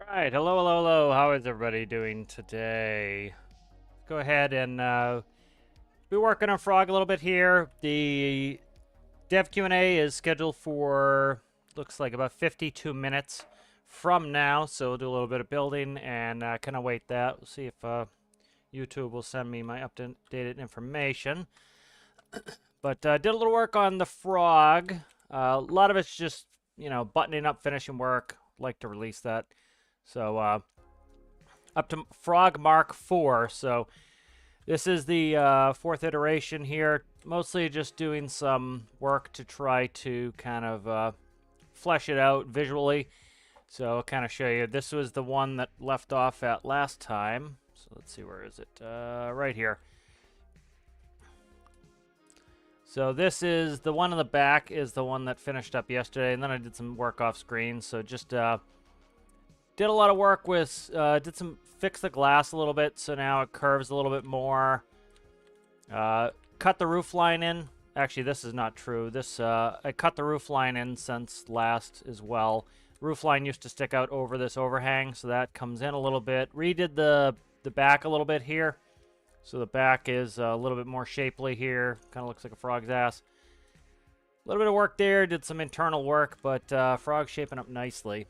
Alright, hello, hello, hello. How is everybody doing today? Go ahead and be working on Frog a little bit here. The dev Q&A is scheduled for, looks like about 52 minutes from now. So we'll do a little bit of building and kind of wait that. We'll see if YouTube will send me my updated information. But did a little work on the Frog. A lot of it's just, you know, buttoning up, finishing work. Like to release that. So up to Frog Mark 4. So this is the fourth iteration here. Mostly just doing some work to try to kind of flesh it out visually. So I'll kind of show you. This was the one that left off at last time. So let's see, where is it? Right here. So this is the one in the back is the one that finished up yesterday. And then I did some work off screen. So just did a lot of work with, fix the glass a little bit, so now it curves a little bit more. Cut the roof line in. Actually, this is not true. This, I cut the roof line in since last as well. Roof line used to stick out over this overhang, so that comes in a little bit. Redid the back a little bit here. So the back is a little bit more shapely here. Kind of looks like a frog's ass. A little bit of work there. Did some internal work, but frog's shaping up nicely.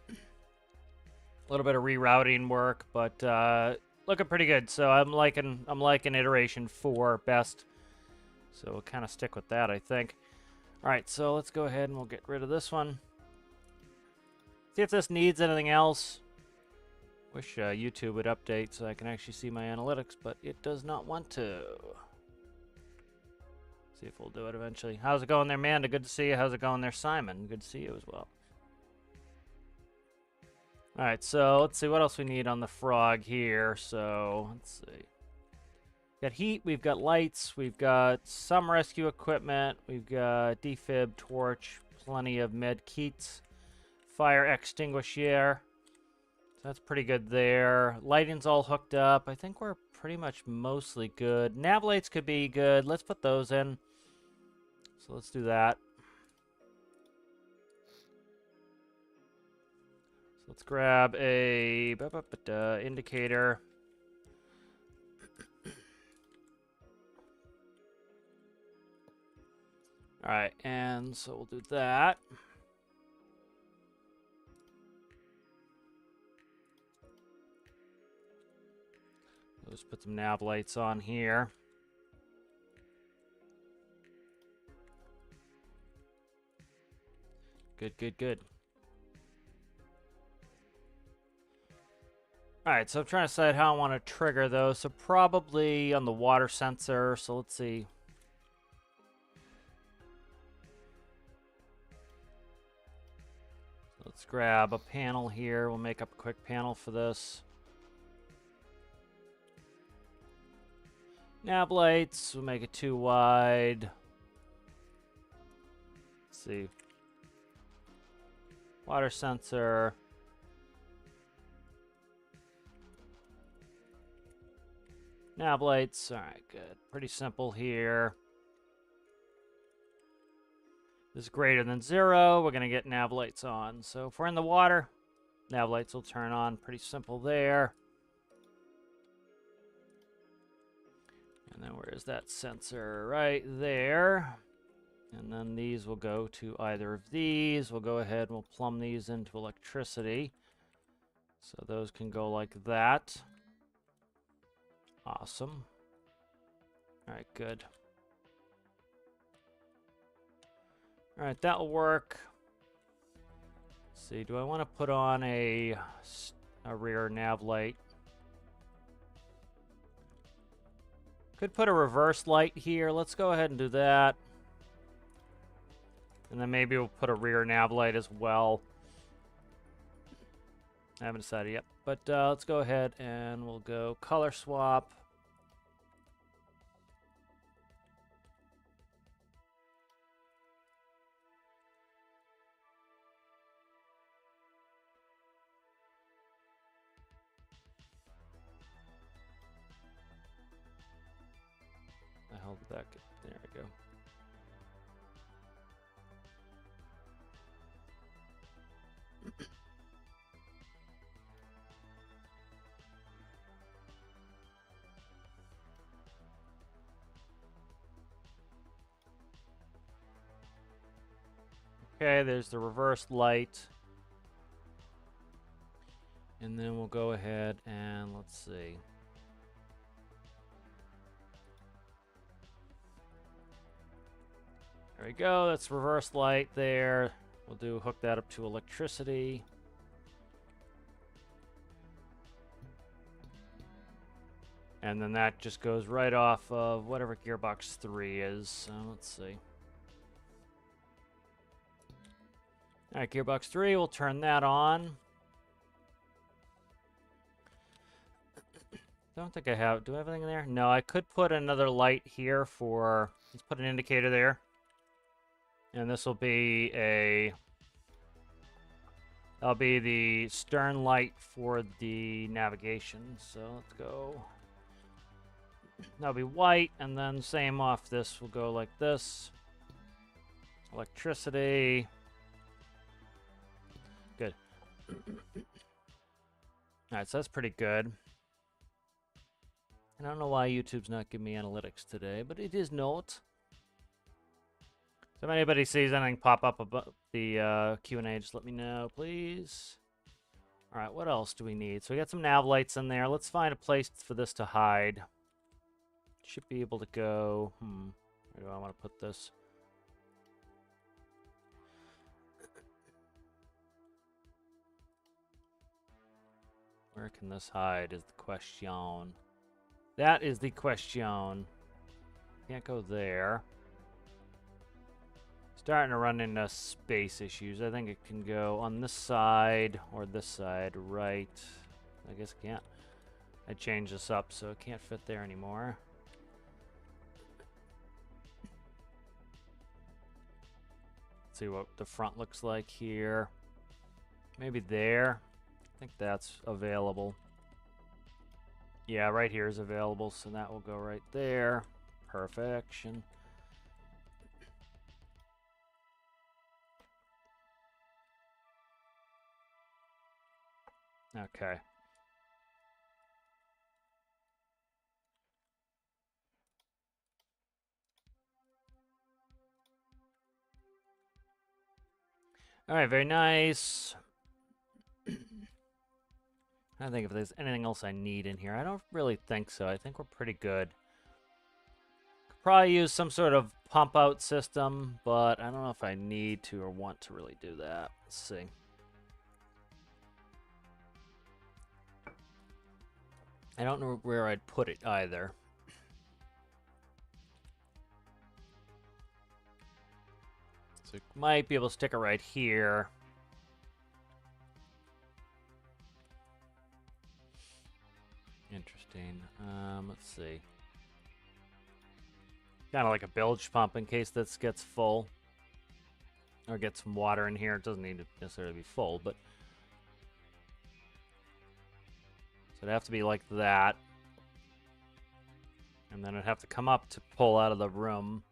A little bit of rerouting work, but looking pretty good. So I'm liking iteration 4 best. So we'll kind of stick with that, I think. All right, so let's go ahead and we'll get rid of this one. See if this needs anything else. Wish YouTube would update so I can actually see my analytics, but it does not want to. See if we'll do it eventually. How's it going there, Amanda? Good to see you. How's it going there, Simon? Good to see you as well. All right, so let's see what else we need on the frog here. So let's see. Got heat, we've got lights, we've got some rescue equipment, we've got defib, torch, plenty of med kits, fire extinguisher. So that's pretty good there. Lighting's all hooked up. I think we're pretty much mostly good. Nav lights could be good. Let's put those in. So let's do that. So let's grab a indicator. All right, and so we'll do that. Let's put some nav lights on here. Good, good, good. All right, so I'm trying to decide how I want to trigger those. So probably on the water sensor. So let's see. Let's grab a panel here. We'll make up a quick panel for this. Nav lights, we'll make it too wide. Let's see. Water sensor. Nav lights, all right, good. Pretty simple here. This is greater than 0. We're gonna get nav lights on. So if we're in the water, nav lights will turn on. Pretty simple there. And then where is that sensor? Right there. And then these will go to either of these. We'll go ahead and we'll plumb these into electricity. So those can go like that. Awesome. All right, good. All right, that'll work. Let's see, do I want to put on a rear nav light? Could put a reverse light here. Let's go ahead and do that. And then maybe we'll put a rear nav light as well. I haven't decided yet. But let's go ahead and we'll go color swap. The hell did that get? There we go. Okay, there's the reverse light. And then we'll go ahead and let's see. There we go, that's reverse light there. We'll hook that up to electricity. And then that just goes right off of whatever gearbox 3 is. So let's see. All right, gearbox 3, we'll turn that on. Don't think I have. Do I have anything in there? No, I could put another light here for. Let's put an indicator there. And this will be a. That'll be the stern light for the navigation. So let's go. That'll be white, and then same off this. We'll go like this. Electricity. Good. Alright, so that's pretty good. I don't know why YouTube's not giving me analytics today, but it is not. So if anybody sees anything pop up about the Q&A, just let me know, please. Alright, what else do we need? So we got some nav lights in there. Let's find a place for this to hide. Should be able to go... Where do I want to put this? Where can this hide is the question. That is the question. Can't go there. Starting to run into space issues. I think it can go on this side or this side, right? I guess it can't. I changed this up so it can't fit there anymore. Let's see what the front looks like here. Maybe there. I think that's available. Yeah, right here is available, so that will go right there. Perfection. Okay. All right, very nice. I think if there's anything else I need in here. I don't really think so. I think we're pretty good. Could probably use some sort of pump out system, but I don't know if I need to or want to really do that. Let's see. I don't know where I'd put it either. So we might be able to stick it right here. Interesting. Let's see. Kind of like a bilge pump in case this gets full. Or get some water in here. It doesn't need to necessarily be full, but... So it'd have to be like that. And then it'd have to come up to pull out of the room.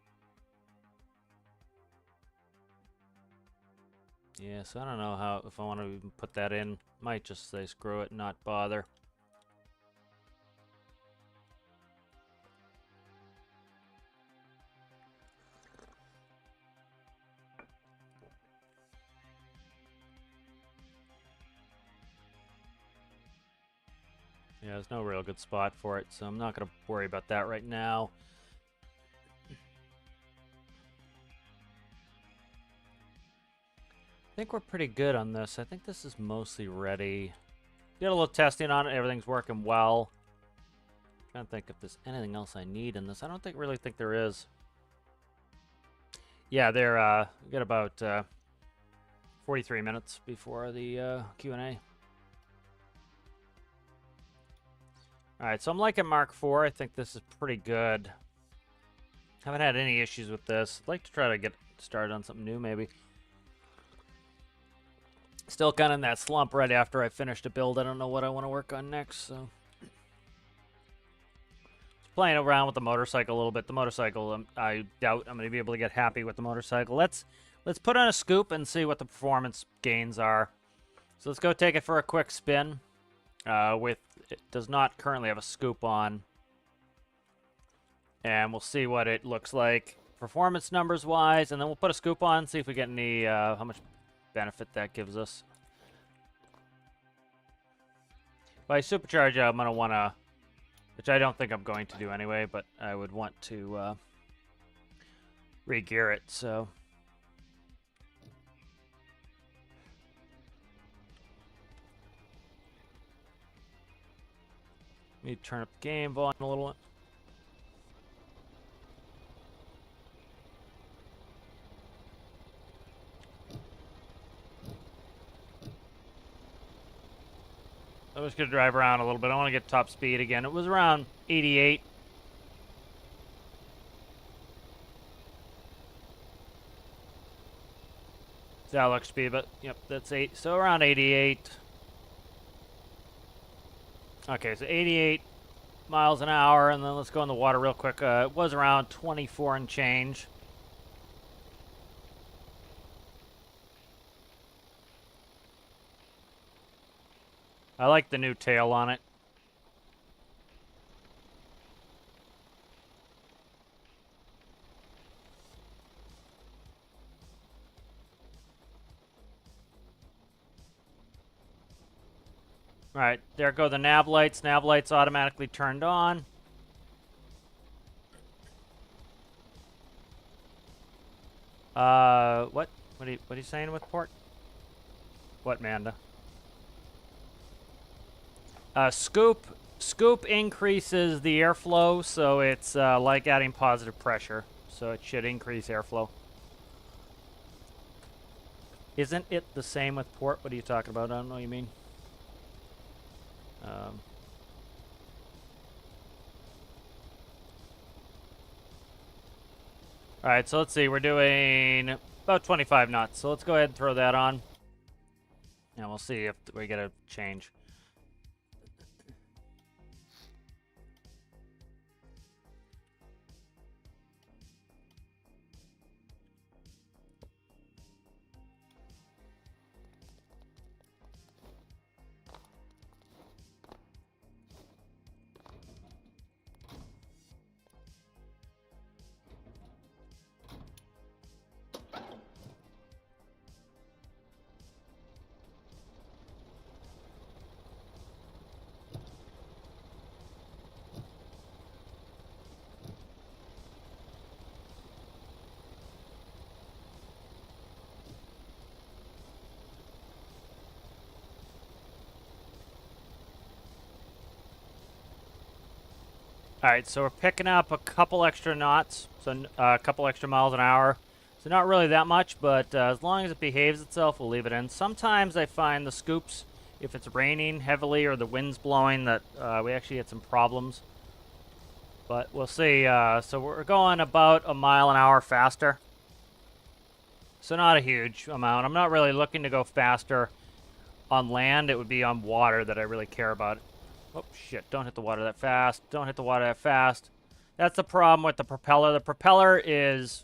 Yeah, so I don't know how, if I want to even put that in. Might just say screw it and not bother. Yeah, there's no real good spot for it, so I'm not going to worry about that right now. I think we're pretty good on this. I think this is mostly ready. Did a little testing on it. Everything's working well. I'm trying to think if there's anything else I need in this. I don't really think there is. Yeah, we got about 43 minutes before the Q&A. All right, so I'm liking Mark IV. I think this is pretty good. Haven't had any issues with this. I'd like to try to get started on something new, maybe. Still kind of in that slump right after I finished a build. I don't know what I want to work on next, so... Playing around with the motorcycle a little bit. The motorcycle, I doubt I'm going to be able to get happy with the motorcycle. Let's put on a scoop and see what the performance gains are. So let's go take it for a quick spin. It does not currently have a scoop on. And we'll see what it looks like performance numbers wise, and then we'll put a scoop on, see if we get any how much benefit that gives us. By supercharge, I'm gonna wanna, which I don't think I'm going to do anyway, but I would want to re-gear it. So. Let me turn up the game volume a little. I'm just going to drive around a little bit. I want to get top speed again. It was around 88. That looks speed, but yep, that's 8. So around 88. Okay, so 88 miles an hour, and then let's go in the water real quick. It was around 24 and change. I like the new tail on it. All right, there go the nav lights. Nav lights automatically turned on. What? What are you saying with port? What, Manda? Scoop increases the airflow, so it's like adding positive pressure. So it should increase airflow. Isn't it the same with port? What are you talking about? I don't know what you mean. All right, so let's see. We're doing about 25 knots. So let's go ahead and throw that on. And we'll see if we get a change. All right, so we're picking up a couple extra knots, so a couple extra miles an hour. So not really that much, but as long as it behaves itself, we'll leave it in. Sometimes I find the scoops, if it's raining heavily or the wind's blowing, that we actually get some problems. But we'll see. So we're going about a mile an hour faster. So not a huge amount. I'm not really looking to go faster on land. It would be on water that I really care about. Oh, shit. Don't hit the water that fast. Don't hit the water that fast. That's the problem with the propeller. The propeller is,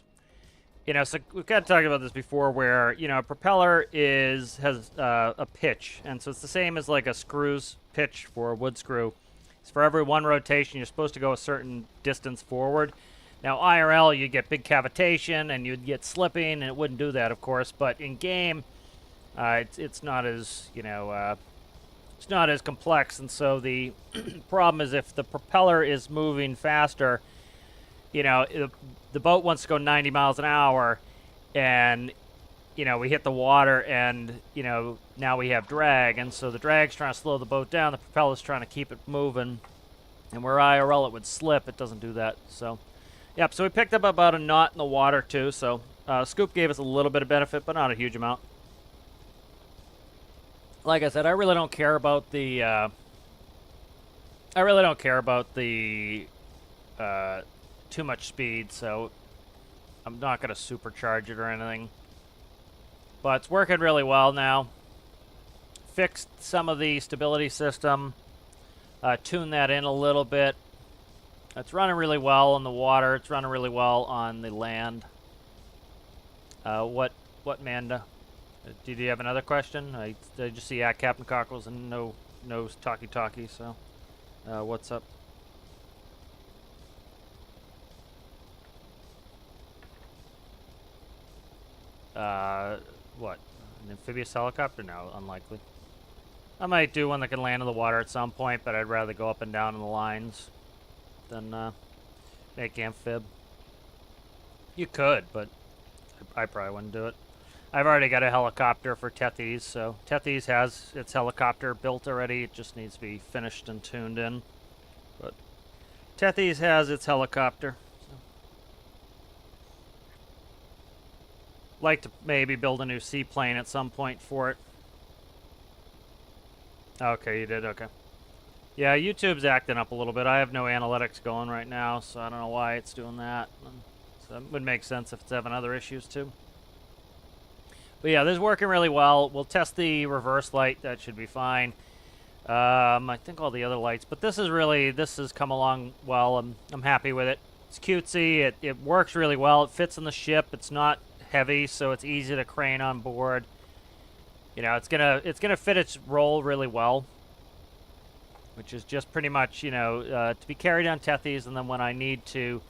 you know, so we've got to talk about this before where, you know, a propeller has a pitch. And so it's the same as like a screw's pitch for a wood screw. It's for every one rotation, you're supposed to go a certain distance forward. Now, IRL, you'd get big cavitation and you'd get slipping, and it wouldn't do that, of course. But in game, it's not as, you know, it's not as complex, and so the problem is if the propeller is moving faster, you know, the boat wants to go 90 miles an hour, and, you know, we hit the water, and, you know, now we have drag, and so the drag's trying to slow the boat down, the propeller's trying to keep it moving, and where IRL it would slip, it doesn't do that, so. Yep, so we picked up about a knot in the water, too, so Scoop gave us a little bit of benefit, but not a huge amount. Like I said, I really don't care about the, too much speed, so I'm not going to supercharge it or anything. But it's working really well now. Fixed some of the stability system, tuned that in a little bit. It's running really well on the water. It's running really well on the land. What, Manda? Did you have another question? I just see Captain Cockles and no talkie, so what's up? What? An amphibious helicopter? No, unlikely. I might do one that can land in the water at some point, but I'd rather go up and down in the lines than make amphib. You could, but I probably wouldn't do it. I've already got a helicopter for Tethys, so Tethys has its helicopter built already. It just needs to be finished and tuned in. But Tethys has its helicopter. So. Like to maybe build a new seaplane at some point for it. Okay, you did? Okay. Yeah, YouTube's acting up a little bit. I have no analytics going right now, so I don't know why it's doing that. So it would make sense if it's having other issues, too. But yeah, this is working really well. We'll test the reverse light. That should be fine. I think all the other lights. But this has come along well. I'm happy with it. It's cutesy. It works really well. It fits in the ship. It's not heavy, so it's easy to crane on board. You know, it's gonna fit its role really well. Which is just pretty much, you know, to be carried on Tethys, and then when I need to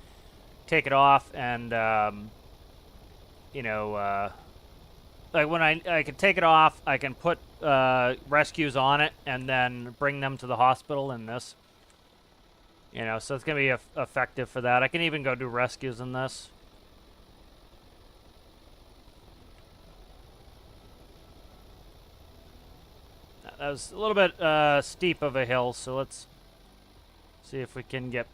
take it off and, you know, like when I can take it off, I can put rescues on it and then bring them to the hospital in this. You know, so it's going to be effective for that. I can even go do rescues in this. That was a little bit steep of a hill, so let's see if we can get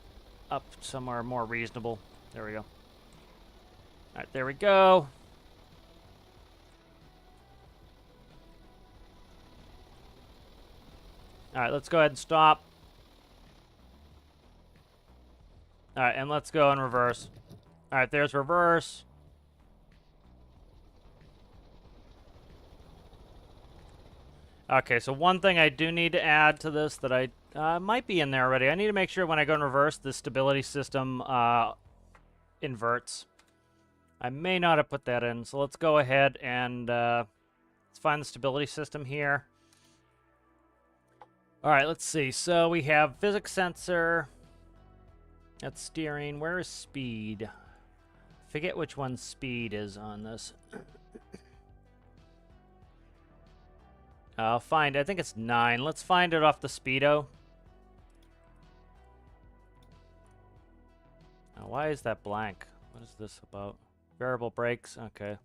up somewhere more reasonable. There we go. All right, there we go. All right, let's go ahead and stop. All right, and let's go in reverse. All right, there's reverse. Okay, so one thing I do need to add to this that I might be in there already. I need to make sure when I go in reverse, the stability system inverts. I may not have put that in, so let's go ahead and let's find the stability system here. All right, let's see. So we have physics sensor. That's steering. Where is speed? Forget which one speed is on this. I'll find. I think it's 9. Let's find it off the speedo. Now, why is that blank? What is this about? Variable brakes. Okay.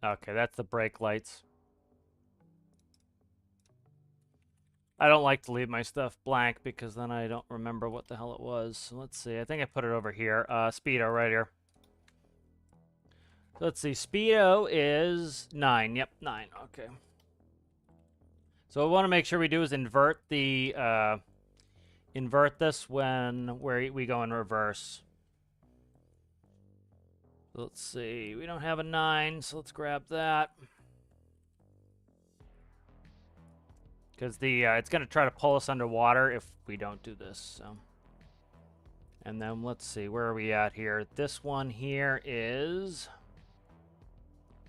Okay, that's the brake lights. I don't like to leave my stuff blank because then I don't remember what the hell it was. So let's see. I think I put it over here. Speedo right here. So let's see. Speedo is 9. Yep, 9. Okay. So what we want to make sure we do is invert the invert this when we go in reverse. So let's see. We don't have a 9, so let's grab that. Because it's going to try to pull us underwater if we don't do this. So, and then let's see, where are we at here? This one here is,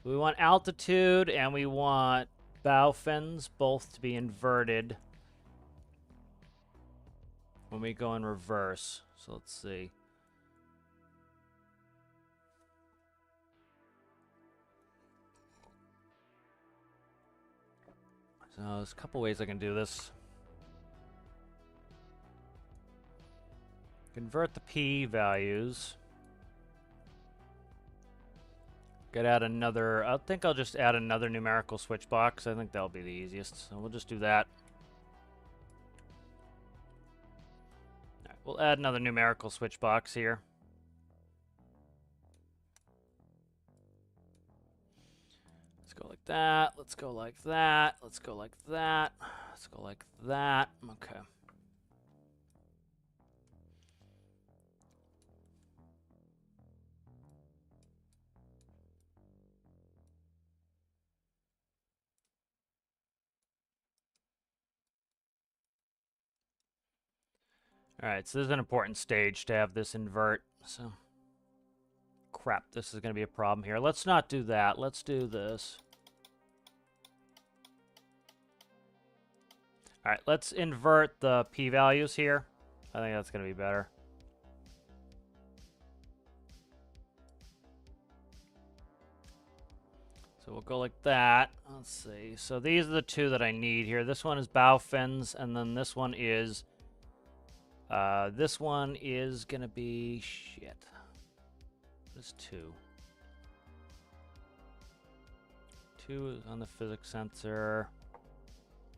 we want altitude and we want bow fins both to be inverted when we go in reverse. So let's see. So there's a couple ways I can do this. Convert the P values. Could add another, I think I'll just add another numerical switch box. I think that'll be the easiest. So we'll just do that. All right, we'll add another numerical switch box here. Go like that. Let's go like that. Let's go like that. Let's go like that. Okay. All right, so this is an important stage to have this invert. So, crap, this is going to be a problem here. Let's not do that. Let's do this. All right, let's invert the p-values here. I think that's going to be better. So we'll go like that. Let's see. So these are the two that I need here. This one is bow fins, and then this one is going to be shit. What is 2? 2 is on the physics sensor.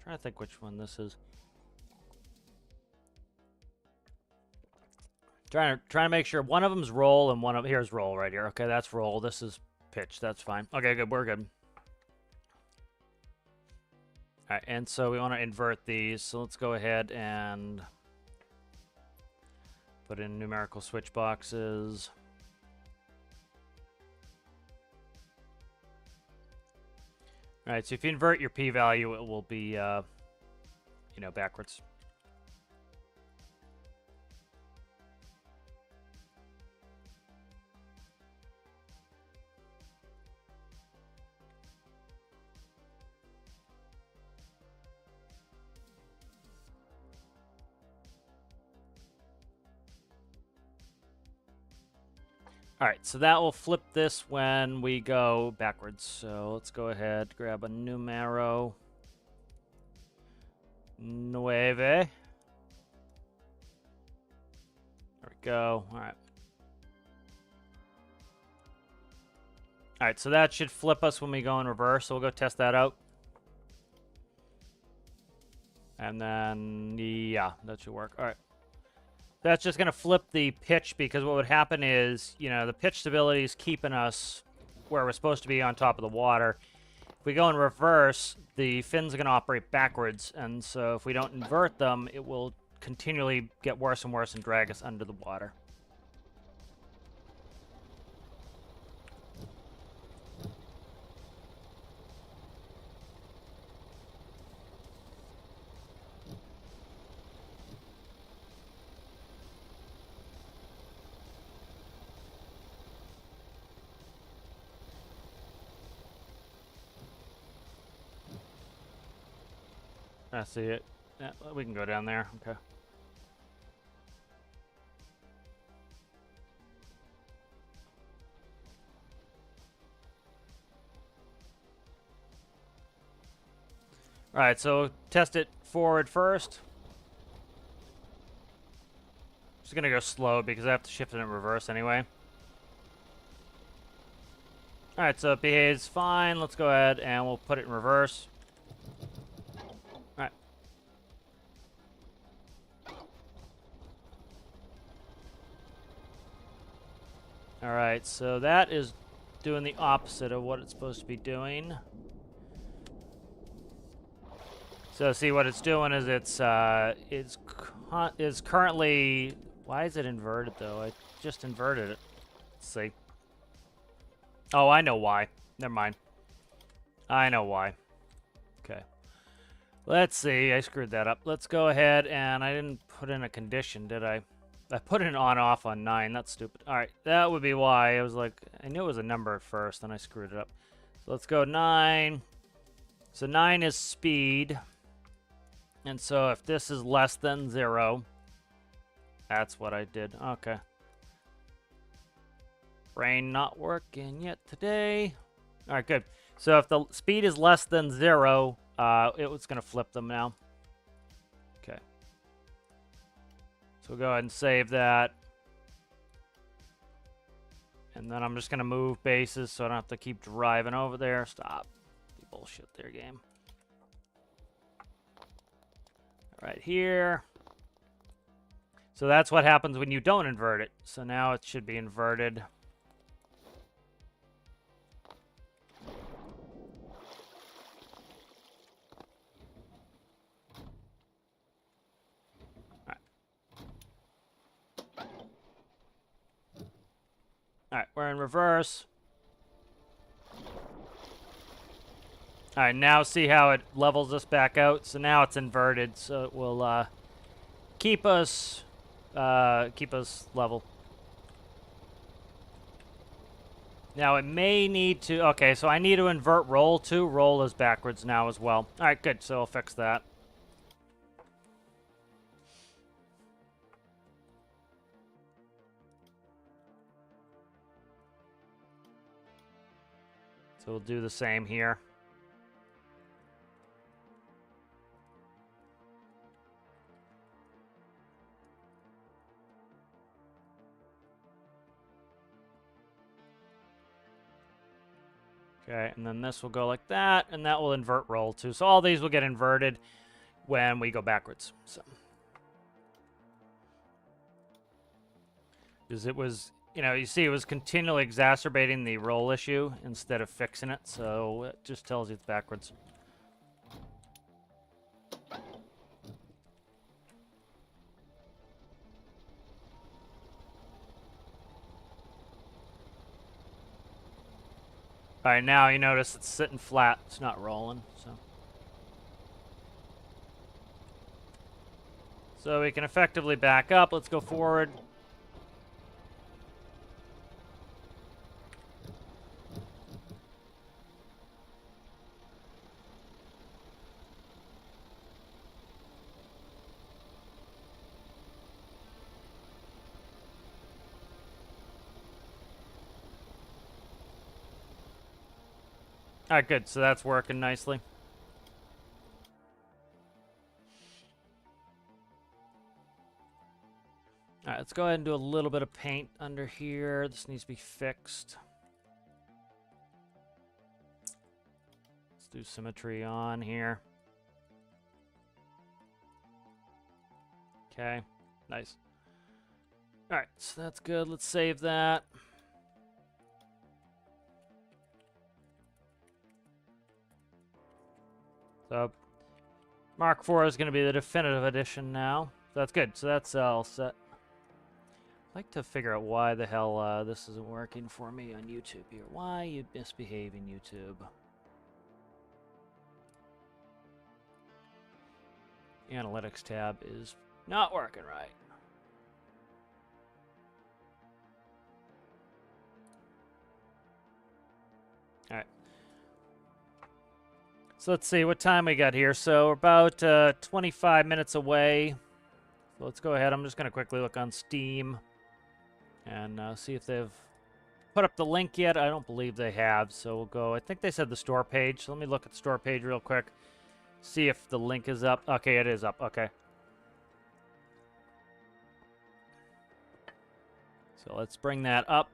I'm trying to think which one this is. Trying to make sure one of them's roll and one of here's roll right here. Okay, that's roll. This is pitch. That's fine. Okay, good. We're good. All right, and so we want to invert these. So let's go ahead and put in numerical switch boxes. All right, so if you invert your p-value, it will be, backwards. All right, so that will flip this when we go backwards. So let's go ahead, grab a numero 9. There we go. All right. All right, so that should flip us when we go in reverse. So we'll go test that out. And then, yeah, that should work. All right. That's just going to flip the pitch because what would happen is, the pitch stability is keeping us where we're supposed to be on top of the water. If we go in reverse, the fins are going to operate backwards, and so if we don't invert them, it will continually get worse and worse and drag us under the water. I see it. Yeah, we can go down there. Okay. All right, so test it forward first. Just gonna go slow because I have to shift it in reverse anyway. All right, so it behaves fine. Let's go ahead and we'll put it in reverse. All right. All right, so that is doing the opposite of what it's supposed to be doing. So see what it's doing is it's currently. Why is it inverted though? I just inverted it. Let's see. Oh, I know why. Never mind. I know why. Okay. Let's see. I screwed that up. Let's go ahead and I didn't put in a condition, did I? I put an on-off on 9. That's stupid. All right, that would be why. I was like, I knew it was a number at first, and I screwed it up. So let's go 9. So 9 is speed. And so if this is less than 0, that's what I did. Okay. Brain not working yet today. All right, good. So if the speed is less than 0, it was going to flip them now. Okay. So we'll go ahead and save that. And then I'm just going to move bases so I don't have to keep driving over there. Stop. Bullshit there, game. Right here. So that's what happens when you don't invert it. So now it should be inverted. All right, we're in reverse. All right, now see how it levels us back out. So now it's inverted, so it will keep us level. Now it may need to. Okay, so I need to invert roll too. Roll is backwards now as well. All right, good. So I'll fix that. So we'll do the same here. Okay, and then this will go like that, and that will invert roll too. So all these will get inverted when we go backwards. So, because it was, you know, you see it was continually exacerbating the roll issue instead of fixing it, so it just tells you it's backwards. All right, now you notice it's sitting flat. It's not rolling, so we can effectively back up. Let's go forward. All right, good. So that's working nicely. All right, let's go ahead and do a little bit of paint under here. This needs to be fixed. Let's do symmetry on here. Okay, nice. All right, so that's good. Let's save that. So Mark IV is going to be the definitive edition now. So that's good. So that's all set. I'd like to figure out why the hell this isn't working for me on YouTube here. Why you misbehaving, YouTube? Analytics tab is not working right. All right. So let's see what time we got here. So we're about 25 minutes away. So let's go ahead. I'm just going to quickly look on Steam and see if they've put up the link yet. I don't believe they have. So we'll go. I think they said the store page. So let me look at the store page real quick. See if the link is up. Okay, it is up. Okay. So let's bring that up.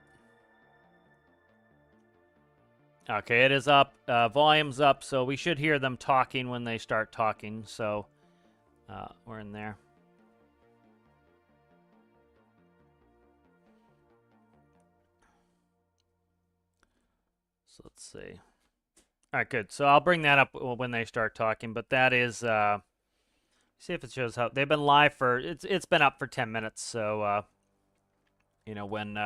Okay, it is up. Volume's up, so we should hear them talking when they start talking. So we're in there. So let's see. All right, good. So I'll bring that up when they start talking. But that is, see if it shows how they've been live for. It's been up for 10 minutes. So you know, when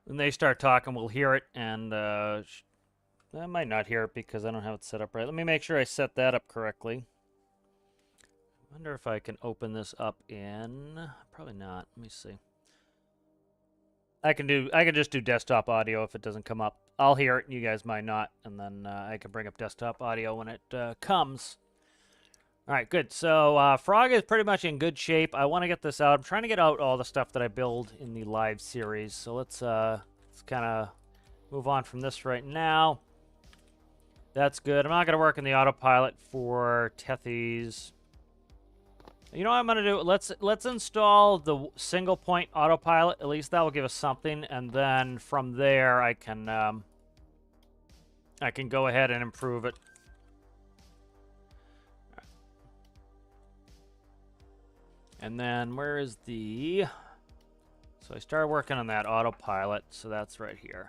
they start talking, we'll hear it, and I might not hear it because I don't have it set up right. Let me make sure I set that up correctly. I wonder if I can open this up in. Probably not. Let me see. I can just do desktop audio if it doesn't come up. I'll hear it, and you guys might not, and then I can bring up desktop audio when it comes. All right, good. So Frog is pretty much in good shape. I want to get this out. I'm trying to get out all the stuff that I build in the live series. So let's kind of move on from this right now. That's good. I'm not going to work in the autopilot for Tethy's. You know what I'm going to do? Let's install the single point autopilot. At least that will give us something, and then from there I can go ahead and improve it. And then where is the? So I started working on that autopilot, so that's right here.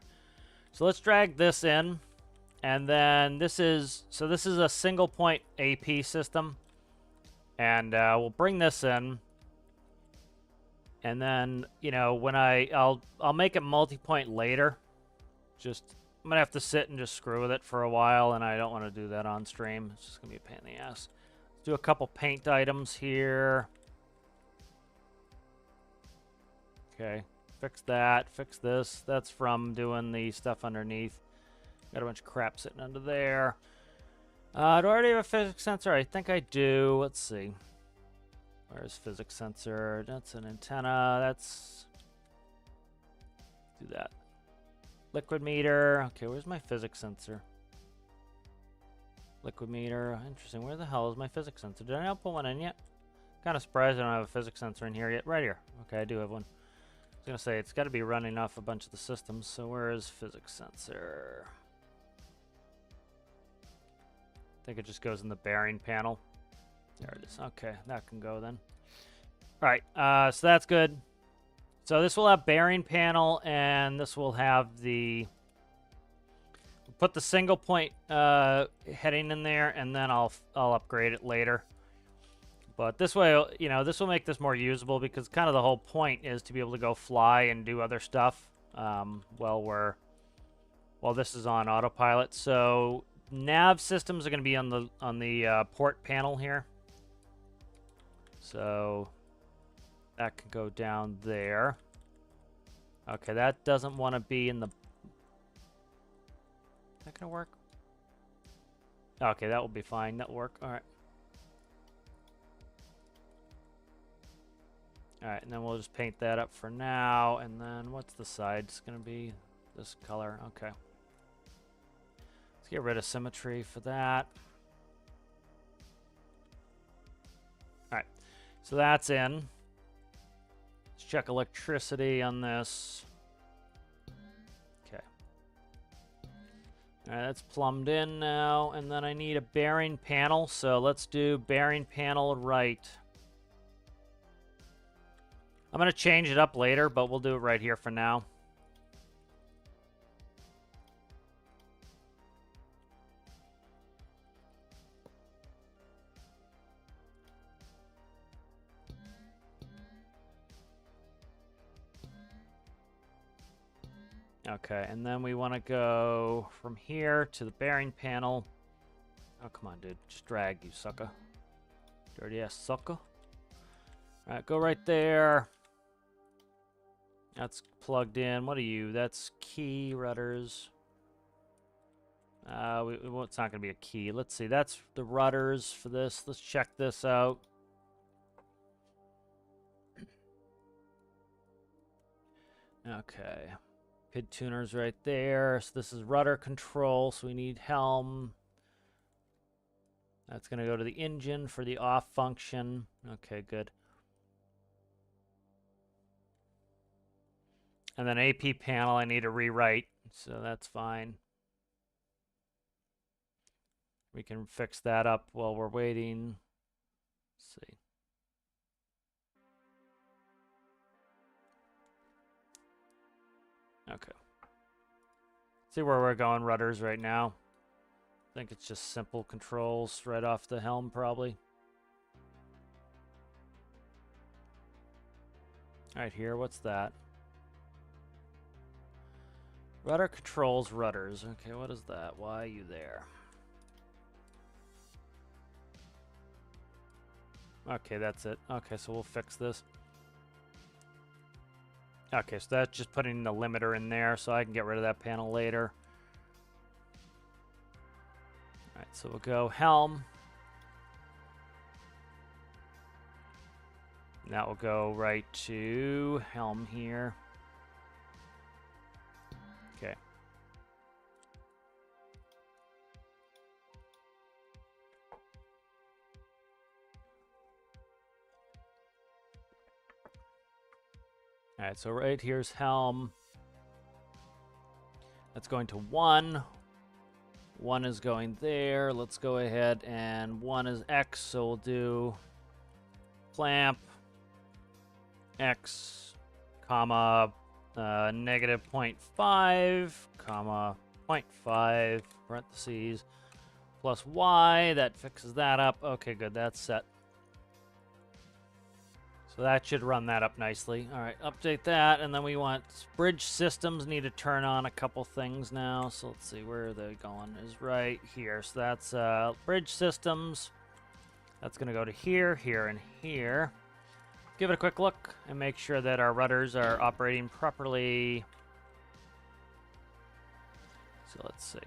So let's drag this in, and then this is a single point AP system. And we'll bring this in, and then when I'll make it multi-point later. I'm gonna have to sit and just screw with it for a while, and I don't want to do that on stream. It's just gonna be a pain in the ass. Let's do a couple paint items here. Okay, fix that. Fix this. That's from doing the stuff underneath. Got a bunch of crap sitting under there. Do I already have a physics sensor? I think I do. Let's see. Where's physics sensor? That's an antenna. That's... do that. Liquid meter. Okay, where's my physics sensor? Liquid meter. Interesting. Where the hell is my physics sensor? Did I not put one in yet? Kind of surprised I don't have a physics sensor in here yet. Right here. Okay, I do have one. I was going to say, it's got to be running off a bunch of the systems. So where is physics sensor? I think it just goes in the bearing panel. There it is. Okay, that can go then. All right, so that's good. So this will have bearing panel, and this will have the... put the single point heading in there, and then I'll upgrade it later. But this way, this will make this more usable, because kind of the whole point is to be able to go fly and do other stuff while this is on autopilot. So nav systems are going to be on the port panel here. So that can go down there. Okay, that doesn't want to be in the... Is that going to work? Okay, that will be fine. That'll work. All right. All right, and then we'll just paint that up for now. And then what's the side? It's going to be this color. Okay. Let's get rid of symmetry for that. All right. So that's in. Let's check electricity on this. Okay. All right, that's plumbed in now. And then I need a bearing panel. So let's do bearing panel right. I'm going to change it up later, but we'll do it right here for now. Okay, and then we want to go from here to the bearing panel. Oh, come on, dude. Just drag, you sucker. Dirty ass sucker. Alright, go right there. That's plugged in. What are you? That's key rudders. Well, it's not going to be a key. Let's see. That's the rudders for this. Let's check this out. Okay. PID tuner's right there. So this is rudder control. So we need helm. That's going to go to the engine for the off function. Okay, good. And then AP panel I need to rewrite. So that's fine. We can fix that up while we're waiting. Let's see. Okay. See where we're going, rudders right now. I think it's just simple controls right off the helm, probably. Right here, what's that? Rudder controls rudders. Okay, what is that? Why are you there? Okay, that's it. Okay, so we'll fix this. Okay, so that's just putting the limiter in there, so I can get rid of that panel later. Alright, so we'll go helm. And that will go right to helm here. Okay. Alright, so right here's helm. That's going to 1. 1 is going there. Let's go ahead and 1 is X, so we'll do clamp X, comma, negative 0.5, comma, 0.5, parentheses, plus Y. That fixes that up. Okay, good. That's set. So that should run that up nicely. All right, update that, and then we want bridge systems. Need to turn on a couple things now. So let's see, where are they going? Is right here. So that's bridge systems. That's going to go to here, here, and here. Give it a quick look and make sure that our rudders are operating properly. So let's see.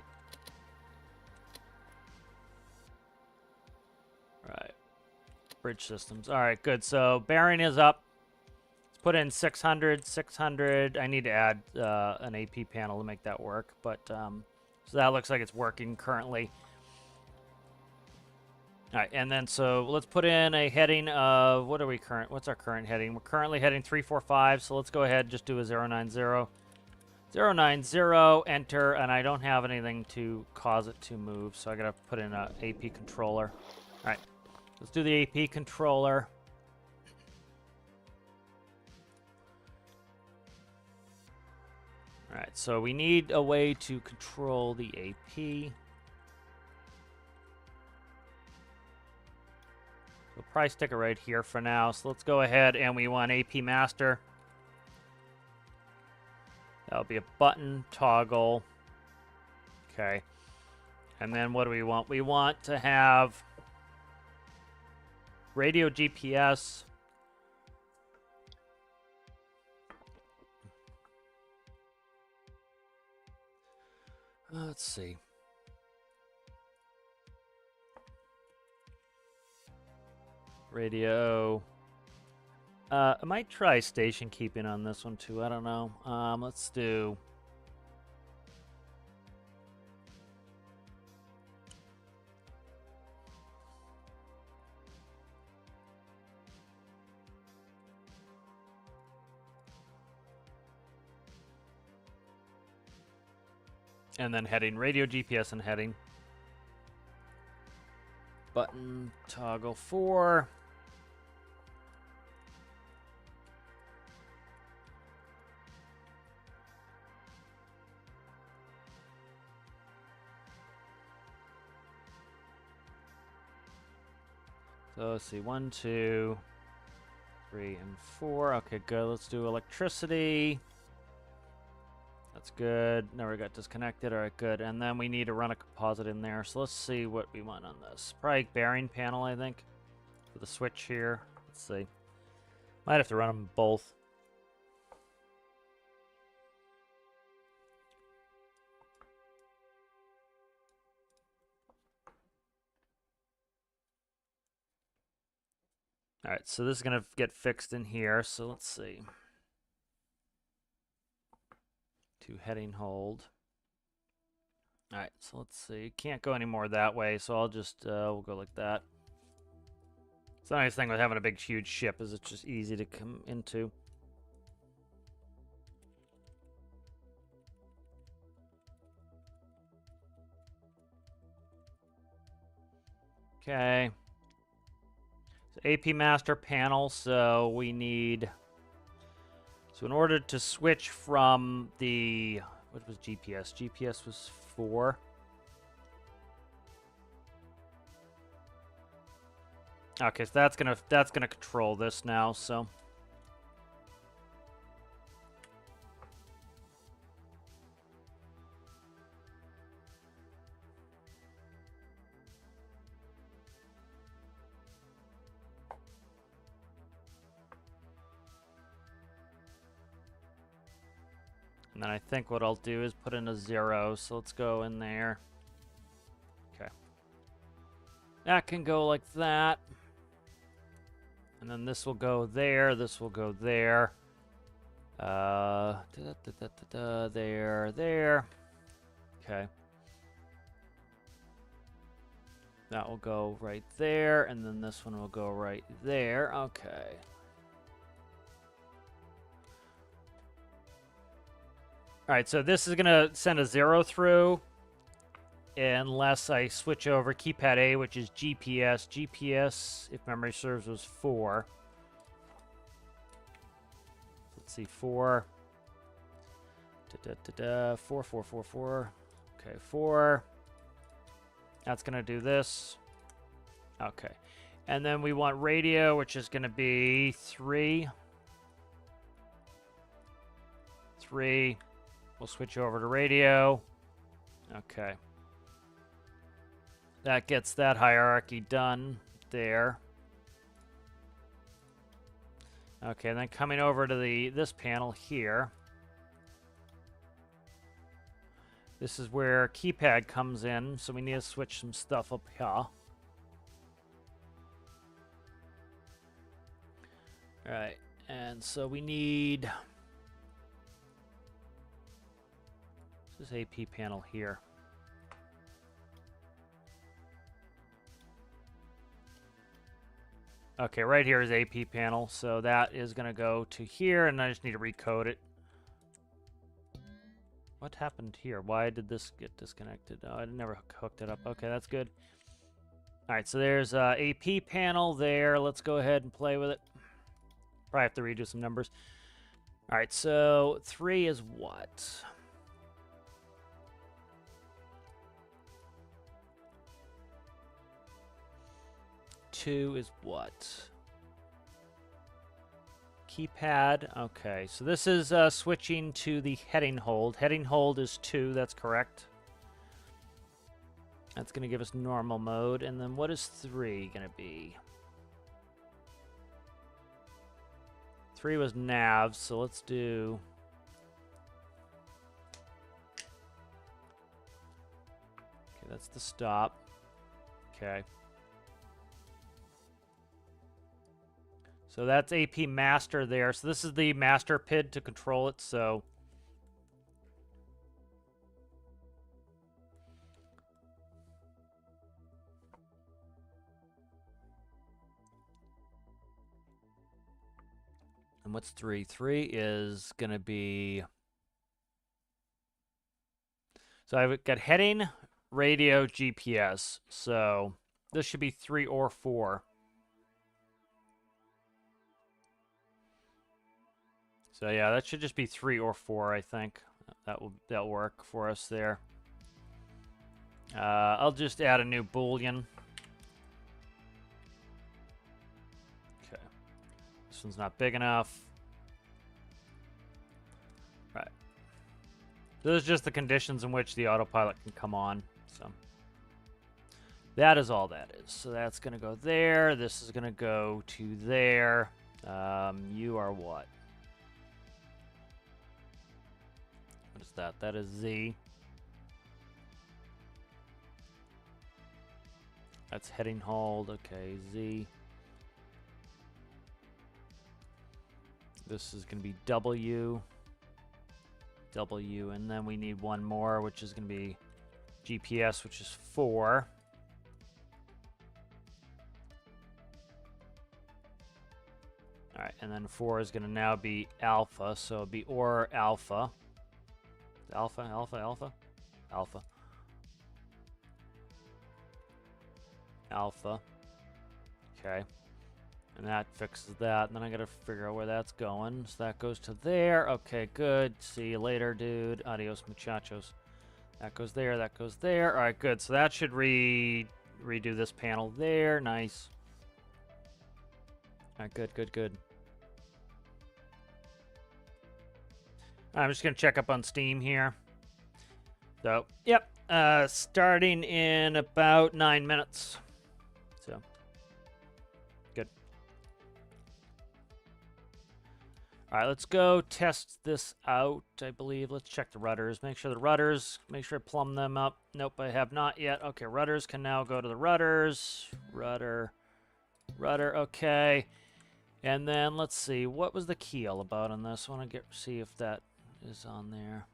All right. Bridge systems. All right, good. So bearing is up. Let's put in 600, 600. I need to add an AP panel to make that work, but so that looks like it's working currently. All right, and then so let's put in a heading of what's our current heading? We're currently heading 345, so let's go ahead and just do a 090. 090, enter, and I don't have anything to cause it to move, so I gotta put in a AP controller. All right. Let's do the AP controller. All right, so we need a way to control the AP. We'll probably stick it right here for now. So let's go ahead and we want AP master. That'll be a button toggle. Okay. And then what do we want? We want to have radio GPS. Let's see. Radio. I might try station keeping on this one too. I don't know. Let's do. And then heading, radio GPS and heading. Button toggle 4. So let's see, 1, 2, 3, and 4. Okay, good. Let's do electricity. That's good. Never got disconnected. All right, good. And then we need to run a composite in there. So let's see what we want on this. Probably bearing panel, I think, for the switch here. Let's see. Might have to run them both. All right, so this is going to get fixed in here. So let's see. To heading hold. All right, so let's see. Can't go any more that way, so I'll just, we'll go like that. It's the nice thing with having a big, huge ship is it's just easy to come into. Okay. So AP master panel, so we need... So in order to switch from the... What was GPS? GPS was 4. Okay, so that's gonna control this now, so... And then I think what I'll do is put in a 0, so let's go in there. Okay. That can go like that. And then this will go there, this will go there. There, there. Okay. That will go right there, and then this one will go right there. Okay. Alright, so this is going to send a 0 through unless I switch over keypad A, which is GPS. GPS, if memory serves, was 4. Let's see, 4. 4, 4, 4, 4. Okay, 4. That's going to do this. Okay. And then we want radio, which is going to be 3. 3. We'll switch over to radio. Okay. That gets that hierarchy done there. Okay, then coming over to this panel here. This is where keypad comes in, so we need to switch some stuff up here. Alright, and so we need... This is AP panel here. Okay, right here is AP panel, so that is going to go to here, and I just need to recode it. What happened here? Why did this get disconnected? Oh, I never hooked it up. Okay, that's good. All right, so there's AP panel there. Let's go ahead and play with it. Probably have to redo some numbers. All right, so 3 is what? Two is what? Keypad. Okay, so this is switching to the heading hold. Heading hold is 2, that's correct. That's going to give us normal mode. And then what is 3 going to be? 3 was nav, so let's do... Okay, that's the stop. Okay. So that's AP master there. So this is the master PID to control it, so... And what's 3? 3 is going to be... So I've got heading, radio, GPS. So this should be 3 or 4. So yeah, that should just be 3 or 4, I think. That'll work for us there. I'll just add a new boolean. Okay. This one's not big enough. Right. Those are just the conditions in which the autopilot can come on. So that is all that is. So that's going to go there. This is going to go to there. You are what? What is that? That is Z. That's heading hold. Okay, Z. This is going to be W. W, and then we need one more, which is going to be GPS, which is 4. All right, and then 4 is going to now be alpha, so it'll be or alpha. Alpha, alpha, alpha, alpha. Alpha. Okay. And that fixes that. And then I gotta figure out where that's going. So that goes to there. Okay, good. See you later, dude. Adios, muchachos. That goes there. That goes there. All right, good. So that should redo this panel there. Nice. All right, good, good, good. I'm just gonna check up on Steam here. So, yep. Starting in about 9 minutes. So, good. All right, let's go test this out, I believe. Let's check the rudders. Make sure I plumb them up. Nope, I have not yet. Okay, rudders can now go to the rudders. Rudder, okay. And then let's see, what was the keel about on this? I want to see if that is on there.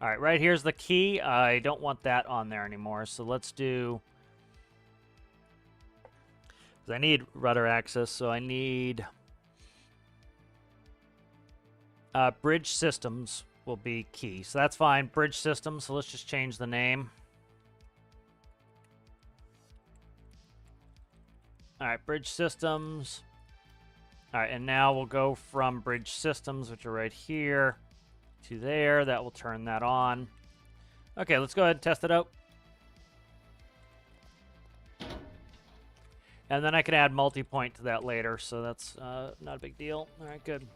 All right, right here's the key. I don't want that on there anymore, so let's do... I need rudder access, so I need... bridge systems will be key. So that's fine, bridge systems, so let's just change the name. All right, bridge systems. All right, and now we'll go from bridge systems, which are right here, to there. That will turn that on. Okay, let's go ahead and test it out. And then I can add multi-point to that later, so that's not a big deal. All right, good.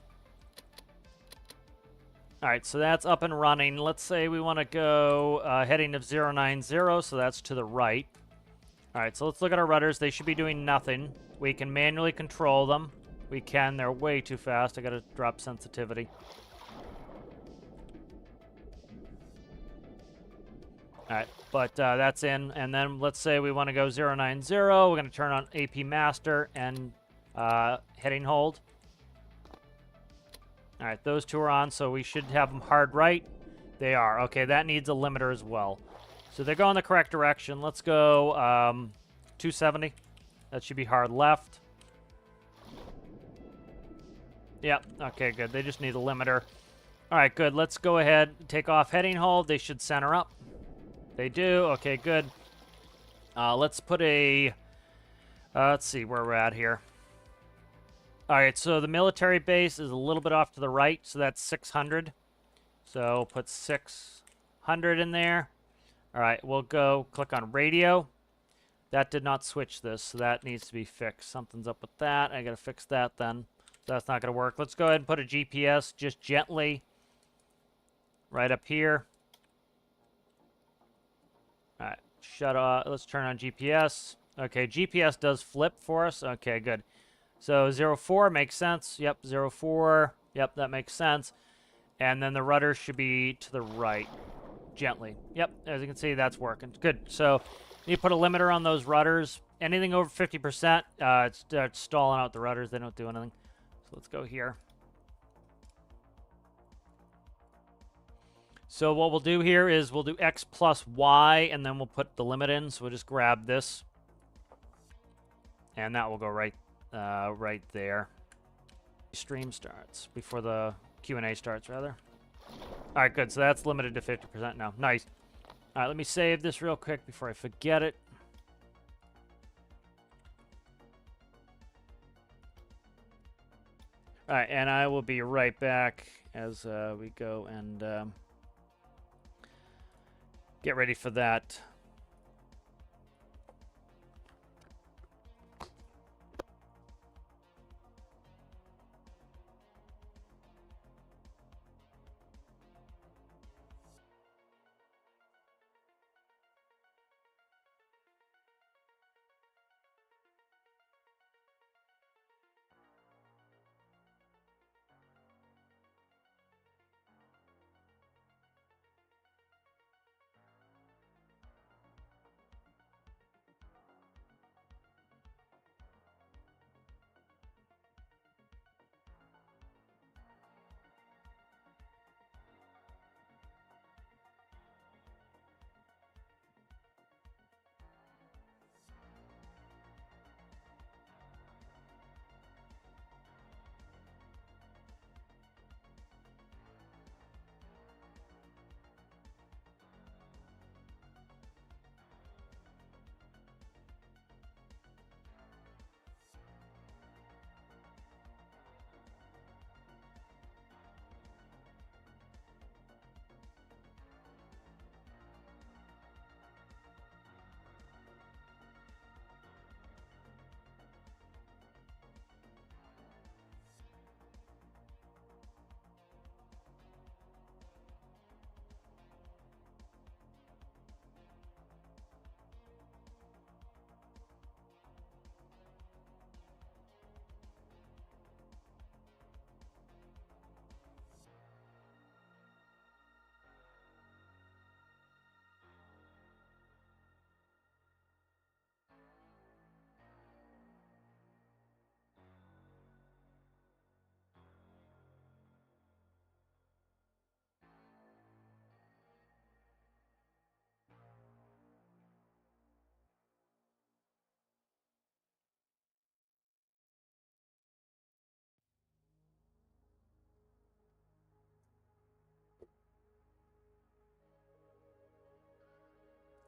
All right, so that's up and running. Let's say we want to go heading of 090, so that's to the right. All right, so let's look at our rudders. They should be doing nothing. We can manually control them. We can. They're way too fast. I got to drop sensitivity. All right, but that's in. And then let's say we want to go 090. We're going to turn on AP Master and heading hold. All right, those two are on, so we should have them hard right. They are. Okay, that needs a limiter as well. So they're going the correct direction. Let's go 270. That should be hard left. Yep, okay, good. They just need a limiter. All right, good. Let's go ahead, take off heading hold. They should center up. They do. Okay, good. Let's put a... let's see where we're at here. All right, so the military base is a little bit off to the right, so that's 600. So put 600 in there. All right, we'll go click on radio. That did not switch this, so that needs to be fixed. Something's up with that. I got to fix that then. So that's not going to work. Let's go ahead and put a GPS just gently right up here. All right, shut off. Let's turn on GPS. Okay, GPS does flip for us. Okay, good. So 04 makes sense. Yep, 04. Yep, that makes sense. And then the rudder should be to the right, gently. Yep, as you can see, that's working. Good. So you put a limiter on those rudders. Anything over 50%, it's stalling out the rudders. They don't do anything. So let's go here. So what we'll do here is we'll do X plus Y, and then we'll put the limit in. So we'll just grab this, and that will go right there. Stream starts before the Q&A starts, rather. All right, good. So that's limited to 50% now. Nice. All right, let me save this real quick before I forget it. All right, and I will be right back as we go and get ready for that.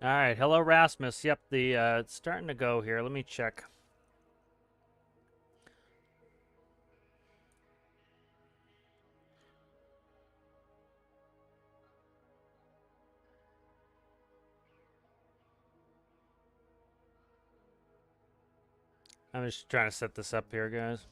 All right, hello Rasmus. Yep, the it's starting to go here. Let me check. I'm just trying to set this up here, guys.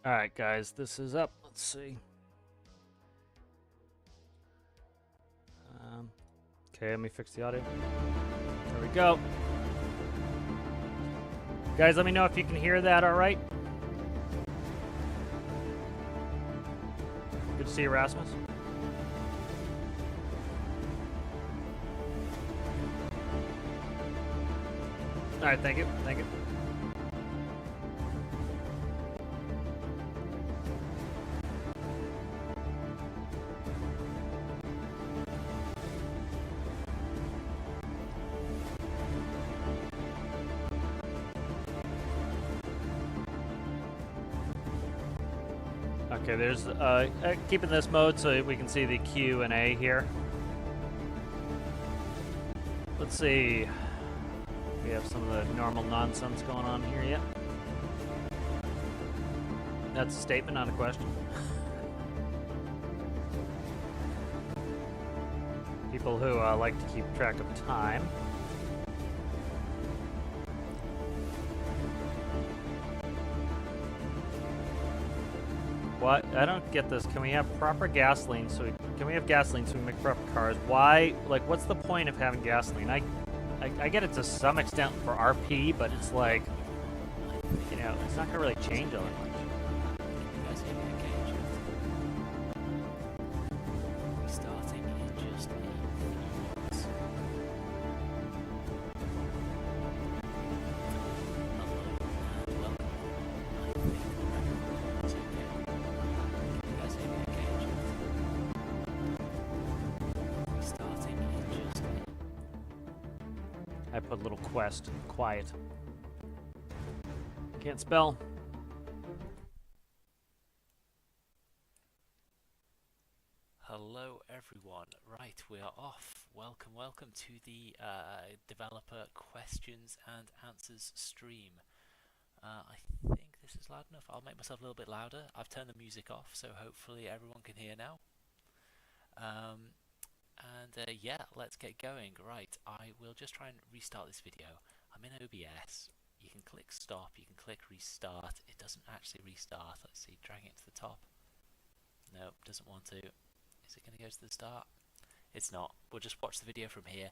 All right, guys, this is up. Let's see. Okay, let me fix the audio. There we go. Guys, let me know if you can hear that all right. Good to see you, Rasmus. All right, thank you. Thank you. Okay, there's keeping this mode so we can see the Q&A here. Let's see. We have some of the normal nonsense going on here yet. That's a statement, not a question. People who like to keep track of time. What? I don't get this. Can we have proper gasoline can we have gasoline so we make proper cars? Why? Like, what's the point of having gasoline? I get it to some extent for RP, but it's like, you know, it's not gonna really change all that much. I put a little quest, quiet. Can't spell. Hello everyone. Right, we are off. Welcome to the developer questions and answers stream. I think this is loud enough. I'll make myself a little bit louder. I've turned the music off, so hopefully everyone can hear now. Yeah, let's get going. Right, I will just try and restart this video. I'm in OBS. You can click stop, you can click restart. It doesn't actually restart. Let's see, drag it to the top. Nope, doesn't want to. Is it going to go to the start? It's not. We'll just watch the video from here.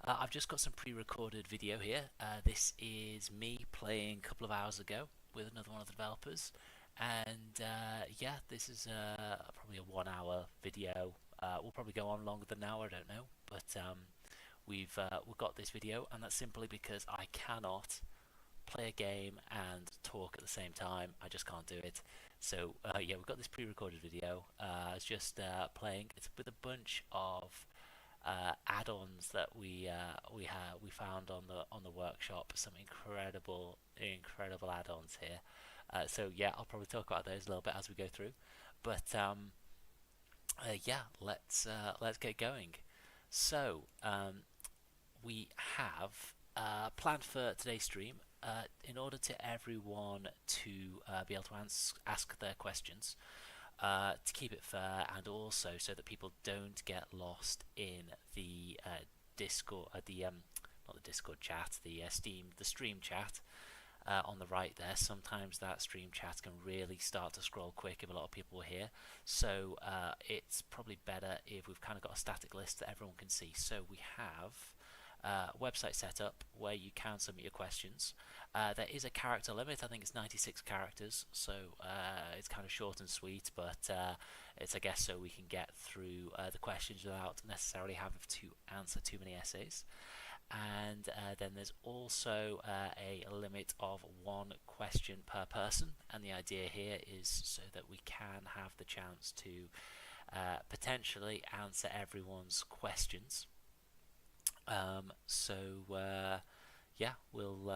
I've just got some pre-recorded video here. This is me playing a couple of hours ago with another one of the developers. And yeah, this is probably a 1 hour video. We'll probably go on longer than an hour, I don't know. But we've got this video, and that's simply because I cannot play a game and talk at the same time. I just can't do it. So yeah, we've got this pre-recorded video. It's just playing. It's with a bunch of add-ons that we found on the workshop. Some incredible add-ons here. So yeah, I'll probably talk about those a little bit as we go through. But yeah, let's get going. So we have planned for today's stream. In order to everyone to be able to ask their questions, to keep it fair, and also so that people don't get lost in the Discord, not the Discord chat, the the stream chat on the right there. Sometimes that stream chat can really start to scroll quick if a lot of people are here. So it's probably better if we've kind of got a static list that everyone can see. So we have a website set up where you can submit your questions. There is a character limit. I think it's 96 characters, so it's kind of short and sweet, but it's, I guess, so we can get through the questions without necessarily having to answer too many essays. And then there's also a limit of 1 question per person, and the idea here is so that we can have the chance to potentially answer everyone's questions. Yeah, we'll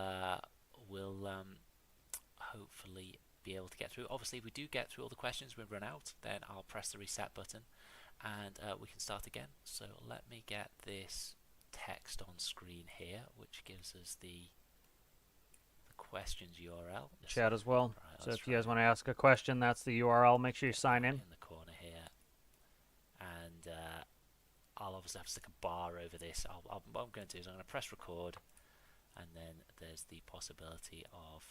hopefully be able to get through. Obviously, if we do get through all the questions, we run out, then I'll press the reset button and we can start again. So let me get this text on screen here, which gives us the questions URL. Chat as well. Right, so if you guys want to ask a question, that's the URL. Make sure you sign in. In the corner here, and I'll obviously have to stick a bar over this. What I'm going to do is I'm going to press record, and then there's the possibility of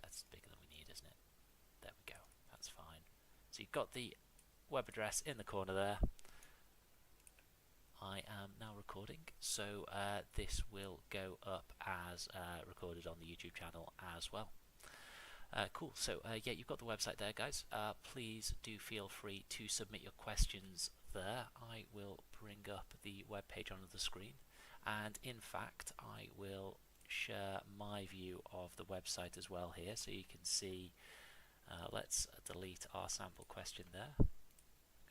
that's bigger than we need, isn't it? There we go. That's fine. So you've got the web address in the corner there. I am now recording, so this will go up as recorded on the YouTube channel as well. Cool, so yeah, you've got the website there, guys. Please do feel free to submit your questions there. I will bring up the web page onto the screen, and in fact I will share my view of the website as well here, so you can see. Let's delete our sample question there. I'm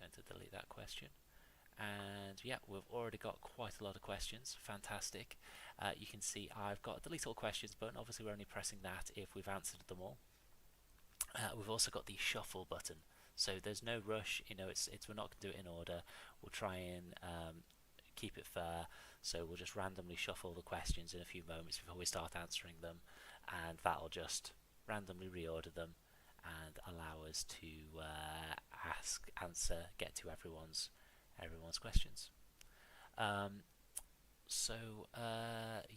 going to delete that question. And yeah, we've already got quite a lot of questions. Fantastic. You can see I've got a delete all questions button. Obviously we're only pressing that if we've answered them all. We've also got the shuffle button, so there's no rush. You know, we're not going to do it in order. We'll try and keep it fair, so we'll just randomly shuffle the questions in a few moments before we start answering them, and that'll just randomly reorder them and allow us to get to everyone's questions.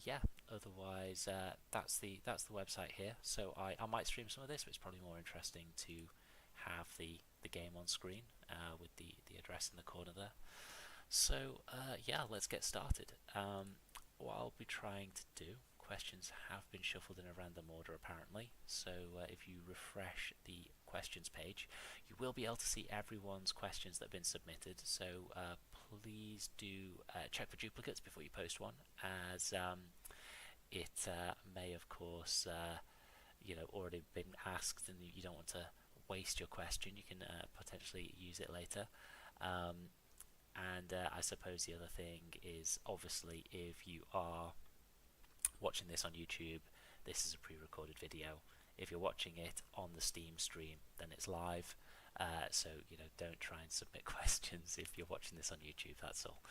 Yeah, otherwise that's the website here. So I might stream some of this, but it's probably more interesting to have the game on screen with the address in the corner there. So yeah, let's get started. What I'll be trying to do, questions have been shuffled in a random order apparently, so if you refresh the questions page, you will be able to see everyone's questions that have been submitted. So please do check for duplicates before you post one, as it may of course already been asked and you don't want to waste your question. You can potentially use it later. And I suppose the other thing is, obviously, if you are watching this on YouTube, this is a pre-recorded video. If you're watching it on the Steam stream, then it's live. So don't try and submit questions if you're watching this on YouTube. That's all.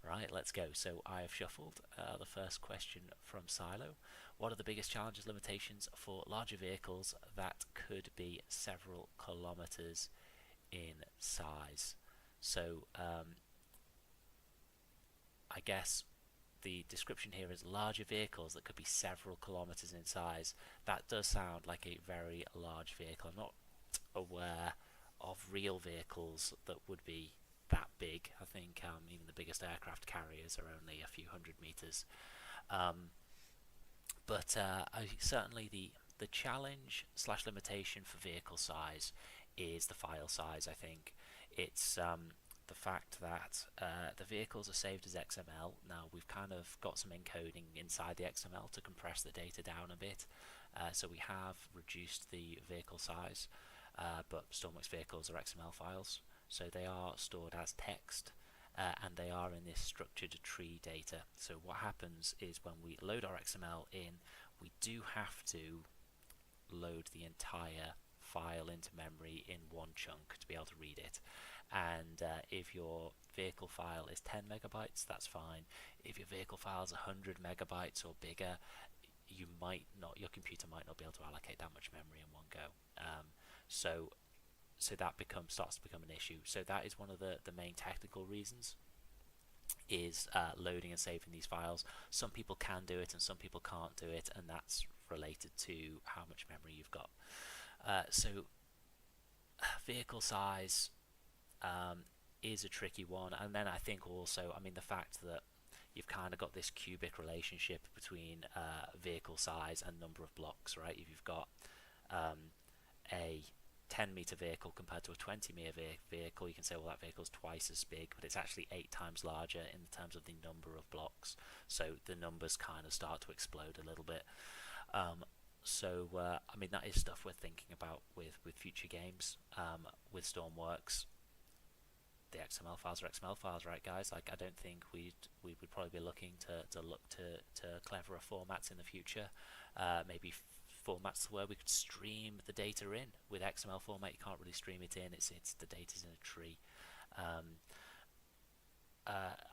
Right, let's go. So I have shuffled the first question from Silo. What are the biggest challenges, limitations for larger vehicles that could be several kilometers in size? So I guess the description here is larger vehicles that could be several kilometers in size. That does sound like a very large vehicle. I'm not aware of real vehicles that would be that big. I think even the biggest aircraft carriers are only a few hundred meters. But certainly the challenge / limitation for vehicle size is the file size. I think it's the fact that the vehicles are saved as XML. Now we've kind of got some encoding inside the XML to compress the data down a bit, so we have reduced the vehicle size, but stormworks vehicles are XML files, so they are stored as text, and they are in this structured tree data. So what happens is when we load our XML in, we do have to load the entire file into memory in one chunk to be able to read it. And if your vehicle file is 10 megabytes, that's fine. If your vehicle file is 100 megabytes or bigger, your computer might not be able to allocate that much memory in one go. So that starts to become an issue. So that is one of the main technical reasons. is loading and saving these files. Some people can do it and some people can't do it, and that's related to how much memory you've got. So vehicle size is a tricky one, and then I think also, I mean, the fact that you've kind of got this cubic relationship between vehicle size and number of blocks, right? If you've got a 10-meter vehicle compared to a 20-meter vehicle, you can say, well, that vehicle's twice as big, but it's actually 8 times larger in terms of the number of blocks. So the numbers kind of start to explode a little bit. I mean, that is stuff we're thinking about with future games. With stormworks, the XML files are XML files, right, guys? Like, I don't think we would probably be looking to look to cleverer formats in the future. Maybe formats where we could stream the data in. With XML format, you can't really stream it in. It's the data's in a tree.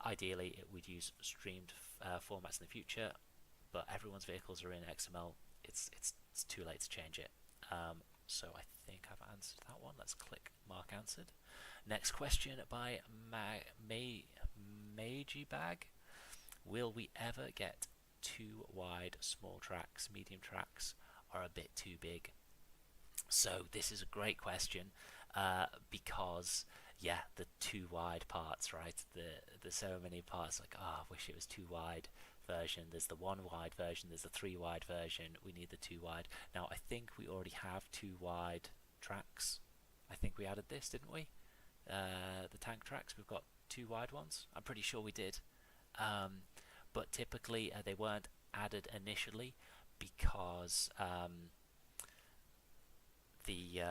Ideally, it would use streamed formats in the future, but everyone's vehicles are in XML. It's too late to change it. So I think I've answered that one. Let's click Mark answered. Next question by Magibag. Will we ever get too wide small tracks? Medium tracks are a bit too big. So this is a great question because yeah, the too wide parts, right? There's so many parts, like, oh, I wish it was too wide version. There's the 1 wide version, there's the 3 wide version. We need the 2 wide. Now I think we already have 2 wide tracks. I think we added this, didn't we? The tank tracks, we've got 2 wide ones. I'm pretty sure we did. But typically they weren't added initially because we've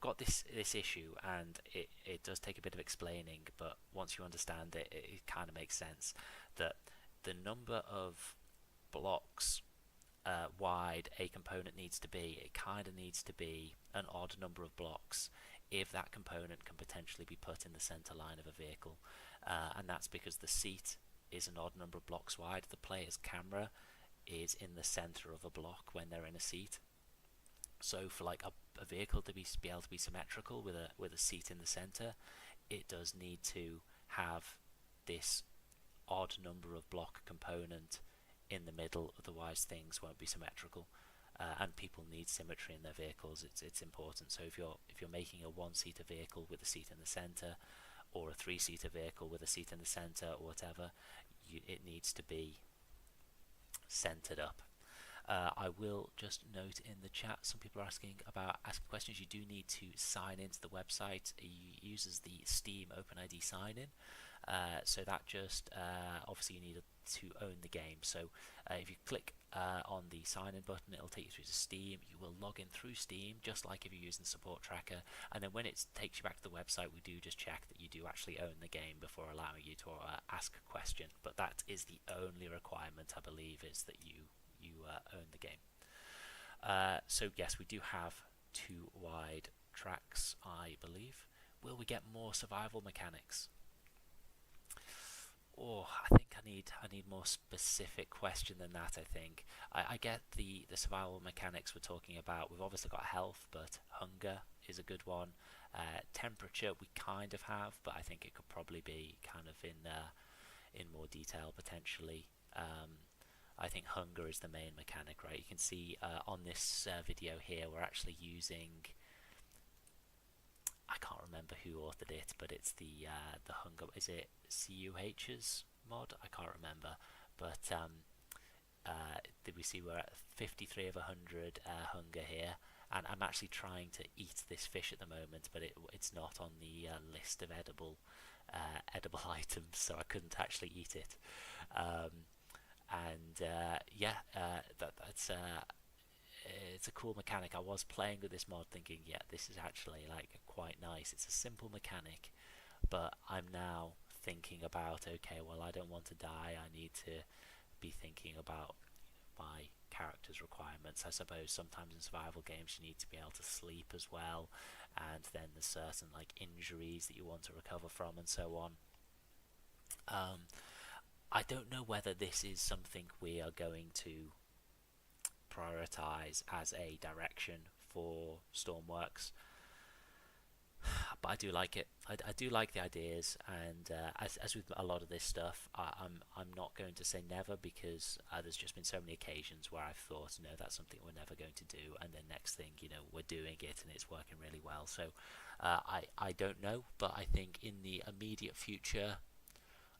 got this issue, and it does take a bit of explaining, but once you understand it, it kind of makes sense that the number of blocks wide a component needs to be, it kind of needs to be an odd number of blocks if that component can potentially be put in the center line of a vehicle, and that's because the seat is an odd number of blocks wide. The player's camera is in the center of a block when they're in a seat. So for like a vehicle to be able to be symmetrical with a seat in the center, it does need to have this odd number of block component in the middle, otherwise things won't be symmetrical. And people need symmetry in their vehicles. It's important. So if you're making a 1-seater vehicle with a seat in the center, or a 3-seater vehicle with a seat in the center, or whatever, it needs to be centered up. I will just note in the chat, some people are asking questions. You do need to sign into the website. It uses the Steam OpenID sign-in. So that just, obviously you need to own the game. So if you click on the sign-in button, it'll take you through to Steam. You will log in through Steam, just like if you're using Support Tracker. And then when it takes you back to the website, we do just check that you do actually own the game before allowing you to ask a question. But that is the only requirement, I believe, is that you own the game. So yes, we do have 2 wide tracks, I believe. Will we get more survival mechanics? Oh, I think I need more specific question than that. I think I get the survival mechanics we're talking about. We've obviously got health, but hunger is a good one. Temperature we kind of have, but I think it could probably be kind of in more detail potentially. I think hunger is the main mechanic, right? You can see on this video here, we're actually using, I can't remember who authored it, but it's the hunger, is it CUH's mod? I can't remember, but did we see we're at 53 of 100 hunger here, and I'm actually trying to eat this fish at the moment, but it's not on the list of edible items, so I couldn't actually eat it. That's it's a cool mechanic. I was playing with this mod thinking, yeah, this is actually like quite nice. It's a simple mechanic, but I'm now thinking about, okay, well, I don't want to die. I need to be thinking about my character's requirements. I suppose sometimes in survival games you need to be able to sleep as well, and then there's certain like injuries that you want to recover from and so on. I don't know whether this is something we are going to prioritize as a direction for Stormworks. but I do like it. I do like the ideas, and as with a lot of this stuff, I'm not going to say never, because there's just been so many occasions where I've thought, no, that's something we're never going to do, and then next thing you know, we're doing it and it's working really well. So I don't know, but I think in the immediate future,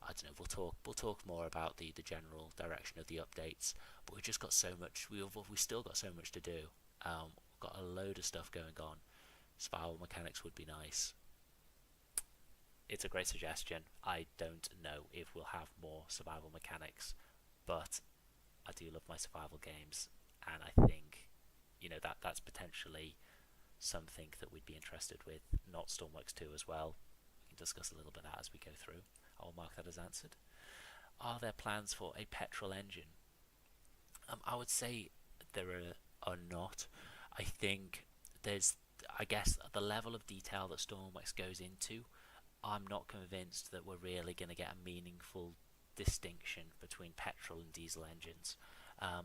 I don't know. We'll talk more about the general direction of the updates, but we've just got so much. We still got so much to do. We've got a load of stuff going on. Survival mechanics would be nice. It's a great suggestion. I don't know if we'll have more survival mechanics, but I do love my survival games, and I think that's potentially something that we'd be interested with. Not Stormworks 2 as well. We can discuss a little bit of that as we go through. I'll mark that as answered. Are there plans for a petrol engine? I would say there are not. I think there's, I guess, the level of detail that Stormworks goes into. I'm not convinced that we're really going to get a meaningful distinction between petrol and diesel engines.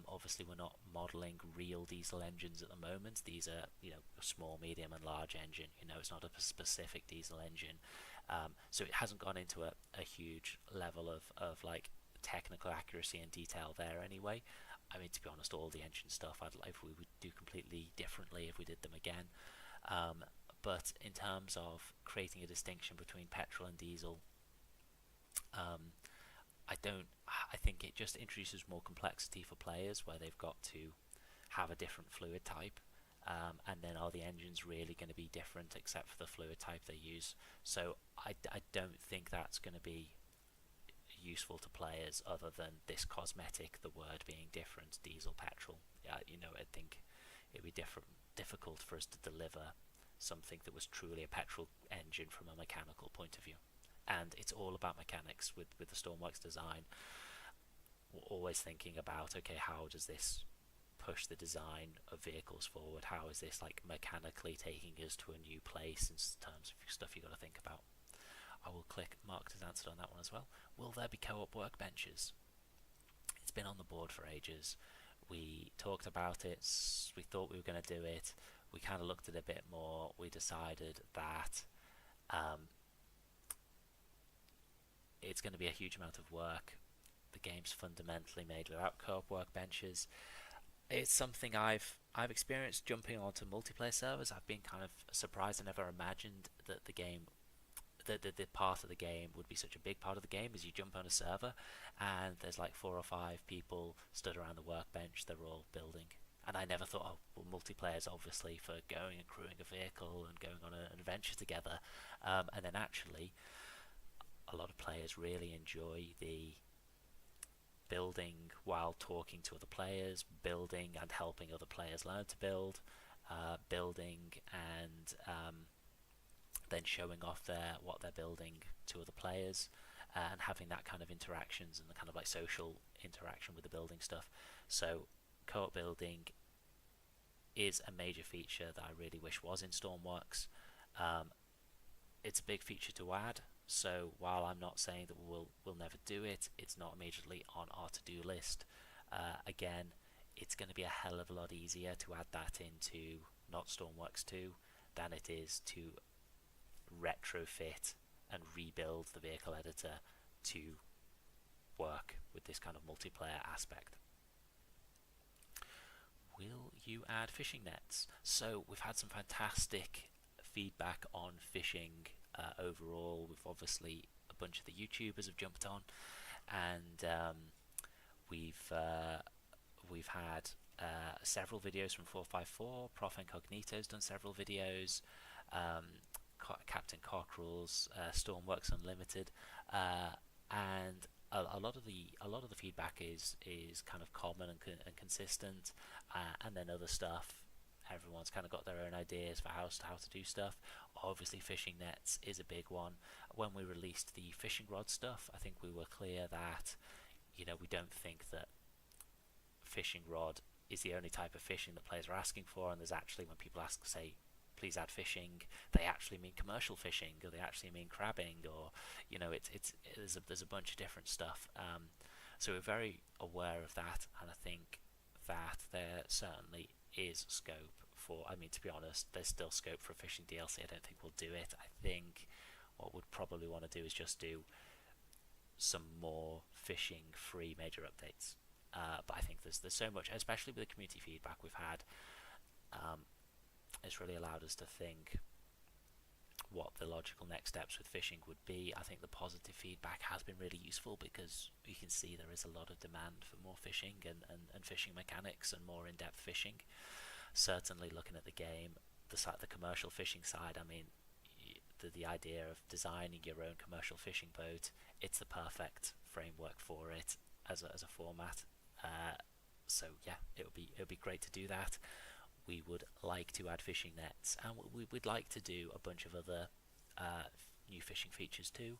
Obviously, we're not modelling real diesel engines at the moment. These are, a small, medium, and large engine. It's not a specific diesel engine. So it hasn't gone into a huge level of like technical accuracy and detail there anyway. I mean, to be honest, all the engine stuff I'd like we would do completely differently if we did them again. But in terms of creating a distinction between petrol and diesel, I don't. I think it just introduces more complexity for players, where they've got to have a different fluid type, and then are the engines really going to be different except for the fluid type they use? So I don't think that's going to be useful to players, other than this cosmetic, the word being different, diesel, petrol. I think it'd be difficult for us to deliver something that was truly a petrol engine from a mechanical point of view. And it's all about mechanics with the Stormworks design. We're always thinking about, okay, how does this push the design of vehicles forward? How is this like mechanically taking us to a new place in terms of stuff you got to think about? I will click marked as answered on that one as well. Will there be co-op workbenches? It's been on the board for ages. We talked about it. We thought we were going to do it. We kind of looked at it a bit more. We decided that it's going to be a huge amount of work. The game's fundamentally made without co-op workbenches. It's something I've experienced jumping onto multiplayer servers. I've been kind of surprised. I never imagined that the game, the part of the game would be such a big part of the game. As you jump on a server and there's like 4 or 5 people stood around the workbench, they're all building. And I never thought, oh, well, multiplayer's obviously for going and crewing a vehicle and going on an adventure together. And then actually, a lot of players really enjoy the building while talking to other players, building and helping other players learn to build, building and then showing off what they're building to other players, and having that kind of interactions and the kind of like social interaction with the building stuff. So co-op building is a major feature that I really wish was in Stormworks. It's a big feature to add. So while I'm not saying that we'll never do it, it's not immediately on our to-do list. Again, it's going to be a hell of a lot easier to add that into not Stormworks 2 than it is to retrofit and rebuild the vehicle editor to work with this kind of multiplayer aspect. Will you add fishing nets? So we've had some fantastic feedback on fishing overall. We've obviously, a bunch of the YouTubers have jumped on, and we've had several videos from 454. Prof Incognito's done several videos. Captain Cockerel's Stormworks Unlimited, and a lot of the feedback is kind of common and consistent, and then other stuff, everyone's kind of got their own ideas for how to do stuff. Obviously, fishing nets is a big one. When we released the fishing rod stuff, I think we were clear that we don't think that fishing rod is the only type of fishing that players are asking for, and there's actually, when people ask, say, please add fishing, they actually mean commercial fishing, or they actually mean crabbing, or there's a bunch of different stuff. So we're very aware of that, and I think that there certainly is scope for. I mean, to be honest, there's still scope for a fishing DLC. I don't think we'll do it. I think what we'd probably want to do is just do some more fishing free major updates. But I think there's so much, especially with the community feedback we've had. It's really allowed us to think what the logical next steps with fishing would be. I think the positive feedback has been really useful because you can see there is a lot of demand for more fishing and fishing mechanics and more in-depth fishing. Certainly looking at the game, the commercial fishing side, I mean, the idea of designing your own commercial fishing boat, it's the perfect framework for it as a format. So yeah, it would be great to do that. We would like to add fishing nets, and we'd like to do a bunch of other new fishing features too.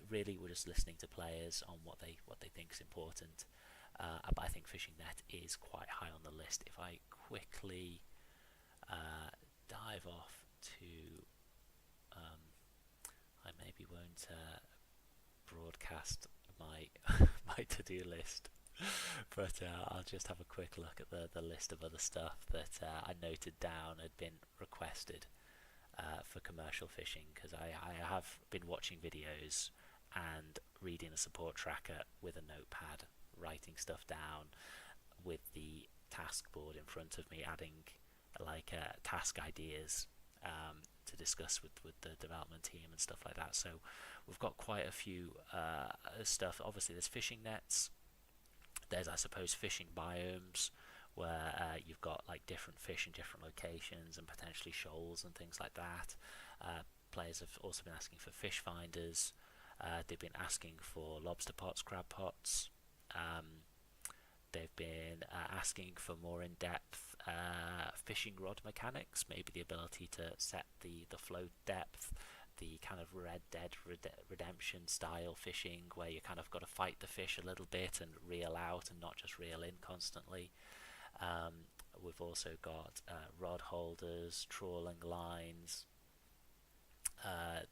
Really, we're just listening to players on what they think is important. But I think fishing net is quite high on the list. If I quickly dive off to, I maybe won't broadcast my my to-do list. But I'll just have a quick look at the list of other stuff that I noted down had been requested for commercial fishing, because I have been watching videos and reading a support tracker with a notepad, writing stuff down with the task board in front of me, adding like task ideas to discuss with the development team and stuff like that. So we've got quite a few stuff. Obviously there's fishing nets. There's, I suppose, fishing biomes where you've got like different fish in different locations and potentially shoals and things like that. Players have also been asking for fish finders. They've been asking for lobster pots, crab pots. They've been asking for more in-depth fishing rod mechanics, maybe the ability to set the float depth, the kind of Red Dead Redemption style fishing where you kind of got to fight the fish a little bit and reel out and not just reel in constantly. We've also got rod holders, trawling lines.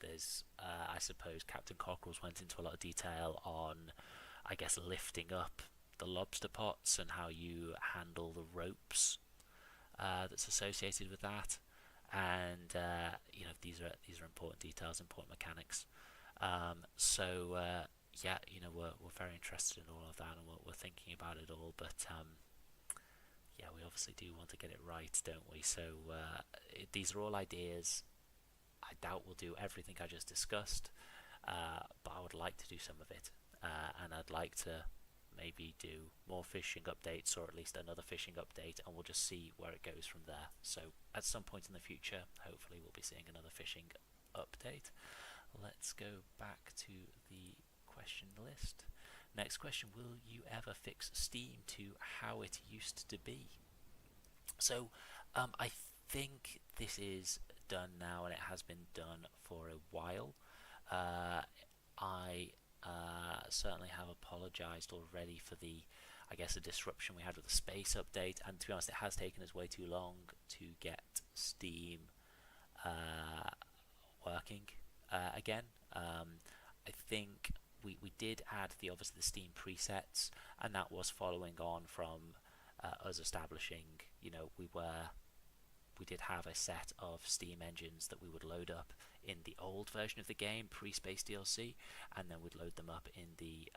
There's, I suppose, Captain Cockerels went into a lot of detail on, I guess, lifting up the lobster pots and how you handle the ropes that's associated with that. And you know, these are important details, important mechanics. So yeah, you know, we're very interested in all of that, and we're thinking about it all. But yeah, we obviously do want to get it right, don't we? So these are all ideas. I doubt we'll do everything I just discussed, but I would like to do some of it, and I'd like to maybe do more fishing updates, or at least another fishing update, and we'll just see where it goes from there. So at some point in the future, hopefully we'll be seeing another fishing update. Let's go back to the question list. Next question: will you ever fix Steam to how it used to be? So I think this is done now, and it has been done for a while. I certainly have apologised already for the disruption we had with the space update, and to be honest, it has taken us way too long to get Steam working again. I think we did add obviously the Steam presets, and that was following on from us establishing, you know, we did have a set of Steam engines that we would load up in the old version of the game, pre-Space DLC, and then we'd load them up in the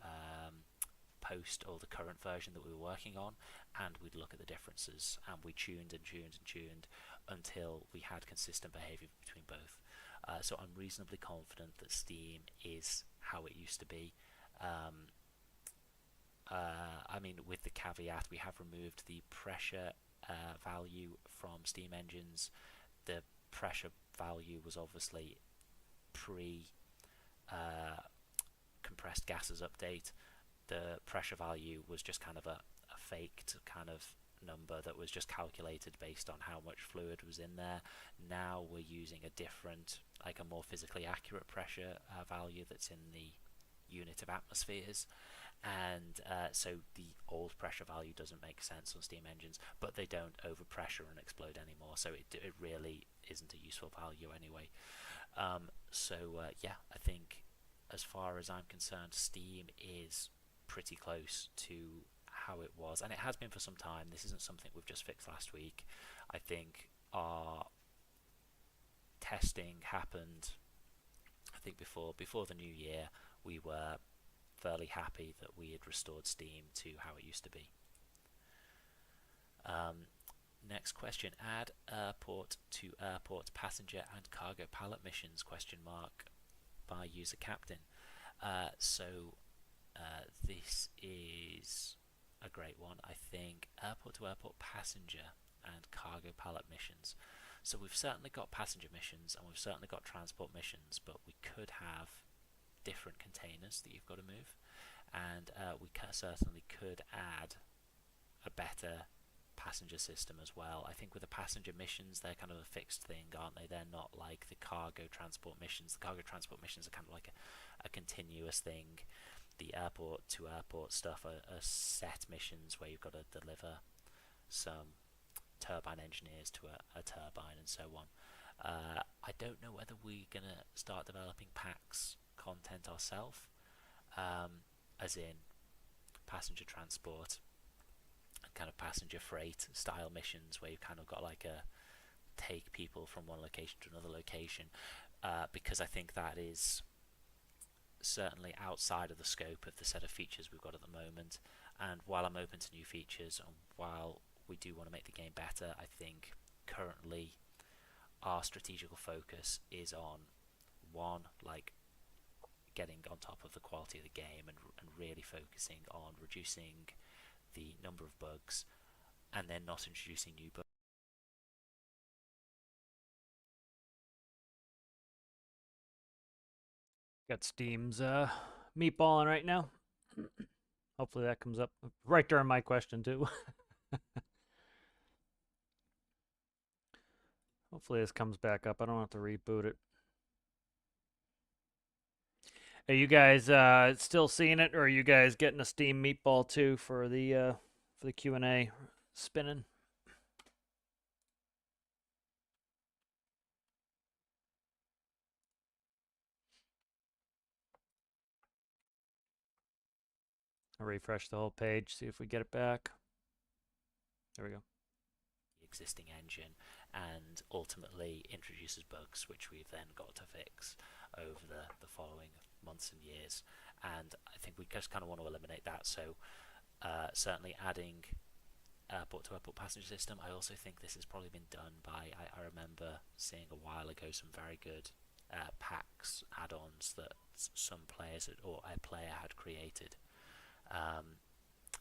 post or the current version that we were working on, and we'd look at the differences, and we tuned until we had consistent behavior between both. So I'm reasonably confident that Steam is how it used to be. I mean, with the caveat, we have removed the pressure value from Steam engines. The pressure value was obviously pre compressed gases update. The pressure value was just kind of a faked kind of number that was just calculated based on how much fluid was in there. Now we're using a different, like a more physically accurate pressure value that's in the unit of atmospheres, and so the old pressure value doesn't make sense on Steam engines, but they don't overpressure and explode anymore, so it really isn't a useful value anyway. Yeah, I think as far as I'm concerned, Steam is pretty close to how it was, and it has been for some time. This isn't something we've just fixed last week. I think our testing happened, I think before the new year, we were fairly happy that we had restored Steam to how it used to be. Next question: add airport to airport passenger and cargo pallet missions ? By user captain. This is a great one. I think airport to airport passenger and cargo pallet missions. So we've certainly got passenger missions and we've certainly got transport missions, but we could have different containers that you've got to move, and we certainly could add a better passenger system as well. I think with the passenger missions, they're kind of a fixed thing, aren't they? They're not like the cargo transport missions. The cargo transport missions are kind of like a continuous thing. The airport to airport stuff are set missions where you've got to deliver some turbine engineers to a turbine and so on. I don't know whether we're going to start developing PAX content ourselves, as in passenger transport, kind of passenger freight style missions where you've kind of got like a take people from one location to another location, because I think that is certainly outside of the scope of the set of features we've got at the moment. And while I'm open to new features and while we do want to make the game better, I think currently our strategical focus is on one, like getting on top of the quality of the game and really focusing on reducing the number of bugs and then not introducing new bugs. Got Steam's meatballing right now. Hopefully that comes up right during my question too. Hopefully this comes back up. I don't have to reboot it. Are you guys still seeing it, or are you guys getting a Steam meatball too for the Q&A spinning? I'll refresh the whole page, see if we get it back. There we go. Existing engine, and ultimately introduces bugs which we've then got to fix over the following months and years, and I think we just kind of want to eliminate that. So certainly adding airport to airport passenger system. I also think this has probably been done by, I remember seeing a while ago some very good packs add-ons that some players or a player had created,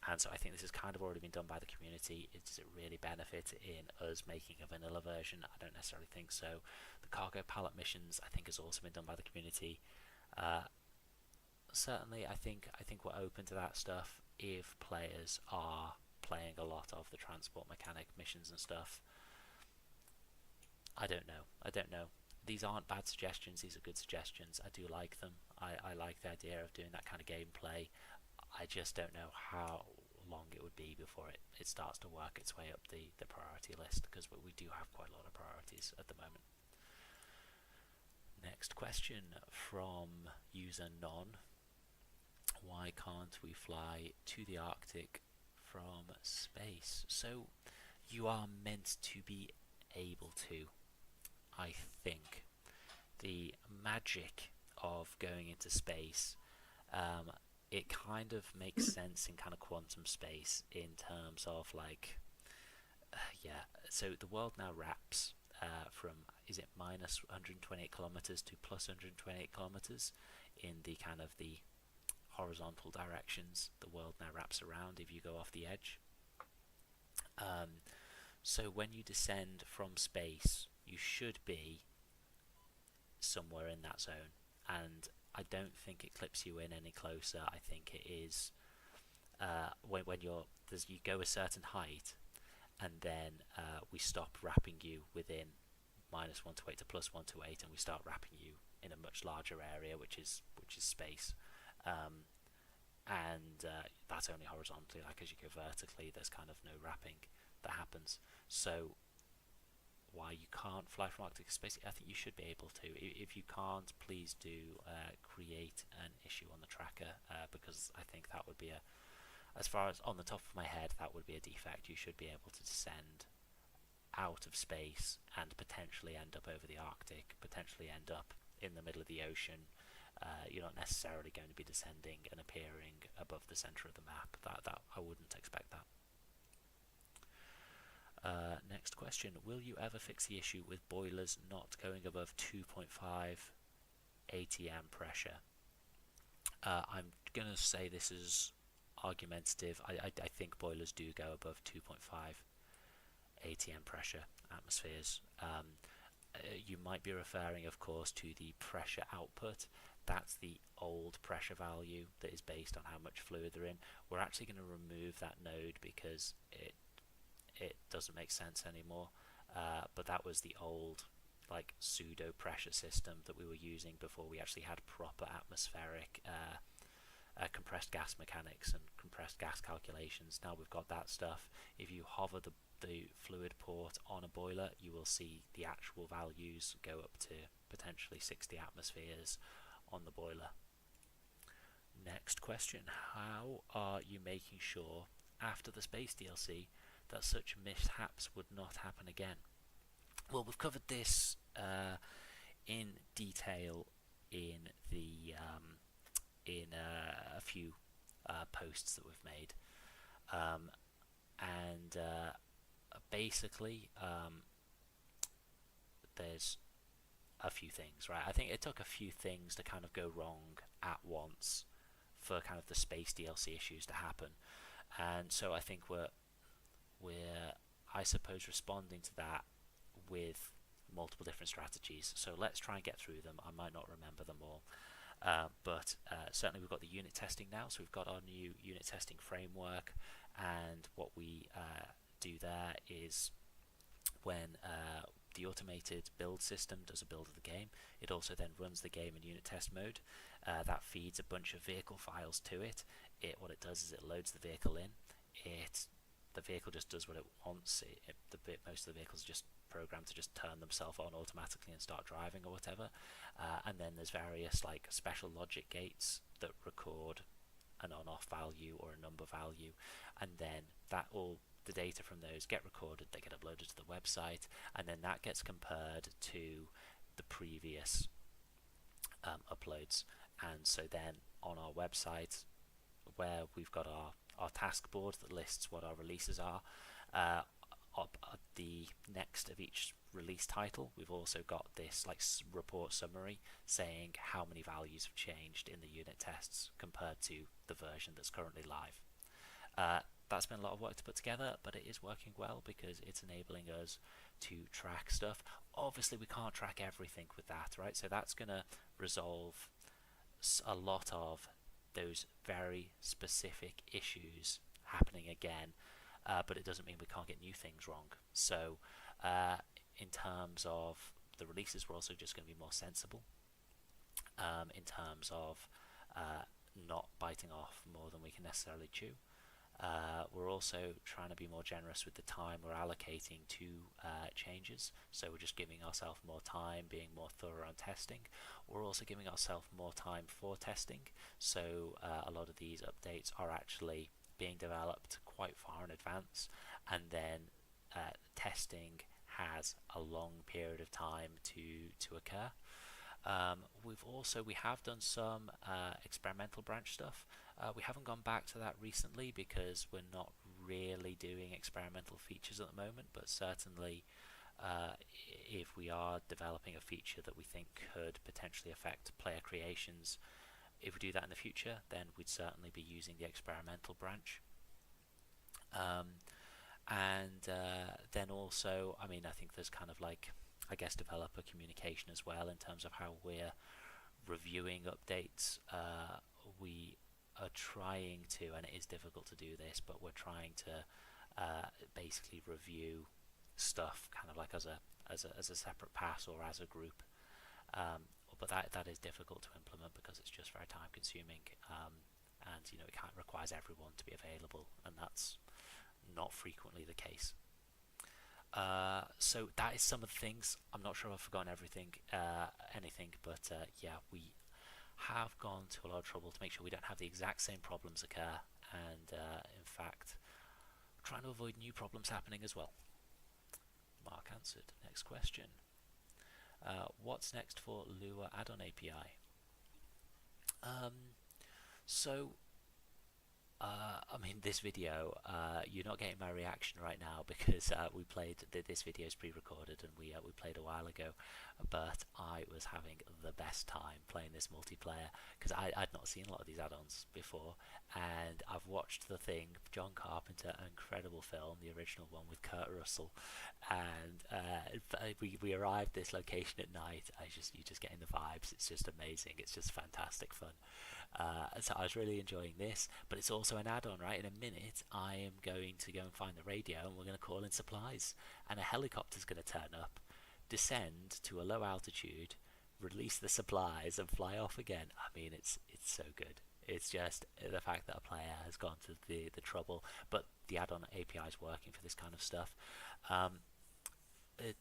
and so I think this has kind of already been done by the community. Does it really benefit in us making a vanilla version? I don't necessarily think so. The cargo pallet missions I think has also been done by the community. Certainly I think we're open to that stuff if players are playing a lot of the transport mechanic missions and stuff. I don't know. These aren't bad suggestions, these are good suggestions. I do like them. I like the idea of doing that kind of gameplay. I just don't know how long it would be before it starts to work its way up the priority list, because we do have quite a lot of priorities at the moment. Next question from user Non. Why can't we fly to the Arctic from space? So you are meant to be able to. I think the magic of going into space, it kind of makes sense in kind of quantum space in terms of like, so the world now wraps from, is it minus 128 kilometers to plus 128 kilometers in the kind of the horizontal directions the world now wraps around if you go off the edge. So when you descend from space, you should be somewhere in that zone, and I don't think it clips you in any closer. I think it is when you go a certain height, and then we stop wrapping you within minus 128 to plus 128, and we start wrapping you in a much larger area, which is space. And that's only horizontally. Like as you go vertically, there's kind of no wrapping that happens. So why you can't fly from Arctic space, I think you should be able to. If you can't, please do create an issue on the tracker, because I think that would be as far as on the top of my head, that would be a defect. You should be able to descend out of space and potentially end up over the Arctic, potentially end up in the middle of the ocean. You're not necessarily going to be descending and appearing above the center of the map. That I wouldn't expect that. Next question: will you ever fix the issue with boilers not going above 2.5 ATM pressure? I'm gonna say this is argumentative. I think boilers do go above 2.5 ATM pressure atmospheres. You might be referring, of course, to the pressure output. That's the old pressure value that is based on how much fluid they're in. We're actually going to remove that node because it doesn't make sense anymore. But that was the old like pseudo pressure system that we were using before we actually had proper atmospheric compressed gas mechanics and compressed gas calculations. Now we've got that stuff. If you hover the fluid port on a boiler, you will see the actual values go up to potentially 60 atmospheres on the boiler. Next question: how are you making sure after the space DLC that such mishaps would not happen again? Well, we've covered this in detail in the in a few posts that we've made, and basically there's a few things, right? I think it took a few things to kind of go wrong at once for kind of the space DLC issues to happen, and so I think we're I suppose responding to that with multiple different strategies. So let's try and get through them. I might not remember them all, but certainly we've got the unit testing now. So we've got our new unit testing framework, and what we do there is when the automated build system does a build of the game, it also then runs the game in unit test mode. That feeds a bunch of vehicle files to it. What it does is it loads the vehicle in. The vehicle just does what it wants. Most of the vehicles are just programmed to just turn themselves on automatically and start driving or whatever. And then there's various like special logic gates that record an on-off value or a number value, and then the data from those get recorded, they get uploaded to the website, and then that gets compared to the previous uploads. And so then on our website, where we've got our task board that lists what our releases are, up at the next of each release title, we've also got this like report summary saying how many values have changed in the unit tests compared to the version that's currently live. That's been a lot of work to put together, but it is working well because it's enabling us to track stuff. Obviously we can't track everything with that, right? So that's going to resolve a lot of those very specific issues happening again, but it doesn't mean we can't get new things wrong. So in terms of the releases, we're also just going to be more sensible in terms of not biting off more than we can necessarily chew. We're also trying to be more generous with the time we're allocating to changes, so we're just giving ourselves more time, being more thorough on testing. We're also giving ourselves more time for testing, so a lot of these updates are actually being developed quite far in advance, and then testing has a long period of time to occur. We have done some experimental branch stuff. We haven't gone back to that recently because we're not really doing experimental features at the moment, but certainly if we are developing a feature that we think could potentially affect player creations, if we do that in the future, then we'd certainly be using the experimental branch. Then also, I mean, I think there's kind of like, I guess, developer communication as well in terms of how we're reviewing updates. We are trying to, and it is difficult to do this, but we're trying to basically review stuff kind of like as a separate pass or as a group. But that is difficult to implement because it's just very time consuming, and it requires everyone to be available, and that's not frequently the case. So that is some of the things. I'm not sure if I've forgotten anything, but yeah, we have gone to a lot of trouble to make sure we don't have the exact same problems occur, and in fact trying to avoid new problems happening as well. mark answered. Next question. What's next for Lua add-on API? So I mean, this video, you're not getting my reaction right now because we played. This video is pre-recorded and we played a while ago, but I was having the best time playing this multiplayer because I'd not seen a lot of these add-ons before, and I've watched The Thing, John Carpenter, an incredible film, the original one with Kurt Russell, and we arrived this location at night. You're just getting the vibes. It's just amazing. It's just fantastic fun. So I was really enjoying this, but it's also an add-on, right? In a minute, I am going to go and find the radio, and we're going to call in supplies, and a helicopter's going to turn up, descend to a low altitude, release the supplies, and fly off again. I mean, it's so good. It's just the fact that a player has gone to the trouble, but the add-on API is working for this kind of stuff.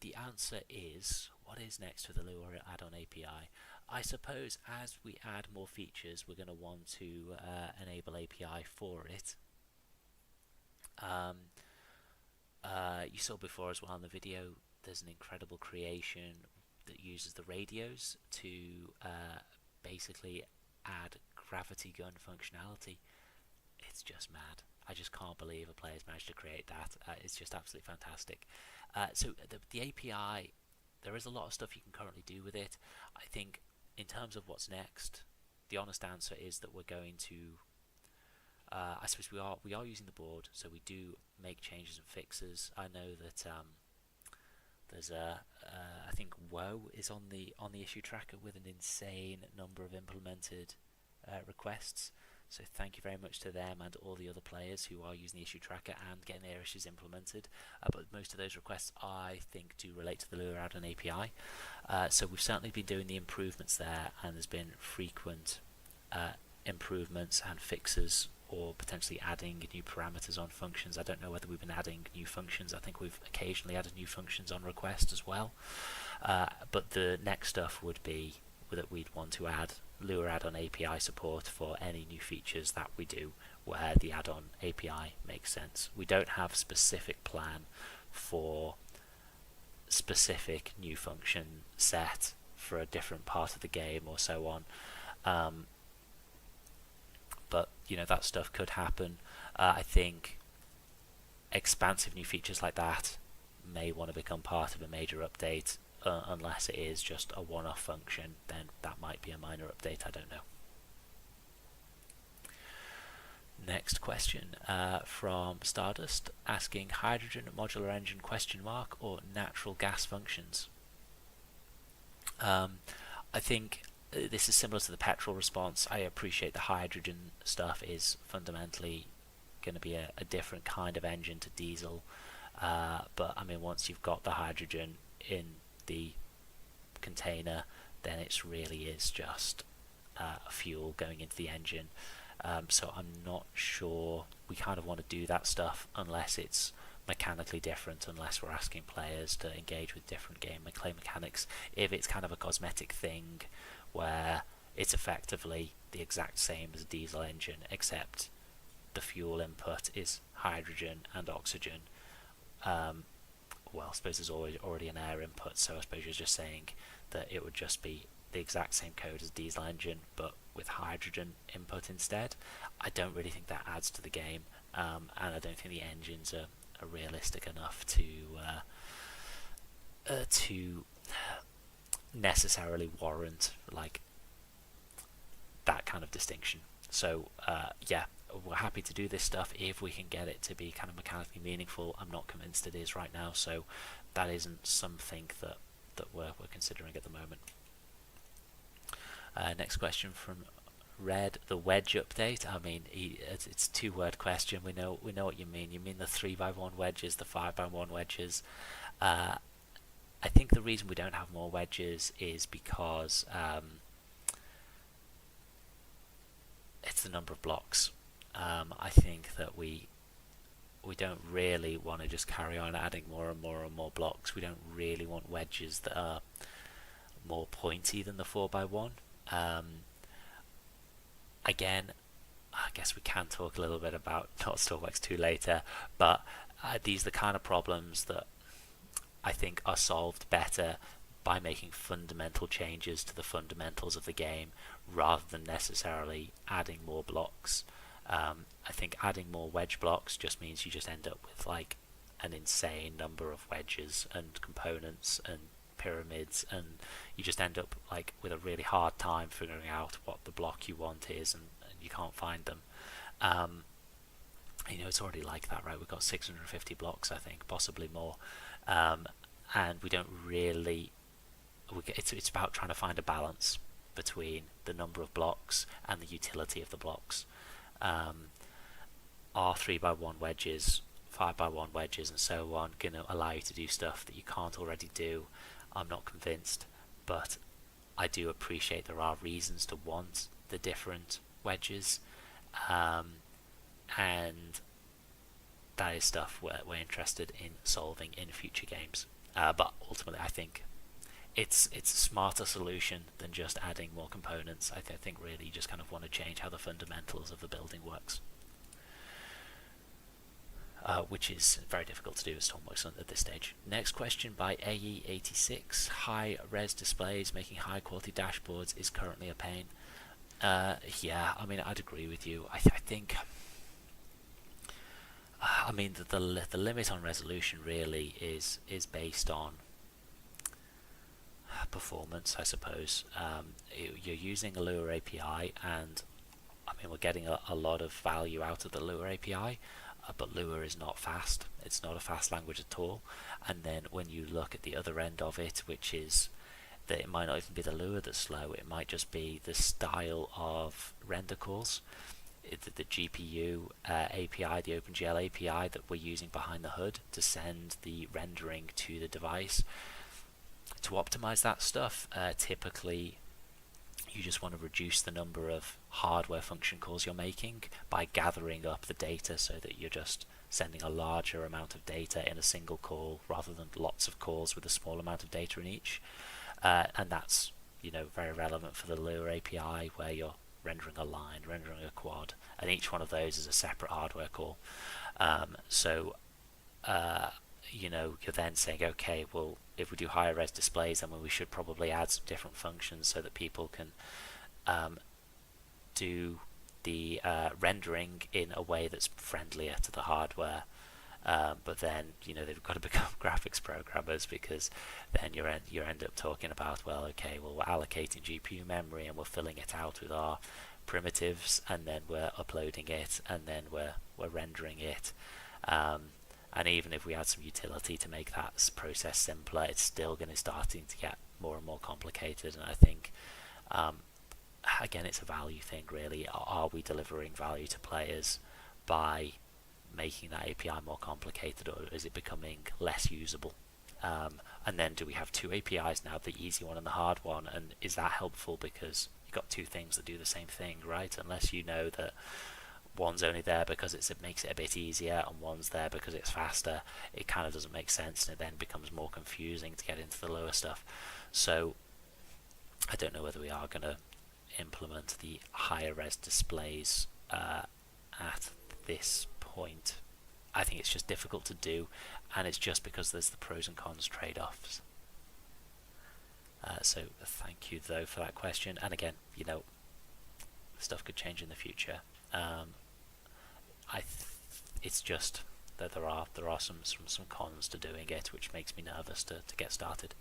The answer is, what is next for the Lua add-on API? I suppose as we add more features, we're going to want to enable API for it. You saw before as well in the video, there's an incredible creation that uses the radios to basically add gravity gun functionality. It's just mad. I just can't believe a player's managed to create that. It's just absolutely fantastic. So the API, there is a lot of stuff you can currently do with it. I think in terms of what's next, the honest answer is that we're going to I suppose we are using the board, so we do make changes and fixes. I know that there's I think Woe is on the issue tracker with an insane number of implemented requests. So thank you very much to them and all the other players who are using the issue tracker and getting their issues implemented. But most of those requests, I think, do relate to the Lua add-on API. So we've certainly been doing the improvements there, and there's been frequent improvements and fixes, or potentially adding new parameters on functions. I don't know whether we've been adding new functions. I think we've occasionally added new functions on request as well. But the next stuff would be that we'd want to add Lua add-on API support for any new features that we do where the add-on API makes sense. We don't have a specific plan for specific new function set for a different part of the game or so on. But you know, that stuff could happen. I think expansive new features like that may want to become part of a major update. Unless it is just a one-off function, then that might be a minor update, I don't know. Next question from Stardust, asking hydrogen modular engine ? Or natural gas functions? I think this is similar to the petrol response. I appreciate the hydrogen stuff is fundamentally going to be a different kind of engine to diesel, but I mean, once you've got the hydrogen in the container, then it really is just fuel going into the engine. So I'm not sure we kind of want to do that stuff unless it's mechanically different, unless we're asking players to engage with different gameplay mechanics. If it's kind of a cosmetic thing where it's effectively the exact same as a diesel engine, except the fuel input is hydrogen and oxygen, well, I suppose there's already an air input, so I suppose you're just saying that it would just be the exact same code as a diesel engine, but with hydrogen input instead. I don't really think that adds to the game, and I don't think the engines are realistic enough to necessarily warrant like that kind of distinction. So yeah, we're happy to do this stuff if we can get it to be kind of mechanically meaningful. I'm not convinced it is right now, so that isn't something that we're considering at the moment. Next question from Red, the wedge update. I mean, it's a two-word question. We know what you mean. You mean the 3x1 wedges, the 5x1 wedges. I think the reason we don't have more wedges is because it's the number of blocks. I think that we don't really want to just carry on adding more and more and more blocks. We don't really want wedges that are more pointy than the 4x1. Again, I guess we can talk a little bit about not stormworks 2 later, but these are the kind of problems that I think are solved better by making fundamental changes to the fundamentals of the game rather than necessarily adding more blocks. I think adding more wedge blocks just means you just end up with like an insane number of wedges and components and pyramids, and you just end up like with a really hard time figuring out what the block you want is, and you can't find them. It's already like that, right? We've got 650 blocks, I think, possibly more, and we don't really. It's about trying to find a balance between the number of blocks and the utility of the blocks. Are 3x1 wedges, 5x1 wedges, and so on going to allow you to do stuff that you can't already do? I'm not convinced, but I do appreciate there are reasons to want the different wedges, and that is stuff we're interested in solving in future games. But ultimately, I think it's a smarter solution than just adding more components. I think really you just kind of want to change how the fundamentals of the building works, which is very difficult to do with stormworks at this stage. Next question by AE86. High res displays making high quality dashboards is currently a pain. Yeah, I mean, I'd agree with you. I think I mean the limit on resolution really is based on performance, I suppose. You're using a Lua API, and I mean we're getting a lot of value out of the Lua API, but Lua is not fast. It's not a fast language at all. And then when you look at the other end of it, which is that it might not even be the Lua that's slow, it might just be the style of render calls. The GPU API, the OpenGL API that we're using behind the hood to send the rendering to the device. To optimize that stuff, typically you just want to reduce the number of hardware function calls you're making by gathering up the data so that you're just sending a larger amount of data in a single call rather than lots of calls with a small amount of data in each. And that's very relevant for the Lua API, where you're rendering a line, rendering a quad, and each one of those is a separate hardware call. You're then saying, okay, well, if we do higher res displays, then we should probably add some different functions so that people can do the rendering in a way that's friendlier to the hardware. But then they've got to become graphics programmers, because then you end up talking about, well, okay, well, we're allocating GPU memory and we're filling it out with our primitives, and then we're uploading it, and then we're rendering it. And even if we add some utility to make that process simpler, it's still going to starting to get more and more complicated. And I think, again, it's a value thing, really. Are we delivering value to players by making that API more complicated, or is it becoming less usable? And then do we have two APIs now, the easy one and the hard one? And is that helpful because you've got two things that do the same thing, right? Unless you know that one's only there because it makes it a bit easier and one's there because it's faster, it kind of doesn't make sense, and it then becomes more confusing to get into the lower stuff. So I don't know whether we are going to implement the higher res displays at this point. I think it's just difficult to do, and it's just because there's the pros and cons trade-offs. So thank you though for that question, and again, stuff could change in the future. It's just that there are some cons to doing it, which makes me nervous to get started.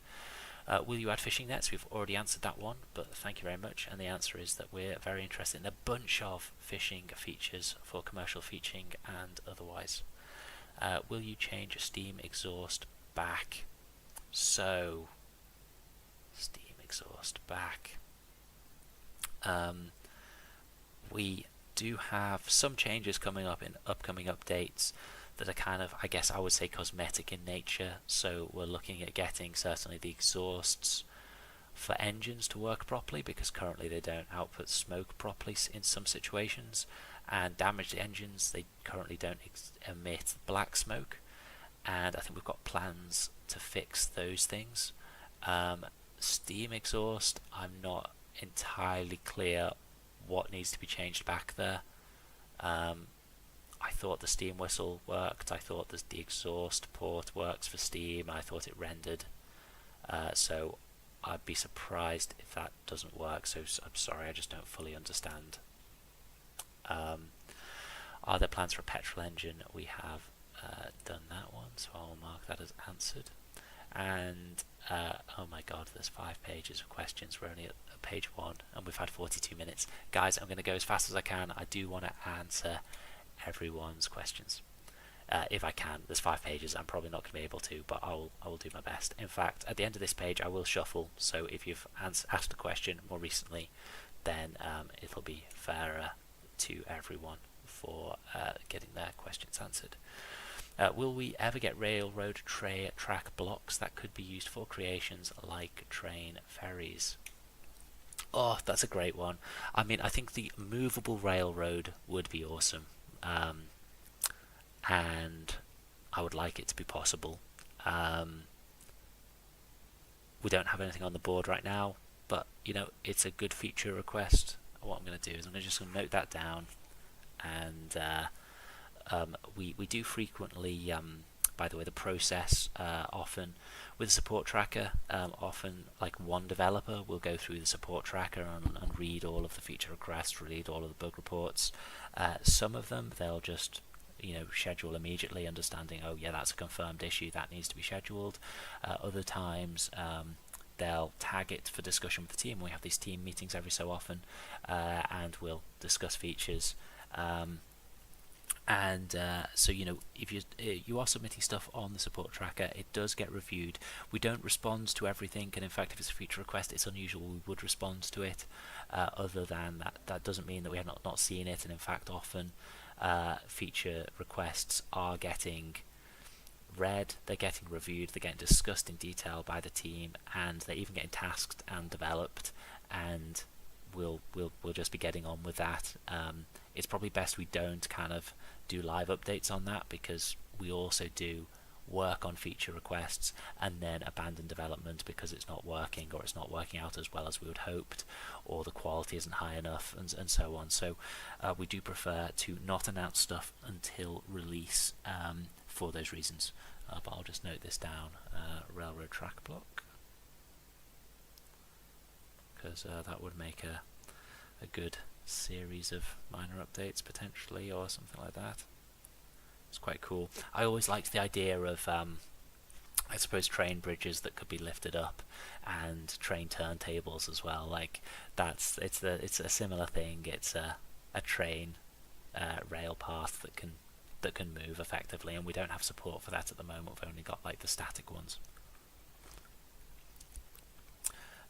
Will you add fishing nets? We've already answered that one, but thank you very much. And the answer is that we're very interested in a bunch of fishing features for commercial fishing and otherwise. Will you change Steam exhaust back? So, Steam exhaust back. We do have some changes coming up in upcoming updates that are kind of, I guess I would say, cosmetic in nature. So we're looking at getting certainly the exhausts for engines to work properly, because currently they don't output smoke properly in some situations, and damaged engines, they currently don't emit black smoke, and I think we've got plans to fix those things. Steam exhaust, I'm not entirely clear what needs to be changed back there. I thought the steam whistle worked. I thought the exhaust port works for steam. I thought it rendered. So I'd be surprised if that doesn't work. So I'm sorry, I just don't fully understand. Are there plans for a petrol engine? We have done that one, so I'll mark that as answered. And oh my god, there's 5 pages of questions. We're only at page 1 and we've had 42 minutes. Guys, I'm going to go as fast as I can. I do want to answer everyone's questions. If I can. There's 5 pages. I'm probably not going to be able to, but I will do my best. In fact, at the end of this page I will shuffle, so if you've asked a question more recently, then it'll be fairer to everyone for getting their questions answered. Will we ever get railroad track blocks that could be used for creations like train ferries? Oh, that's a great one. I mean, I think the movable railroad would be awesome, and I would like it to be possible. We don't have anything on the board right now, but you know, it's a good feature request. What I'm going to do is I'm just going to note that down, and we do frequently, by the way, the process often with the support tracker, often like one developer will go through the support tracker and read all of the feature requests, read all of the bug reports. Some of them they'll just schedule immediately, understanding, oh yeah, that's a confirmed issue that needs to be scheduled. Other times they'll tag it for discussion with the team. We have these team meetings every so often, and we'll discuss features. So if you are submitting stuff on the support tracker, it does get reviewed. We don't respond to everything, and in fact, if it's a feature request, it's unusual we would respond to it. Other than that doesn't mean that we have not seen it, and in fact, often feature requests are getting read, they're getting reviewed, they're getting discussed in detail by the team, and they're even getting tasked and developed, and we'll just be getting on with that. It's probably best we don't kind of do live updates on that, because we also do work on feature requests and then abandon development because it's not working, or it's not working out as well as we would hoped, or the quality isn't high enough, and so on. So we do prefer to not announce stuff until release for those reasons. But I'll just note this down, railroad track block, because that would make a good series of minor updates potentially, or something like that. It's quite cool. I always liked the idea of I suppose train bridges that could be lifted up, and train turntables as well. Like it's a similar thing. It's a train rail path that can move effectively, and we don't have support for that at the moment. We've only got like the static ones.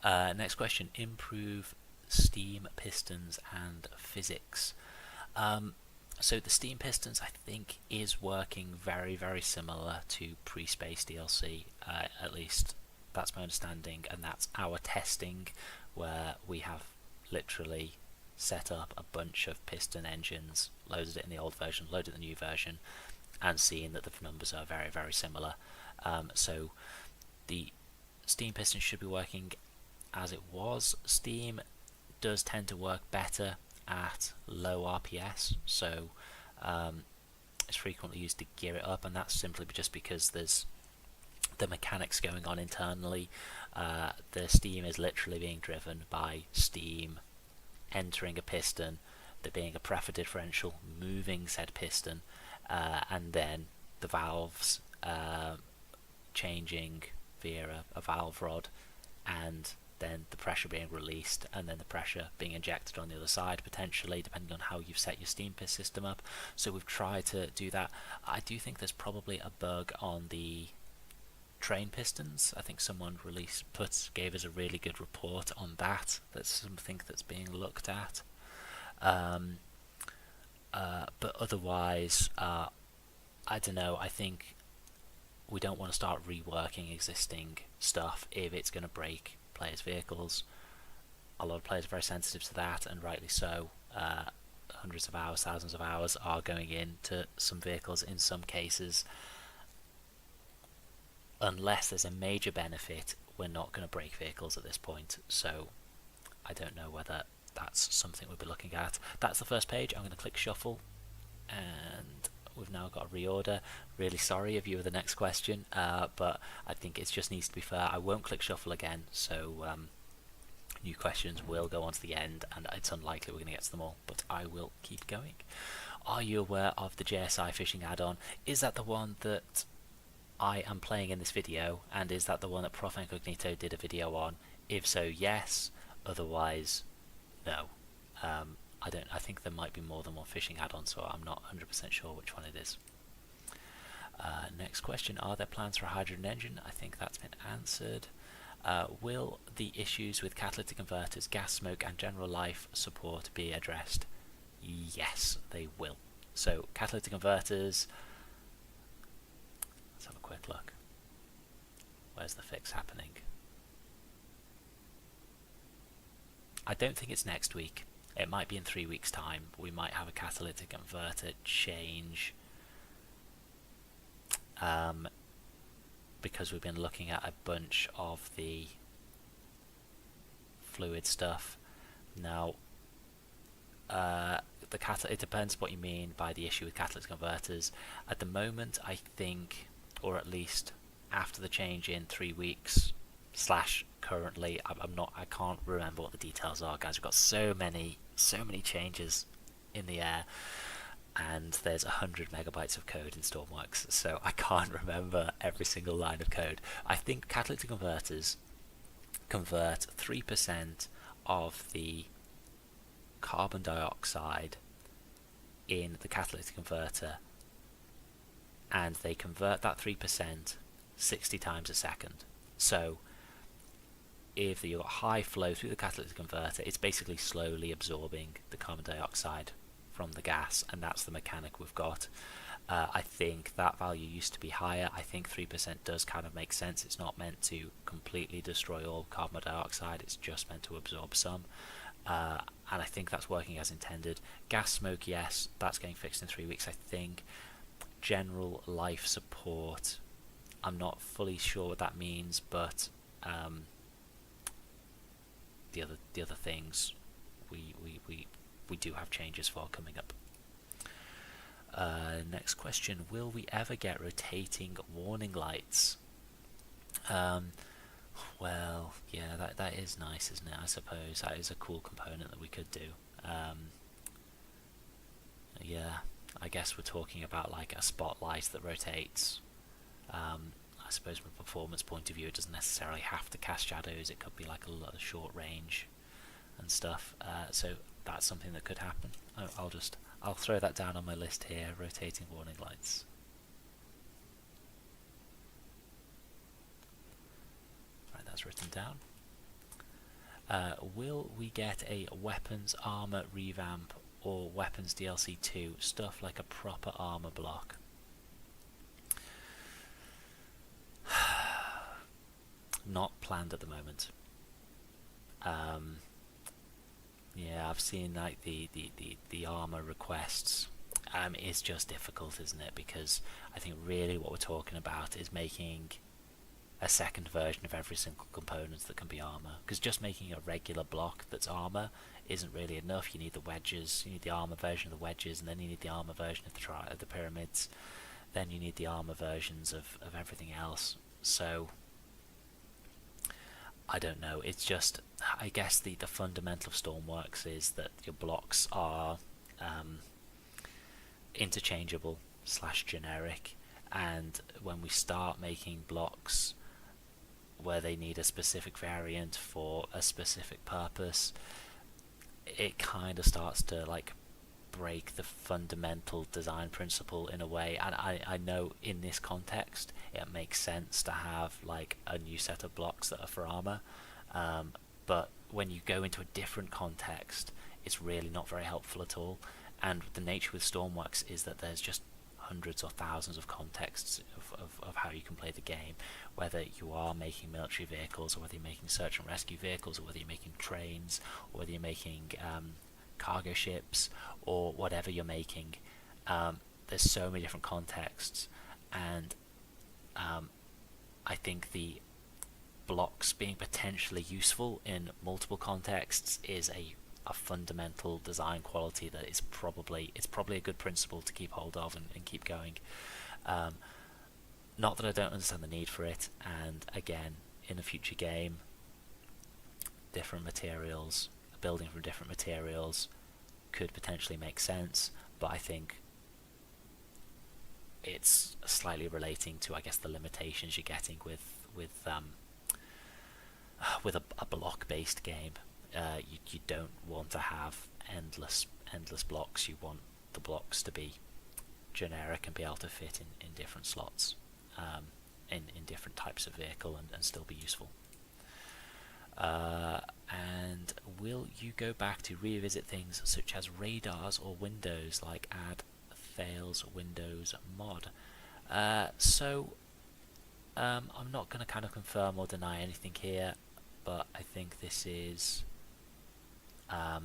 Next question: improve steam pistons and physics. So the steam pistons, I think, is working very, very similar to pre-space DLC. At least that's my understanding, and that's our testing, where we have literally set up a bunch of piston engines, loaded it in the old version, loaded the new version, and seeing that the numbers are very, very similar. So the steam piston should be working as it was. Steam does tend to work better at low RPS, so it's frequently used to gear it up, and that's simply just because there's the mechanics going on internally. The steam is literally being driven by steam entering a piston, there being a pressure differential moving said piston, and then the valves changing via a valve rod, and then the pressure being released, and then the pressure being injected on the other side, potentially, depending on how you've set your steam piston system up. So we've tried to do that. I do think there's probably a bug on the train pistons. I think someone gave us a really good report on that. That's something that's being looked at. But otherwise, I don't know. I think we don't want to start reworking existing stuff if it's going to break players' vehicles. A lot of players are very sensitive to that, and rightly so. Hundreds of hours, thousands of hours are going into some vehicles in some cases. Unless there's a major benefit, we're not going to break vehicles at this point. So I don't know whether that's something we'll be looking at. That's the first page. I'm going to click shuffle, and we've now got a reorder. Really sorry if you were the next question, but I think it just needs to be fair. I won't click shuffle again, so new questions will go on to the end, and it's unlikely we're going to get to them all, but I will keep going. Are you aware of the JSI fishing add-on? Is that the one that I am playing in this video, and is that the one that Prof Incognito did a video on? If so, yes. Otherwise, no. I think there might be more than one fishing add-on, so I'm not 100% sure which one it is. Next question, are there plans for a hydrogen engine? I think that's been answered. Will the issues with catalytic converters, gas smoke and general life support be addressed? Yes, they will. So catalytic converters, let's have a quick look. Where's the fix happening? I don't think it's next week. It might be in 3 weeks' time. We might have a catalytic converter change, because we've been looking at a bunch of the fluid stuff. Now, it depends what you mean by the issue with catalytic converters. At the moment, I think, or at least after the change in 3 weeks / currently, I can't remember what the details are, guys. We've got so many changes in the air, and there's 100 megabytes of code in Stormworks, so I can't remember every single line of code. I think catalytic converters convert 3% of the carbon dioxide in the catalytic converter, and they convert that 3% 60 times a second. So if you've got high flow through the catalytic converter, it's basically slowly absorbing the carbon dioxide from the gas, and that's the mechanic we've got. I think that value used to be higher. I think 3% does kind of make sense. It's not meant to completely destroy all carbon dioxide, it's just meant to absorb some. And I think that's working as intended. Gas smoke, yes, that's getting fixed in 3 weeks, I think. General life support, I'm not fully sure what that means, but the other things we do have changes for coming up. Next question, will we ever get rotating warning lights? Well, yeah, that is nice, isn't it? I suppose that is a cool component that we could do. Yeah, I guess we're talking about like a spotlight that rotates. I suppose from a performance point of view, it doesn't necessarily have to cast shadows. It could be like a short range and stuff. So that's something that could happen. I'll throw that down on my list here. Rotating warning lights. Right, that's written down. Will we get a weapons armor revamp or weapons DLC 2? Stuff like a proper armor block. Not planned at the moment. Yeah, I've seen like the armor requests. It's just difficult, isn't it? Because I think really what we're talking about is making a second version of every single component that can be armor. Because just making a regular block that's armor isn't really enough. You need the wedges, you need the armor version of the wedges, and then you need the armor version of the pyramids. Then you need the armor versions of everything else. So I don't know, it's just, I guess the fundamental of Stormworks is that your blocks are interchangeable / generic, and when we start making blocks where they need a specific variant for a specific purpose, it kind of starts to like break the fundamental design principle in a way. And I know in this context it makes sense to have like a new set of blocks that are for armor, but when you go into a different context, it's really not very helpful at all. And the nature with Stormworks is that there's just hundreds or thousands of contexts of how you can play the game, whether you are making military vehicles, or whether you're making search and rescue vehicles, or whether you're making trains, or whether you're making cargo ships, or whatever you're making. There's so many different contexts, and I think the blocks being potentially useful in multiple contexts is a a fundamental design quality that is probably a good principle to keep hold of and keep going. Not that I don't understand the need for it, and again, in a future game, different materials, building from different materials could potentially make sense, but I think it's slightly relating to, I guess, the limitations you're getting with a block-based game. You don't want to have endless blocks. You want the blocks to be generic and be able to fit in different slots, in different types of vehicle, and still be useful. And will you go back to revisit things such as radars or windows, like add fails Windows mod? So I'm not going to kind of confirm or deny anything here, but I think this is, the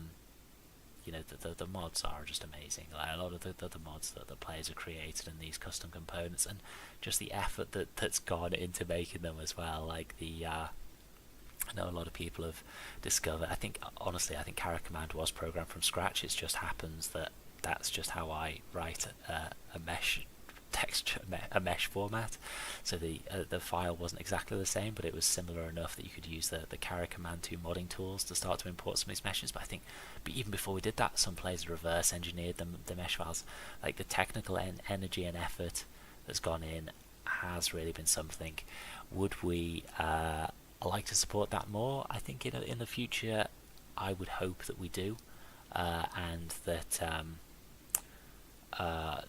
mods are just amazing. Like, a lot of the mods that the players have created and these custom components, and just the effort that's gone into making them as well. Like I know a lot of people have discovered. Honestly, I think Character Command was programmed from scratch. It just happens that that's just how I write a mesh texture, a mesh format. So the file wasn't exactly the same, but it was similar enough that you could use the Character Command 2 modding tools to start to import some of these meshes. But I think, even before we did that, some players reverse engineered the mesh files. Like, the technical energy and effort that's gone in has really been something. Would we like to support that more? I think in the future, I would hope that we do, and that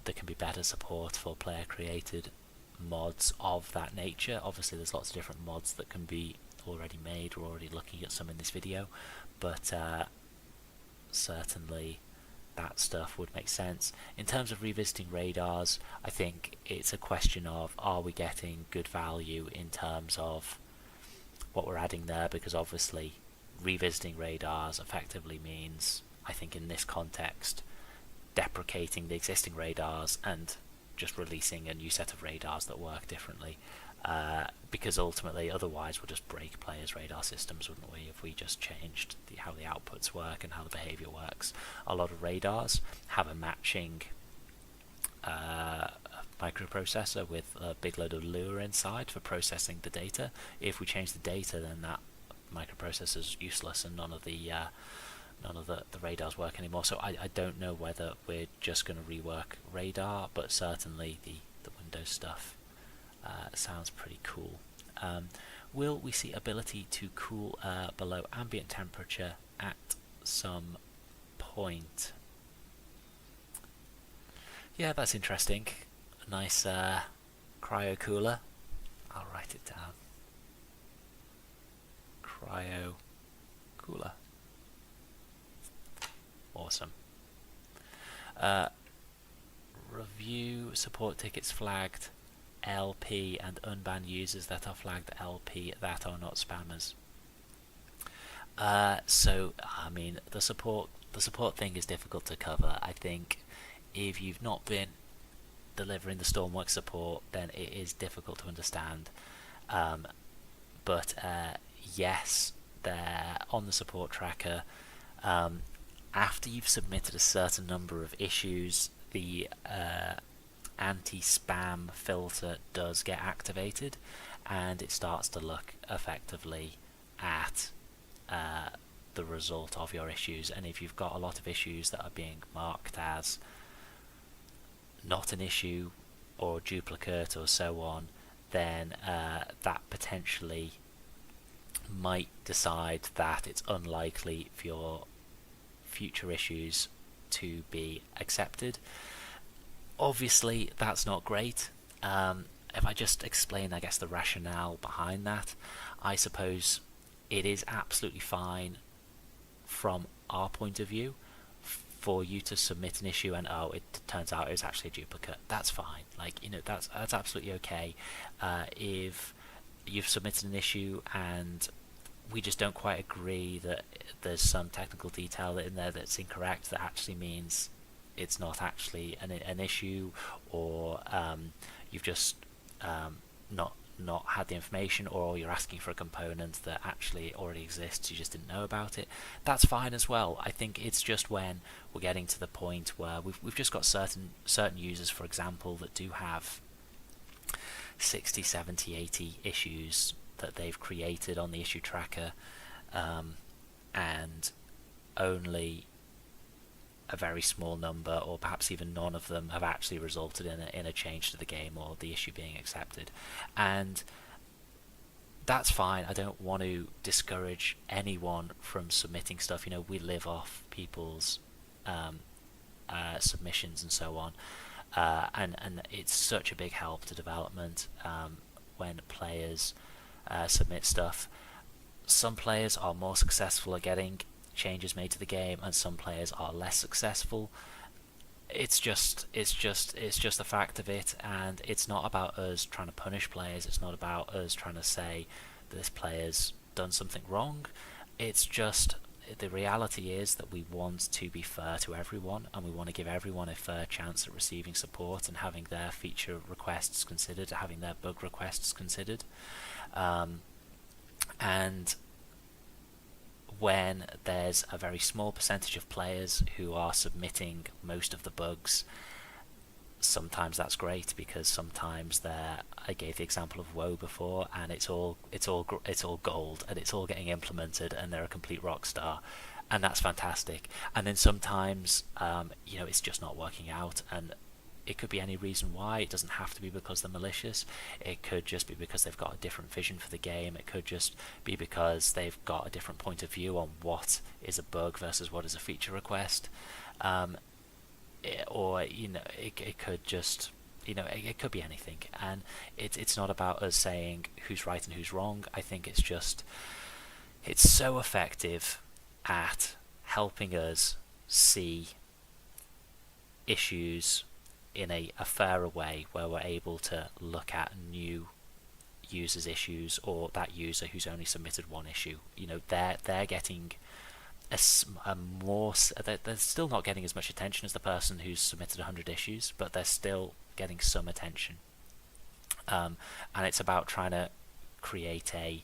there can be better support for player created mods of that nature. Obviously there's lots of different mods that can be already made. We're already looking at some in this video, but certainly that stuff would make sense. In terms of revisiting radars, I think it's a question of, are we getting good value in terms of what we're adding there? Because obviously revisiting radars effectively means, I think in this context, deprecating the existing radars and just releasing a new set of radars that work differently, because ultimately otherwise we'll just break players' radar systems, wouldn't we, if we just changed how the outputs work and how the behavior works. A lot of radars have a matching microprocessor with a big load of Lua inside for processing the data. If we change the data, then that microprocessor is useless and none of the radars work anymore. So I don't know whether we're just going to rework radar, but certainly the Windows stuff sounds pretty cool. Will we see ability to cool below ambient temperature at some point? Yeah, that's interesting. A nice cryo cooler. I'll write it down. Cryo cooler. Awesome. Review support tickets flagged LP and unban users that are flagged LP that are not spammers. So I mean, the support thing is difficult to cover. I think if you've not been delivering the stormworks support, then it is difficult to understand. But yes, they're on the support tracker. After you've submitted a certain number of issues, the anti-spam filter does get activated, and it starts to look effectively at the result of your issues. And if you've got a lot of issues that are being marked as not an issue or duplicate or so on, then that potentially might decide that it's unlikely for your future issues to be accepted. Obviously that's not great. If I just explain, I guess, the rationale behind that, I suppose it is absolutely fine from our point of view for you to submit an issue and it turns out it's actually a duplicate. That's fine. Like, that's absolutely okay. If you've submitted an issue and we just don't quite agree that there's some technical detail in there that's incorrect, that actually means it's not actually an issue, or you've just not not had the information, or you're asking for a component that actually already exists, you just didn't know about it, that's fine as well. I think it's just when we're getting to the point where we've just got certain users, for example, that do have 60, 70, 80 issues that they've created on the issue tracker, and only a very small number, or perhaps even none of them, have actually resulted in a change to the game or the issue being accepted. And that's fine. I don't want to discourage anyone from submitting stuff. You know, we live off people's submissions and so on, and it's such a big help to development when players submit stuff. Some players are more successful at getting changes made to the game, and some players are less successful. It's just the fact of it, and it's not about us trying to punish players. It's not about us trying to say that this player's done something wrong. It's just the reality is that we want to be fair to everyone, and we want to give everyone a fair chance at receiving support and having their feature requests considered, having their bug requests considered. And when there's a very small percentage of players who are submitting most of the bugs, sometimes that's great, because sometimes I gave the example of WoW before, and it's all gold, and it's all getting implemented, and they're a complete rock star, and that's fantastic. And then sometimes it's just not working out, and it could be any reason why. It doesn't have to be because they're malicious. It could just be because they've got a different vision for the game. It could just be because they've got a different point of view on what is a bug versus what is a feature request. Or it could just it could be anything, and it's not about us saying who's right and who's wrong. I think it's so effective at helping us see issues in a fairer way, where we're able to look at new users' issues, or that user who's only submitted one issue. They're getting they're still not getting as much attention as the person who's submitted 100 issues, but they're still getting some attention. And it's about trying to create a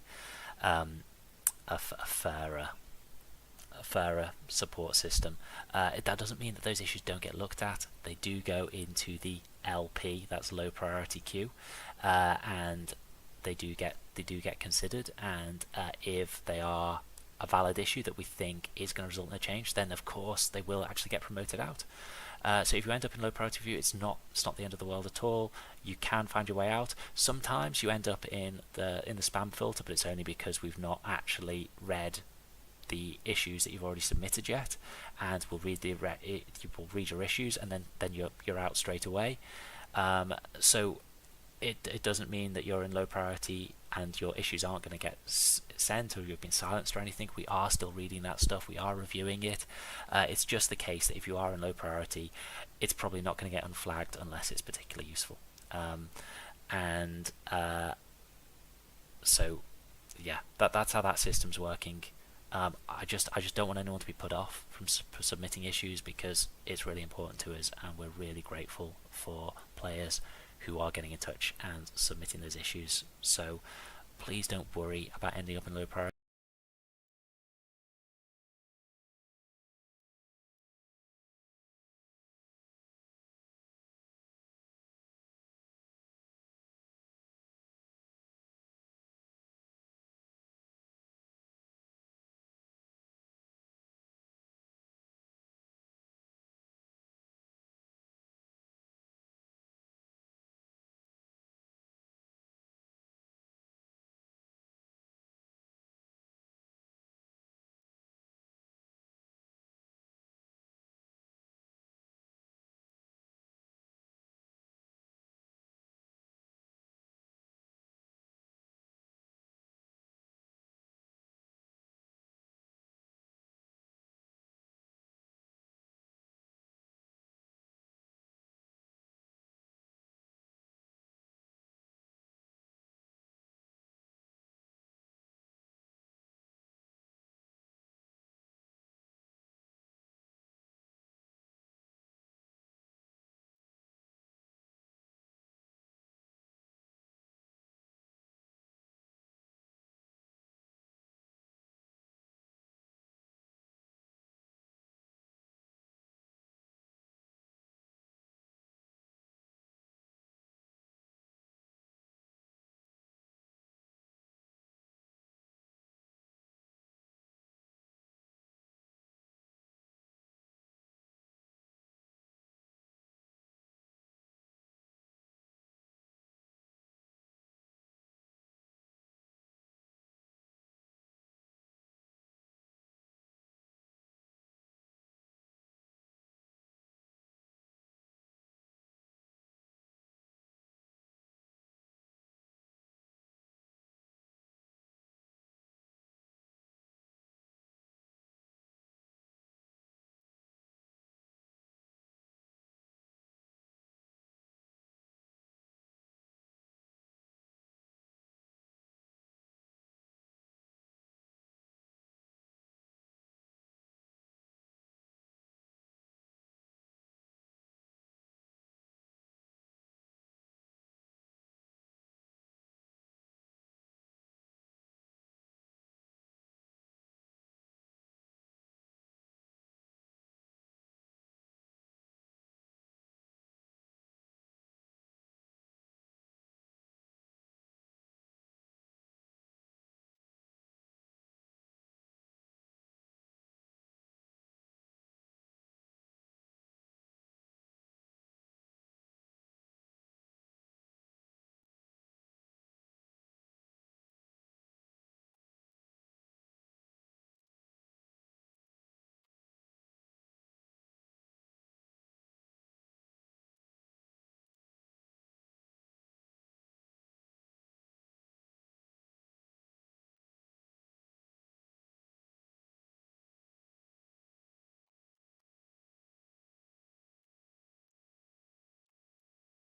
fairer support system. That doesn't mean that those issues don't get looked at. They do go into the LP, that's low priority queue, and they do get considered. And if they are a valid issue that we think is going to result in a change, then of course they will actually get promoted out. So if you end up in low priority queue, it's not the end of the world at all. You can find your way out. Sometimes you end up in the spam filter, but it's only because we've not actually read the issues that you've already submitted yet, and we'll read you will read your issues, and then you're out straight away. So it doesn't mean that you're in low priority and your issues aren't going to get sent, or you've been silenced or anything. We are still reading that stuff. We are reviewing it. It's just the case that if you are in low priority, it's probably not going to get unflagged unless it's particularly useful. So yeah, that's how that system's working. I just don't want anyone to be put off from submitting issues, because it's really important to us, and we're really grateful for players who are getting in touch and submitting those issues. So please don't worry about ending up in low priority.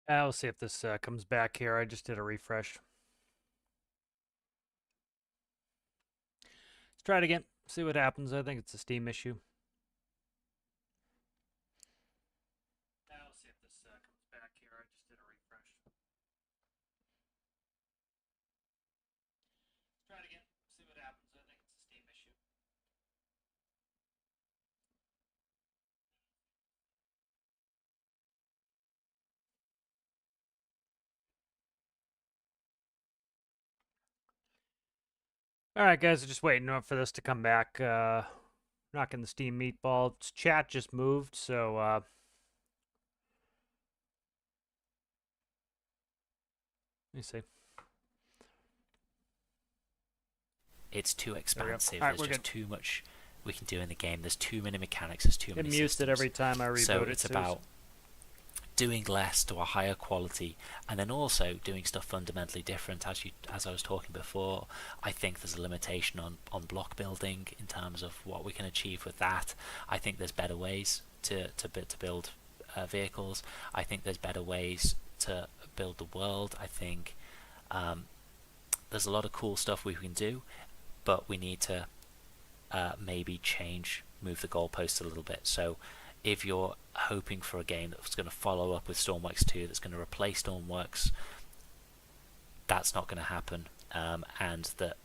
I'll see if this comes back here. I just did a refresh. Let's try it again. See what happens. I think it's a Steam issue. I'll see if this comes back here. I just did a refresh. Let's try it again. See what happens. I think it's a Steam issue. All right, guys. I'm just waiting for this to come back. Knocking the Steam meatball. Chat just moved, so let me see. It's too expansive. Alright, There's just good. too much we can do in the game. There's too many mechanics. There's too many It mutes systems. it every time I reboot so it. it's about doing less to a higher quality, and then also doing stuff fundamentally different. As I was talking before, I think there's a limitation on block building in terms of what we can achieve with that. I think there's better ways to build vehicles. I think there's better ways to build the world. I think there's a lot of cool stuff we can do, but we need to maybe move the goalposts a little bit. So if you're hoping for a game that's going to follow up with Stormworks 2, that's going to replace Stormworks, that's not going to happen. And that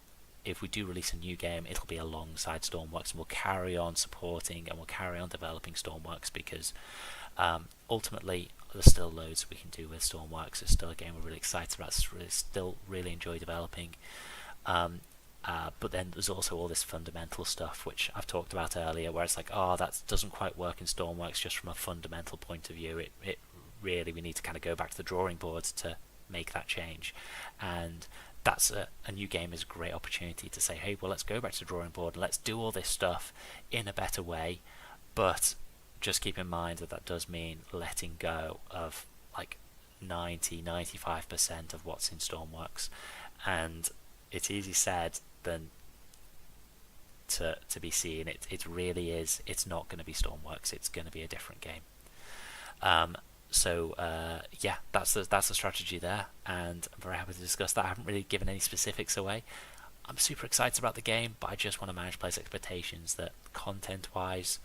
if we do release a new game, it'll be alongside Stormworks, and we'll carry on supporting and we'll carry on developing Stormworks, because ultimately there's still loads we can do with Stormworks. It's still a game we're really excited about. Still really enjoy developing. But then there's also all this fundamental stuff, which I've talked about earlier, where it's like, oh, that doesn't quite work in Stormworks just from a fundamental point of view. It really, we need to kind of go back to the drawing boards to make that change. And that's a new game is a great opportunity to say, hey, well, let's go back to the drawing board and let's do all this stuff in a better way. But just keep in mind that does mean letting go of like 90-95% of what's in Stormworks. And it's easy said than to be seen. It really is. It's not going to be Stormworks. It's going to be a different game. Yeah, that's the strategy there, and I'm very happy to discuss that. I haven't really given any specifics away. I'm super excited about the game, but I just want to manage players' expectations that content-wise,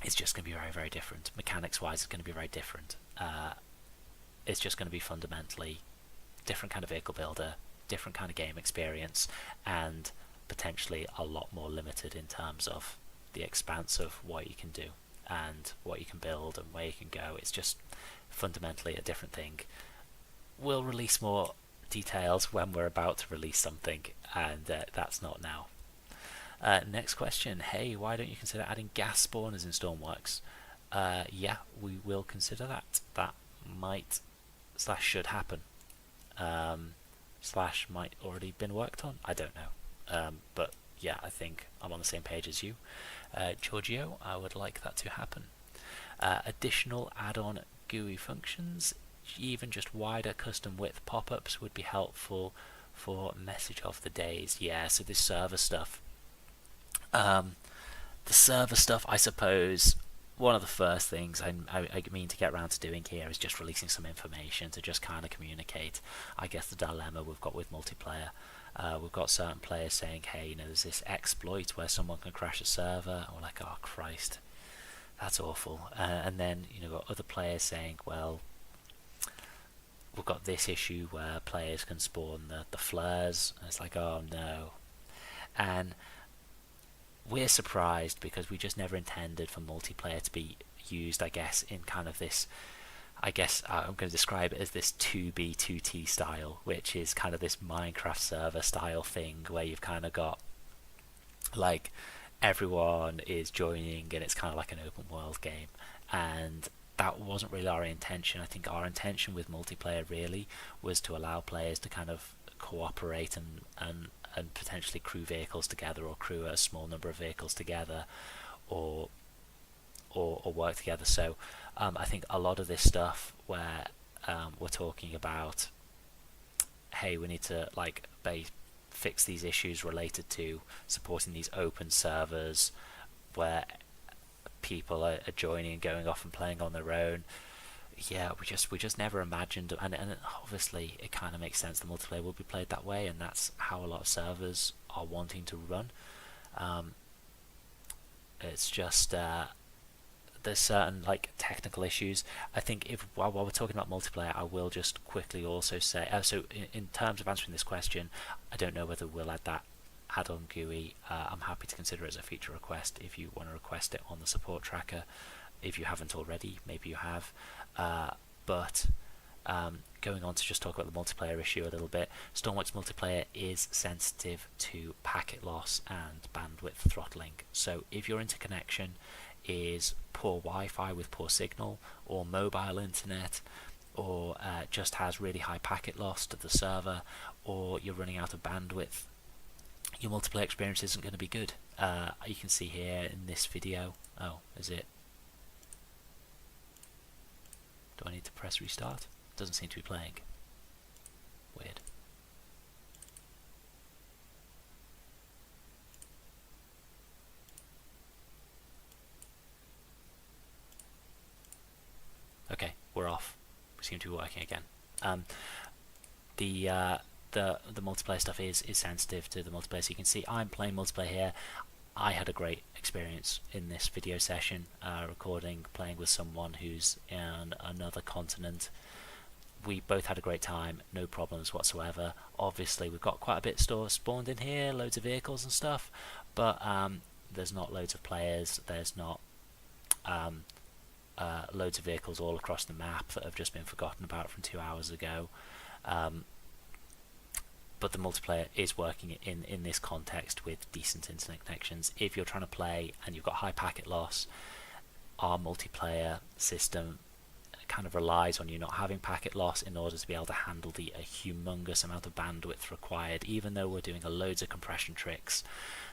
it's just going to be very, very different. Mechanics-wise, it's going to be very different. It's just going to be fundamentally different kind of vehicle builder, different kind of game experience, and potentially a lot more limited in terms of the expanse of what you can do and what you can build and where you can go. It's just fundamentally a different thing. We'll release more details when we're about to release something, and that's not now. Next question. Hey, why don't you consider adding gas spawners in Stormworks? Yeah, we will consider that. That might / should happen. / might already been worked on. I don't know. But yeah, I think I'm on the same page as you. Giorgio, I would like that to happen. Additional add-on GUI functions, even just wider custom width pop-ups would be helpful for message of the days. Yeah, so this server stuff. The server stuff, I suppose, one of the first things I mean to get around to doing here is just releasing some information to just kind of communicate, I guess, the dilemma we've got with multiplayer. We've got certain players saying, hey, there's this exploit where someone can crash a server, and we're like, oh Christ, that's awful. And then got other players saying, well, we've got this issue where players can spawn the flares, and it's like, oh no. And we're surprised because we just never intended for multiplayer to be used, I guess, in kind of this, I guess I'm going to describe it as this 2B 2T style, which is kind of this Minecraft server style thing where you've kind of got like everyone is joining and it's kind of like an open world game, and that wasn't really our intention. I think our intention with multiplayer really was to allow players to kind of cooperate and potentially crew vehicles together, or crew a small number of vehicles together, or work together. So I think a lot of this stuff where we're talking about, hey, we need to fix these issues related to supporting these open servers where people are joining and going off and playing on their own. yeah, we just never imagined, and obviously it kind of makes sense. The multiplayer will be played that way, and that's how a lot of servers are wanting to run. Um, it's just there's certain like technical issues. I think if while we're talking about multiplayer, I will just quickly also say, so in terms of answering this question, I don't know whether we'll add that add-on GUI. I'm happy to consider it as a feature request if you want to request it on the support tracker. If you haven't already, maybe you have. But going on to just talk about the multiplayer issue a little bit, Stormworks multiplayer is sensitive to packet loss and bandwidth throttling. So if your interconnection is poor Wi-Fi with poor signal, or mobile internet, or just has really high packet loss to the server, or you're running out of bandwidth, your multiplayer experience isn't going to be good. You can see here in this video. Oh, is it? Do I need to press restart? Doesn't seem to be playing. Weird. Okay, we're off. We seem to be working again. The multiplayer stuff is sensitive to the multiplayer, so you can see I'm playing multiplayer here. I had a great experience in this video session, playing with someone who's in another continent. We both had a great time, no problems whatsoever. Obviously, we've got quite a bit spawned in here, loads of vehicles and stuff, but there's not loads of players. There's not loads of vehicles all across the map that have just been forgotten about from 2 hours ago. But the multiplayer is working in this context with decent internet connections. If you're trying to play and you've got high packet loss, our multiplayer system kind of relies on you not having packet loss in order to be able to handle the humongous amount of bandwidth required. Even though we're doing loads of compression tricks,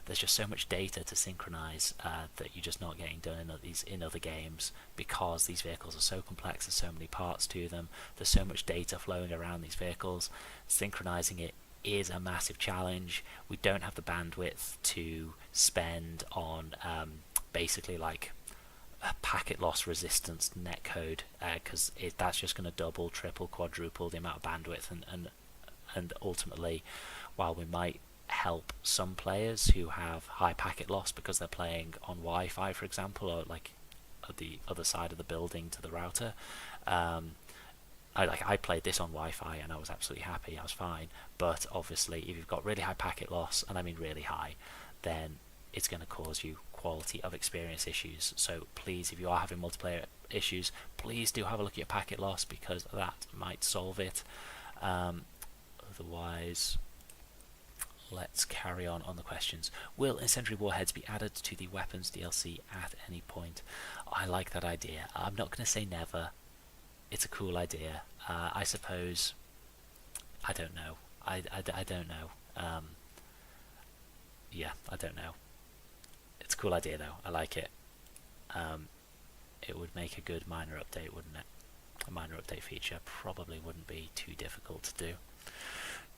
there's just so much data to synchronize that you're just not getting done in other games, because these vehicles are so complex. There's so many parts to them. There's so much data flowing around these vehicles. Synchronizing it is a massive challenge. We don't have the bandwidth to spend on basically like packet loss resistance netcode, because that's just going to double, triple, quadruple the amount of bandwidth, and ultimately, while we might help some players who have high packet loss because they're playing on Wi-Fi, for example, or like at the other side of the building to the router, I played this on Wi-Fi and I was absolutely happy. I was fine. But obviously, if you've got really high packet loss, and I mean really high, then it's going to cause you quality of experience issues. So please, if you are having multiplayer issues, please do have a look at your packet loss, because that might solve it. Otherwise, let's carry on the questions. Will incendiary warheads be added to the weapons DLC at any point? I like that idea. I'm not going to say never. It's a cool idea. I suppose. I don't know. I don't know. Yeah, I don't know. It's a cool idea though. I like it. It would make a good minor update, wouldn't it? A minor update feature probably wouldn't be too difficult to do.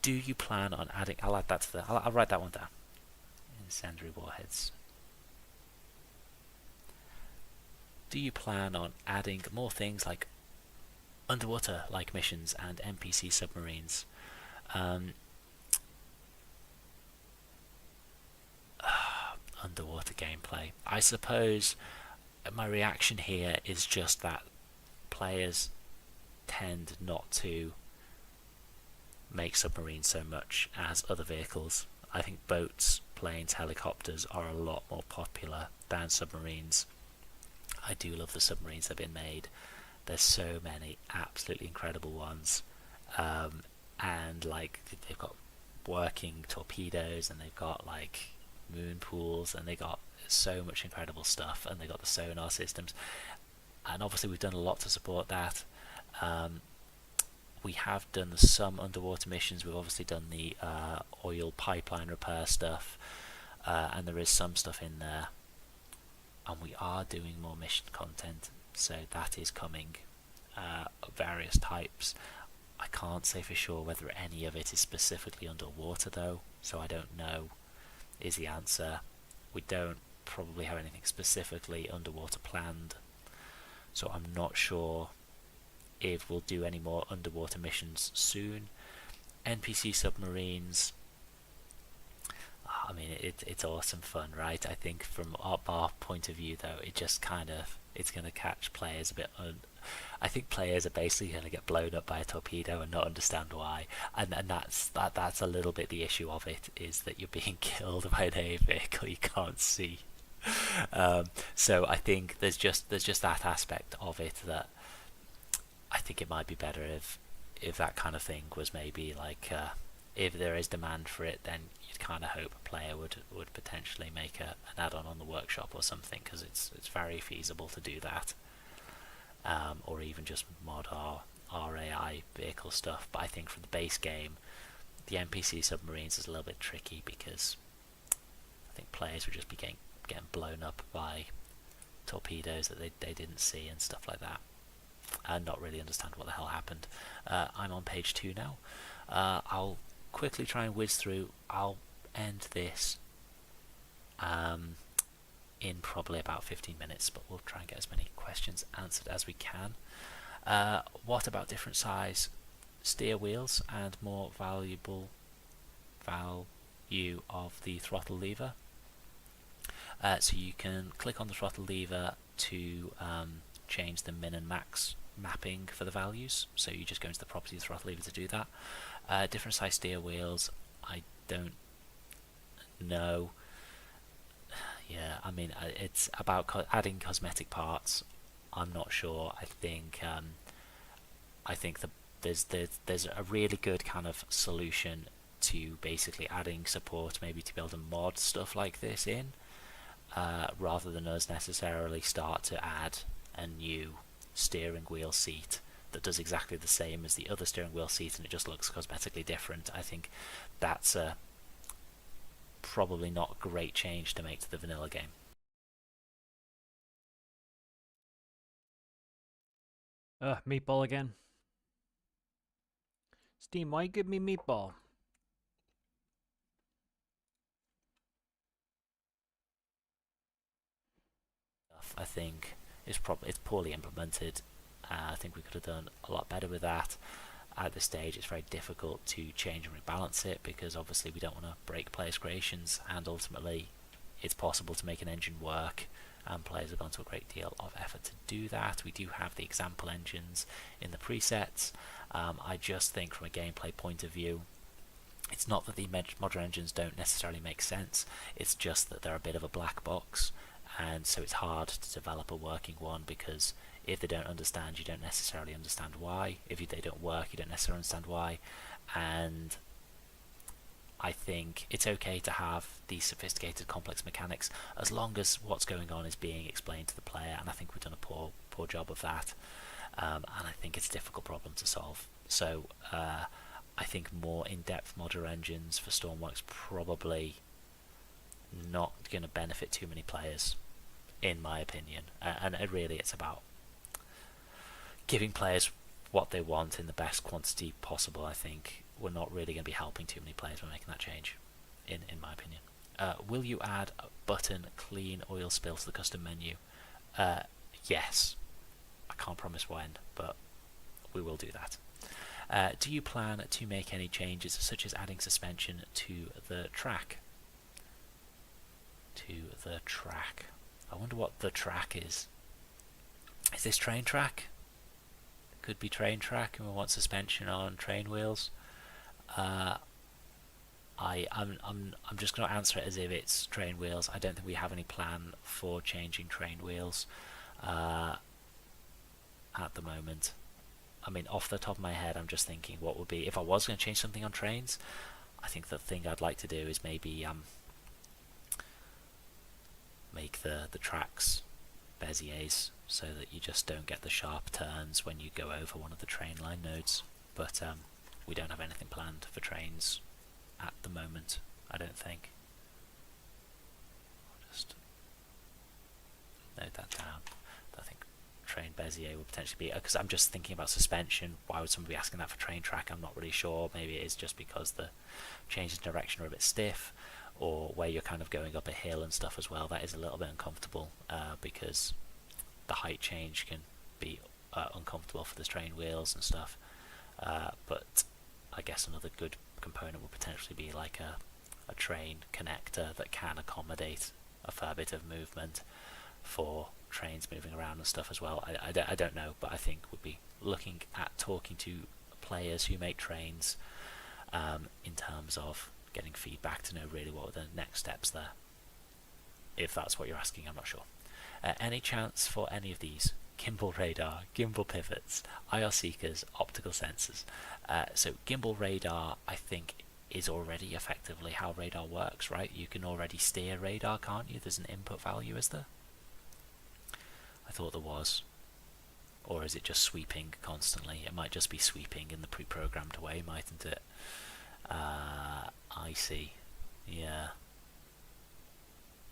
Do you plan on adding? I'll add that to the. I'll write that one down. Incendiary warheads. Do you plan on adding more things like underwater like missions and NPC submarines? Underwater gameplay. I suppose my reaction here is just that players tend not to make submarines so much as other vehicles. I think boats, planes, helicopters are a lot more popular than submarines. I do love the submarines that have been made. There's so many absolutely incredible ones, and like they've got working torpedoes, and they've got like moon pools, and they got so much incredible stuff, and they got the sonar systems, and obviously we've done a lot to support that. We have done some underwater missions. We've obviously done the oil pipeline repair stuff, and there is some stuff in there, and we are doing more mission content, so that is coming, of various types. I can't say for sure whether any of it is specifically underwater though, so I don't know is the answer. We don't probably have anything specifically underwater planned, so I'm not sure if we'll do any more underwater missions soon. NPC submarines, I mean, it's awesome fun, right? I think from our point of view, though, it just kind of, it's going to catch players a bit. I think players are basically going to get blown up by a torpedo and not understand why, and that's a little bit the issue of it, is that you're being killed by an A vehicle you can't see. So I think there's just that aspect of it that I think it might be better if that kind of thing was maybe like, if there is demand for it, then you'd kind of hope a player would potentially make an add-on on the workshop or something, because it's very feasible to do that, or even just mod our AI vehicle stuff. But I think for the base game, the NPC submarines is a little bit tricky, because I think players would just be getting blown up by torpedoes that they didn't see and stuff like that, and not really understand what the hell happened. I'm on page 2 now. I'll quickly try and whiz through. I'll end this in probably about 15 minutes, but we'll try and get as many questions answered as we can. What about different size steer wheels and more valuable value of the throttle lever? So you can click on the throttle lever to change the min and max mapping for the values. So you just go into the property of the throttle lever to do that. Different size steer wheels, I don't know. Yeah, I mean, it's about adding cosmetic parts. I'm not sure. I think there's a really good kind of solution to basically adding support, maybe to be able to mod stuff like this in, rather than us necessarily start to add a new steering wheel seat that does exactly the same as the other steering wheel seat and it just looks cosmetically different. I think that's probably not a great change to make to the vanilla game. Meatball again. Steam, why you give me meatball? I think it's poorly implemented. I think we could have done a lot better with that. At this stage, it's very difficult to change and rebalance it, because obviously we don't want to break players' creations, and ultimately it's possible to make an engine work, and players have gone to a great deal of effort to do that. We do have the example engines in the presets. I just think from a gameplay point of view, it's not that the modern engines don't necessarily make sense, it's just that they're a bit of a black box, and so it's hard to develop a working one, because if they don't understand, you don't necessarily understand why. If they don't work, you don't necessarily understand why. And I think it's okay to have these sophisticated, complex mechanics as long as what's going on is being explained to the player, and I think we've done a poor job of that. And I think it's a difficult problem to solve. So I think more in-depth modder engines for stormworks probably not going to benefit too many players, in my opinion. And really it's about giving players what they want in the best quantity possible. I think we're not really going to be helping too many players by making that change, in my opinion. Will you add a button clean oil spill to the custom menu? Yes. I can't promise when, but we will do that. Do you plan to make any changes, such as adding suspension to the track? I wonder what the track is. Is this train track? Could be train track, and we want suspension on train wheels. I'm just going to answer it as if it's train wheels. I don't think we have any plan for changing train wheels at the moment. I mean, off the top of my head, I'm just thinking what would be if I was going to change something on trains. I think the thing I'd like to do is maybe make the tracks Beziers, so that you just don't get the sharp turns when you go over one of the train line nodes. But we don't have anything planned for trains at the moment, I don't think. I'll just note that down. I think train Bezier would potentially be, because I'm just thinking about suspension. Why would somebody be asking that for train track? I'm not really sure. Maybe it is just because the changes in direction are a bit stiff, or where you're kind of going up a hill and stuff as well. That is a little bit uncomfortable, because the height change can be uncomfortable for the train wheels and stuff. But I guess another good component would potentially be like a train connector that can accommodate a fair bit of movement for trains moving around and stuff as well. I don't know, but I think we'd be looking at talking to players who make trains in terms of getting feedback to know really what are the next steps there. If that's what you're asking, I'm not sure. Any chance for any of these? Gimbal radar, gimbal pivots, IR seekers, optical sensors. So gimbal radar, I think, is already effectively how radar works, right? You can already steer radar, can't you? There's an input value, is there? I thought there was. Or is it just sweeping constantly? It might just be sweeping in the pre-programmed way, mightn't it? I see. Yeah.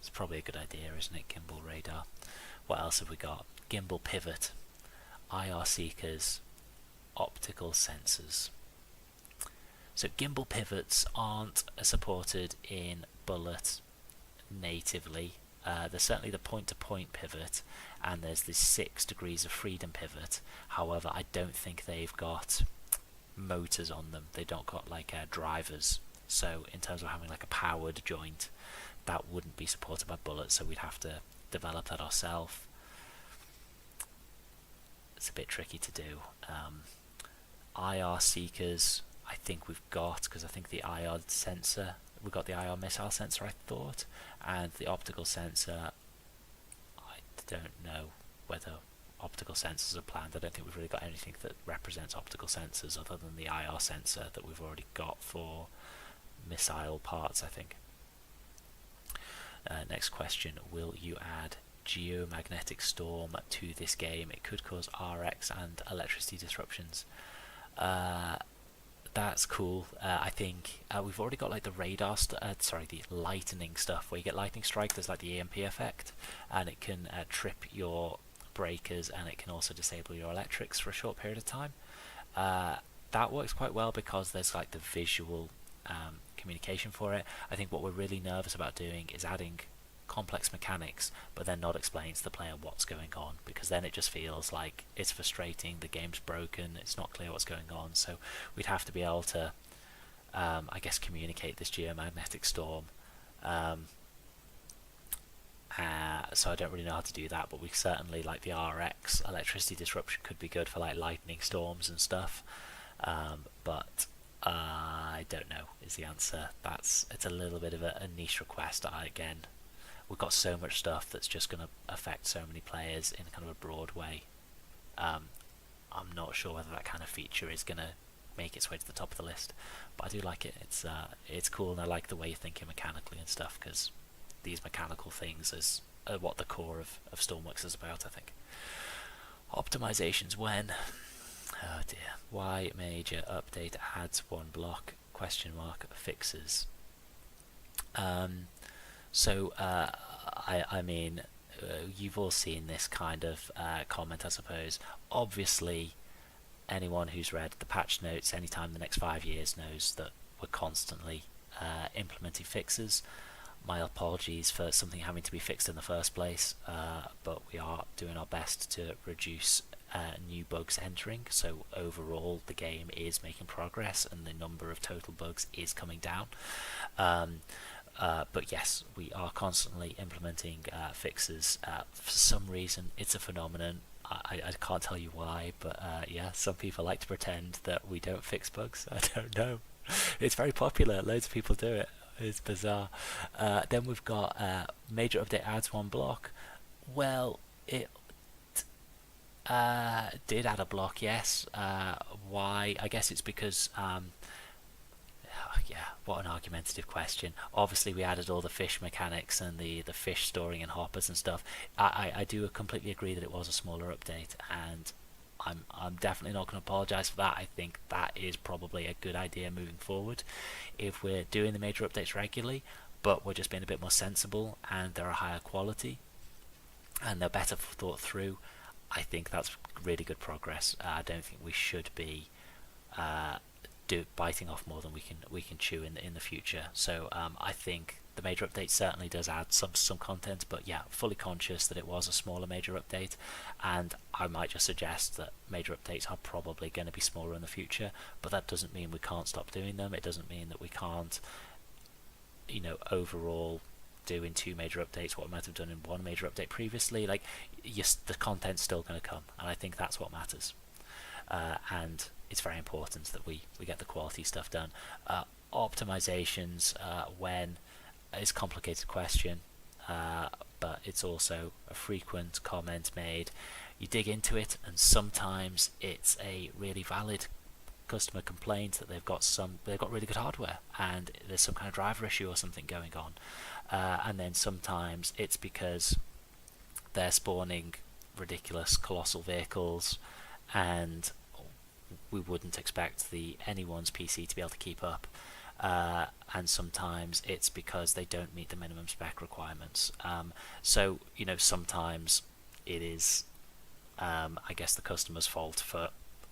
It's probably a good idea, isn't it? Gimbal radar. What else have we got? Gimbal pivot, IR seekers, optical sensors. So gimbal pivots aren't supported in Bullet natively. There's certainly the point-to-point pivot, and there's the 6 degrees of freedom pivot. However, I don't think they've got motors on them. They don't got like drivers. So in terms of having like a powered joint, that wouldn't be supported by Bullet. So we'd have to develop that ourselves. It's a bit tricky to do. IR seekers, I think we've got, because I think the IR sensor, we've got the IR missile sensor, I thought, and the optical sensor, I don't know whether optical sensors are planned. I don't think we've really got anything that represents optical sensors other than the IR sensor that we've already got for missile parts, I think. Next question, will you add geomagnetic storm to this game? It could cause RX and electricity disruptions. That's cool. I think we've already got like the radar, the lightning stuff, where you get lightning strike. There's like the EMP effect, and it can trip your breakers, and it can also disable your electrics for a short period of time. That works quite well because there's like the visual communication for it. I think what we're really nervous about doing is adding complex mechanics but then not explaining to the player what's going on, because then it just feels like it's frustrating, the game's broken, it's not clear what's going on. So we'd have to be able to I guess communicate this geomagnetic storm. So I don't really know how to do that, but we certainly, like the RX electricity disruption could be good for like lightning storms and stuff, but I don't know is the answer. It's a little bit of a niche request. Again, we've got so much stuff that's just going to affect so many players in kind of a broad way. I'm not sure whether that kind of feature is going to make its way to the top of the list, but I do like it. It's cool, and I like the way you're thinking mechanically and stuff, because these mechanical things are what the core of stormworks is about, I think. Optimizations when? Oh dear. Why major update adds one block? ? Fixes. So I mean, you've all seen this kind of comment, I suppose. Obviously, anyone who's read the patch notes anytime in the next 5 years knows that we're constantly implementing fixes. My apologies for something having to be fixed in the first place, but we are doing our best to reduce new bugs entering. So overall, the game is making progress, and the number of total bugs is coming down. But yes, we are constantly implementing fixes. For some reason, it's a phenomenon. I can't tell you why, but yeah, some people like to pretend that we don't fix bugs. I don't know. It's very popular. Loads of people do it. It's bizarre. Then we've got major update adds one block. Well, it did add a block, yes. Why? I guess it's because yeah, what an argumentative question. Obviously, we added all the fish mechanics and the fish storing in hoppers and stuff. I do completely agree that it was a smaller update, and I'm definitely not going to apologise for that. I think that is probably a good idea moving forward if we're doing the major updates regularly, but we're just being a bit more sensible and they're a higher quality and they're better thought through. I think that's really good progress. I don't think we should be biting off more than we can chew in the future. So I think the major update certainly does add some content, but yeah, fully conscious that it was a smaller major update, and I might just suggest that major updates are probably going to be smaller in the future, but that doesn't mean we can't stop doing them. It doesn't mean that we can't, overall do in 2 major updates what we might have done in 1 major update previously. Like, yes, the content's still going to come, and I think that's what matters. And it's very important that we get the quality stuff done. Optimizations, when is a complicated question, but it's also a frequent comment made. You dig into it, and sometimes it's a really valid customer complaint that they've got really good hardware and there's some kind of driver issue or something going on, and then sometimes it's because they're spawning ridiculous colossal vehicles and we wouldn't expect anyone's PC to be able to keep up, and sometimes it's because they don't meet the minimum spec requirements. So sometimes it is I guess the customer's fault for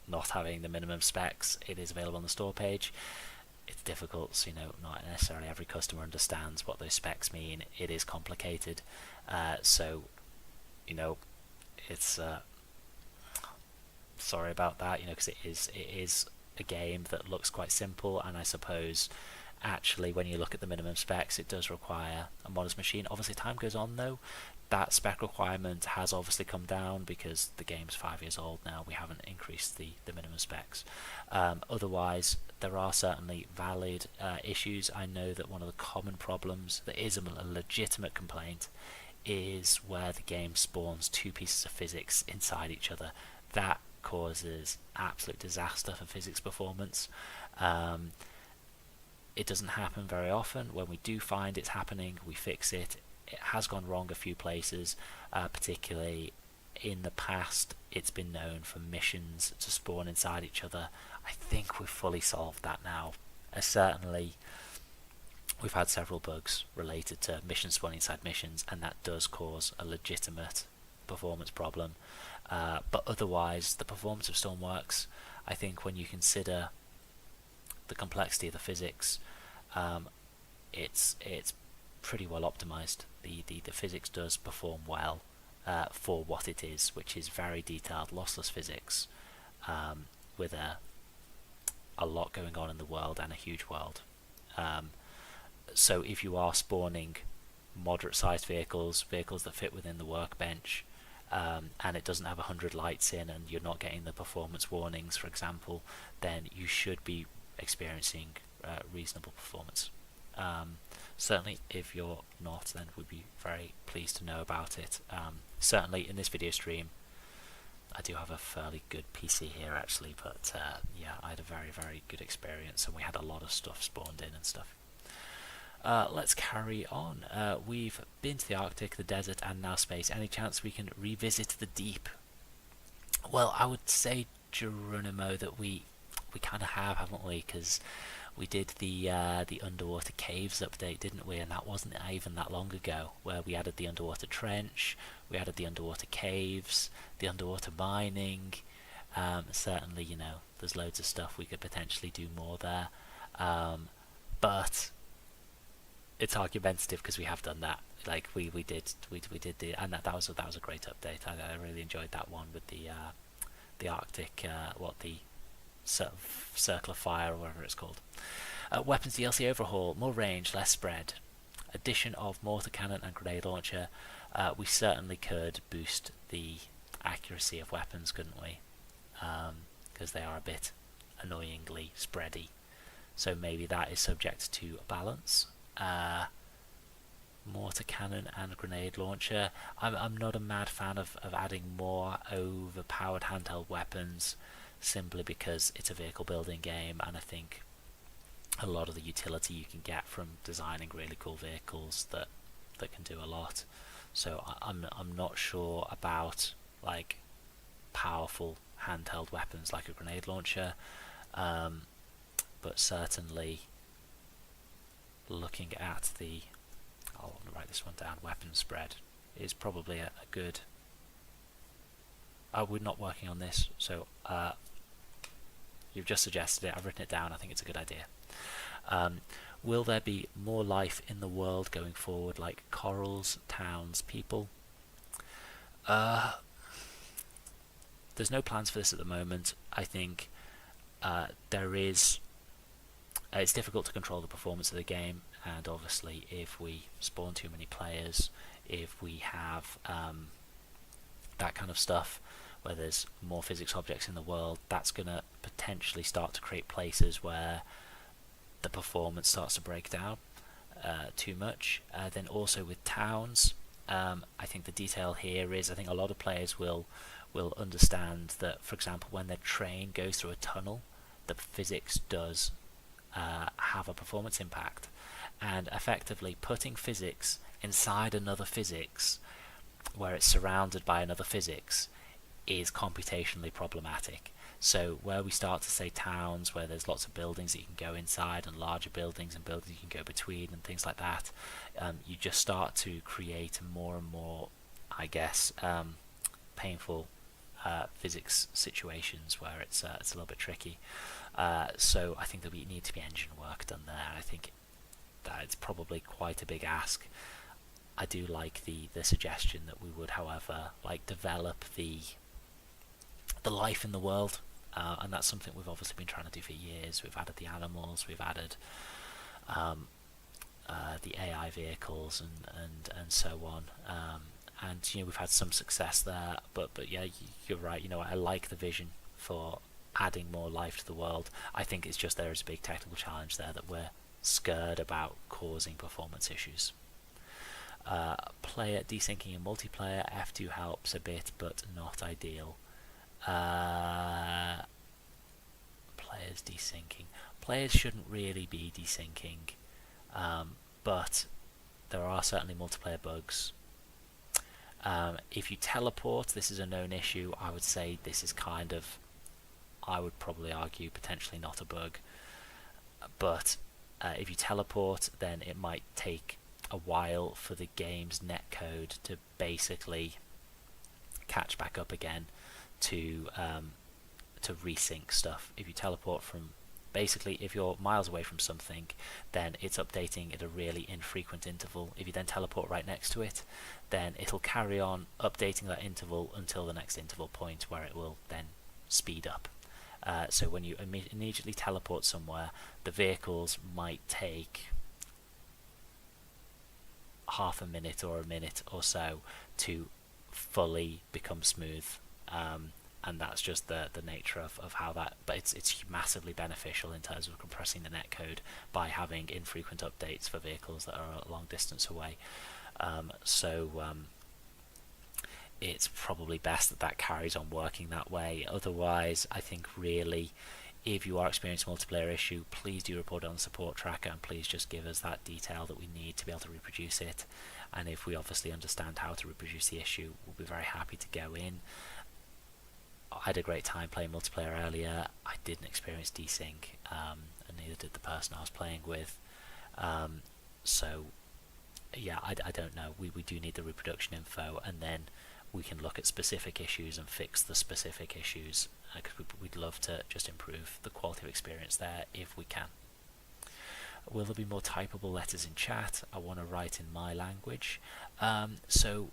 not having the minimum specs. It is available on the store page. It's difficult, so not necessarily every customer understands what those specs mean. It is complicated, so it's sorry about that, because it is a game that looks quite simple, and I suppose actually when you look at the minimum specs, it does require a modest machine. Obviously, time goes on though. That spec requirement has obviously come down because the game's 5 years old now. We haven't increased the minimum specs. Otherwise, there are certainly valid issues. I know that one of the common problems that is a legitimate complaint is where the game spawns 2 pieces of physics inside each other. That causes absolute disaster for physics performance. It doesn't happen very often. When we do find it's happening, we fix it. It has gone wrong a few places, particularly in the past. It's been known for missions to spawn inside each other. I think we've fully solved that now. Certainly, we've had several bugs related to missions spawning inside missions, and that does cause a legitimate performance problem. But otherwise, the performance of Stormworks, I think when you consider the complexity of the physics, it's pretty well optimized. The physics does perform well for what it is, which is very detailed, lossless physics, with a lot going on in the world and a huge world. So if you are spawning moderate-sized vehicles that fit within the workbench, and it doesn't have 100 lights in, and you're not getting the performance warnings, for example, then you should be experiencing reasonable performance. Certainly, if you're not, then we'd be very pleased to know about it. Certainly, in this video stream, I do have a fairly good PC here, actually, but yeah, I had a very, very good experience, and we had a lot of stuff spawned in and stuff. Let's carry on. We've been to the Arctic, the desert, and now space. Any chance we can revisit the deep? Well, I would say, Geronimo, that we kind of have, haven't we? Because we did the underwater caves update, didn't we? And that wasn't even that long ago, where we added the underwater trench, we added the underwater caves, the underwater mining. Certainly, there's loads of stuff we could potentially do more there. But it's argumentative because we have done that. Like we did the, and that was a great update. I really enjoyed that one with the Arctic, the circle of fire or whatever it's called. Weapons DLC overhaul, more range, less spread. Addition of mortar cannon and grenade launcher. We certainly could boost the accuracy of weapons, couldn't we? Because they are a bit annoyingly spready. So maybe that is subject to balance. Mortar cannon and grenade launcher. I'm not a mad fan of adding more overpowered handheld weapons, simply because it's a vehicle building game, and I think a lot of the utility you can get from designing really cool vehicles that can do a lot. So I'm not sure about like powerful handheld weapons like a grenade launcher, but certainly looking at I'll write this one down, weapon spread is probably a good. We're not working on this, so you've just suggested it, I've written it down, I think it's a good idea. Will there be more life in the world going forward, like corals, towns, people? There's no plans for this at the moment. I think there is. It's difficult to control the performance of the game, and obviously, if we spawn too many players, if we have that kind of stuff, where there's more physics objects in the world, that's going to potentially start to create places where the performance starts to break down too much. Then also with towns, I think the detail here is, I think a lot of players will understand that, for example, when their train goes through a tunnel, the physics does have a performance impact, and effectively putting physics inside another physics where it's surrounded by another physics is computationally problematic. So where we start to say towns where there's lots of buildings that you can go inside, and larger buildings and buildings you can go between and things like that, you just start to create more and more, I guess, painful physics situations where it's a little bit tricky. So I think that we need to be engine work done there. I think that it's probably quite a big ask. I do like the suggestion that we would, however, like develop the life in the world, and that's something we've obviously been trying to do for years. We've added the animals, we've added the AI vehicles, and so on. And we've had some success there, but yeah, you're right. I like the vision for adding more life to the world. I think it's just there is a big technical challenge there that we're scared about causing performance issues. Player desyncing in multiplayer, F2 helps a bit, but not ideal. Players desyncing. Players shouldn't really be desyncing, but there are certainly multiplayer bugs. If you teleport, this is a known issue. I would say this is kind of, I would probably argue, potentially not a bug. But if you teleport, then it might take a while for the game's netcode to basically catch back up again to resync stuff. If you teleport from, basically, if you're miles away from something, then it's updating at a really infrequent interval. If you then teleport right next to it, then it'll carry on updating that interval until the next interval point, where it will then speed up. So when you immediately teleport somewhere, the vehicles might take half a minute or a minute or so to fully become smooth, and that's just the nature of how that, but it's massively beneficial in terms of compressing the netcode by having infrequent updates for vehicles that are a long distance away. It's probably best that carries on working that way. Otherwise, I think really, if you are experiencing a multiplayer issue, please do report it on the support tracker, and please just give us that detail that we need to be able to reproduce it. And if we obviously understand how to reproduce the issue, we'll be very happy to go in. I had a great time playing multiplayer earlier. I didn't experience desync, and neither did the person I was playing with. So yeah, I don't know. We do need the reproduction info, and then we can look at specific issues and fix the specific issues, because we'd love to just improve the quality of experience there if we can. Will there be more typable letters in chat? I want to write in my language. So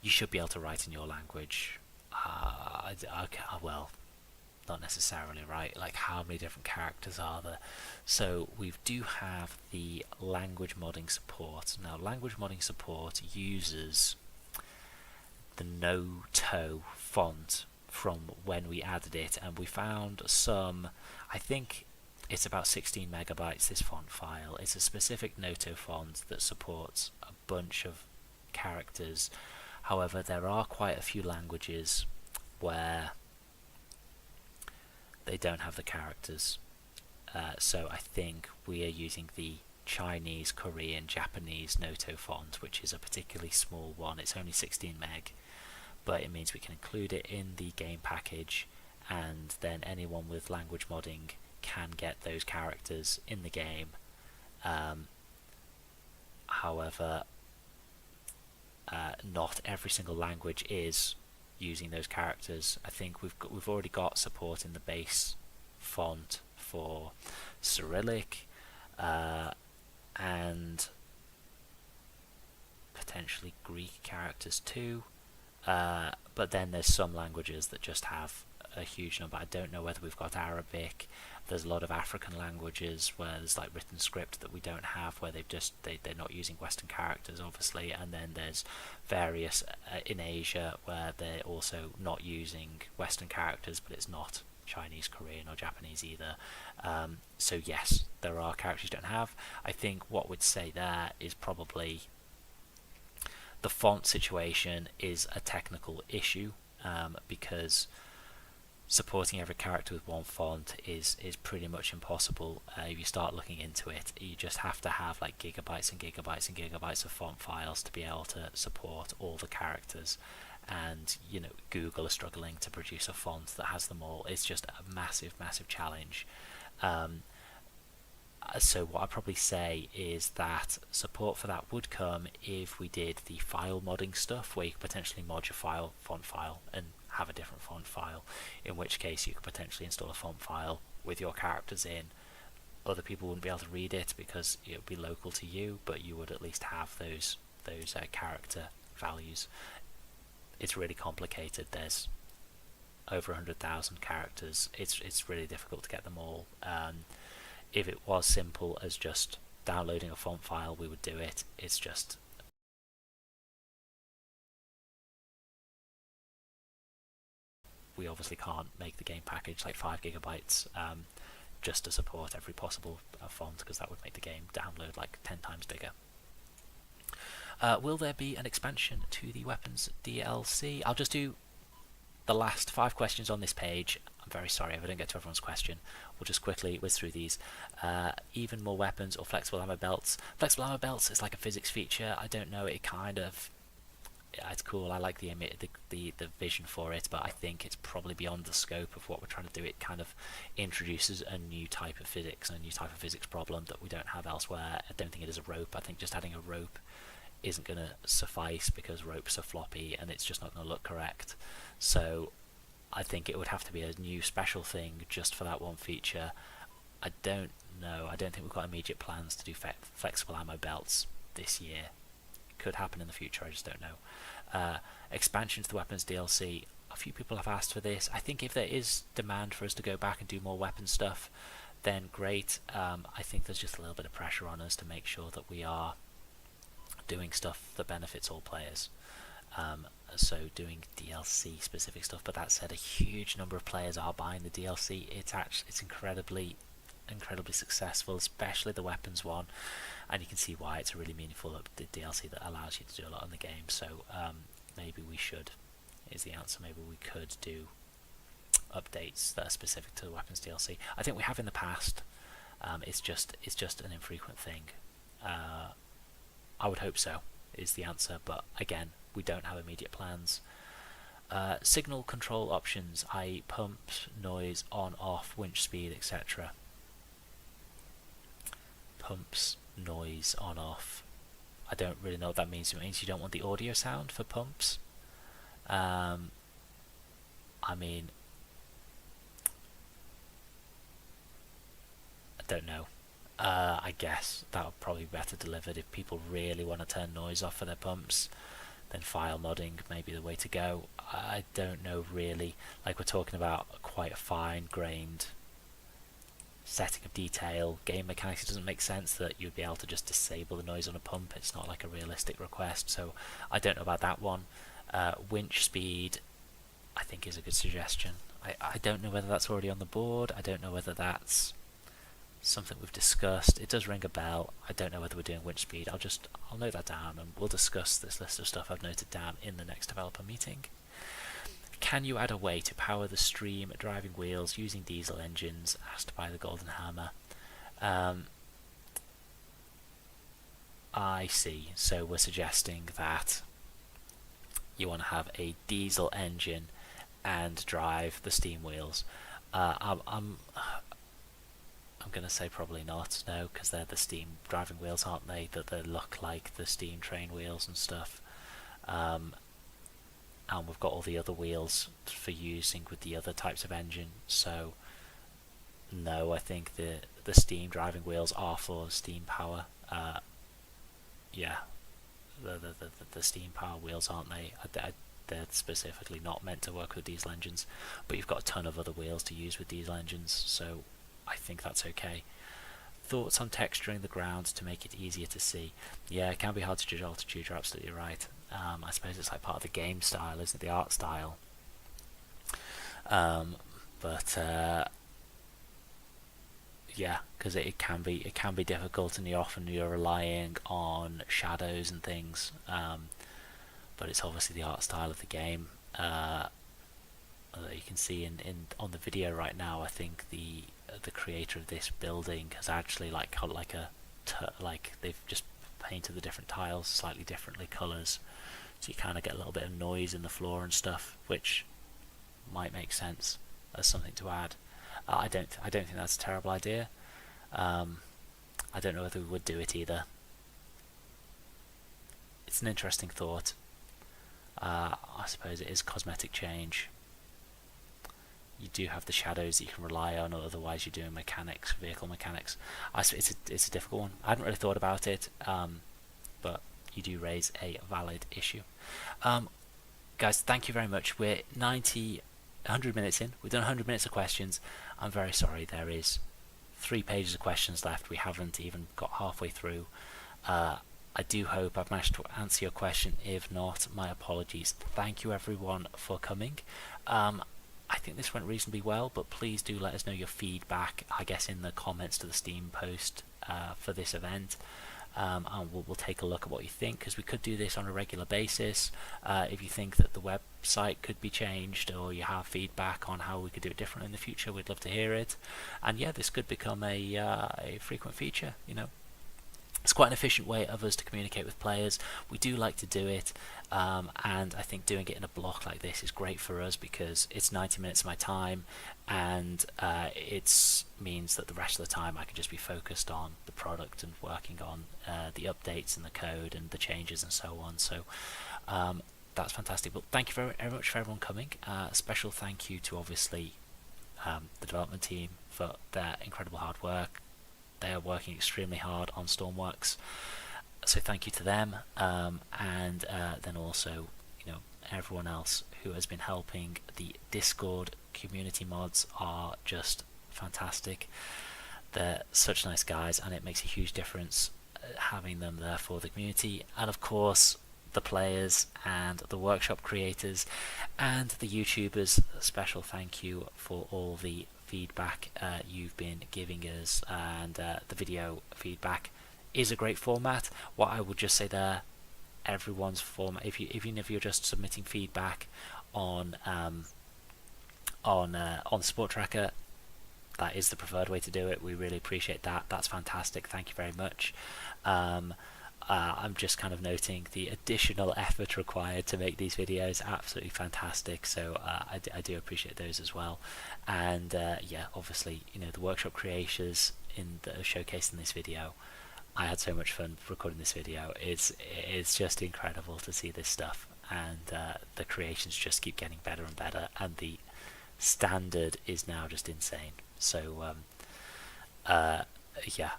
you should be able to write in your language. Okay, well, not necessarily, right? Like, how many different characters are there? So we do have the language modding support. Now, language modding support uses the no-to font from when we added it, and we found some, I think it's about 16 megabytes, this font file. It's a specific no-to font that supports a bunch of characters. However, there are quite a few languages where they don't have the characters. So I think we are using the Chinese, Korean, Japanese no-to font, which is a particularly small one. It's only 16 meg, but it means we can include it in the game package, and then anyone with language modding can get those characters in the game. However, not every single language is using those characters. I think we've already got support in the base font for Cyrillic, and potentially Greek characters too. But then there's some languages that just have a huge number. I don't know whether we've got Arabic. There's a lot of African languages where there's like written script that we don't have, where they're not using Western characters, obviously. And then there's various in Asia where they're also not using Western characters, but it's not Chinese, Korean, or Japanese either. So yes, there are characters you don't have. I think what we'd say there is probably the font situation is a technical issue, because supporting every character with one font is pretty much impossible. If you start looking into it, you just have to have like gigabytes and gigabytes and gigabytes of font files to be able to support all the characters. And Google is struggling to produce a font that has them all. It's just a massive challenge. So what I'd probably say is that support for that would come if we did the file modding stuff, where you could potentially mod your font file and have a different font file, in which case you could potentially install a font file with your characters in. Other people wouldn't be able to read it because it would be local to you, but you would at least have those character values. It's really complicated. There's over 100,000 characters. It's really difficult to get them all. If it was simple as just downloading a font file, we would do it. It's just we obviously can't make the game package like 5 gigabytes just to support every possible font, because that would make the game download like 10 times bigger. Will there be an expansion to the weapons DLC? I'll just do the last 5 questions on this page. I'm very sorry if I didn't get to everyone's question. We'll just quickly whiz through these. Even more weapons or flexible ammo belts. Flexible ammo belts is like a physics feature. I don't know, it kind of... it's cool. I like the vision for it, but I think it's probably beyond the scope of what we're trying to do. It kind of introduces a new type of physics and a new type of physics problem that we don't have elsewhere. I don't think it is a rope. I think just adding a rope isn't going to suffice, because ropes are floppy and it's just not going to look correct. So I think it would have to be a new special thing just for that one feature. I don't know. I don't think we've got immediate plans to do flexible ammo belts this year. Could happen in the future, I just don't know. Expansion to the weapons DLC. A few people have asked for this. I think if there is demand for us to go back and do more weapon stuff, then great. I think there's just a little bit of pressure on us to make sure that we are doing stuff that benefits all players. So doing DLC specific stuff, but that said, a huge number of players are buying the DLC. It's incredibly successful, especially the weapons one, and you can see why. It's a really meaningful DLC that allows you to do a lot in the game. So maybe we should, is the answer. Maybe we could do updates that are specific to the weapons DLC. I think we have in the past. It's just an infrequent thing. I would hope so, is the answer, but again, we don't have immediate plans. Signal control options, i.e. pumps, noise, on, off, winch speed, etc. Pumps, noise, on, off. I don't really know what that means. It means you don't want the audio sound for pumps. I mean, I don't know. I guess that would probably be better delivered. If people really want to turn noise off for their pumps, then file modding may be the way to go. I don't know really. Like, we're talking about quite a fine-grained setting of detail. Game mechanics, it doesn't make sense that you'd be able to just disable the noise on a pump. It's not like a realistic request, so I don't know about that one. Winch speed, I think, is a good suggestion. I don't know whether that's already on the board. I don't know whether that's something we've discussed. It does ring a bell. I don't know whether we're doing winch speed. I'll note that down, and we'll discuss this list of stuff I've noted down in the next developer meeting. Can you add a way to power the stream driving wheels using diesel engines? Asked by the Golden Hammer. I see. So we're suggesting that you want to have a diesel engine and drive the steam wheels. I'm going to say probably not, no, because they're the steam driving wheels, aren't they? That they look like the steam train wheels and stuff. And we've got all the other wheels for using with the other types of engine, so though I think the steam driving wheels are for steam power. Yeah, the steam power wheels, aren't they? They're specifically not meant to work with diesel engines, but you've got a ton of other wheels to use with diesel engines, so I think that's okay. Thoughts on texturing the ground to make it easier to see? Yeah, it can be hard to judge altitude, you're absolutely right. I suppose it's like part of the game style, isn't it? The art style. But yeah, because it can be difficult, and you're relying on shadows and things. But it's obviously the art style of the game. You can see on the video right now. I think the creator of this building has actually like they've just painted the different tiles slightly differently colours, so you kind of get a little bit of noise in the floor and stuff, which might make sense as something to add. I don't think that's a terrible idea. I don't know whether we would do it either. It's an interesting thought. I suppose it is cosmetic change. You do have the shadows that you can rely on, or otherwise you're doing mechanics, vehicle mechanics. It's a difficult one. I hadn't really thought about it, but you do raise a valid issue. Guys, thank you very much. We're 100 minutes in. We've done 100 minutes of questions. I'm very sorry, there is 3 pages of questions left. We haven't even got halfway through. I do hope I've managed to answer your question. If not, my apologies. Thank you everyone for coming. I think this went reasonably well, but please do let us know your feedback, I guess, in the comments to the Steam post for this event. And we'll take a look at what you think, because we could do this on a regular basis. If you think that the website could be changed, or you have feedback on how we could do it differently in the future, we'd love to hear it. And yeah, this could become a frequent feature, you know. It's quite an efficient way of us to communicate with players. We do like to do it, and I think doing it in a block like this is great for us, because it's 90 minutes of my time, and it means that the rest of the time I can just be focused on the product and working on the updates and the code and the changes and so on. So that's fantastic. But thank you very, very much for everyone coming. Special thank you to obviously the development team for their incredible hard work. They are working extremely hard on Stormworks, so thank you to them, and then also, you know, everyone else who has been helping. The Discord community mods are just fantastic. They're such nice guys, and it makes a huge difference having them there for the community. And of course, the players and the workshop creators and the YouTubers. A special thank you for all the feedback you've been giving us, and the video feedback is a great format. What I would just say there, everyone's format, even if you're just submitting feedback on Support Tracker, that is the preferred way to do it. We really appreciate that. That's fantastic. Thank you very much. I'm just kind of noting the additional effort required to make these videos. Absolutely fantastic. So I do appreciate those as well. And yeah, obviously, you know, the workshop creators that are showcased in this video. I had so much fun recording this video. It's just incredible to see this stuff, and the creations just keep getting better and better, and the standard is now just insane. So yeah,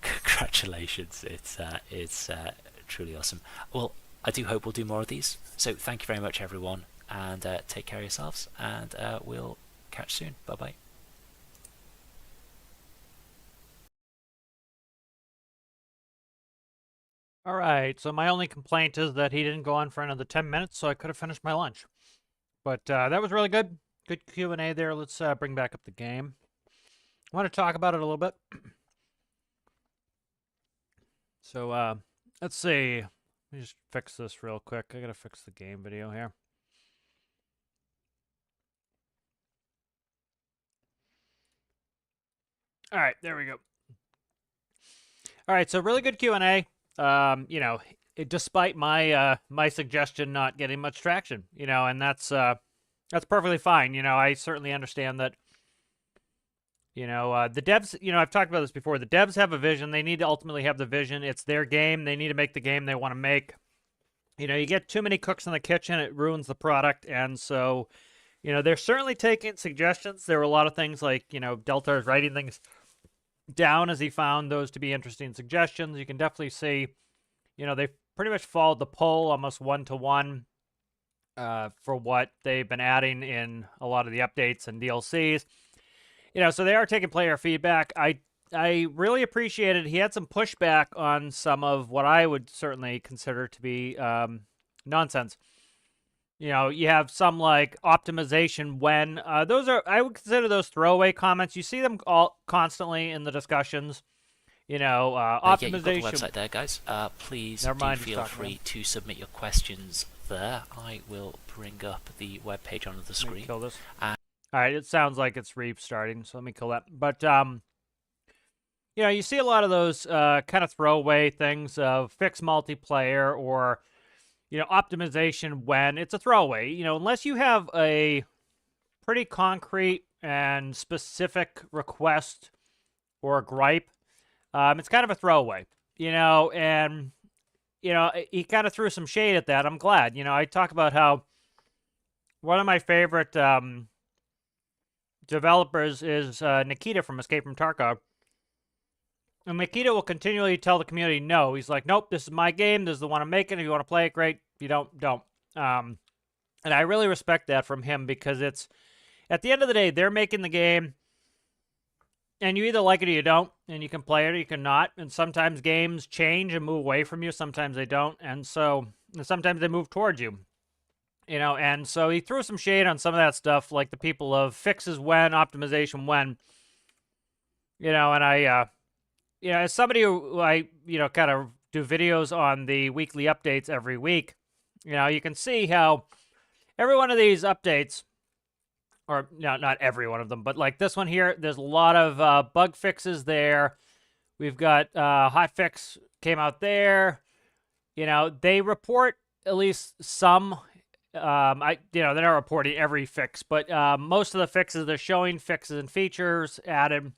congratulations. It's truly awesome. Well, I do hope we'll do more of these. So thank you very much, everyone, and take care of yourselves, and we'll catch soon. Bye bye. All right, so my only complaint is that he didn't go on for another 10 minutes, so I could have finished my lunch. But that was really good. Good Q&A there. Let's bring back up the game. I want to talk about it a little bit. So let's see. Let me just fix this real quick. I gotta fix the game video here. All right, there we go. All right, so really good Q&A. You know, despite my my suggestion not getting much traction, you know, and that's perfectly fine. You know, I certainly understand that. You know, the devs, you know, I've talked about this before. The devs have a vision. They need to ultimately have the vision. It's their game. They need to make the game they want to make. You know, you get too many cooks in the kitchen, it ruins the product. And so, they're certainly taking suggestions. There were a lot of things like, Delta is writing things down as he found those to be interesting suggestions. You can definitely see, they pretty much followed the poll almost one-to-one for what they've been adding in a lot of the updates and DLCs. So they are taking player feedback. I really appreciated he had some pushback on some of what I would certainly consider to be nonsense. You have some like optimization when those are, I would consider those throwaway comments. You see them all constantly in the discussions. Optimization. Yeah, you've got the website there, guys. Please feel free to submit your questions there. I will bring up the web page on the screen. Kill this. All right, it sounds like it's restarting, so let me kill that. But you see a lot of those kind of throwaway things of fix multiplayer or optimization when it's a throwaway. Unless you have a pretty concrete and specific request or gripe, it's kind of a throwaway. And he kind of threw some shade at that. I'm glad. I talk about how one of my favorite developers is Nikita from Escape from Tarkov. And Nikita will continually tell the community no. He's like, nope, this is my game. This is the one I'm making. If you want to play it, great. If you don't, don't. And I really respect that from him because it's, at the end of the day, they're making the game. And you either like it or you don't. And you can play it or you can not. And sometimes games change and move away from you. Sometimes they don't. And sometimes they move towards you. And so he threw some shade on some of that stuff, like the people of fixes when, optimization when. And I... as somebody who I, kind of do videos on the weekly updates every week, you can see how every one of these updates, or not every one of them, but like this one here, there's a lot of bug fixes there. We've got hotfix came out there. They report at least some. They're not reporting every fix, but most of the fixes, they're showing fixes and features added.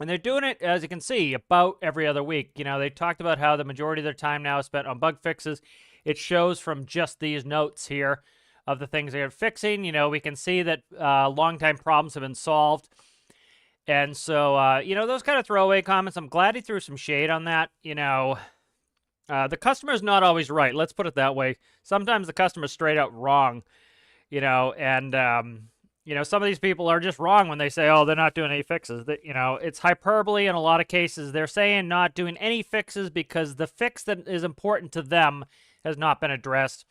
And they're doing it, as you can see, about every other week. They talked about how the majority of their time now is spent on bug fixes. It shows from just these notes here of the things they're fixing. We can see that long-time problems have been solved. And so, those kind of throwaway comments, I'm glad he threw some shade on that. The customer's not always right. Let's put it that way. Sometimes the customer's straight out wrong, and... some of these people are just wrong when they say, oh, they're not doing any fixes. It's hyperbole in a lot of cases. They're saying not doing any fixes because the fix that is important to them has not been addressed.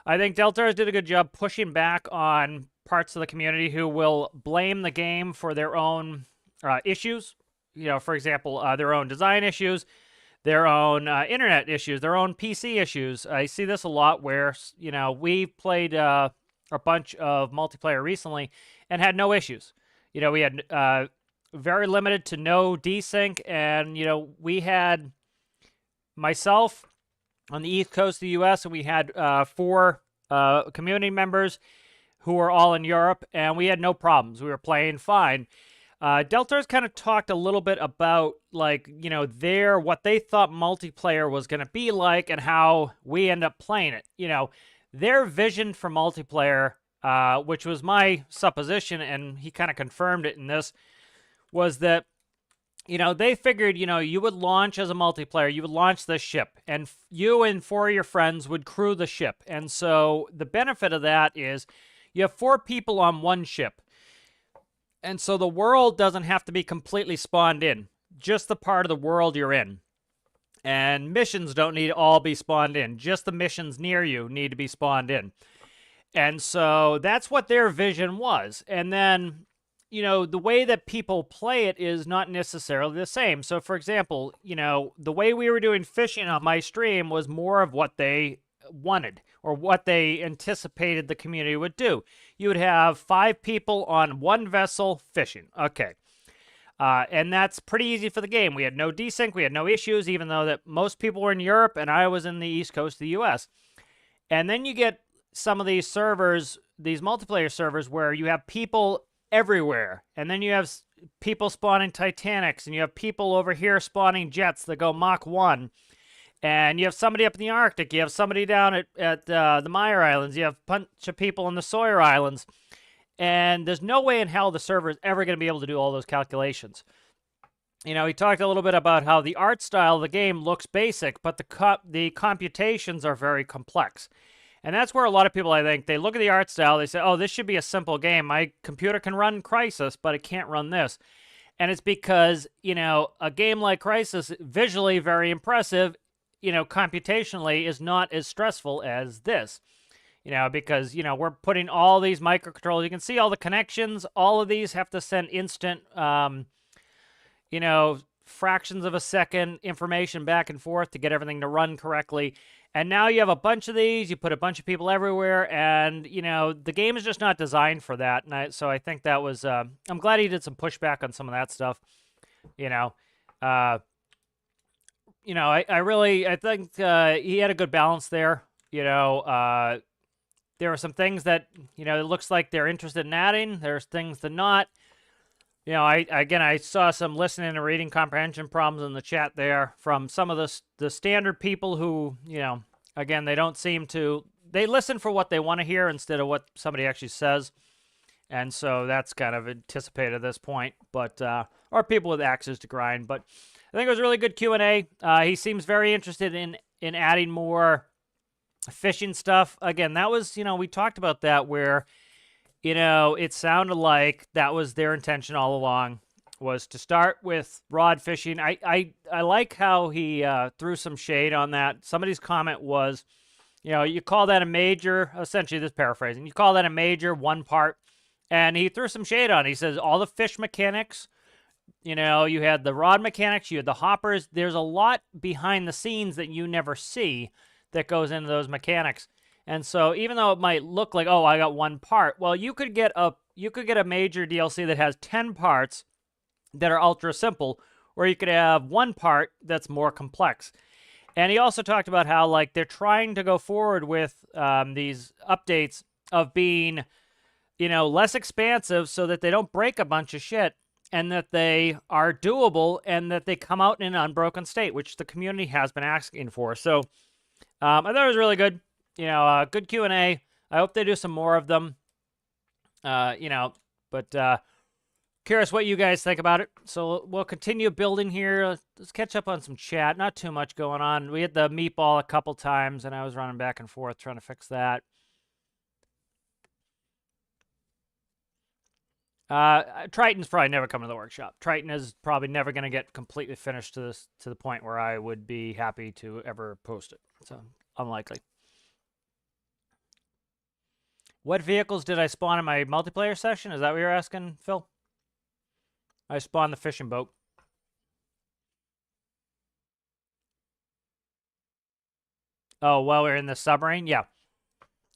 I think Deltars did a good job pushing back on parts of the community who will blame the game for their own issues. For example, their own design issues, their own internet issues, their own PC issues. I see this a lot where, we played... a bunch of multiplayer recently and had no issues. We had very limited to no desync, and we had myself on the East Coast of the US, and we had 4 community members who were all in Europe, and we had no problems. We were playing fine. Deltars kind of talked a little bit about what they thought multiplayer was going to be like and how we end up playing it. Their vision for multiplayer, which was my supposition, and he kind of confirmed it in this, was that, they figured, you would launch as a multiplayer, you would launch this ship, and you and 4 of your friends would crew the ship. And so the benefit of that is you have 4 people on one ship. And so the world doesn't have to be completely spawned in, just the part of the world you're in. And missions don't need to all be spawned in. Just the missions near you need to be spawned in. And so that's what their vision was. And then, the way that people play it is not necessarily the same. So, for example, the way we were doing fishing on my stream was more of what they wanted or what they anticipated the community would do. You would have 5 people on one vessel fishing. Okay. And that's pretty easy for the game. We had no desync. We had no issues, even though that most people were in Europe and I was in the East Coast of the US. And then you get some of these servers, these multiplayer servers, where you have people everywhere. And then you have people spawning Titanics, and you have people over here spawning jets that go Mach 1. And you have somebody up in the Arctic. You have somebody down at the Mire Islands. You have a bunch of people in the Sawyer Islands. And there's no way in hell the server is ever going to be able to do all those calculations. You know, he talked a little bit about how the art style of the game looks basic, but the computations are very complex. And that's where a lot of people, I think, they look at the art style, they say, oh, this should be a simple game. My computer can run Crysis, but it can't run this. And it's because, you know, a game like Crysis, visually very impressive, you know, computationally is not as stressful as this. You know, because, you know, we're putting all these microcontrollers. You can see all the connections. All of these have to send instant, you know, fractions of a second information back and forth to get everything to run correctly. And now you have a bunch of these. You put a bunch of people everywhere. And, you know, the game is just not designed for that. And so I think that was, I'm glad he did some pushback on some of that stuff. You know, I think he had a good balance there. You know, there are some things that, you know, it looks like they're interested in adding. There's things that not. You know, I saw some listening and reading comprehension problems in the chat there from some of the standard people who, you know, again, they don't seem to, they listen for what they want to hear instead of what somebody actually says. And so that's kind of anticipated at this point, but, or people with axes to grind. But I think it was a really good Q&A. He seems very interested in adding more fishing stuff. Again, that was, you know, we talked about that where, you know, it sounded like that was their intention all along, was to start with rod fishing. I like how he threw some shade on that. Somebody's comment was, you know, you call that a major, essentially this paraphrasing, you call that a major one part, and he threw some shade on it. He says all the fish mechanics, you know, you had the rod mechanics, you had the hoppers. There's a lot behind the scenes that you never see that goes into those mechanics. And so even though it might look like, oh, I got one part, well, you could get a major DLC that has 10 parts that are ultra simple, or you could have one part that's more complex. And he also talked about how, like, they're trying to go forward with these updates of being, you know, less expansive so that they don't break a bunch of shit, and that they are doable, and that they come out in an unbroken state, which the community has been asking for. So I thought it was really good. You know, good Q&A. I hope they do some more of them. You know, but curious what you guys think about it. So we'll continue building here. Let's catch up on some chat. Not too much going on. We had the meatball a couple times, and I was running back and forth trying to fix that. Triton's probably never coming to the workshop. Triton is probably never going to get completely finished to the point where I would be happy to ever post it. So unlikely. What vehicles did I spawn in my multiplayer session? Is that what you're asking, Phil? I spawned the fishing boat. Oh, while we're in the submarine? Yeah.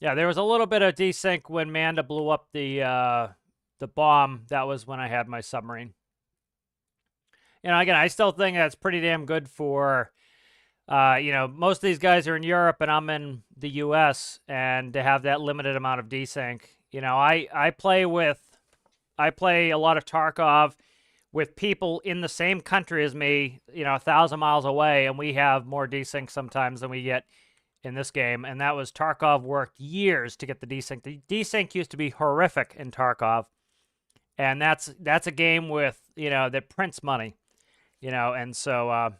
Yeah, there was a little bit of desync when Manda blew up the bomb. That was when I had my submarine. You know, again, I still think that's pretty damn good for... you know, most of these guys are in Europe and I'm in the US, and to have that limited amount of desync, you know, I play a lot of Tarkov with people in the same country as me, you know, 1,000 miles away, and we have more desync sometimes than we get in this game. And that was Tarkov worked years to get the desync. The desync used to be horrific in Tarkov, and that's a game with, you know, that prints money, you know, and so.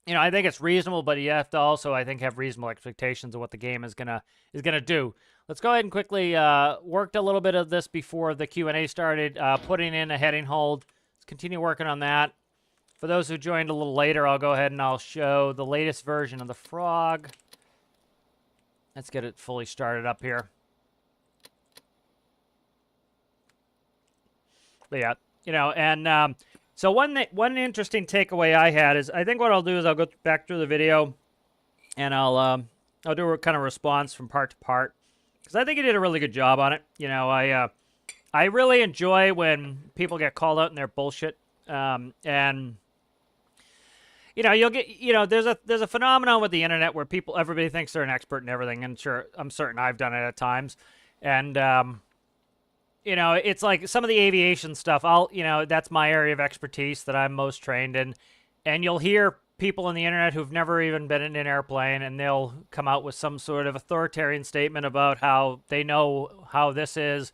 You know, I think it's reasonable, but you have to also, I think, have reasonable expectations of what the game is gonna do. Let's go ahead and quickly worked a little bit of this before the Q&A started, putting in a heading hold. Let's continue working on that. For those who joined a little later, I'll go ahead and I'll show the latest version of the frog. Let's get it fully started up here. But yeah, you know, and so one interesting takeaway I had is, I think what I'll do is I'll go back through the video, and I'll do a kind of response from part to part, because I think he did a really good job on it. You know, I really enjoy when people get called out in their bullshit, and you know, you'll get, you know, there's a phenomenon with the internet where everybody thinks they're an expert in everything, and sure, I'm certain I've done it at times, and you know, it's like some of the aviation stuff, you know, that's my area of expertise that I'm most trained in. And you'll hear people on the internet who've never even been in an airplane, and they'll come out with some sort of authoritarian statement about how they know how this is.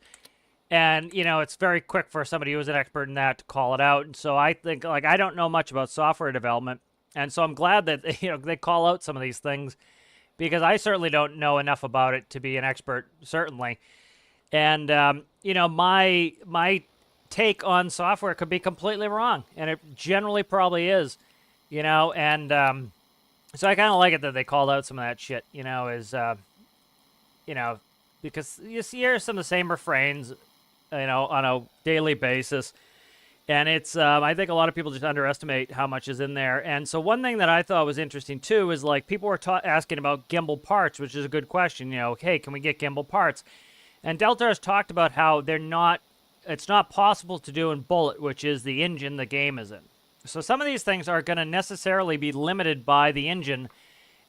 And, it's very quick for somebody who's an expert in that to call it out. And so I think, like, I don't know much about software development. And so I'm glad that, they call out some of these things, because I certainly don't know enough about it to be an expert, certainly. And, my take on software could be completely wrong. And it generally probably is, and so I kind of like it that they called out some of that shit, because you hear some of the same refrains, on a daily basis. And it's, I think a lot of people just underestimate how much is in there. And so one thing that I thought was interesting too is, like, people were asking about gimbal parts, which is a good question. Hey, can we get gimbal parts? And Delta has talked about how it's not possible to do in Bullet, which is the engine the game is in. So some of these things are going to necessarily be limited by the engine,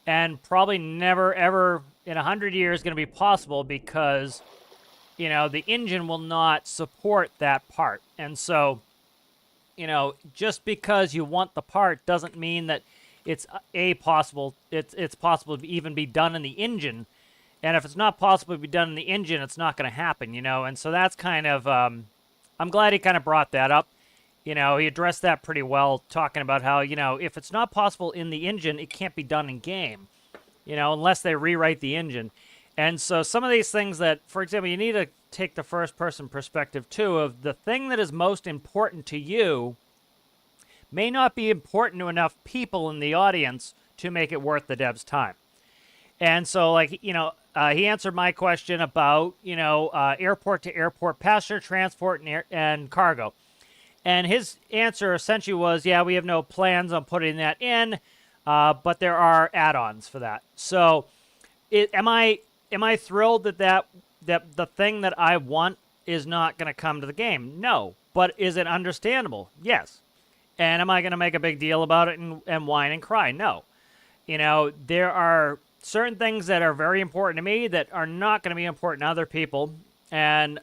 and probably never, ever in 100 years going to be possible, because the engine will not support that part. And so, just because you want the part doesn't mean that it's possible to even be done in the engine. And if it's not possible to be done in the engine, it's not going to happen, And so that's kind of, I'm glad he kind of brought that up. He addressed that pretty well, talking about how, if it's not possible in the engine, it can't be done in game, unless they rewrite the engine. And so some of these things that, for example, you need to take the first-person perspective, too, of the thing that is most important to you may not be important to enough people in the audience to make it worth the dev's time. And so, like, he answered my question about, airport-to-airport passenger transport and cargo. And his answer essentially was, yeah, we have no plans on putting that in, but there are add-ons for that. So am I thrilled that the thing that I want is not going to come to the game? No. But is it understandable? Yes. And am I going to make a big deal about it and whine and cry? No. There are certain things that are very important to me that are not going to be important to other people. And,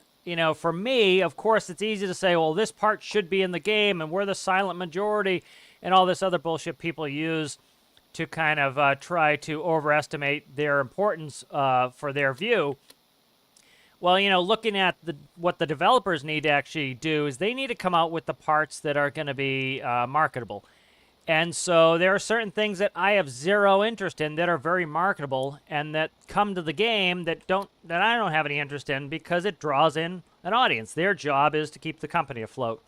for me, of course, it's easy to say, well, this part should be in the game, and we're the silent majority, and all this other bullshit people use to kind of try to overestimate their importance for their view. Well, looking at what the developers need to actually do is they need to come out with the parts that are going to be marketable. And so there are certain things that I have zero interest in that are very marketable and that come to the game that I don't have any interest in, because it draws in an audience. Their job is to keep the company afloat.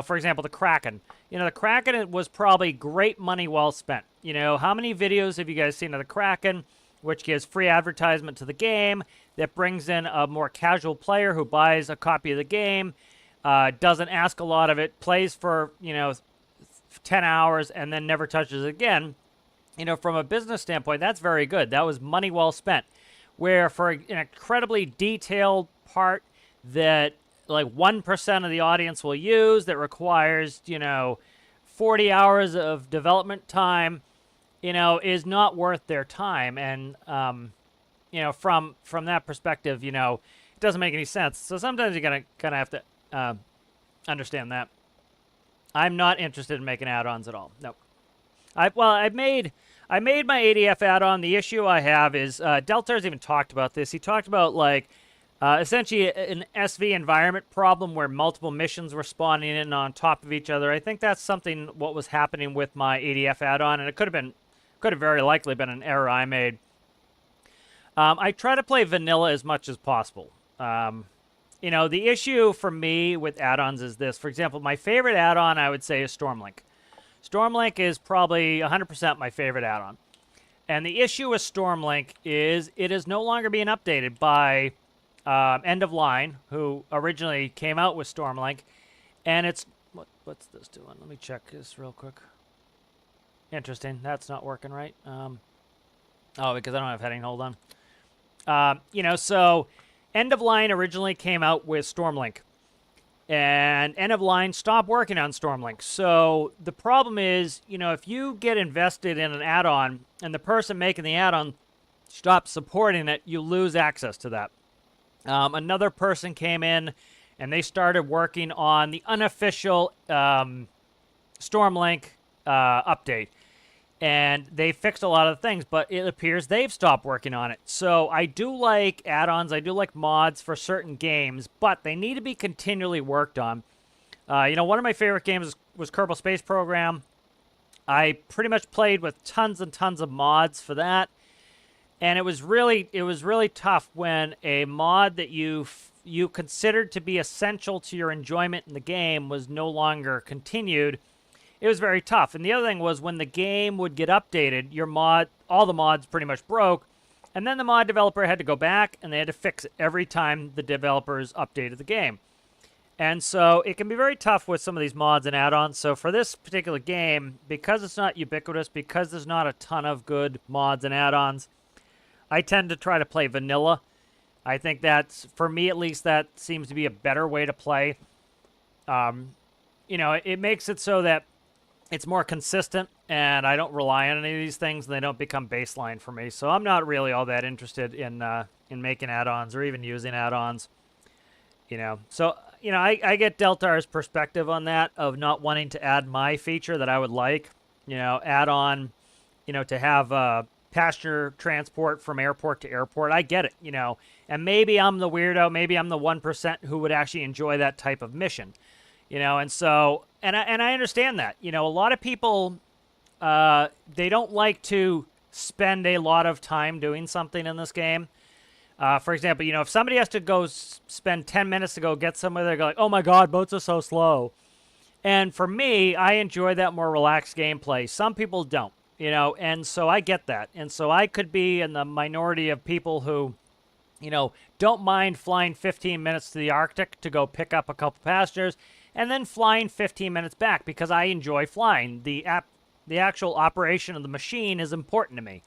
For example, the Kraken. The Kraken was probably great money well spent. How many videos have you guys seen of the Kraken, which gives free advertisement to the game, that brings in a more casual player who buys a copy of the game, doesn't ask a lot of it, plays for, 10 hours and then never touches it again. From a business standpoint, that's very good. That was money well spent. Where for an incredibly detailed part that like 1% of the audience will use, that requires, 40 hours of development time, is not worth their time. And, from that perspective, it doesn't make any sense. So sometimes you're going to kind of have to understand that. I'm not interested in making add-ons at all. No. I made my ADF add-on. The issue I have is Deltar's even talked about this. He talked about essentially an SV environment problem where multiple missions were spawning in on top of each other. I think that's something what was happening with my ADF add-on, and it could have very likely been an error I made. I try to play vanilla as much as possible. The issue for me with add-ons is this. For example, my favorite add-on, I would say, is Stormlink. Stormlink is probably 100% my favorite add-on. And the issue with Stormlink is it is no longer being updated by End of Line, who originally came out with Stormlink. And it's... What's this doing? Let me check this real quick. Interesting. That's not working right. Oh, because I don't have heading. Hold on. So... End of Line originally came out with Stormlink, and End of Line stopped working on Stormlink. So the problem is, if you get invested in an add-on and the person making the add-on stops supporting it, you lose access to that. Another person came in and they started working on the unofficial Stormlink update. and they fixed a lot of the things, but it appears they've stopped working on it. So I do like add-ons, I do like mods for certain games, but they need to be continually worked on. One of my favorite games was Kerbal Space Program. I pretty much played with tons and tons of mods for that, and it was really tough when a mod that you considered to be essential to your enjoyment in the game was no longer continued. It was very tough. And the other thing was when the game would get updated, all the mods pretty much broke, and then the mod developer had to go back and they had to fix it every time the developers updated the game. And so it can be very tough with some of these mods and add-ons. So for this particular game, because it's not ubiquitous, because there's not a ton of good mods and add-ons, I tend to try to play vanilla. I think that's, for me at least, that seems to be a better way to play. It makes it so that it's more consistent, and I don't rely on any of these things, and they don't become baseline for me. So I'm not really all that interested in making add-ons or even using add-ons. I get Deltar's perspective on that of not wanting to add my feature that I would like. Add on, to have passenger transport from airport to airport. I get it, and maybe I'm the weirdo. Maybe I'm the 1% who would actually enjoy that type of mission, and so, and I understand that, a lot of people, they don't like to spend a lot of time doing something in this game. For example, if somebody has to go spend 10 minutes to go get somewhere, they're like, oh my God, boats are so slow. And for me, I enjoy that more relaxed gameplay. Some people don't, and so I get that. And so I could be in the minority of people who, don't mind flying 15 minutes to the Arctic to go pick up a couple passengers and then flying 15 minutes back because I enjoy flying. The actual operation of the machine is important to me.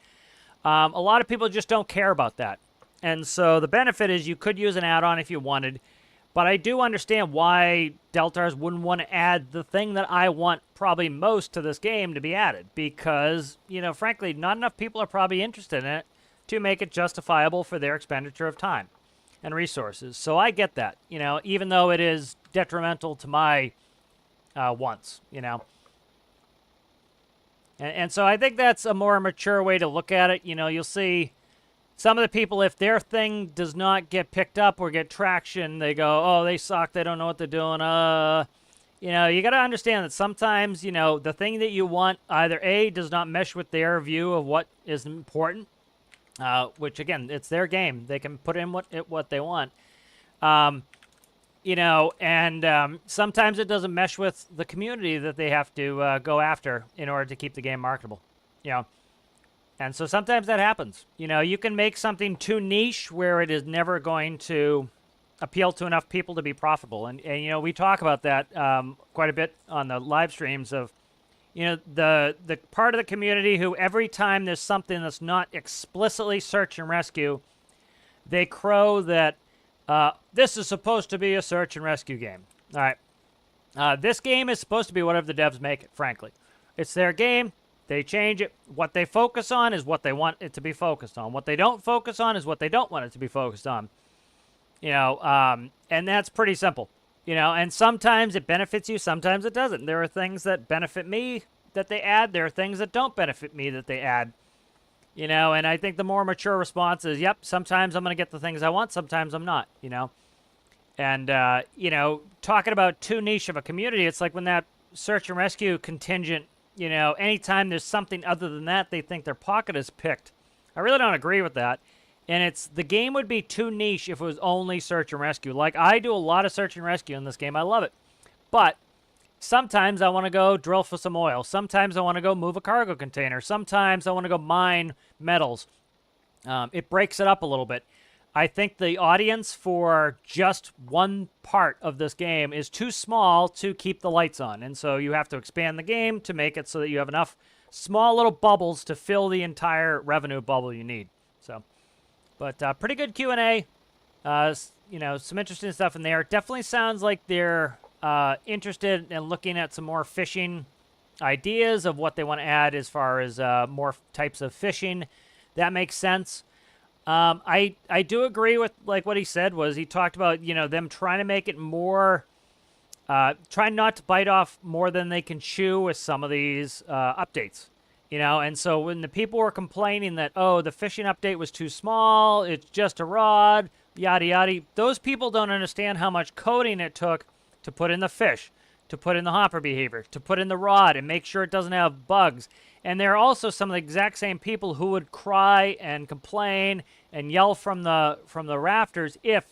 A lot of people just don't care about that. And so the benefit is you could use an add-on if you wanted, but I do understand why Deltars wouldn't want to add the thing that I want probably most to this game to be added because, frankly, not enough people are probably interested in it to make it justifiable for their expenditure of time and resources. So I get that, even though it is detrimental to my wants, And so I think that's a more mature way to look at it. You'll see some of the people, if their thing does not get picked up or get traction, they go, oh, they suck, they don't know what they're doing. You got to understand that sometimes, the thing that you want either A, does not mesh with their view of what is important, which, again, it's their game. They can put in what they want. Sometimes it doesn't mesh with the community that they have to go after in order to keep the game marketable, And so sometimes that happens. You can make something too niche where it is never going to appeal to enough people to be profitable. And we talk about that quite a bit on the live streams of, the part of the community who every time there's something that's not explicitly search and rescue, they crow that this is supposed to be a search and rescue game. All right. This game is supposed to be whatever the devs make it, frankly. It's their game. They change it. What they focus on is what they want it to be focused on. What they don't focus on is what they don't want it to be focused on. And that's pretty simple. And sometimes it benefits you, sometimes it doesn't. There are things that benefit me that they add. There are things that don't benefit me that they add. And I think the more mature response is, yep, sometimes I'm going to get the things I want, sometimes I'm not, And, talking about too niche of a community, it's like when that search and rescue contingent, anytime there's something other than that, they think their pocket is picked. I really don't agree with that. And the game would be too niche if it was only search and rescue. Like, I do a lot of search and rescue in this game. I love it. But sometimes I want to go drill for some oil. Sometimes I want to go move a cargo container. Sometimes I want to go mine metals. It breaks it up a little bit. I think the audience for just one part of this game is too small to keep the lights on. And so you have to expand the game to make it so that you have enough small little bubbles to fill the entire revenue bubble you need. So, but pretty good Q&A. Some interesting stuff in there. Definitely sounds like they're interested in looking at some more fishing ideas of what they want to add as far as more types of fishing. That makes sense. I do agree with what he said was he talked about, them trying to make it more, trying not to bite off more than they can chew with some of these updates. You know, and so when the people were complaining that, oh, the fishing update was too small, it's just a rod, yada yada, those people don't understand how much coding it took to put in the fish, to put in the hopper behavior, to put in the rod and make sure it doesn't have bugs. And there are also some of the exact same people who would cry and complain and yell from the rafters if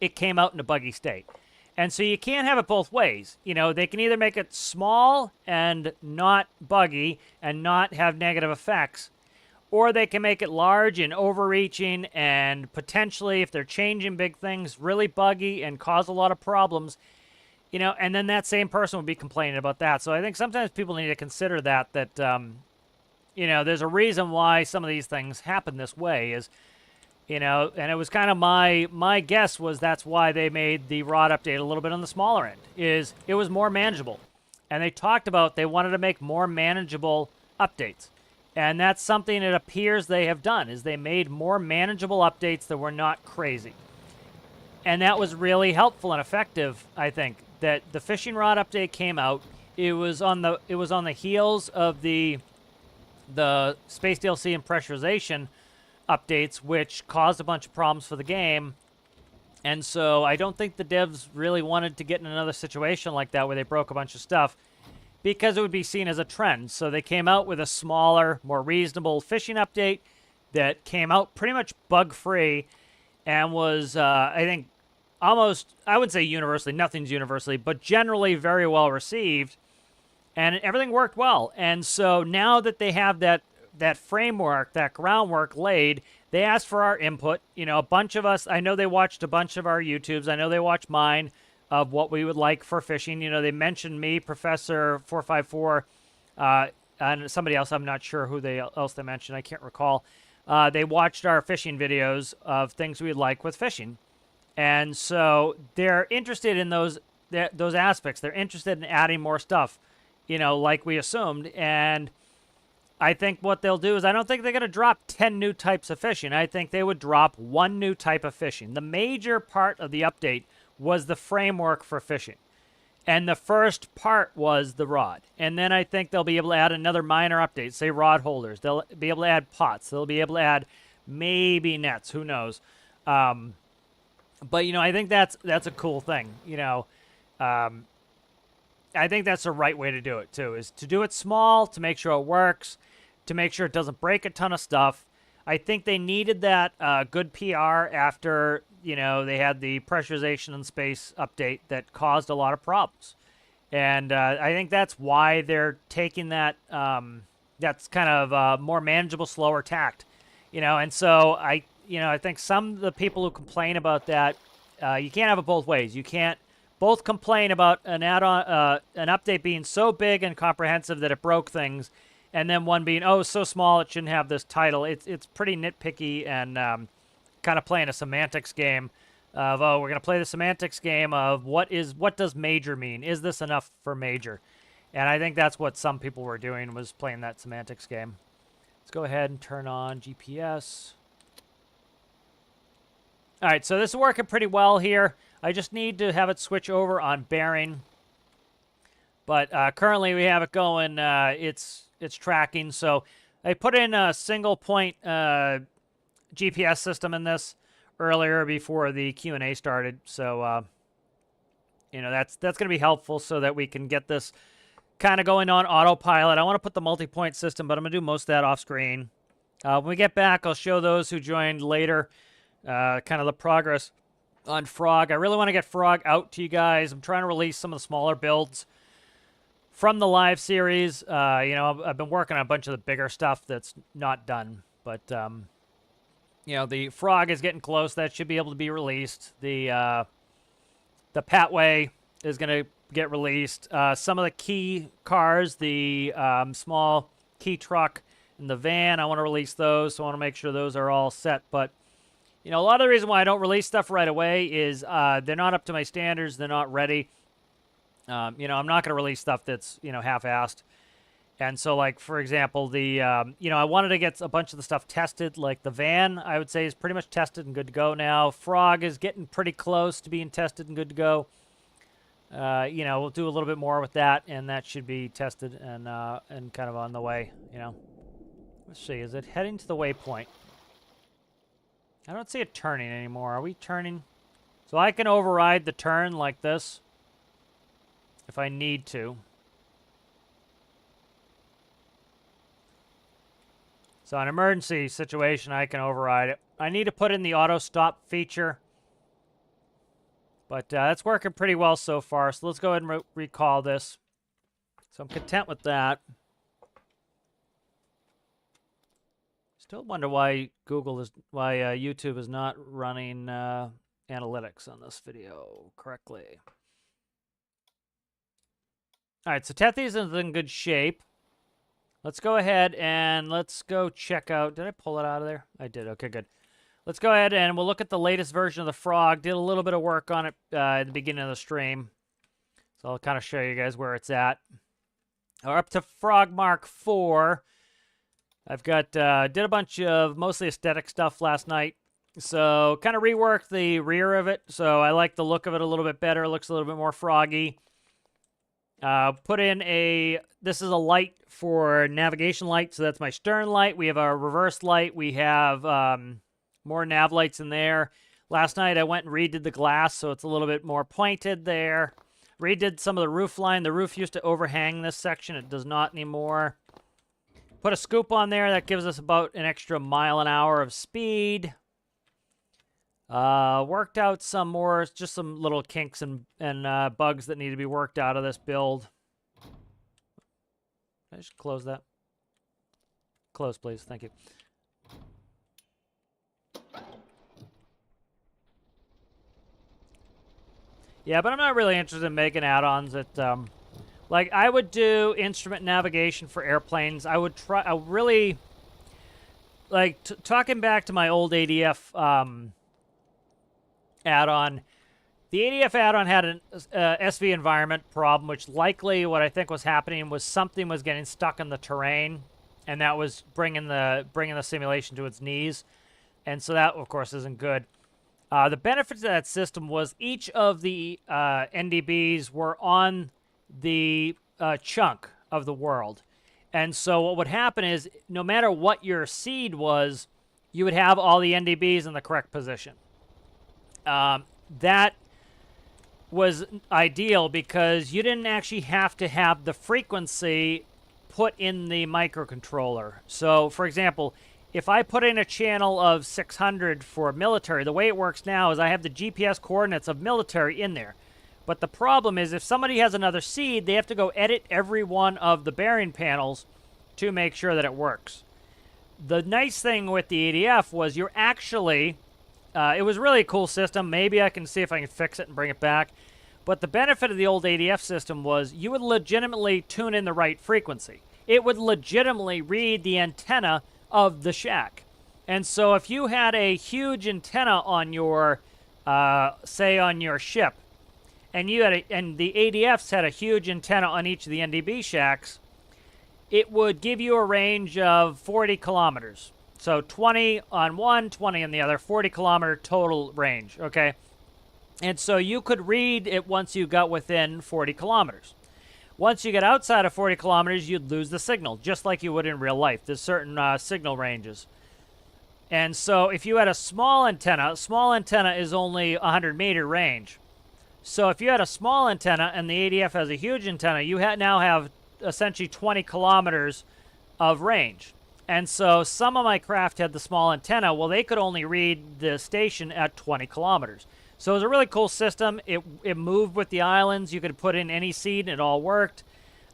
it came out in a buggy state. And so you can't have it both ways. You know, they can either make it small and not buggy and not have negative effects, or they can make it large and overreaching and potentially, if they're changing big things, really buggy and cause a lot of problems. You know, and then that same person would be complaining about that. So I think sometimes people need to consider that you know, there's a reason why some of these things happen this way is, you know, and it was kind of my guess was that's why they made the rod update a little bit on the smaller end, is it was more manageable. And they talked about they wanted to make more manageable updates. And that's something it appears they have done, is they made more manageable updates that were not crazy. And that was really helpful and effective, I think, that the fishing rod update came out. It was on the heels of the space DLC and pressurization updates, which caused a bunch of problems for the game. And so I don't think the devs really wanted to get in another situation like that where they broke a bunch of stuff, because it would be seen as a trend. So they came out with a smaller, more reasonable fishing update that came out pretty much bug-free and was, I think, almost, I would say universally, nothing's universally, but generally very well received. And everything worked well. And so now that they have that framework, that groundwork laid, they asked for our input. You know, a bunch of us, I know they watched a bunch of our YouTubes. I know they watched mine of what we would like for fishing. You know, they mentioned me, Professor 454, and somebody else. I'm not sure who else they mentioned. I can't recall. They watched our fishing videos of things we'd like with fishing. And so they're interested in those aspects. They're interested in adding more stuff, you know, like we assumed. And I think what they'll do is, I don't think they're going to drop 10 new types of fishing. I think they would drop one new type of fishing. The major part of the update was the framework for fishing. And the first part was the rod. And then I think they'll be able to add another minor update, say rod holders. They'll be able to add pots. They'll be able to add maybe nets. Who knows? But, you know, I think that's a cool thing. You know, I think that's the right way to do it, too, is to do it small, to make sure it works, to make sure it doesn't break a ton of stuff. I think they needed that good PR after, you know, they had the pressurization and space update that caused a lot of problems. And I think that's why they're taking that, that's kind of more manageable, slower tact. You know, and so I think some of the people who complain about that, you can't have it both ways. You can't both complain about an add-on, an update being so big and comprehensive that it broke things, and then one being, oh, so small it shouldn't have this title. It's pretty nitpicky and kind of playing a semantics game of, oh, we're going to play the semantics game of what does major mean? Is this enough for major? And I think that's what some people were doing, was playing that semantics game. Let's go ahead and turn on GPS. All right, so this is working pretty well here. I just need to have it switch over on bearing. But currently we have it going, it's tracking. So I put in a single point GPS system in this earlier before the Q&A started. So, you know, that's going to be helpful so that we can get this kind of going on autopilot. I want to put the multi-point system, but I'm going to do most of that off screen. When we get back, I'll show those who joined later kind of the progress on Frog. I really want to get Frog out to you guys. I'm trying to release some of the smaller builds from the live series. You know, I've been working on a bunch of the bigger stuff that's not done. But, you know, the Frog is getting close. That should be able to be released. The Patway is going to get released. Some of the key cars, the small key truck and the van, I want to release those. So I want to make sure those are all set. But, you know, a lot of the reason why I don't release stuff right away is they're not up to my standards. They're not ready. You know, I'm not going to release stuff that's, you know, half-assed. And so, like, for example, the, you know, I wanted to get a bunch of the stuff tested. Like the van, I would say, is pretty much tested and good to go now. Frog is getting pretty close to being tested and good to go. you know, we'll do a little bit more with that, and that should be tested and kind of on the way, you know. Let's see, is it heading to the waypoint? I don't see it turning anymore. Are we turning? So I can override the turn like this if I need to. So an emergency situation, I can override it. I need to put in the auto stop feature. But that's working pretty well so far. So let's go ahead and recall this. So I'm content with that. Still wonder why YouTube is not running analytics on this video correctly. All right, so Tethy's is in good shape. Let's go ahead and let's go check out. Did I pull it out of there? I did. Okay, good. Let's go ahead and we'll look at the latest version of the Frog. Did a little bit of work on it at the beginning of the stream. So I'll kind of show you guys where it's at. We're up to Frog Mark 4. I've got, did a bunch of mostly aesthetic stuff last night. So kind of reworked the rear of it. So I like the look of it a little bit better. It looks a little bit more froggy. Put in this is a light for navigation light. So that's my stern light. We have a reverse light. We have more nav lights in there. Last night I went and redid the glass, so it's a little bit more pointed there. Redid some of the roof line. The roof used to overhang this section. It does not anymore. Put a scoop on there. That gives us about an extra mile an hour of speed. Worked out some more, just some little kinks and bugs that need to be worked out of this build. I just close that. Close, please. Thank you. Yeah, but I'm not really interested in making add-ons that, like, I would do instrument navigation for airplanes. I really, like, talking back to my old ADF, add-on. The ADF add-on had an SV environment problem, which likely what I think was happening was something was getting stuck in the terrain, and that was bringing the simulation to its knees, and so that of course isn't good. The benefit to that system was each of the NDBs were on the chunk of the world, and so what would happen is no matter what your seed was, you would have all the NDBs in the correct position. That was ideal because you didn't actually have to have the frequency put in the microcontroller. So, for example, if I put in a channel of 600 for military, the way it works now is I have the GPS coordinates of military in there. But the problem is if somebody has another seed, they have to go edit every one of the bearing panels to make sure that it works. The nice thing with the ADF was you're actually... it was really a cool system. Maybe I can see if I can fix it and bring it back. But the benefit of the old ADF system was you would legitimately tune in the right frequency. It would legitimately read the antenna of the shack. And so if you had a huge antenna on your, say on your ship, and and the ADFs had a huge antenna on each of the NDB shacks, it would give you a range of 40 kilometers. So 20 on one, 20 on the other, 40-kilometer total range, okay? And so you could read it once you got within 40 kilometers. Once you get outside of 40 kilometers, you'd lose the signal, just like you would in real life. There's certain signal ranges. And so if you had a small antenna is only 100-meter range. So if you had a small antenna and the ADF has a huge antenna, you now have essentially 20 kilometers of range. And so some of my craft had the small antenna. Well, they could only read the station at 20 kilometers. So it was a really cool system. It moved with the islands. You could put in any seed and it all worked.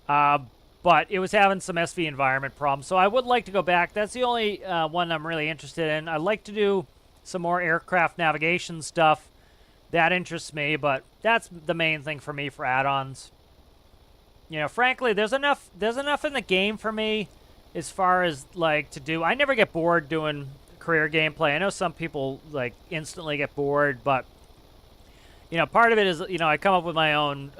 But it was having some SV environment problems. So I would like to go back. That's the only one I'm really interested in. I'd like to do some more aircraft navigation stuff. That interests me, but that's the main thing for me for add-ons. You know, frankly, there's enough in the game for me as far as, like, to do. I never get bored doing career gameplay. I know some people, like, instantly get bored, but, you know, part of it is, you know, I come up with my own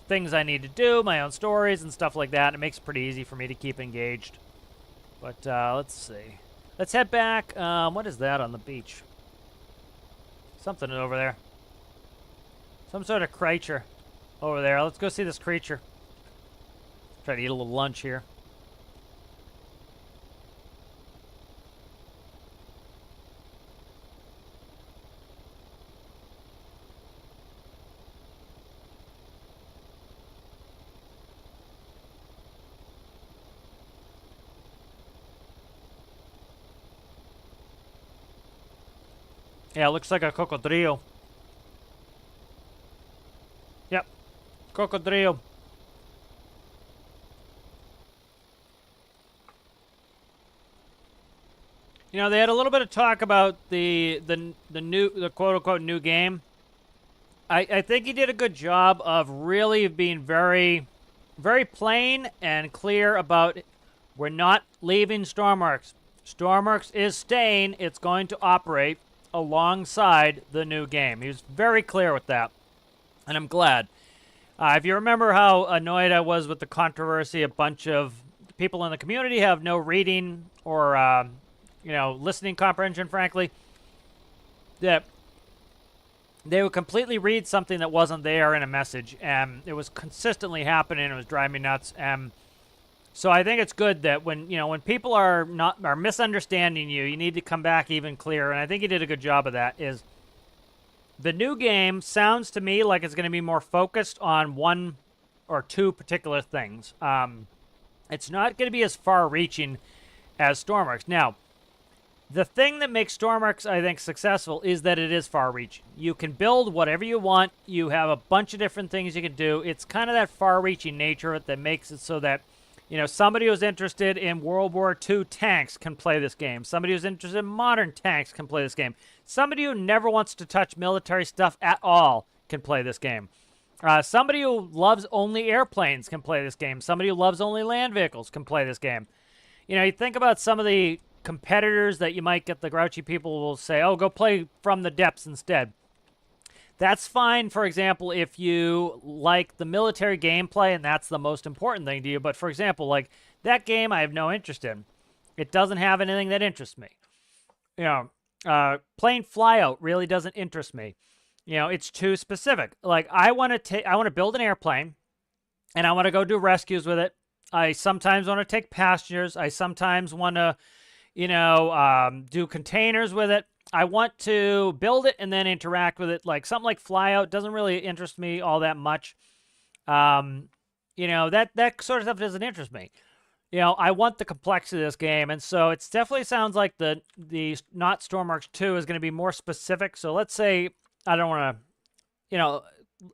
things I need to do, my own stories and stuff like that, and it makes it pretty easy for me to keep engaged. But, let's see. Let's head back. What is that on the beach? Something over there. Some sort of creature. over there. Let's go see this creature. Try to eat a little lunch here. Yeah, it looks like a cocodrilo. Yep, cocodrilo. You know, they had a little bit of talk about the quote unquote new game. I think he did a good job of really being very, very plain and clear about we're not leaving Stormworks. Stormworks is staying. It's going to operate alongside the new game. He was very clear with that, and I'm glad. If you remember how annoyed I was with the controversy, a bunch of people in the community have no reading or listening comprehension, frankly, that they would completely read something that wasn't there in a message, and it was consistently happening. It was driving me nuts. So I think it's good that when people are misunderstanding you, you need to come back even clearer. And I think he did a good job of that. Is the new game sounds to me like it's going to be more focused on one or two particular things. It's not going to be as far-reaching as Stormworks. Now, the thing that makes Stormworks, I think, successful is that it is far-reaching. You can build whatever you want. You have a bunch of different things you can do. It's kind of that far-reaching nature of it that makes it so that somebody who's interested in World War II tanks can play this game. Somebody who's interested in modern tanks can play this game. Somebody who never wants to touch military stuff at all can play this game. Somebody who loves only airplanes can play this game. Somebody who loves only land vehicles can play this game. You think about some of the competitors that you might get, the grouchy people will say, oh, go play From the Depths instead. That's fine, for example, if you like the military gameplay and that's the most important thing to you. But, for example, like that game I have no interest in. It doesn't have anything that interests me. Playing Flyout really doesn't interest me. It's too specific. Like, I want to build an airplane, and I want to go do rescues with it. I sometimes want to take passengers. I sometimes want to, do containers with it. I want to build it and then interact with it. Like something like Flyout doesn't really interest me all that much. That sort of stuff doesn't interest me. I want the complexity of this game, and so it definitely sounds like the not Stormworks 2 is going to be more specific. So let's say I don't want to,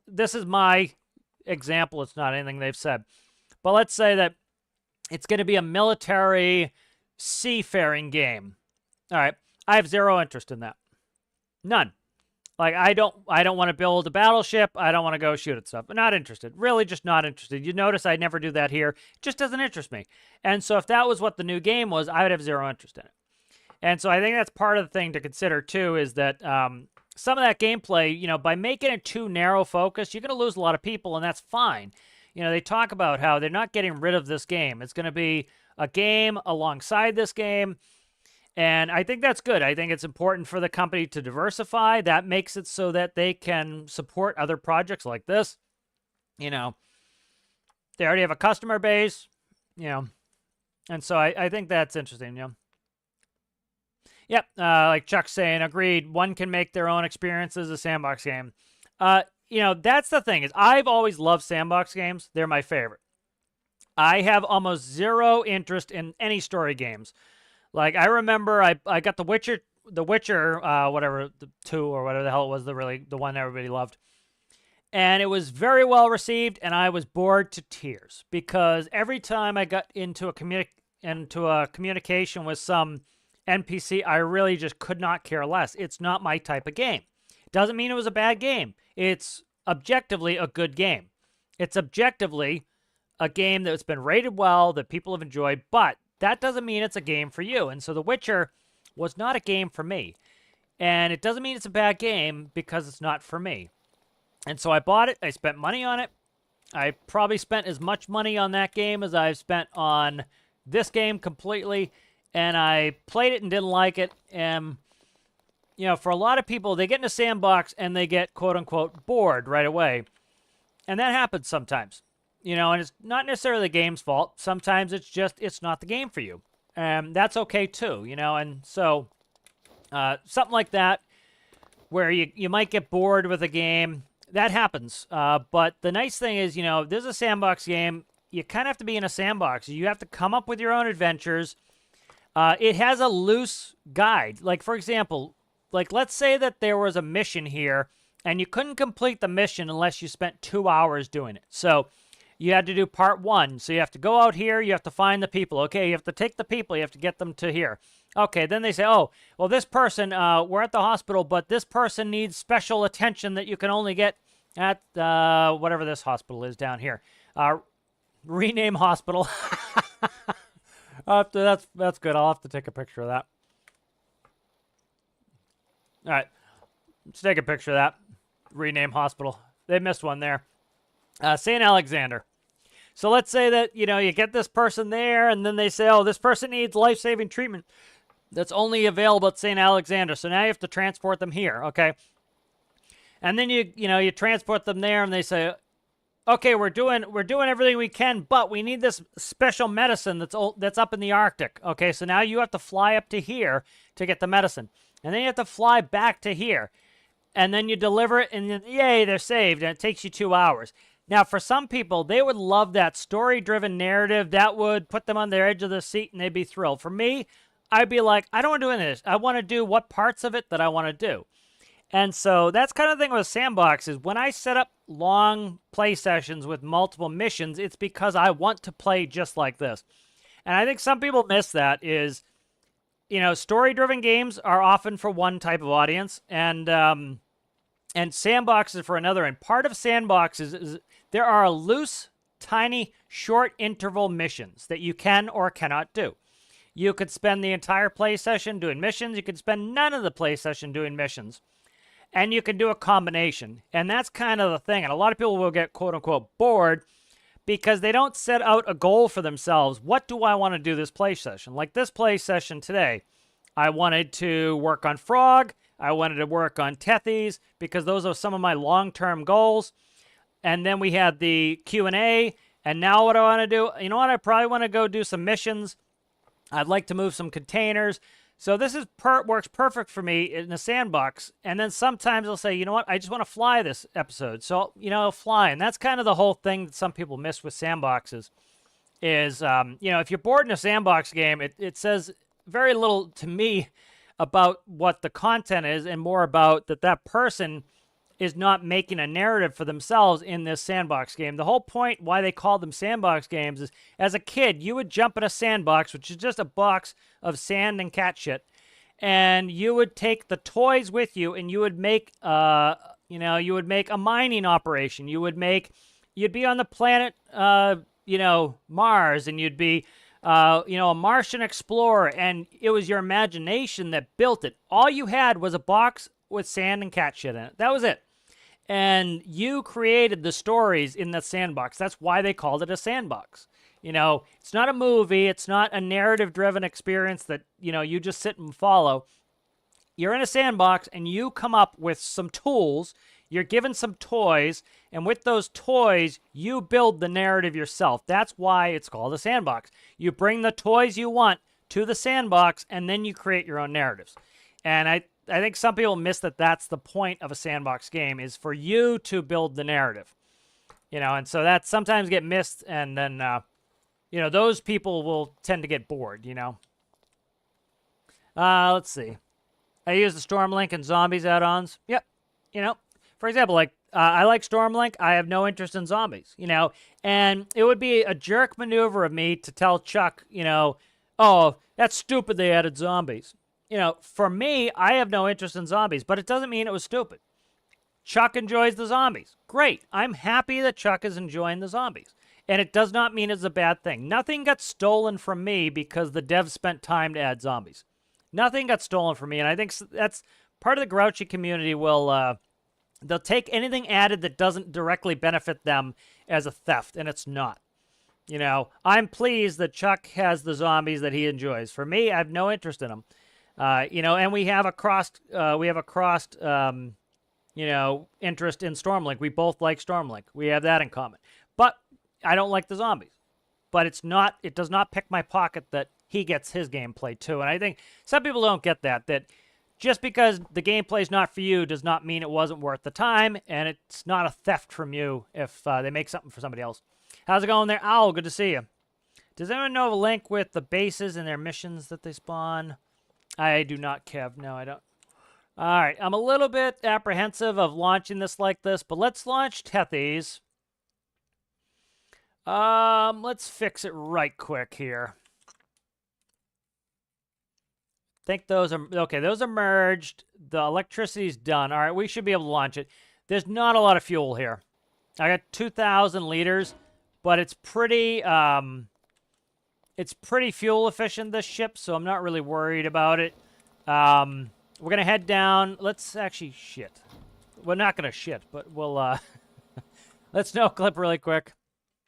this is my example. It's not anything they've said, but let's say that it's going to be a military seafaring game. All right. I have zero interest in that. None. Like, I don't want to build a battleship. I don't want to go shoot at stuff. I'm not interested. Really just not interested. You notice I never do that here. It just doesn't interest me. And so if that was what the new game was, I would have zero interest in it. And so I think that's part of the thing to consider, too, is that some of that gameplay, by making it too narrow focused, you're going to lose a lot of people, and that's fine. They talk about how they're not getting rid of this game. It's going to be a game alongside this game. And I think that's good. I think it's important for the company to diversify. That makes it so that they can support other projects like this. They already have a customer base, and so I think that's interesting, Yep, like Chuck's saying, agreed. One can make their own experiences a sandbox game. That's the thing, is I've always loved sandbox games. They're my favorite. I have almost zero interest in any story games. Like, I remember I got The Witcher, whatever, the 2 or whatever the hell it was, the one everybody loved. And it was very well received, and I was bored to tears. Because every time I got into a communication with some NPC, I really just could not care less. It's not my type of game. Doesn't mean it was a bad game. It's objectively a good game. It's objectively a game that's been rated well, that people have enjoyed, but that doesn't mean it's a game for you. And so The Witcher was not a game for me. And it doesn't mean it's a bad game because it's not for me. And so I bought it. I spent money on it. I probably spent as much money on that game as I've spent on this game completely. And I played it and didn't like it. And, for a lot of people, they get in a sandbox and they get, quote-unquote, bored right away. And that happens sometimes, you know, and it's not necessarily the game's fault. Sometimes it's just, it's not the game for you. That's okay too, you know, and so something like that where you might get bored with a game, that happens. But the nice thing is, you know, this is a sandbox game. You kind of have to be in a sandbox. You have to come up with your own adventures. It has a loose guide. Like, for example, like let's say that there was a mission here and you couldn't complete the mission unless you spent 2 hours doing it. So you had to do part 1. So you have to go out here. You have to find the people. Okay, you have to take the people. You have to get them to here. Okay, then they say, oh, well, this person, we're at the hospital, but this person needs special attention that you can only get at whatever this hospital is down here. Rename hospital. That's good. I'll have to take a picture of that. All right, let's take a picture of that. Rename hospital. They missed one there. St. Alexander. So let's say that, you know, you get this person there, and then they say, oh, this person needs life-saving treatment that's only available at St. Alexander. So now you have to transport them here, okay? And then you transport them there, and they say, okay, we're doing everything we can, but we need this special medicine that's up in the Arctic. Okay, so now you have to fly up to here to get the medicine, and then you have to fly back to here, and then you deliver it, and then, yay, they're saved, and it takes you 2 hours. Now, for some people, they would love that story-driven narrative. That would put them on their edge of the seat, and they'd be thrilled. For me, I'd be like, I don't want to do this. I want to do what parts of it that I want to do. And so that's kind of the thing with Sandbox is when I set up long play sessions with multiple missions, it's because I want to play just like this. And I think some people miss that is, you know, story-driven games are often for one type of audience, and Sandbox is for another. And part of Sandbox is there are loose, tiny, short interval missions that you can or cannot do. You could spend the entire play session doing missions. You could spend none of the play session doing missions. And you can do a combination. And that's kind of the thing. And a lot of people will get, quote-unquote, bored because they don't set out a goal for themselves. What do I want to do this play session? Like this play session today, I wanted to work on Frog. I wanted to work on Tethies because those are some of my long-term goals. And then we had the Q&A. And now what do I want to do? You know what? I probably want to go do some missions. I'd like to move some containers. So this works perfect for me in a sandbox. And then sometimes I'll say, you know what, I just want to fly this episode. So, you know, fly. And that's kind of the whole thing that some people miss with sandboxes is, you know, if you're bored in a sandbox game, it says very little to me about what the content is and more about that person is not making a narrative for themselves in this sandbox game. The whole point why they call them sandbox games is, as a kid, you would jump in a sandbox, which is just a box of sand and cat shit, and you would take the toys with you, and you would make, you would make a mining operation. You'd be on the planet, Mars, and you'd be, a Martian explorer, and it was your imagination that built it. All you had was a box with sand and cat shit in it. That was it. And you created the stories in the sandbox. That's why they called it a sandbox. You know, it's not a movie. It's not a narrative-driven experience that, you know, you just sit and follow. You're in a sandbox, and you come up with some tools. You're given some toys, and with those toys, you build the narrative yourself. That's why it's called a sandbox. You bring the toys you want to the sandbox, and then you create your own narratives. And I think some people miss that that's the point of a sandbox game, is for you to build the narrative. You know, and so that sometimes get missed, and then, those people will tend to get bored, you know. Let's see. I use the Stormlink and Zombies add-ons. Yep. You know, for example, like, I like Stormlink. I have no interest in zombies, you know. And it would be a jerk maneuver of me to tell Chuck, you know, oh, that's stupid they added zombies. You know, for me, I have no interest in zombies, but it doesn't mean it was stupid. Chuck enjoys the zombies. Great. I'm happy that Chuck is enjoying the zombies. And it does not mean it's a bad thing. Nothing got stolen from me because the devs spent time to add zombies. Nothing got stolen from me, and I think that's part of the grouchy community will, they'll take anything added that doesn't directly benefit them as a theft, and it's not. You know, I'm pleased that Chuck has the zombies that he enjoys. For me, I have no interest in them. And we have a crossed, interest in Stormlink. We both like Stormlink. We have that in common. But I don't like the zombies. But it does not pick my pocket that he gets his gameplay too. And I think some people don't get that just because the gameplay is not for you does not mean it wasn't worth the time, and it's not a theft from you if they make something for somebody else. How's it going there, Owl? Good to see you. Does anyone know of a link with the bases and their missions that they spawn? I do not, Kev. No, I don't. All right, I'm a little bit apprehensive of launching this like this, but let's launch Tethys. Let's fix it right quick here. I think those are, okay, those are merged. The electricity's done. All right, we should be able to launch it. There's not a lot of fuel here. I got 2,000 liters, but it's pretty fuel efficient, this ship, so I'm not really worried about it. We're going to head down. Let's actually shit. We're not going to shit, but we'll, let's snow clip really quick.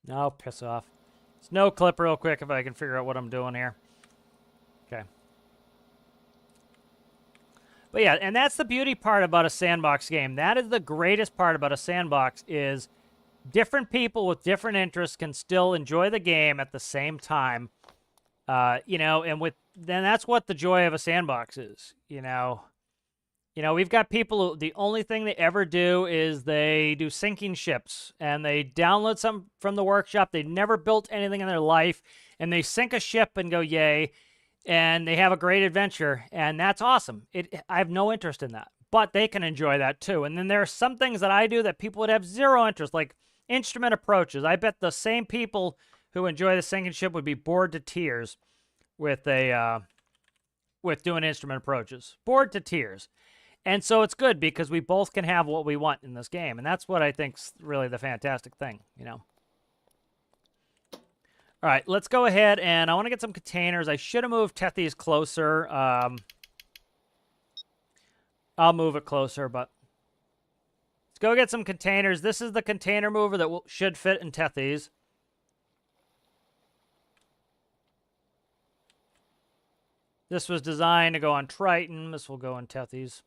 No, piss off. Snow clip real quick if I can figure out what I'm doing here. Okay. But yeah, and that's the beauty part about a sandbox game. That is the greatest part about a sandbox is different people with different interests can still enjoy the game at the same time. And then that's what the joy of a sandbox is, we've got people who, the only thing they ever do is they do sinking ships, and they download some from the workshop. They never built anything in their life, and they sink a ship and go, yay, and they have a great adventure, and that's awesome. I have no interest in that, but they can enjoy that too. And then there are some things that I do that people would have zero interest, like instrument approaches. I bet the same people who enjoy the sinking ship would be bored to tears with doing instrument approaches. Bored to tears. And so it's good because we both can have what we want in this game. And that's what I think's really the fantastic thing, All right, let's go ahead, and I want to get some containers. I should have moved Tethys closer. I'll move it closer, but let's go get some containers. This is the container mover that should fit in Tethys. This was designed to go on Triton. This will go on Tethys.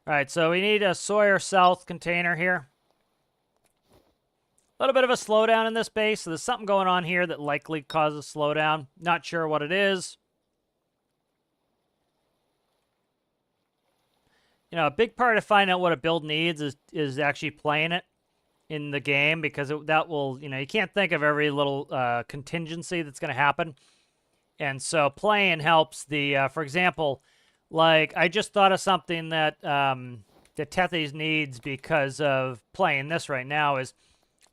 All right, so we need a Sawyer South container here. A little bit of a slowdown in this base, so there's something going on here that likely causes slowdown. Not sure what it is. A big part of finding out what a build needs is actually playing it in the game, because that will, you can't think of every little contingency that's going to happen. And so playing helps for example, like I just thought of something that Tethys needs because of playing this right now is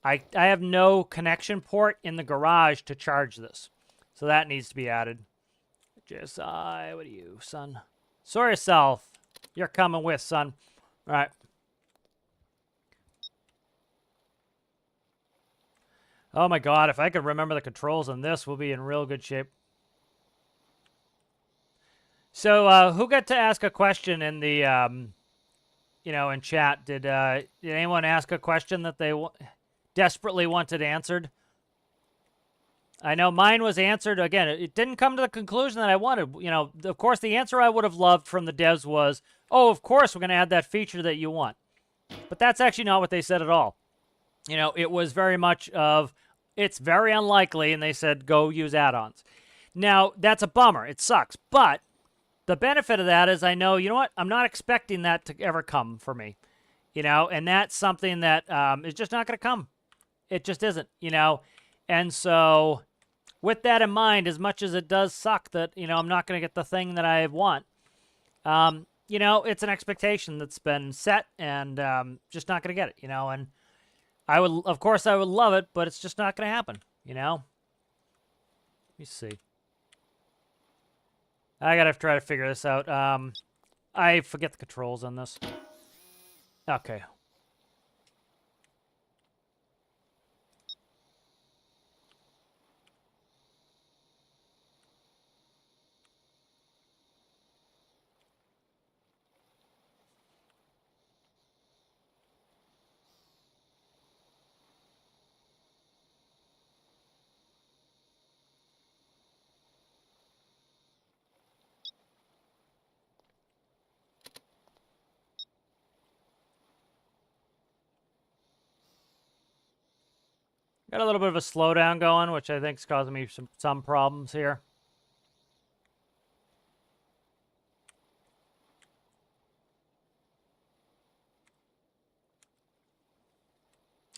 I have no connection port in the garage to charge this. So that needs to be added. What are you, son? Sort yourself. You're coming with, son. All right. Oh my God, if I could remember the controls on this, we'll be in real good shape. So, who got to ask a question in the, in chat? Did anyone ask a question that they desperately wanted answered? I know mine was answered. Again, it didn't come to the conclusion that I wanted. Of course, the answer I would have loved from the devs was, oh, of course, we're going to add that feature that you want. But that's actually not what they said at all. It was very much of, it's very unlikely, and they said, go use add-ons. Now, that's a bummer. It sucks. But the benefit of that is I know, you know what? I'm not expecting that to ever come for me, and that's something that is just not going to come. It just isn't, And so with that in mind, as much as it does suck that, I'm not going to get the thing that I want, it's an expectation that's been set, and just not going to get it, and of course I would love it, but it's just not going to happen, Let me see. I gotta try to figure this out. I forget the controls on this. Okay. Got a little bit of a slowdown going, which I think is causing me some problems here.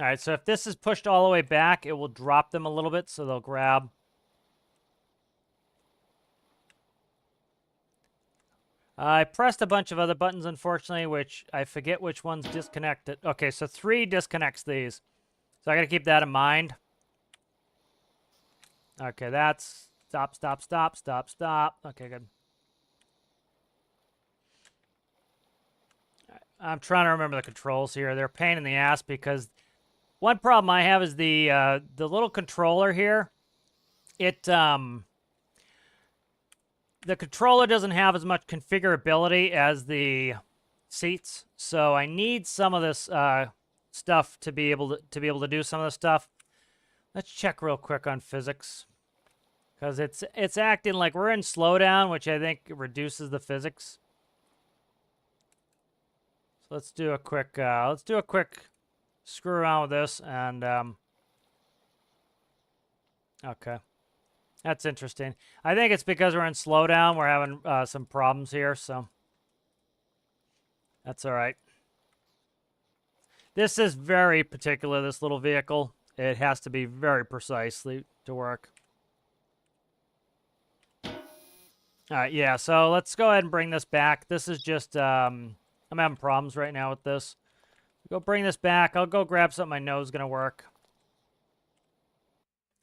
All right, so if this is pushed all the way back, it will drop them a little bit, so they'll grab. I pressed a bunch of other buttons, unfortunately, which I forget which ones disconnected. Okay, so 3 disconnects these. So I got to keep that in mind. Okay, that's stop, stop, stop, stop, stop. Okay, good. I'm trying to remember the controls here. They're a pain in the ass because one problem I have is the little controller here. The controller doesn't have as much configurability as the seats, so I need some of this stuff to be able to do some of the stuff. Let's check real quick on physics, because it's acting like we're in slowdown, which I think reduces the physics. So let's do a quick screw around with this, and okay. That's interesting. I think it's because we're in slowdown. We're having some problems here, so that's all right. This is very particular, this little vehicle. It has to be very precisely to work. All right, yeah, so let's go ahead and bring this back. This is just, I'm having problems right now with this. Go bring this back. I'll go grab something I know is going to work.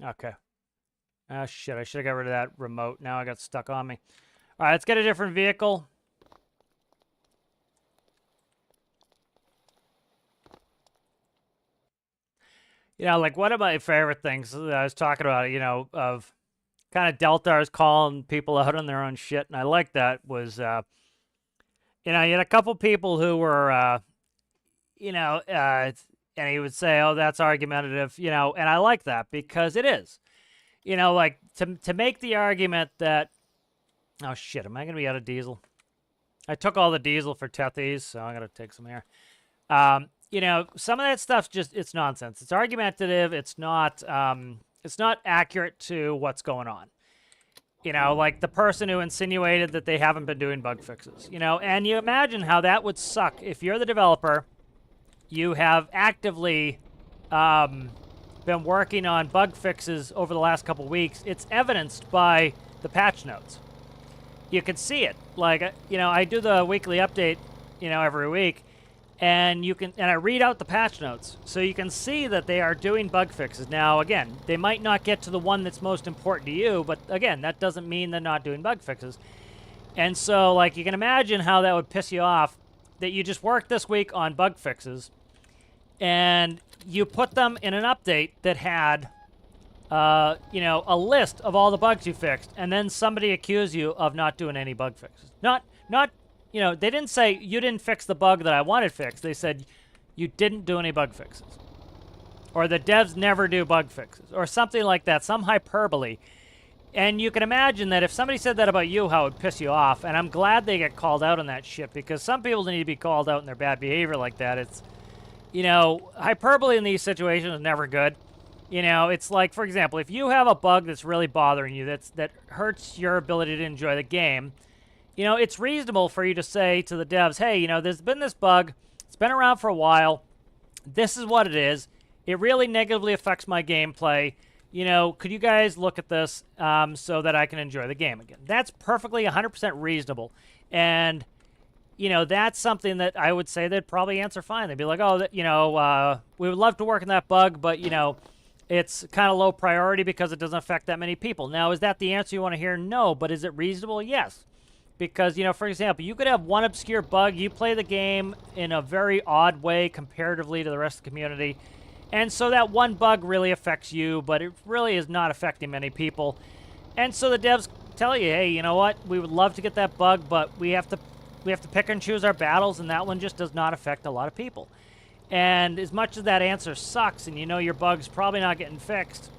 Okay. Ah, shit, I should have got rid of that remote. Now I got stuck on me. All right, let's get a different vehicle. You know, like one of my favorite things I was talking about, you know, of kind of Deltars calling people out on their own shit, and I like that, was, you know, you had a couple people who were, you know, and he would say, oh, that's argumentative, you know, and I like that because it is. You know, like, to make the argument that, oh, shit, am I going to be out of diesel? I took all the diesel for Tethies, so I'm going to take some here. You know, some of that stuff's just, it's nonsense. It's argumentative. It's not accurate to what's going on. You know, like the person who insinuated that they haven't been doing bug fixes, you know, and you imagine how that would suck if you're the developer, you have actively, been working on bug fixes over the last couple weeks. It's evidenced by the patch notes. You can see it. Like, you know, I do the weekly update, you know, every week, and I read out the patch notes. So you can see that they are doing bug fixes. Now, again, they might not get to the one that's most important to you, but again, that doesn't mean they're not doing bug fixes. And so, like, you can imagine how that would piss you off that you just worked this week on bug fixes, and you put them in an update that had, you know, a list of all the bugs you fixed, and then somebody accused you of not doing any bug fixes. Not, you know, they didn't say you didn't fix the bug that I wanted fixed. They said you didn't do any bug fixes, or the devs never do bug fixes, or something like that, some hyperbole. And you can imagine that if somebody said that about you, how it would piss you off. And I'm glad they get called out on that shit, because some people need to be called out on their bad behavior like that. It's, you know, hyperbole in these situations is never good. You know, it's like, for example, if you have a bug that's really bothering you, that hurts your ability to enjoy the game, you know, it's reasonable for you to say to the devs, hey, you know, there's been this bug. It's been around for a while. This is what it is. It really negatively affects my gameplay. You know, could you guys look at this so that I can enjoy the game again? That's perfectly 100% reasonable. And you know, that's something that I would say they'd probably answer fine. They'd be like, oh, you know, we would love to work on that bug, but, you know, it's kind of low priority because it doesn't affect that many people. Now, is that the answer you want to hear? No, but is it reasonable? Yes. Because, you know, for example, you could have one obscure bug. You play the game in a very odd way comparatively to the rest of the community. And so that one bug really affects you, but it really is not affecting many people. And so the devs tell you, hey, you know what? We would love to get that bug, but we have to pick and choose our battles, and that one just does not affect a lot of people. And as much as that answer sucks, and you know your bug's probably not getting fixed,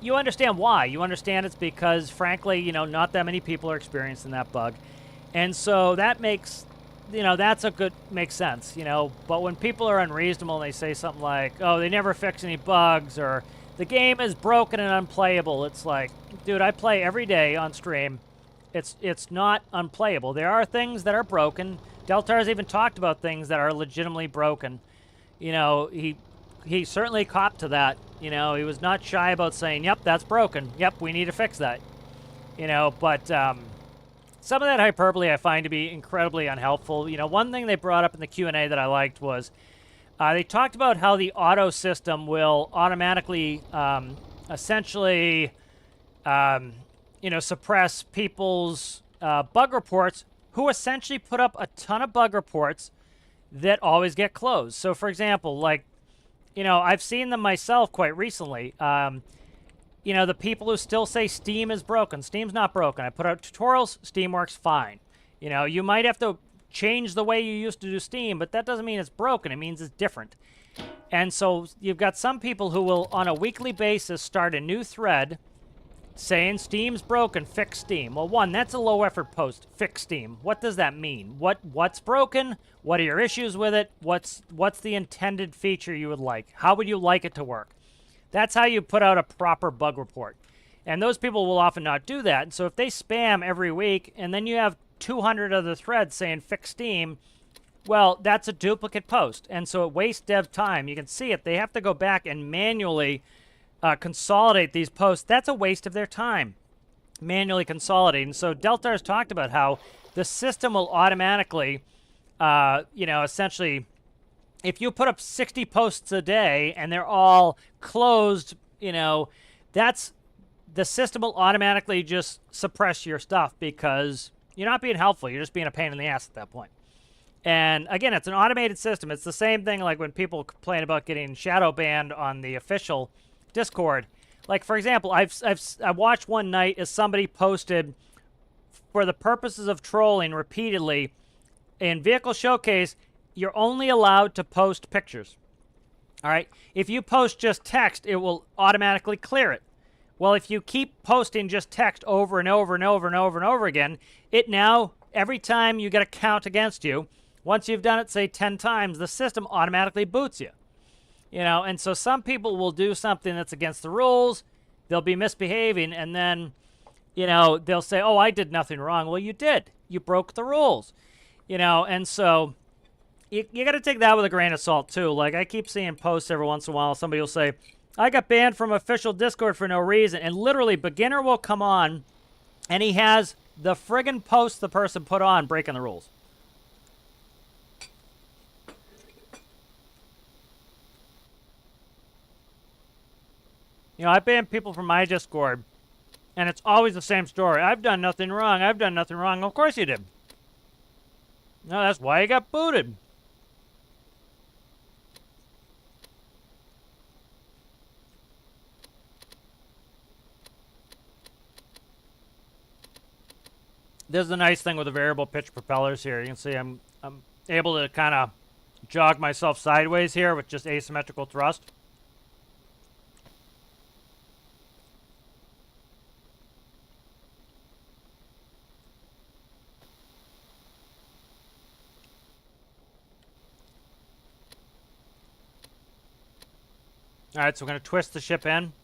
you understand why. You understand it's because, frankly, you know, not that many people are experiencing that bug. And so that makes that's a good, makes sense, but when people are unreasonable and they say something like, oh, they never fix any bugs, or the game is broken and unplayable, it's like, dude, I play every day on stream. It's not unplayable. There are things that are broken. Deltar's even talked about things that are legitimately broken. He certainly copped to that. He was not shy about saying, yep, that's broken. Yep, we need to fix that. But some of that hyperbole I find to be incredibly unhelpful. One thing they brought up in the Q&A that I liked was they talked about how the auto system will automatically essentially suppress people's bug reports who essentially put up a ton of bug reports that always get closed. So, for example, I've seen them myself quite recently. The people who still say Steam is broken. Steam's not broken. I put out tutorials. Steam works fine. You might have to change the way you used to do Steam, but that doesn't mean it's broken. It means it's different. And so you've got some people who will, on a weekly basis, start a new thread saying Steam's broken, fix Steam. Well, one, that's a low-effort post. Fix Steam. What does that mean? What's broken? What are your issues with it? What's the intended feature you would like? How would you like it to work? That's how you put out a proper bug report. And those people will often not do that. And so if they spam every week, and then you have 200 other threads saying fix Steam, well, that's a duplicate post. And so it wastes dev time. You can see it. They have to go back and manually consolidate these posts. That's a waste of their time, manually consolidating. So Deltar's talked about how the system will automatically, essentially, if you put up 60 posts a day and they're all closed, that's the system will automatically just suppress your stuff because you're not being helpful. You're just being a pain in the ass at that point. And again, it's an automated system. It's the same thing like when people complain about getting shadow banned on the official Discord. Like, for example, I watched one night as somebody posted, for the purposes of trolling repeatedly, in Vehicle Showcase, you're only allowed to post pictures. All right? If you post just text, it will automatically clear it. Well, if you keep posting just text over and over and over and over and over again, it now, every time you get a count against you, once you've done it, say, 10 times, the system automatically boots you. And so some people will do something that's against the rules. They'll be misbehaving, and then, they'll say, oh, I did nothing wrong. Well, you did. You broke the rules. And so you got to take that with a grain of salt, too. Like, I keep seeing posts every once in a while. Somebody will say, I got banned from official Discord for no reason. And literally, beginner will come on, and he has the friggin' post the person put on breaking the rules. I ban people from my Discord, and it's always the same story. I've done nothing wrong. I've done nothing wrong. Of course you did. No, that's why you got booted. This is the nice thing with the variable pitch propellers here. You can see I'm able to kind of jog myself sideways here with just asymmetrical thrust. All right, so we're going to twist the ship in.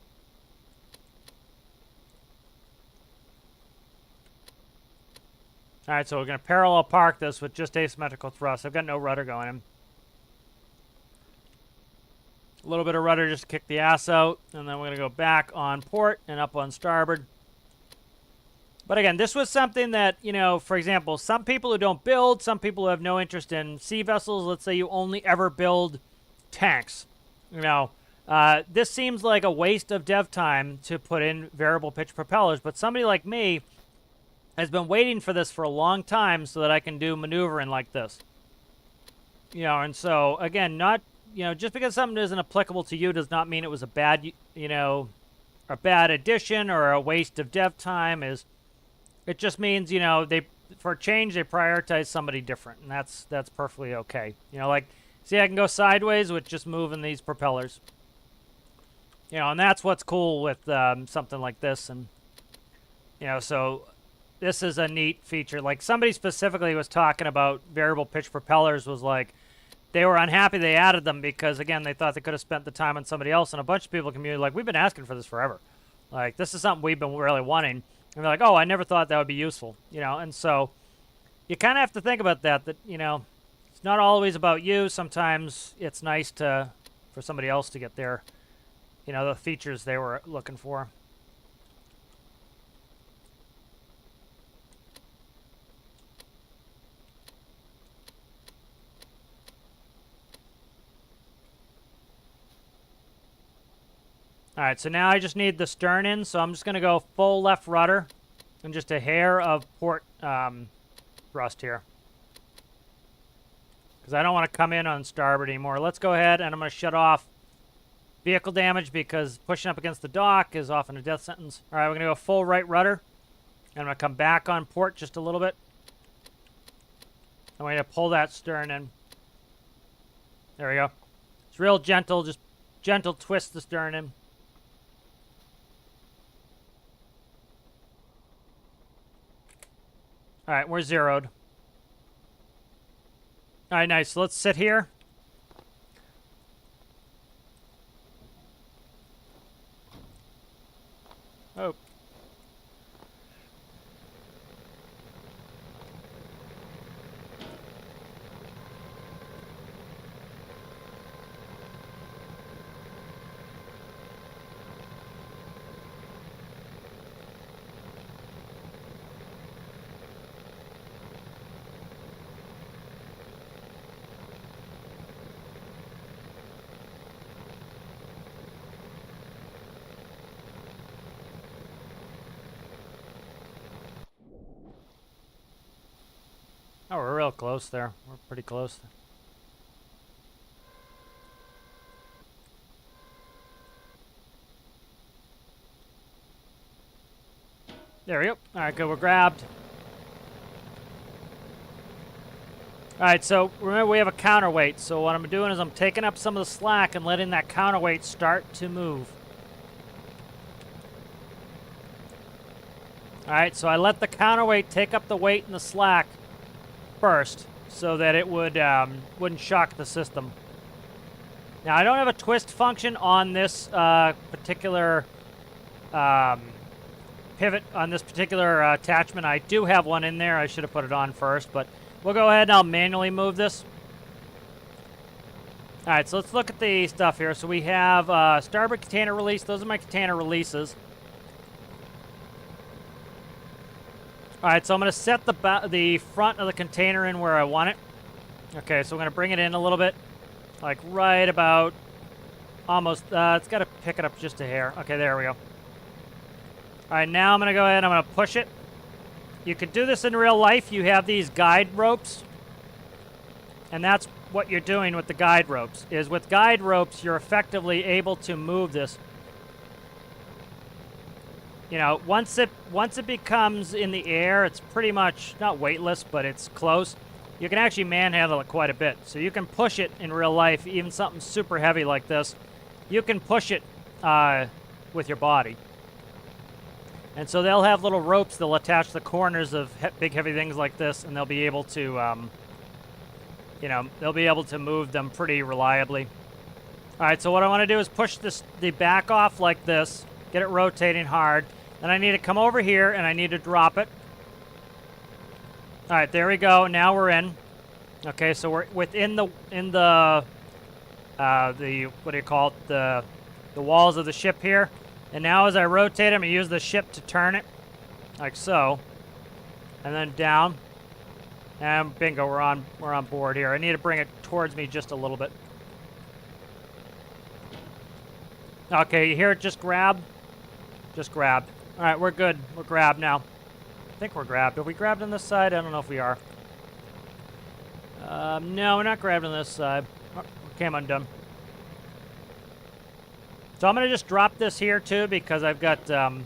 All right, so we're going to parallel park this with just asymmetrical thrust. I've got no rudder going in. A little bit of rudder just to kick the ass out, and then we're going to go back on port and up on starboard. But again, this was something that, for example, some people who don't build, some people who have no interest in sea vessels, let's say you only ever build tanks, this seems like a waste of dev time to put in variable pitch propellers, but somebody like me has been waiting for this for a long time so that I can do maneuvering like this. And so, again, not, just because something isn't applicable to you does not mean it was a bad, a bad addition or a waste of dev time. It just means, for a change, they prioritize somebody different, and that's perfectly okay. See, I can go sideways with just moving these propellers. And that's what's cool with something like this. And, so this is a neat feature. Like somebody specifically was talking about variable pitch propellers, was like they were unhappy they added them because again they thought they could have spent the time on somebody else, and a bunch of people in the community like, we've been asking for this forever. Like this is something we've been really wanting. And they're like, oh, I never thought that would be useful, you know. And so you kind of have to think about that, you know, it's not always about you. Sometimes it's nice for somebody else to get their, you know, the features they were looking for. All right, so now I just need the stern in, so I'm just going to go full left rudder and just a hair of port thrust here. Because I don't want to come in on starboard anymore. Let's go ahead and I'm going to shut off vehicle damage because pushing up against the dock is often a death sentence. All right, we're going to go full right rudder. And I'm going to come back on port just a little bit. I'm going to pull that stern in. There we go. It's real gentle, just gentle twist the stern in. All right, we're zeroed. All right, nice. So let's sit here. Oh. Oh, we're real close there. We're pretty close. There we go. All right, good. We're grabbed. All right, so remember we have a counterweight. So what I'm doing is I'm taking up some of the slack and letting that counterweight start to move. All right, so I let the counterweight take up the weight and the slack first so that it wouldn't shock the system. Now, I don't have a twist function on this particular pivot, on this particular attachment. I do have one in there. I should have put it on first, but we'll go ahead and I'll manually move this. All right, so let's look at the stuff here. So we have starboard container release. Those are my container releases. All right, so I'm going to set the front of the container in where I want it. Okay, so I'm going to bring it in a little bit, like right about almost, it's got to pick it up just a hair. Okay, there we go. All right, now I'm going to go ahead and I'm going to push it. You could do this in real life. You have these guide ropes, and that's what you're doing with the guide ropes, is with guide ropes, you're effectively able to move this. You know, once it becomes in the air, it's pretty much not weightless, but it's close. You can actually manhandle it quite a bit. So you can push it in real life, even something super heavy like this. You can push it with your body. And so they'll have little ropes they'll attach the corners of big heavy things like this, and they'll be able to, you know, they'll be able to move them pretty reliably. All right, so what I want to do is push the back off like this, get it rotating hard. Then I need to come over here and I need to drop it. All right, there we go. Now we're in. Okay, so we're within the what do you call it? The walls of the ship here. And now as I rotate, I'm gonna use the ship to turn it, like so, and then down. And bingo, we're on board here. I need to bring it towards me just a little bit. Okay, you hear it just grab? Just grabbed. All right, we're good. We're grabbed now. I think we're grabbed. Have we grabbed on this side? I don't know if we are. No, we're not grabbed on this side. Oh, we came undone. So I'm going to just drop this here, too, because I've got... All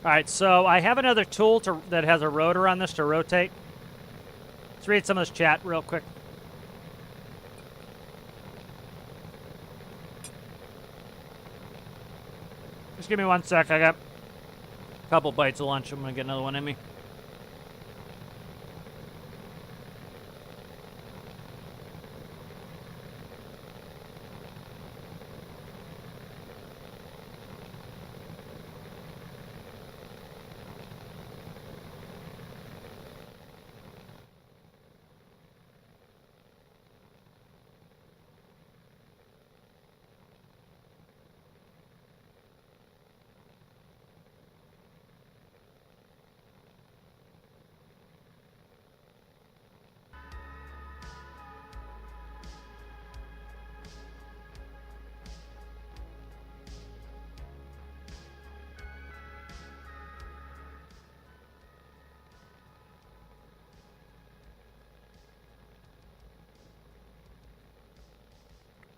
right, so I have another tool that has a rotor on this to rotate. Let's read some of this chat real quick. Just give me 1 sec. I got a couple bites of lunch. I'm gonna get another one in me.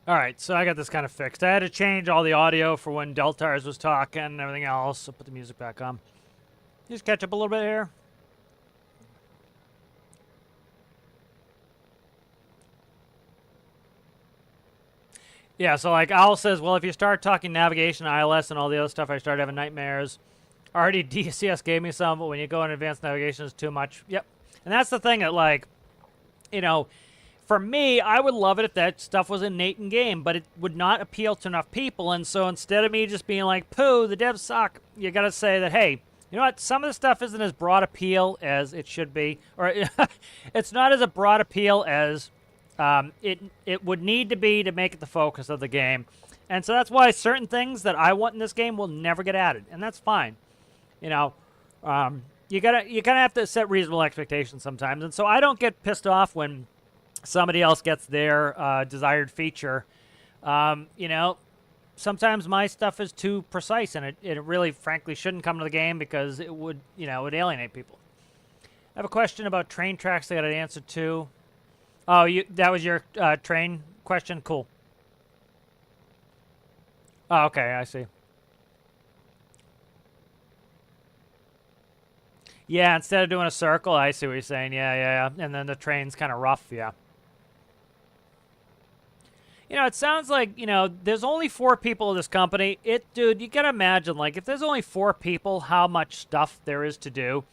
Alright, so I got this kind of fixed. I had to change all the audio for when Deltars was talking and everything else, so put the music back on. Just catch up a little bit here. Yeah, so like Owl says, well, if you start talking navigation, ILS, and all the other stuff, I start having nightmares. Already DCS gave me some, but when you go in advanced navigation, it's too much. Yep. And that's the thing that, like, you know, for me, I would love it if that stuff was innate in game, but it would not appeal to enough people. And so instead of me just being like, poo, the devs suck, you got to say that, hey, you know what? Some of the stuff isn't as broad appeal as it should be, or it's not as a broad appeal as it would need to be to make it the focus of the game. And so that's why certain things that I want in this game will never get added, and that's fine. You know, you gotta have to set reasonable expectations sometimes. And so I don't get pissed off when somebody else gets their desired feature. You know, sometimes my stuff is too precise, and it really, frankly, shouldn't come to the game because it would, you know, it would alienate people. I have a question about train tracks I got an answer to. Oh, that was your train question? Cool. Oh, okay, I see. Yeah, instead of doing a circle, I see what you're saying. Yeah. And then the train's kind of rough, yeah. You know, it sounds like, you know, there's only 4 people in this company. Dude, you gotta imagine, like, if there's only 4 people, how much stuff there is to do.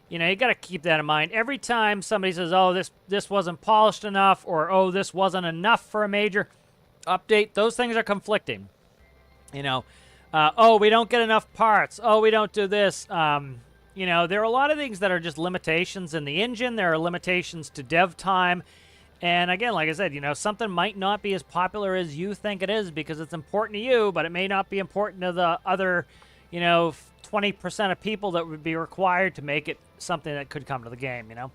You know, you gotta keep that in mind. Every time somebody says, oh, this wasn't polished enough, or, oh, this wasn't enough for a major update, those things are conflicting. You know, oh, we don't get enough parts. Oh, we don't do this. You know, there are a lot of things that are just limitations in the engine. There are limitations to dev time. And again, like I said, you know, something might not be as popular as you think it is because it's important to you, but it may not be important to the other, you know, 20% of people that would be required to make it something that could come to the game, you know?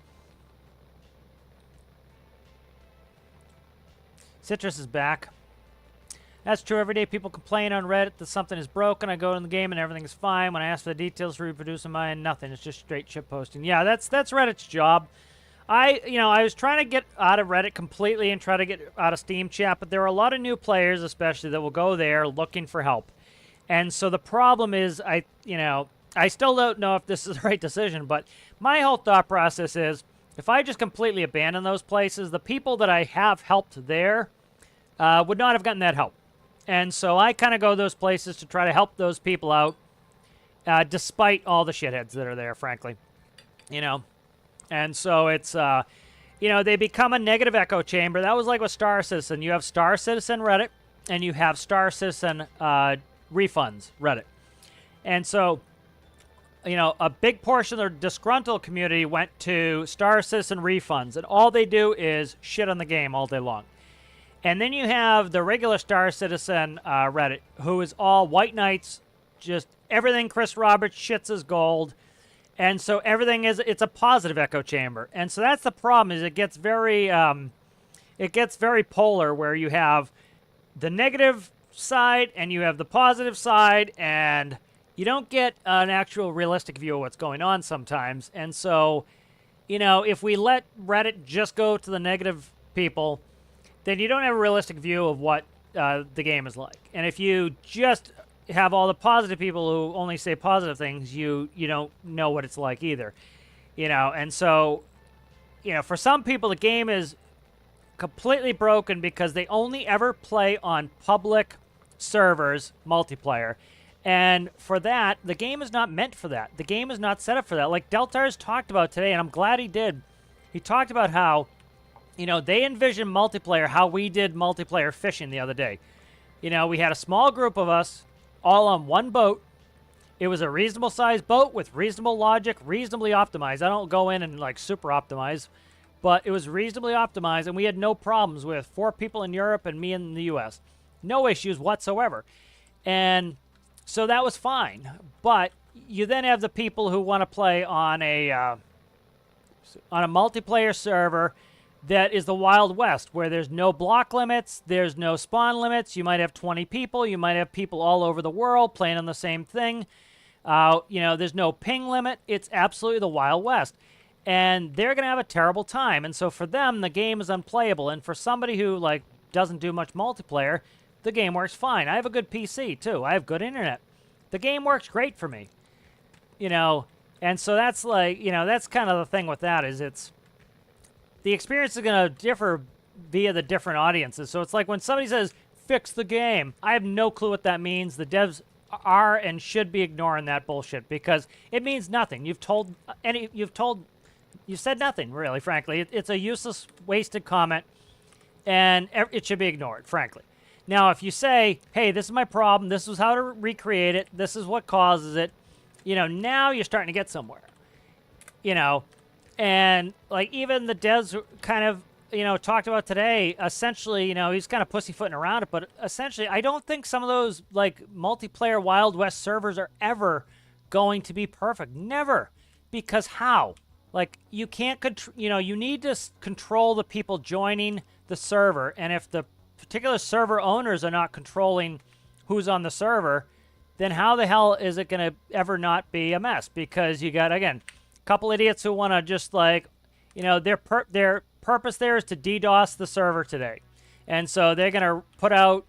Citrus is back. That's true. Every day people complain on Reddit that something is broken. I go in the game and everything is fine. When I ask for the details for reproducing mine, nothing. It's just straight shit posting. Yeah, that's Reddit's job. I was trying to get out of Reddit completely and try to get out of Steam chat, but there are a lot of new players, especially, that will go there looking for help. And so the problem is, I still don't know if this is the right decision, but my whole thought process is, if I just completely abandon those places, the people that I have helped there would not have gotten that help. And so I kind of go those places to try to help those people out, despite all the shitheads that are there, frankly. You know? And so it's, you know, they become a negative echo chamber. That was like with Star Citizen. You have Star Citizen Reddit, and you have Star Citizen refunds Reddit. And so, you know, a big portion of the disgruntled community went to Star Citizen refunds, and all they do is shit on the game all day long. And then you have the regular Star Citizen Reddit, who is all white knights, just everything Chris Roberts shits is gold. And so everything it's a positive echo chamber. And so that's the problem, is it gets very polar, where you have the negative side and you have the positive side, and you don't get an actual realistic view of what's going on sometimes. And so, you know, if we let Reddit just go to the negative people, then you don't have a realistic view of what the game is like. And if you just have all the positive people who only say positive things, you don't know what it's like either. You know, and so, you know, for some people the game is completely broken because they only ever play on public servers, multiplayer, And for that, the game is not meant for that. The game is not set up for that. Like Deltar's talked about today, and I'm glad he did. He talked about how, you know, they envision multiplayer how we did multiplayer fishing the other day. You know, we had a small group of us all on one boat. It was a reasonable sized boat with reasonable logic, reasonably optimized. I don't go in and like super optimize, but it was reasonably optimized, and we had no problems with 4 people in Europe and me in the US. No issues whatsoever. And so that was fine. But you then have the people who want to play on a multiplayer server that is the Wild West, where there's no block limits, there's no spawn limits. You might have 20 people. You might have people all over the world playing on the same thing. You know, there's no ping limit. It's absolutely the Wild West. And they're going to have a terrible time. And so for them, the game is unplayable. And for somebody who, like, doesn't do much multiplayer, the game works fine. I have a good PC, too. I have good internet. The game works great for me. You know, and so that's like, you know, that's kind of the thing with that is it's, the experience is going to differ via the different audiences. So it's like when somebody says, fix the game, I have no clue what that means. The devs are and should be ignoring that bullshit because it means nothing. You've said nothing, really, frankly. It's a useless, wasted comment, and it should be ignored, frankly. Now, if you say, hey, this is my problem, this is how to recreate it, this is what causes it, you know, now you're starting to get somewhere. You know, and, like, even the devs kind of, you know, talked about today, essentially, you know, he's kind of pussyfooting around it, but essentially, I don't think some of those, like, multiplayer Wild West servers are ever going to be perfect. Never. Because how? Like, you can't, you know, you need to control the people joining the server, and if the particular server owners are not controlling who's on the server, then how the hell is it going to ever not be a mess? Because you got, again, a couple idiots who want to just, like, you know, their purpose there is to DDoS the server today. And so they're going to put out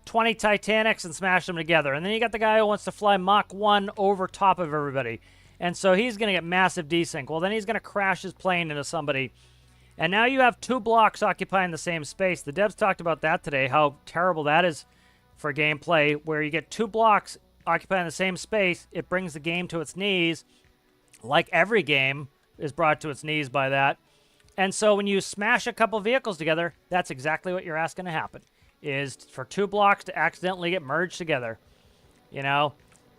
20 Titanics and smash them together. And then you got the guy who wants to fly Mach 1 over top of everybody. And so he's going to get massive desync. Well, then he's going to crash his plane into somebody. And now you have 2 blocks occupying the same space. The devs talked about that today, how terrible that is for gameplay, where you get 2 blocks occupying the same space. It brings the game to its knees, like every game is brought to its knees by that. And so when you smash a couple vehicles together, that's exactly what you're asking to happen, is for 2 blocks to accidentally get merged together, you know?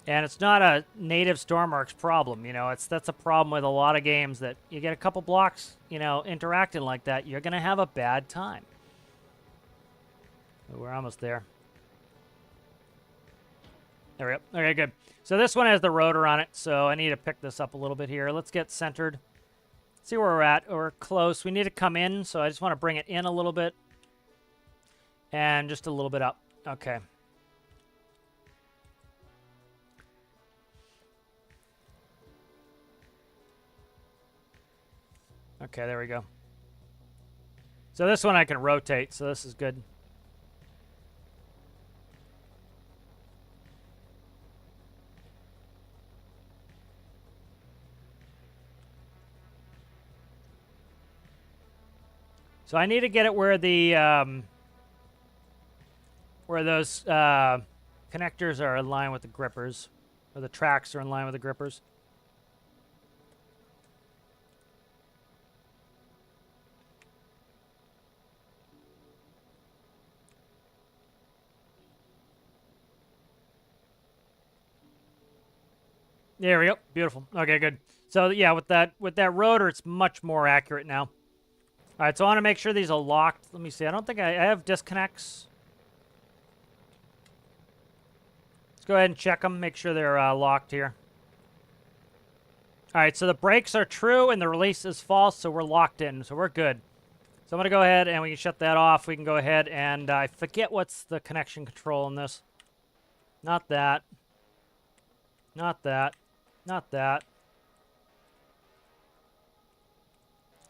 And it's not a native stormworks problem, you know? That's a problem with a lot of games that you get a couple blocks, you know, interacting like that, you're going to have a bad time. We're almost there. There we go. Okay, good. So this one has the rotor on it, so I need to pick this up a little bit here. Let's get centered. See where we're at. We're close. We need to come in, so I just want to bring it in a little bit. And just a little bit up. Okay. Okay, there we go. So this one I can rotate, so this is good. So I need to get it where the where those connectors are in line with the grippers, or the tracks are in line with the grippers. There we go. Beautiful. Okay, good. So yeah, with that rotor, it's much more accurate now. All right, so I want to make sure these are locked. Let me see. I don't think I have disconnects. Let's go ahead and check them. Make sure they're locked here. All right, so the brakes are true and the release is false, so we're locked in. So we're good. So I'm going to go ahead and we can shut that off. We can go ahead and I forget what's the connection control in this. Not that. Not that. Not that.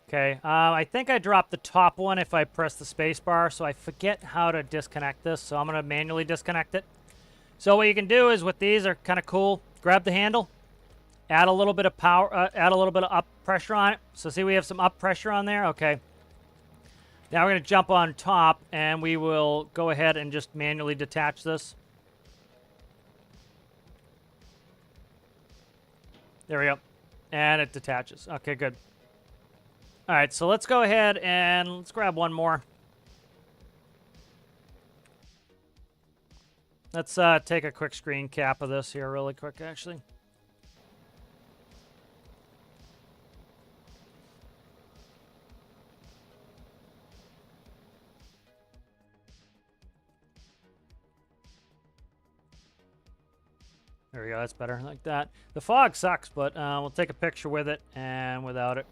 Okay, I think I dropped the top one if I press the space bar, so I forget how to disconnect this, so I'm going to manually disconnect it. So what you can do is with these are kind of cool. Grab the handle, add a little bit of power, add a little bit of up pressure on it. So see we have some up pressure on there? Okay. Now we're going to jump on top, and we will go ahead and just manually detach this. There we go. And it detaches. Okay, good. All right, so let's go ahead and let's grab one more. Let's take a quick screen cap of this here really quick, actually. There we go, that's better, like that. The fog sucks, but we'll take a picture with it and without it.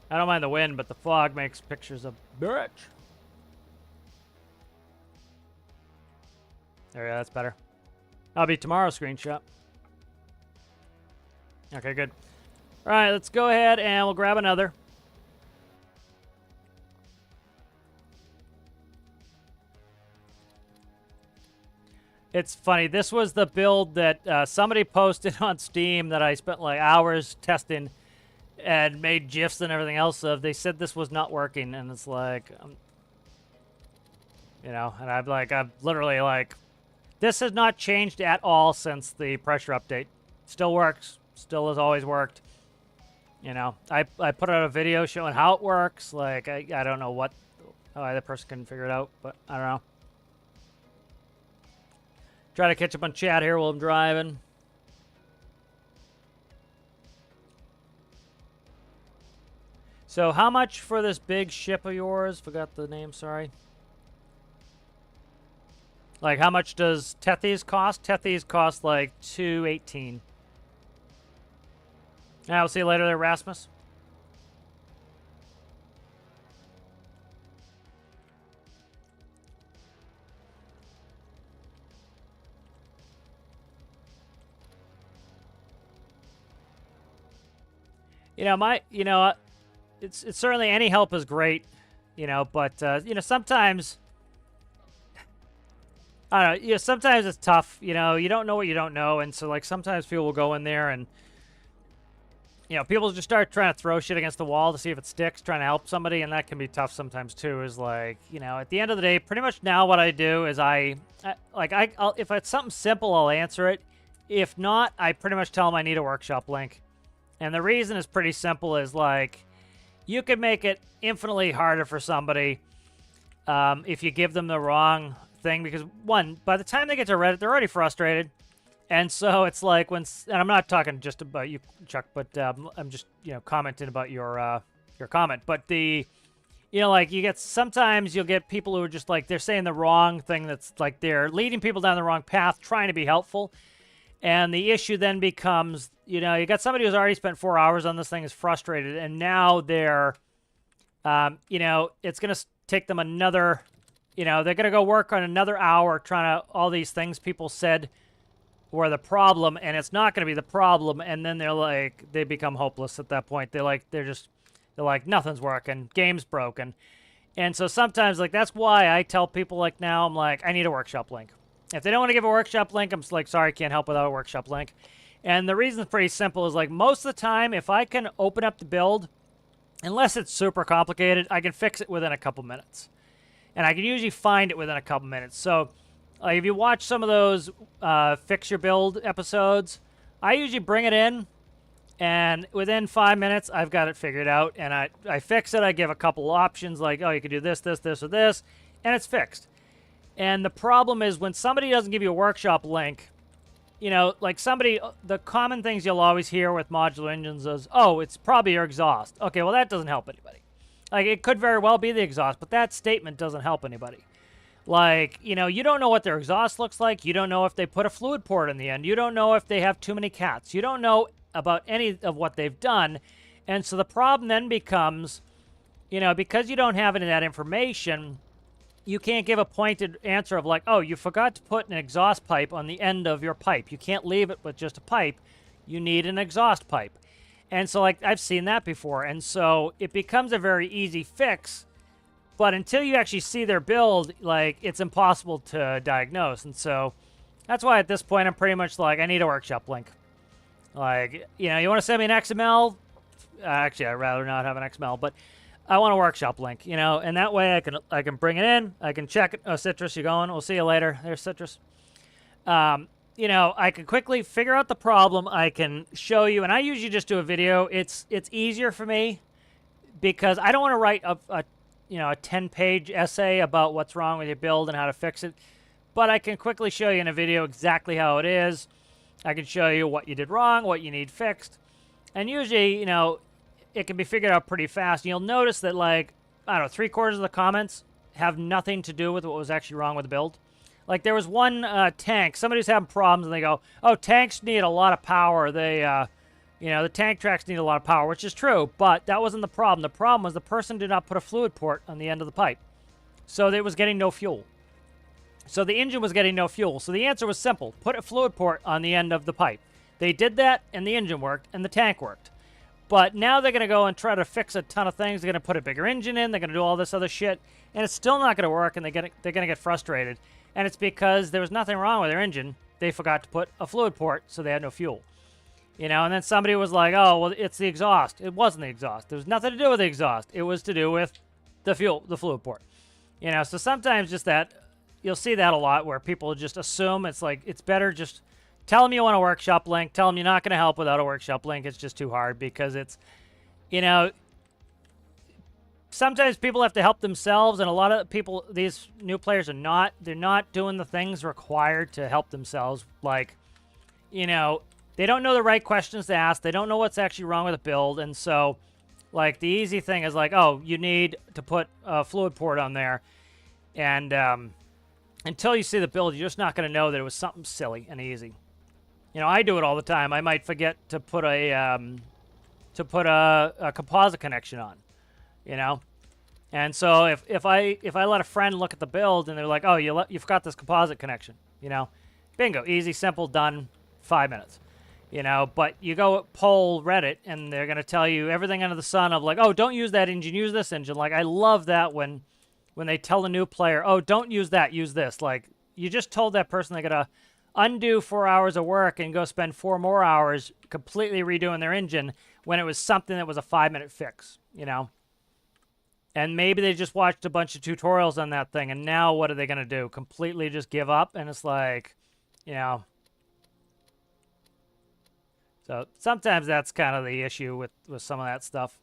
I don't mind the wind, but the fog makes pictures a bitch. There we go, that's better. That'll be tomorrow's screenshot. Okay, good. All right, let's go ahead and we'll grab another. It's funny, this was the build that somebody posted on Steam that I spent like hours testing and made GIFs and everything else of. They said this was not working, and it's like, you know, and I'm literally like, this has not changed at all since the pressure update. Still works, still has always worked. You know, I put out a video showing how it works. Like, I don't know how either person can figure it out, but I don't know. Try to catch up on chat here while I'm driving. So how much for this big ship of yours? Forgot the name, sorry. Like, how much does Tethys cost? Tethys cost like $218. I'll see you later there, Rasmus. It's certainly any help is great, but sometimes I don't know, sometimes it's tough, you don't know what you don't know, and so like sometimes people will go in there and people just start trying to throw shit against the wall to see if it sticks, trying to help somebody, and that can be tough sometimes too. Is like, at the end of the day, pretty much now what I do is I'll if it's something simple, I'll answer it. If not, I pretty much tell them I need a workshop link. And the reason is pretty simple, is like, you could make it infinitely harder for somebody if you give them the wrong thing, because one, by the time they get to Reddit, they're already frustrated. And so it's like and I'm not talking just about you, Chuck, but I'm just, commenting about your comment. But sometimes you'll get people who are just like, they're saying the wrong thing, that's like they're leading people down the wrong path, trying to be helpful. And the issue then becomes, you got somebody who's already spent 4 hours on this thing, is frustrated, and now they're, it's going to take them another, they're going to go work on another hour trying to, all these things people said were the problem, and it's not going to be the problem, and then they're like, they become hopeless at that point. They're like, nothing's working, game's broken. And so sometimes, like, that's why I tell people, like, now, I'm like, I need a workshop link. If they don't want to give a workshop link, I'm just like, sorry, can't help without a workshop link. And the reason is pretty simple, is like, most of the time, if I can open up the build, unless it's super complicated, I can fix it within a couple minutes. And I can usually find it within a couple minutes. So if you watch some of those Fix Your Build episodes, I usually bring it in, and within 5 minutes, I've got it figured out. And I fix it. I give a couple options, like, oh, you can do this, this, this, or this, and it's fixed. And the problem is when somebody doesn't give you a workshop link, like the common things you'll always hear with modular engines is, oh, it's probably your exhaust. Okay, well, that doesn't help anybody. Like, it could very well be the exhaust, but that statement doesn't help anybody. Like, you don't know what their exhaust looks like. You don't know if they put a fluid port in the end. You don't know if they have too many cats. You don't know about any of what they've done. And so the problem then becomes, because you don't have any of that information, you can't give a pointed answer of like, oh, you forgot to put an exhaust pipe on the end of your pipe. You can't leave it with just a pipe. You need an exhaust pipe. And so, like, I've seen that before. And so it becomes a very easy fix. But until you actually see their build, like, it's impossible to diagnose. And so that's why at this point I'm pretty much like, I need a workshop link. Like, you want to send me an XML? Actually, I'd rather not have an XML. But I want a workshop link, you know, and that way I can bring it in, I can check it. Oh, Citrus, you going? We'll see you later. There's Citrus. You know, I can quickly figure out the problem. I can show you, and I usually just do a video. It's easier for me because I don't want to write a 10-page essay about what's wrong with your build and how to fix it. But I can quickly show you in a video exactly how it is. I can show you what you did wrong, what you need fixed. And usually, you know, it can be figured out pretty fast. And you'll notice that, like, I don't know, 3/4 of the comments have nothing to do with what was actually wrong with the build. Like, there was one tank. Somebody's having problems, and they go, oh, tanks need a lot of power. They, the tank tracks need a lot of power, which is true. But that wasn't the problem. The problem was the person did not put a fluid port on the end of the pipe. So it was getting no fuel. So the engine was getting no fuel. So the answer was simple. Put a fluid port on the end of the pipe. They did that, and the engine worked, and the tank worked. But now they're going to go and try to fix a ton of things. They're going to put a bigger engine in. They're going to do all this other shit. And it's still not going to work, and they're going to get frustrated. And it's because there was nothing wrong with their engine. They forgot to put a fluid port, so they had no fuel. You know, and then somebody was like, oh, well, it's the exhaust. It wasn't the exhaust. There was nothing to do with the exhaust. It was to do with the fluid port. You know, so sometimes just that, you'll see that a lot where people just assume it's like, it's better just tell them you want a workshop link. Tell them you're not going to help without a workshop link. It's just too hard because it's, you know, sometimes people have to help themselves, and a lot of people, these new players they're not doing the things required to help themselves. Like, you know, they don't know the right questions to ask. They don't know what's actually wrong with the build. And so, like, the easy thing is like, oh, you need to put a fluid port on there. And until you see the build, you're just not going to know that it was something silly and easy. You know, I do it all the time. I might forget to put a composite connection on, you know. And so if I let a friend look at the build and they're like, oh, you forgot this composite connection, you know, bingo, easy, simple, done, 5 minutes, you know. But you go poll Reddit and they're gonna tell you everything under the sun of like, oh, don't use that engine, use this engine. Like, I love that when they tell a new player, oh, don't use that, use this. Like, you just told that person they gotta undo 4 hours of work and go spend 4 more hours completely redoing their engine when it was something that was a 5-minute fix, you know. And maybe they just watched a bunch of tutorials on that thing, and now what are they going to do? Completely just give up? And it's like, you know. So sometimes that's kind of the issue with some of that stuff.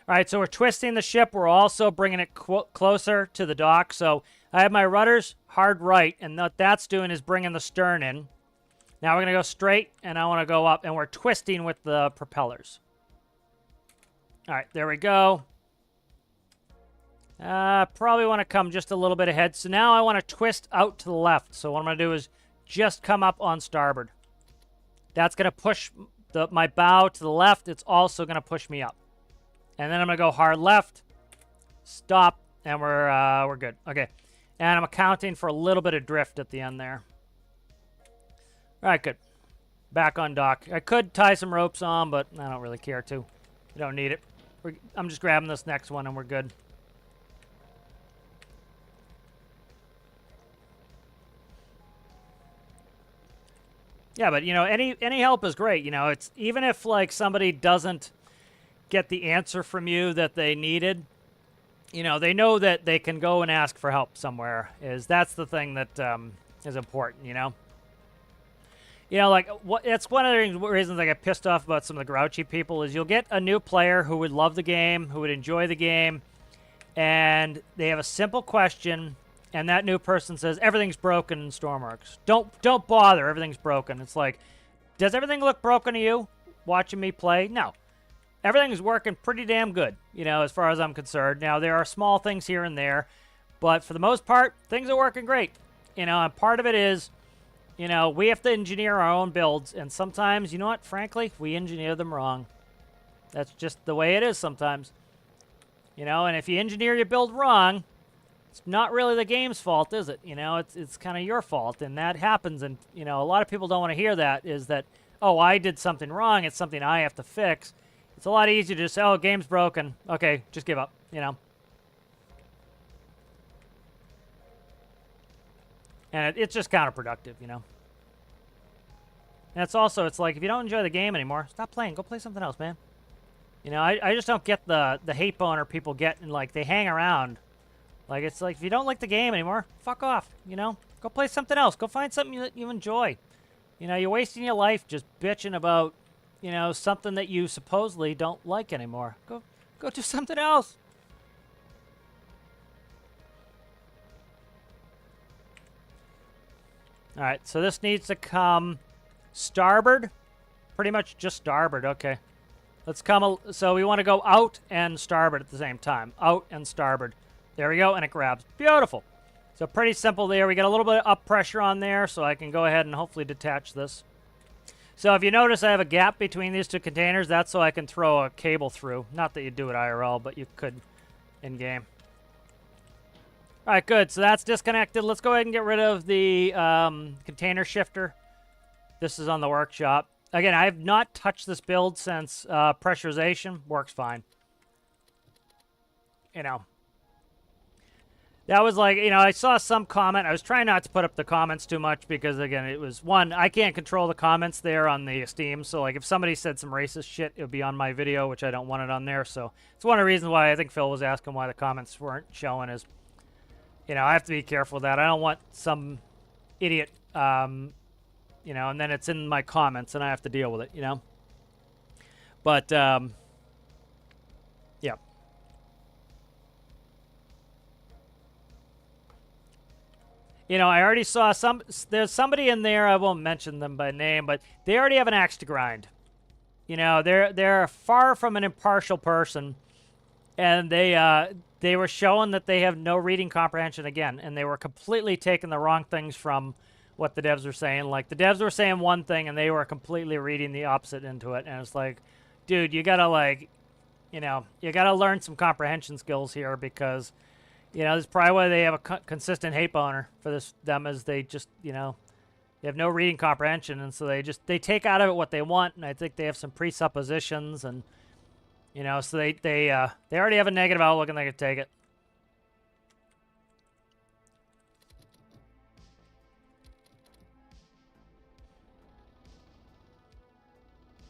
All right, so we're twisting the ship. We're also bringing it closer to the dock. So I have my rudders hard right, and what that's doing is bringing the stern in. Now we're going to go straight, and I want to go up, and we're twisting with the propellers. All right, there we go. Probably want to come just a little bit ahead. So now I want to twist out to the left. So what I'm going to do is just come up on starboard. That's going to push my bow to the left. It's also going to push me up. And then I'm going to go hard left, stop, and we're good. Okay. And I'm accounting for a little bit of drift at the end there. All right, good. Back on dock. I could tie some ropes on, but I don't really care to. You don't need it. I'm just grabbing this next one, and we're good. Yeah, but, you know, any help is great. You know, it's even if, like, somebody doesn't get the answer from you that they needed, you know, they know that they can go and ask for help somewhere. That's the thing that is important, you know? You know, like, it's one of the reasons I get pissed off about some of the grouchy people is you'll get a new player who would love the game, who would enjoy the game, and they have a simple question, and that new person says, everything's broken in stormworks. Don't bother, everything's broken. It's like, does everything look broken to you watching me play? No. Everything's working pretty damn good, you know, as far as I'm concerned. Now, there are small things here and there, but for the most part, things are working great. You know, and part of it is, you know, we have to engineer our own builds, and sometimes, you know what, frankly, we engineer them wrong. That's just the way it is sometimes. You know, and if you engineer your build wrong, it's not really the game's fault, is it? You know, it's kind of your fault, and that happens, and, you know, a lot of people don't want to hear that, is that, oh, I did something wrong, it's something I have to fix. It's a lot easier to just say, oh, game's broken. Okay, just give up, you know. And it's just counterproductive, you know. And it's also, it's like, if you don't enjoy the game anymore, stop playing. Go play something else, man. You know, I just don't get the hate boner people get, and like, they hang around. Like, it's like, if you don't like the game anymore, fuck off, you know? Go play something else. Go find something that you enjoy. You know, you're wasting your life just bitching about, you know, something that you supposedly don't like anymore. Go do something else. All right, so this needs to come starboard. Pretty much just starboard, okay. Let's come, so we want to go out and starboard at the same time. Out and starboard. There we go, and it grabs. Beautiful. So pretty simple there. We got a little bit of up pressure on there, so I can go ahead and hopefully detach this. So if you notice, I have a gap between these two containers. That's so I can throw a cable through. Not that you do it IRL, but you could in-game. All right, good. So that's disconnected. Let's go ahead and get rid of the container shifter. This is on the workshop. Again, I have not touched this build since pressurization. Works fine. You know. That was like, you know, I saw some comment. I was trying not to put up the comments too much because, again, it was, one, I can't control the comments there on the Steam. So, like, if somebody said some racist shit, it would be on my video, which I don't want it on there. So, it's one of the reasons why I think Phil was asking why the comments weren't showing is, you know, I have to be careful with that. I don't want some idiot, you know, and then it's in my comments and I have to deal with it, you know. But, yeah. You know, I already saw there's somebody in there, I won't mention them by name, but they already have an axe to grind. You know, they're far from an impartial person, and they were showing that they have no reading comprehension again, and they were completely taking the wrong things from what the devs were saying. Like, the devs were saying one thing, and they were completely reading the opposite into it, and it's like, dude, you gotta, like, you know, you gotta learn some comprehension skills here, because... You know, that's probably why they have a consistent hate boner for them is they just, you know, they have no reading comprehension, and so they take out of it what they want, and I think they have some presuppositions, and, you know, so they already have a negative outlook, and they can take it.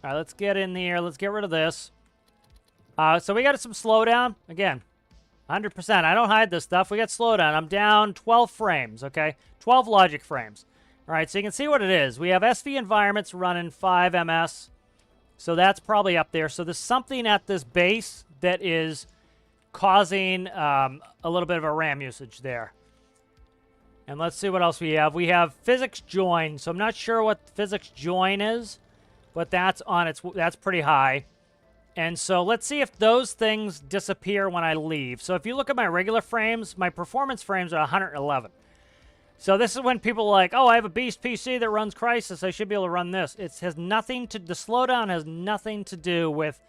All right, let's get in here. Let's get rid of this. So we got some slowdown. Again, 100%. I don't hide this stuff. We got slowdown. I'm down 12 frames, okay? 12 logic frames. All right, so you can see what it is. We have SV environments running 5 ms. So that's probably up there. So there's something at this base that is causing a little bit of a RAM usage there. And let's see what else we have. We have physics join. So I'm not sure what physics join is, but that's pretty high. And so let's see if those things disappear when I leave. So if you look at my regular frames, my performance frames are 111. So this is when people are like, oh, I have a beast PC that runs Crysis. I should be able to run this. It has nothing to, the slowdown has nothing to do with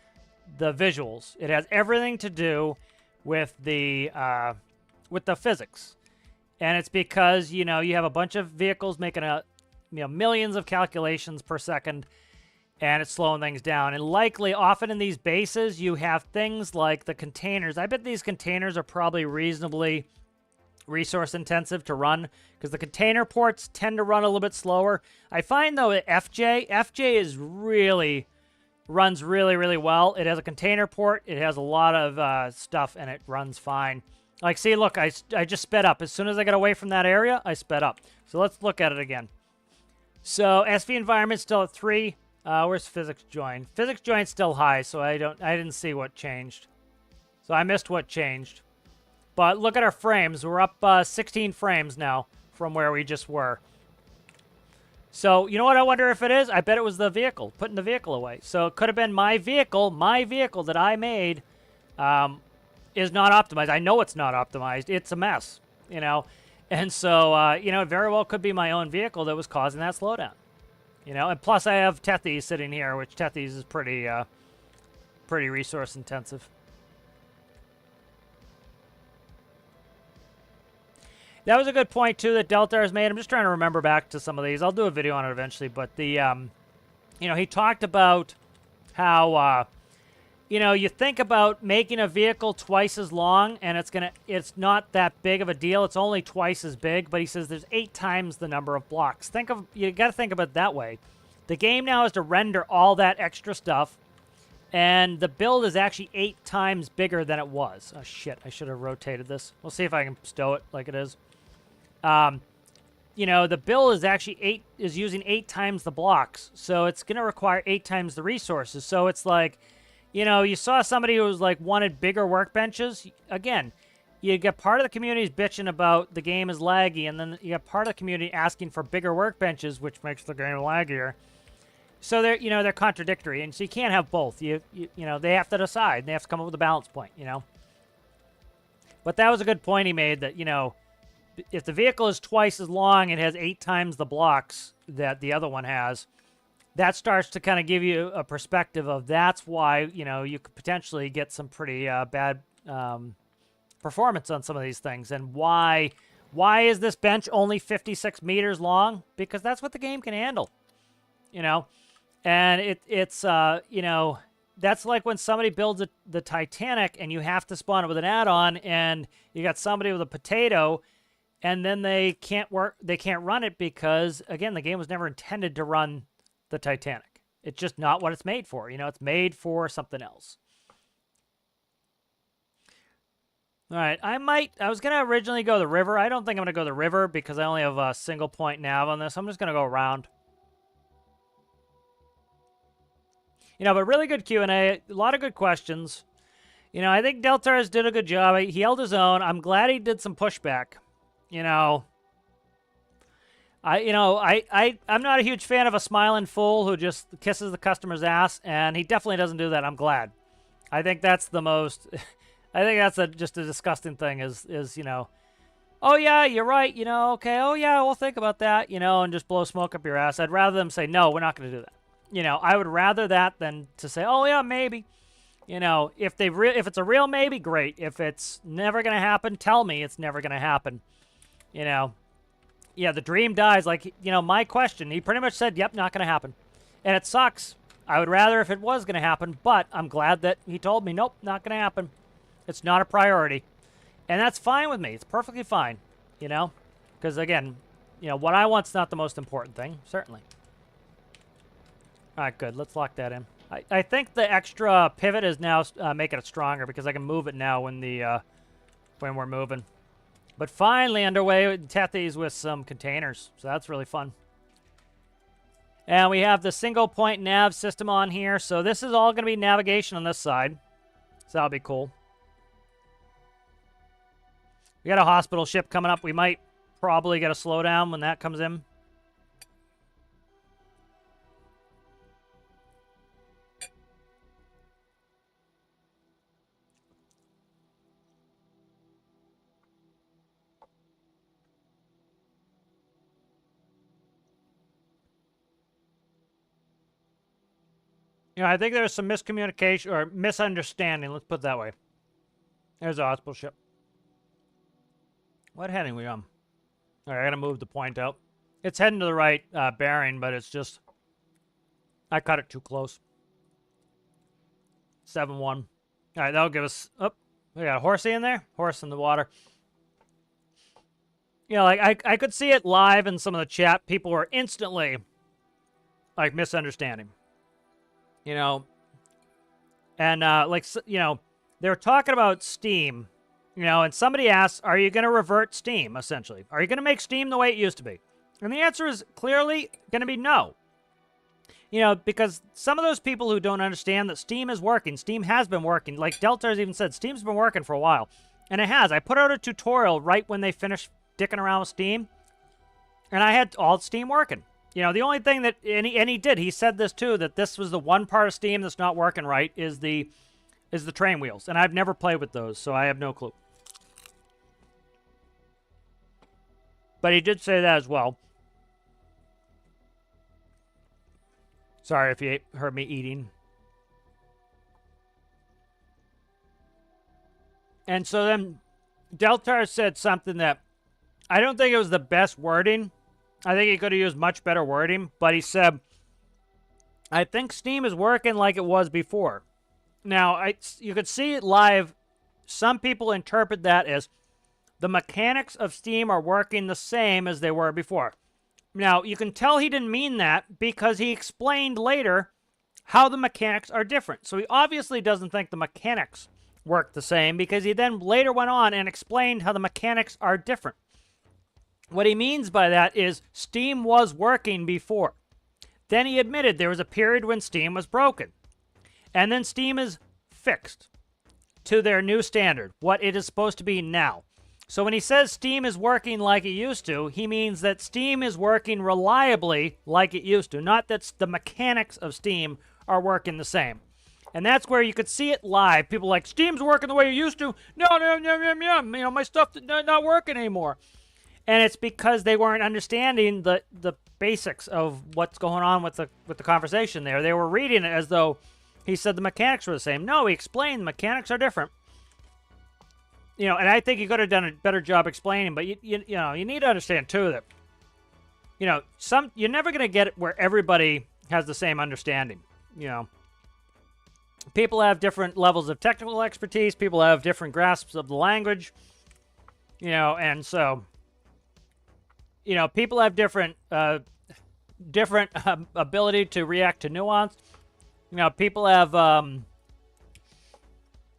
the visuals. It has everything to do with the physics. And it's because, you know, you have a bunch of vehicles making millions of calculations per second, and it's slowing things down. And likely, often in these bases, you have things like the containers. I bet these containers are probably reasonably resource intensive to run, because the container ports tend to run a little bit slower. I find, though, that FJ runs really, really well. It has a container port. It has a lot of stuff, and it runs fine. Like, see, look, I just sped up. As soon as I got away from that area, I sped up. So let's look at it again. So SV environment still at 3. Where's physics join? Physics join's still high, so I didn't see what changed. So I missed what changed. But look at our frames. We're up 16 frames now from where we just were. So, you know what I wonder if it is? I bet it was the vehicle, putting the vehicle away. So it could have been my vehicle that I made is not optimized. I know it's not optimized. It's a mess, you know. And so, you know, it very well could be my own vehicle that was causing that slowdown. You know, and plus I have Tethys sitting here, which Tethys is pretty resource intensive. That was a good point, too, that Deltar has made. I'm just trying to remember back to some of these. I'll do a video on it eventually. But the, you know, he talked about how, you know, you think about making a vehicle twice as long, and it's not that big of a deal. It's only twice as big. But he says there's 8 times the number of blocks. You got to think about it that way. The game now has to render all that extra stuff, and the build is actually 8 times bigger than it was. Oh, shit. I should have rotated this. We'll see if I can stow it like it is. You know, the build is actually using 8 times the blocks, so it's going to require 8 times the resources. So it's like, you know, you saw somebody who was like wanted bigger workbenches. Again, you get part of the community bitching about the game is laggy, and then you got part of the community asking for bigger workbenches, which makes the game laggier. So they're contradictory, and so you can't have both. You know, they have to decide. They have to come up with a balance point, you know. But that was a good point he made, that, you know, if the vehicle is twice as long, it has 8 times the blocks that the other one has. That starts to kind of give you a perspective of that's why, you know, you could potentially get some pretty bad performance on some of these things. And why is this bench only 56 meters long? Because that's what the game can handle, you know. And it's you know, that's like when somebody builds the Titanic and you have to spawn it with an add-on, and you got somebody with a potato, and then they can't run it because, again, the game was never intended to run the Titanic. It's just not what it's made for. You know, it's made for something else. All right, I was going to originally go the river. I don't think I'm going to go the river because I only have a single point nav on this. I'm just going to go around. You know, but really good Q&A, a lot of good questions. You know, I think Deltars did a good job. He held his own. I'm glad he did some pushback. You know, I'm not a huge fan of a smiling fool who just kisses the customer's ass, and he definitely doesn't do that. I'm glad. I think that's the most, I think that's just a disgusting thing is, you know, oh yeah, you're right, you know, okay, oh yeah, we'll think about that, you know, and just blow smoke up your ass. I'd rather them say, no, we're not going to do that. You know, I would rather that than to say, oh yeah, maybe. You know, if it's a real maybe, great. If it's never going to happen, tell me it's never going to happen. You know, yeah, the dream dies. Like, you know, my question, he pretty much said, yep, not going to happen. And it sucks. I would rather if it was going to happen, but I'm glad that he told me, nope, not going to happen. It's not a priority. And that's fine with me. It's perfectly fine, you know, because, again, you know, what I want's not the most important thing, certainly. All right, good. Let's lock that in. I think the extra pivot is now making it stronger because I can move it now when we're moving. But finally underway with Tethys with some containers, so that's really fun. And we have the single point nav system on here, so this is all going to be navigation on this side. So that'll be cool. We got a hospital ship coming up. We might probably get a slowdown when that comes in. You know, I think there's some miscommunication or misunderstanding. Let's put it that way. There's a hospital ship. What heading we on? All right, I gotta move the point out. It's heading to the right bearing, but it's just I cut it too close. 7-1. All right, that'll give us. Oh, we got a horsey in there. Horse in the water. You know, like I could see it live in some of the chat. People were instantly like misunderstanding. You know, and like, you know, they were talking about Steam, you know, and somebody asked, are you going to revert Steam, essentially? Are you going to make Steam the way it used to be? And the answer is clearly going to be no. You know, because some of those people who don't understand that Steam is working, Steam has been working. Like Deltar's even said, Steam's been working for a while. And it has. I put out a tutorial right when they finished dicking around with Steam, and I had all Steam working. You know, the only thing that, and he said this too, that this was the one part of Steam that's not working right is the train wheels. And I've never played with those, so I have no clue. But he did say that as well. Sorry if you heard me eating. And so then Deltar said something that I don't think it was the best wording. I think he could have used much better wording, but he said, I think Steam is working like it was before. Now, you could see it live. Some people interpret that as the mechanics of Steam are working the same as they were before. Now, you can tell he didn't mean that because he explained later how the mechanics are different. So he obviously doesn't think the mechanics work the same because he then later went on and explained how the mechanics are different. What he means by that is Steam was working before. Then he admitted there was a period when Steam was broken. And then Steam is fixed to their new standard, what it is supposed to be now. So when he says Steam is working like it used to, he means that Steam is working reliably like it used to, not that the mechanics of Steam are working the same. And that's where you could see it live. People are like, Steam's working the way it used to. No, my stuff's not working anymore. And it's because they weren't understanding the basics of what's going on with the conversation there. They were reading it as though he said the mechanics were the same. No, he explained the mechanics are different. And I think he could have done a better job explaining, but you need to understand too that you're never going to get it where everybody has the same understanding. People have different levels of technical expertise, people have different grasps of the language, and so people have different ability to react to nuance. People have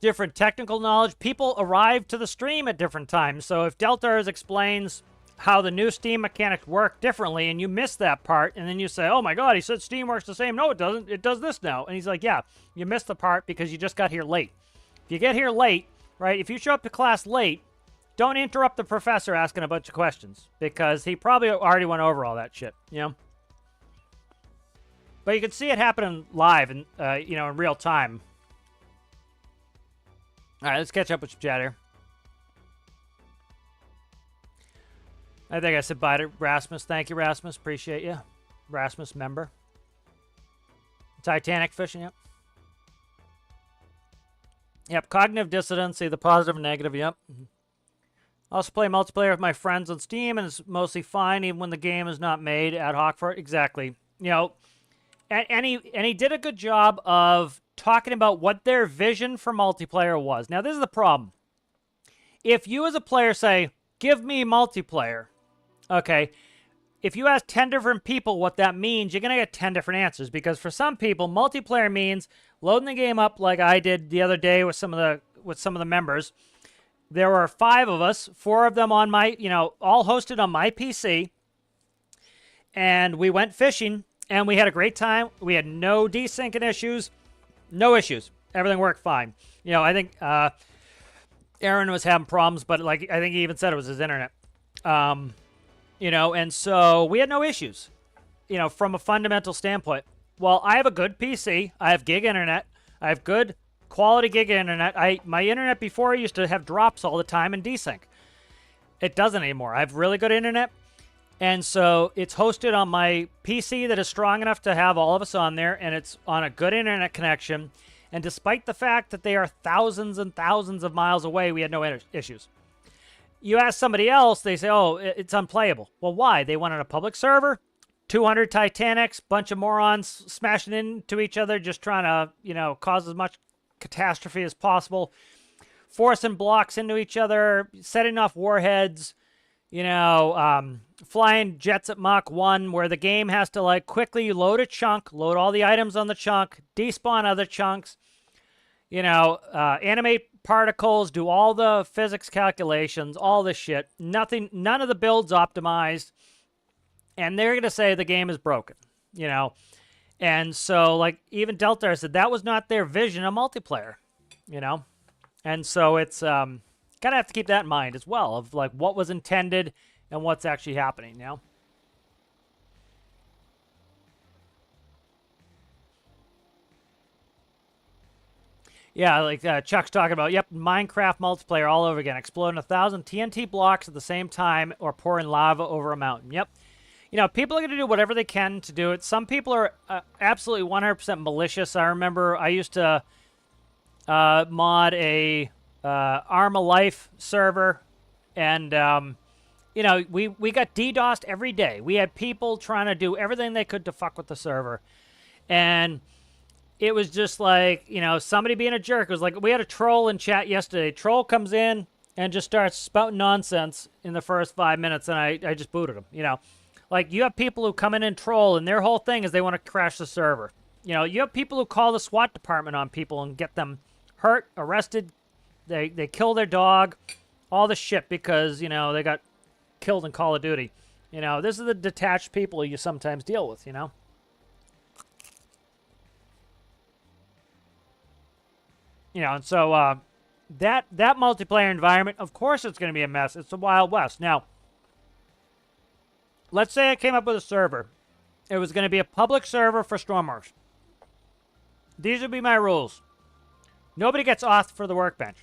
different technical knowledge. People arrive to the stream at different times. So if Deltars explains how the new Steam mechanics work differently and you miss that part, and then you say, oh my god, he said Steam works the same. No, it doesn't. It does this now. And he's like, yeah, you missed the part because you just got here late. If you get here late, right, if you show up to class late, don't interrupt the professor asking a bunch of questions because he probably already went over all that shit, But you can see it happening live and, in real time. All right, let's catch up with chat here. I think I said bye to Rasmus. Thank you, Rasmus. Appreciate you. Rasmus member. Titanic fishing, yep. Yep, cognitive dissonance, see the positive and negative, yep. Also play multiplayer with my friends on Steam, and it's mostly fine, even when the game is not made ad hoc for it. Exactly. And he did a good job of talking about what their vision for multiplayer was. Now, this is the problem. If you as a player say, give me multiplayer, okay, if you ask 10 different people what that means, you're going to get 10 different answers. Because for some people, multiplayer means loading the game up like I did the other day with some of the members. There were 5 of us, 4 of them on my, all hosted on my PC. And we went fishing, and we had a great time. We had no desyncing issues. No issues. Everything worked fine. I think Aaron was having problems, but I think he even said it was his internet. And so we had no issues, from a fundamental standpoint. Well, I have a good PC. I have gig internet. I have good quality gig internet. My internet before used to have drops all the time and desync. It doesn't anymore. I have really good internet. And so it's hosted on my PC that is strong enough to have all of us on there, and it's on a good internet connection. And despite the fact that they are thousands and thousands of miles away, we had no issues. You ask somebody else, they say, oh, it's unplayable. Well, why? They went on a public server, 200 Titanics, bunch of morons smashing into each other, just trying to, cause as much catastrophe as possible, forcing blocks into each other, setting off warheads, flying jets at Mach 1, where the game has to, quickly load a chunk, load all the items on the chunk, despawn other chunks, animate particles, do all the physics calculations, all this shit. None of the builds optimized. And they're going to say the game is broken, And so, even Delta said that was not their vision of multiplayer, And so it's kind of have to keep that in mind as well, of what was intended and what's actually happening, Yeah, Chuck's talking about, yep, Minecraft multiplayer all over again. Exploding 1,000 TNT blocks at the same time or pouring lava over a mountain. Yep. People are going to do whatever they can to do it. Some people are absolutely 100% malicious. I remember I used to mod a Arma Life server, and, we got DDoSed every day. We had people trying to do everything they could to fuck with the server. And it was just somebody being a jerk. It was we had a troll in chat yesterday. Troll comes in and just starts spouting nonsense in the first 5 minutes, and I just booted him, Like, you have people who come in and troll, and their whole thing is they want to crash the server. You know, you have people who call the SWAT department on people and get them hurt, arrested, they kill their dog, all the shit because, you know, they got killed in Call of Duty. You know, this is the detached people you sometimes deal with, you know? You know, and so that multiplayer environment, of course it's going to be a mess. It's the Wild West. Now, let's say I came up with a server. It was going to be a public server for stormworks. These would be my rules. Nobody gets off for the workbench.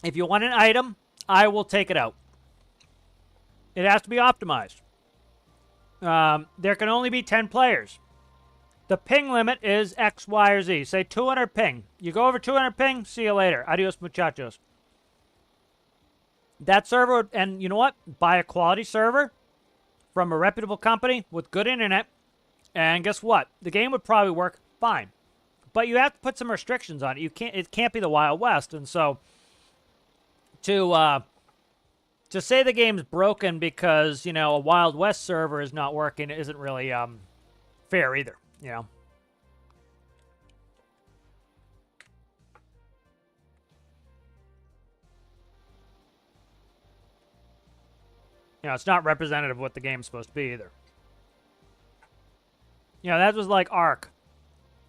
If you want an item, I will take it out. It has to be optimized. There can only be 10 players. The ping limit is X, Y, or Z. Say 200 ping. You go over 200 ping, see you later. Adios, muchachos. That server, and you know what? Buy a quality server from a reputable company with good internet, and guess what? The game would probably work fine. But you have to put some restrictions on it. It can't be the Wild West. And so to say the game's broken because, you know, a Wild West server is not working isn't really fair either, you know. You know, it's not representative of what the game's supposed to be either. You know, that was like Ark.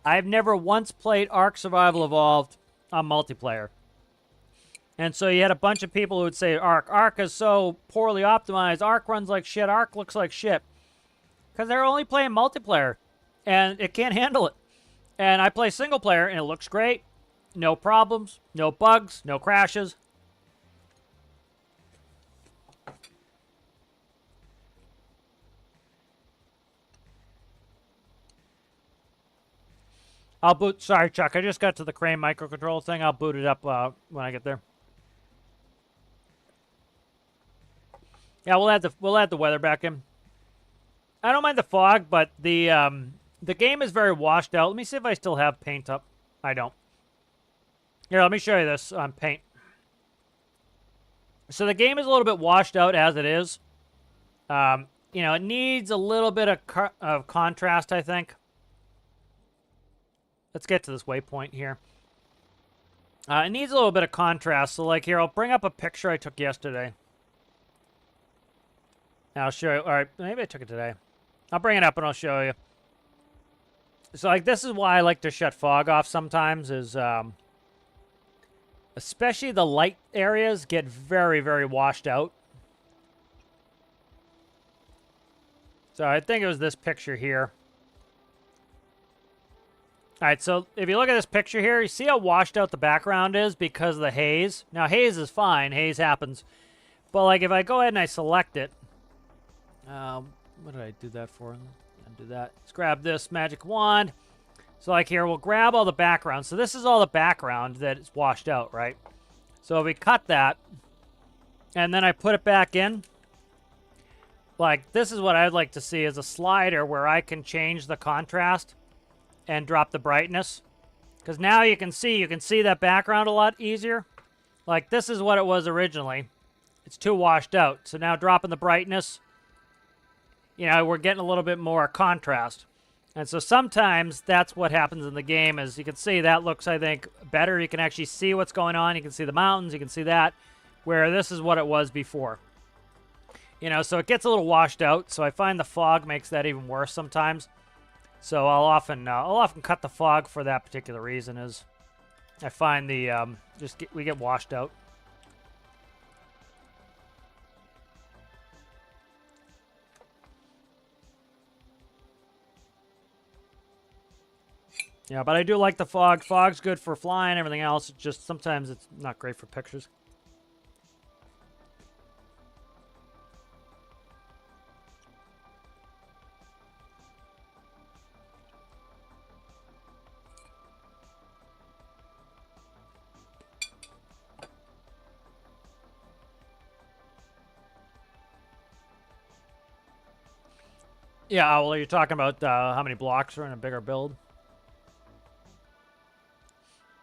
I've never once played Ark Survival Evolved on multiplayer. And so you had a bunch of people who would say Ark is so poorly optimized. Ark runs like shit. Ark looks like shit. Because they're only playing multiplayer. And it can't handle it. And I play single player and it looks great. No problems. No bugs. No crashes. I'll boot. Sorry, Chuck. I just got to the crane microcontroller thing. I'll boot it up when I get there. Yeah, we'll add the weather back in. I don't mind the fog, but the game is very washed out. Let me see if I still have paint up. I don't. Here, let me show you this on paint. So the game is a little bit washed out as it is. You know, it needs a little bit of contrast, I think. Let's get to this waypoint here. It needs a little bit of contrast. So, like, here, I'll bring up a picture I took yesterday. I'll show you. All right, maybe I took it today. I'll bring it up and I'll show you. So, like, this is why I like to shut fog off sometimes is, especially the light areas get very, very washed out. So, I think it was this picture here. All right, so if you look at this picture here, you see how washed out the background is because of the haze? Now, haze is fine. Haze happens. But, like, if I go ahead and I select it, what did I do that for? Undo that. Let's grab this magic wand. So, like, here, we'll grab all the background. So, this is all the background that is washed out, right? So, if we cut that, and then I put it back in, like, this is what I'd like to see is a slider where I can change the contrast and drop the brightness. Because now you can see that background a lot easier. Like, this is what it was originally. It's too washed out. So now dropping the brightness, you know, we're getting a little bit more contrast. And so sometimes that's what happens in the game is you can see that looks, I think, better. You can actually see what's going on. You can see the mountains. You can see that. Where this is what it was before. You know, so it gets a little washed out. So I find the fog makes that even worse sometimes. So I'll often cut the fog for that particular reason. Is I find the we get washed out. Yeah, but I do like the fog. Fog's good for flying, everything else. It's just sometimes it's not great for pictures. Yeah, well, you're talking about how many blocks are in a bigger build.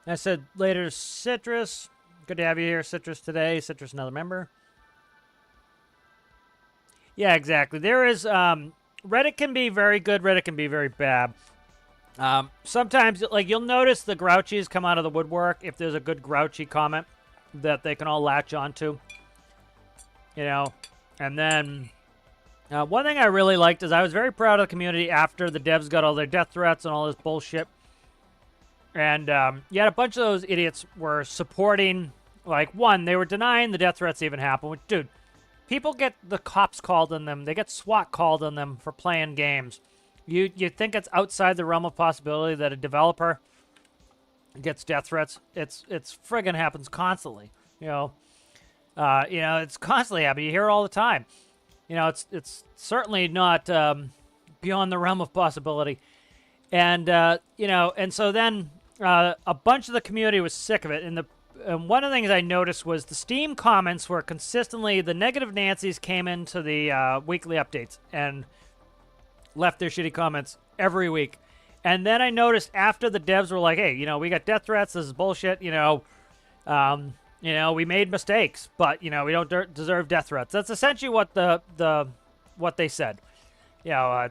I said later, Citrus. Good to have you here, Citrus, today. Citrus, another member. Yeah, exactly. There is Reddit can be very good. Reddit can be very bad. Sometimes, like, you'll notice the grouchies come out of the woodwork if there's a good grouchy comment that they can all latch onto. You know, and then one thing I really liked is I was very proud of the community after the devs got all their death threats and all this bullshit. And you had a bunch of those idiots were supporting, like, one, they were denying the death threats even happened. Which, dude, people get the cops called on them. They get SWAT called on them for playing games. You think it's outside the realm of possibility that a developer gets death threats? It's friggin' happens constantly. It's constantly happening. You hear it all the time. It's certainly not beyond the realm of possibility. And and so then a bunch of the community was sick of it. And one of the things I noticed was the Steam comments were consistently the negative Nancy's came into the weekly updates and left their shitty comments every week. And then I noticed after the devs were like, hey, we got death threats. This is bullshit. We made mistakes, but we don't deserve death threats. That's essentially what what they said. To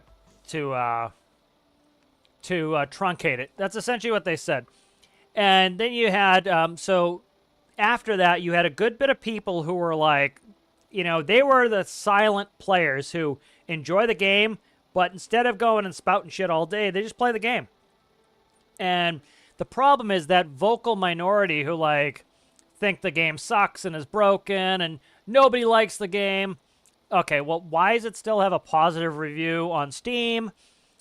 truncate it. That's essentially what they said. And then you had so after that you had a good bit of people who were like, they were the silent players who enjoy the game, but instead of going and spouting shit all day, they just play the game. And the problem is that vocal minority who think the game sucks and is broken and nobody likes the game. Okay, well, why does it still have a positive review on Steam?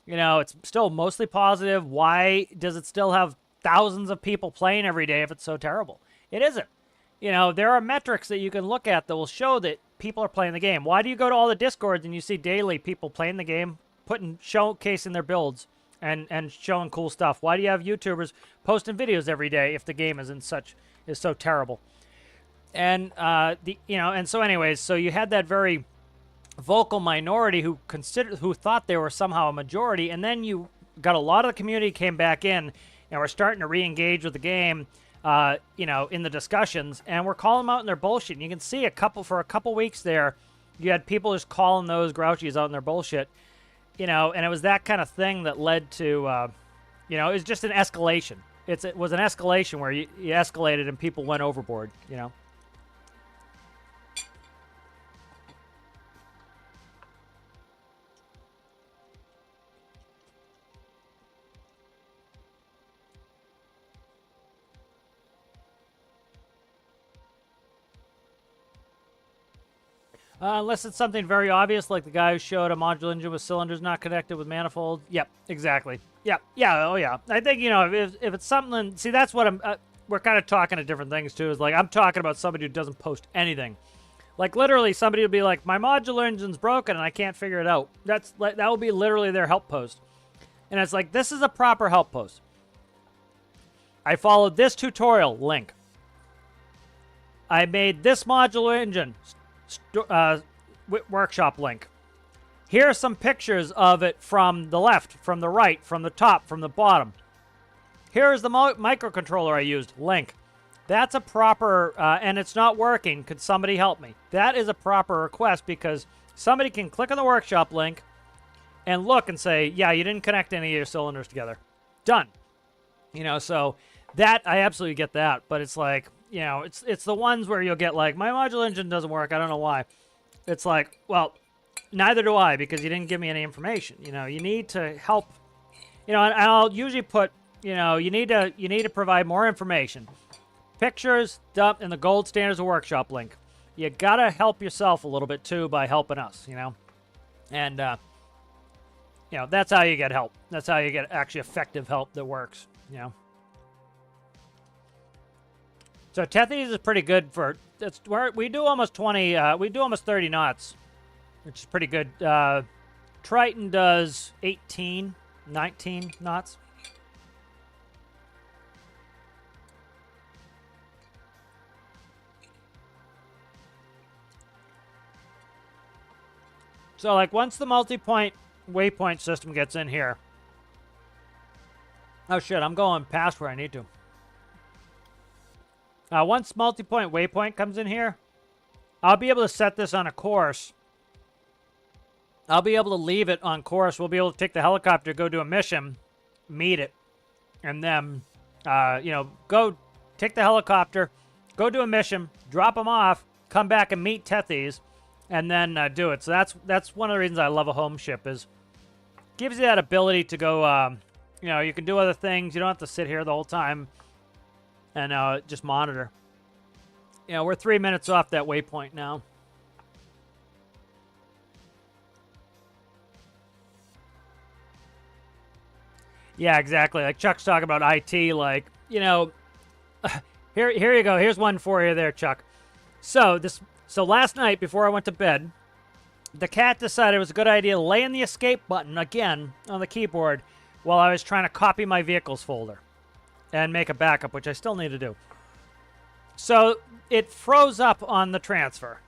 It's still mostly positive. Why does it still have thousands of people playing every day if it's so terrible? It isn't. There are metrics that you can look at that will show that people are playing the game. Why do you go to all the Discords and you see daily people playing the game, showcasing their builds and showing cool stuff? Why do you have YouTubers posting videos every day if the game is so terrible? And so anyways, so you had that very vocal minority who thought they were somehow a majority, and then you got a lot of the community came back in and we're starting to re-engage with the game, in the discussions, and we're calling them out in their bullshit. And you can see for a couple weeks there, you had people just calling those grouchies out in their bullshit, and it was that kind of thing that led to, it was just an escalation. It was an escalation where you escalated and people went overboard, Unless it's something very obvious, like the guy who showed a modular engine with cylinders not connected with manifold. Yep, exactly. Yep, yeah, oh yeah. I think, if it's something... See, that's what we're kind of talking to different things, too. Is like, I'm talking about somebody who doesn't post anything. Like, literally, somebody would be like, my modular engine's broken and I can't figure it out. That will be literally their help post. And it's like, this is a proper help post. I followed this tutorial link. I made this modular engine workshop link. Here are some pictures of it from the left, from the right, from the top, from the bottom. Here is the microcontroller I used. Link. That's a proper, and it's not working. Could somebody help me? That is a proper request because somebody can click on the workshop link and look and say, yeah, you didn't connect any of your cylinders together. Done. So that, I absolutely get that. But it's like, it's the ones where you'll get like, my modular engine doesn't work. I don't know why. It's like, well, neither do I because you didn't give me any information. You need to help. And I'll usually put, you need to provide more information. Pictures, dump, and the gold standards of workshop link. You gotta help yourself a little bit too by helping us, And that's how you get help. That's how you get actually effective help that works, So Tethys is pretty good for we do almost 20 we do almost 30 knots, which is pretty good. Triton does 18, 19 knots. So like once the multi-point waypoint system gets in here. Oh shit, I'm going past where I need to. Once multi-point waypoint comes in here, I'll be able to set this on a course I'll be able to leave it on course. We'll be able to take the helicopter, go do a mission, meet it, and then, go take the helicopter, go do a mission, drop them off, come back and meet Tethys, and then do it. So that's one of the reasons I love a home ship, is gives you that ability to go, you can do other things. You don't have to sit here the whole time and just monitor. We're 3 minutes off that waypoint now. Yeah, exactly. Like Chuck's talking about IT, like, here you go. Here's one for you there, Chuck. So last night before I went to bed, the cat decided it was a good idea to lay in the escape button again on the keyboard while I was trying to copy my vehicles folder and make a backup, which I still need to do. So it froze up on the transfer.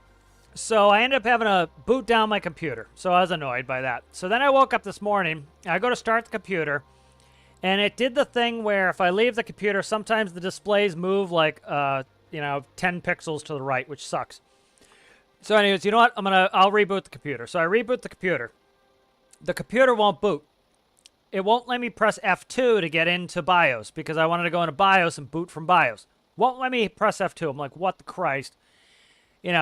So I ended up having to boot down my computer. So I was annoyed by that. So then I woke up this morning, I go to start the computer, and it did the thing where if I leave the computer, sometimes the displays move like, 10 pixels to the right, which sucks. So anyways, you know what? I'll reboot the computer. So I reboot the computer. The computer won't boot. It won't let me press F2 to get into BIOS because I wanted to go into BIOS and boot from BIOS. Won't let me press F2. I'm like, what the Christ?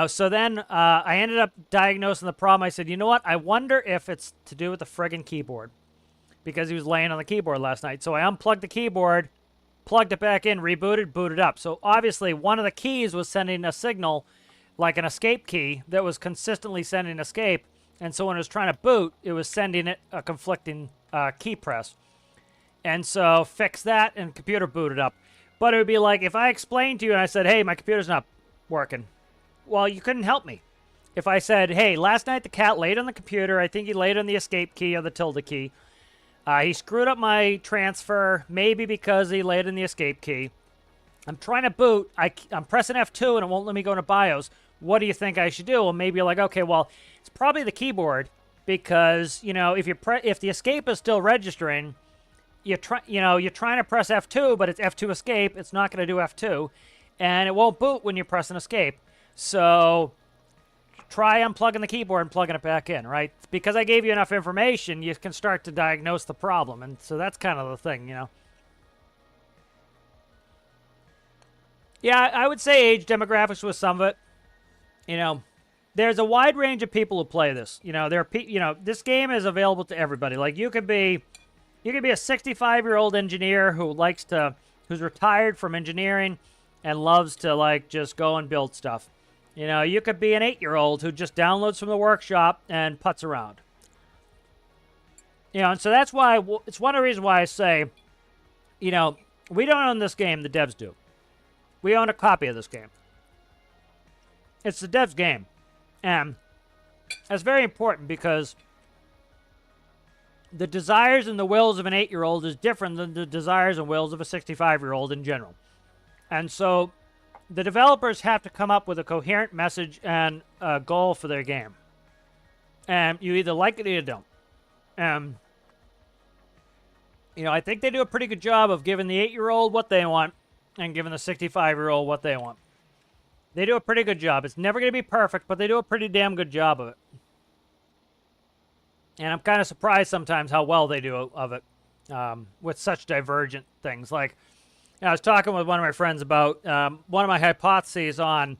So then I ended up diagnosing the problem. I said, you know what? I wonder if it's to do with the friggin' keyboard, because he was laying on the keyboard last night. So I unplugged the keyboard, plugged it back in, rebooted, booted up. So obviously one of the keys was sending a signal, like an escape key, that was consistently sending escape. And so when it was trying to boot, it was sending it a conflicting key press. And so fix that, and computer booted up. But it would be like if I explained to you and I said, hey, my computer's not working. Well, you couldn't help me. If I said, hey, last night the cat laid on the computer, I think he laid on the escape key or the tilde key. He screwed up my transfer, maybe because he laid in the escape key. I'm trying to boot. I'm pressing F2 and it won't let me go into BIOS. What do you think I should do? Well, maybe you're like, okay, well, it's probably the keyboard because, if the escape is still registering, you're trying to press F2, but it's F2 escape. It's not going to do F2, and it won't boot when you press an escape. So try unplugging the keyboard and plugging it back in, right? Because I gave you enough information, you can start to diagnose the problem. And so that's kind of the thing, Yeah, I would say age demographics was some of it. There's a wide range of people who play this. This game is available to everybody. Like you could be a 65-year-old engineer who's retired from engineering and loves to just go and build stuff. You could be an 8-year-old who just downloads from the workshop and putts around. And so that's why it's one of the reasons why I say, we don't own this game, the devs do. We own a copy of this game. It's the devs' game. And that's very important because the desires and the wills of an 8-year-old is different than the desires and wills of a 65-year-old in general. And so the developers have to come up with a coherent message and a goal for their game. And you either like it or you don't. I think they do a pretty good job of giving the 8-year-old what they want and giving the 65-year-old what they want. They do a pretty good job. It's never going to be perfect, but they do a pretty damn good job of it. And I'm kind of surprised sometimes how well they do of it with such divergent things. Like, I was talking with one of my friends about one of my hypotheses on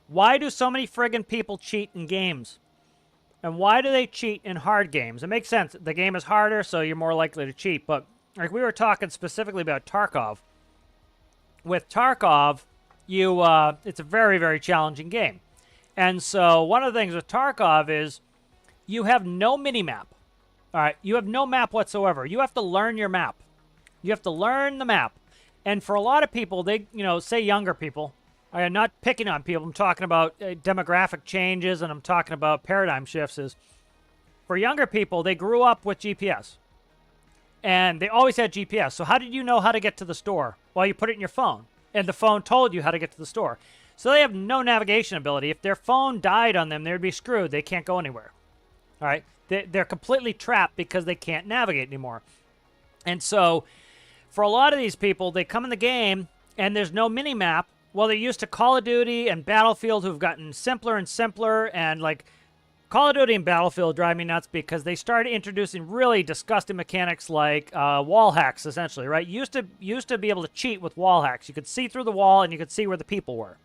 why do so many friggin' people cheat in games? And why do they cheat in hard games? It makes sense. The game is harder, so you're more likely to cheat. But like we were talking specifically about Tarkov. With Tarkov, it's a very, very challenging game. And so one of the things with Tarkov is you have no mini-map. All right, you have no map whatsoever. You have to learn your map. You have to learn the map. And for a lot of people, they, say younger people, I'm not picking on people, I'm talking about demographic changes and I'm talking about paradigm shifts, is for younger people, they grew up with GPS. And they always had GPS. So how did you know how to get to the store? Well, you put it in your phone. And the phone told you how to get to the store. So they have no navigation ability. If their phone died on them, they'd be screwed. They can't go anywhere. All right? They're completely trapped because they can't navigate anymore. And so for a lot of these people, they come in the game and there's no mini-map. Well, they're used to Call of Duty and Battlefield, who've gotten simpler and simpler, and Call of Duty and Battlefield drive me nuts because they started introducing really disgusting mechanics like wall hacks, essentially, right? Used to be able to cheat with wall hacks. You could see through the wall and you could see where the people were,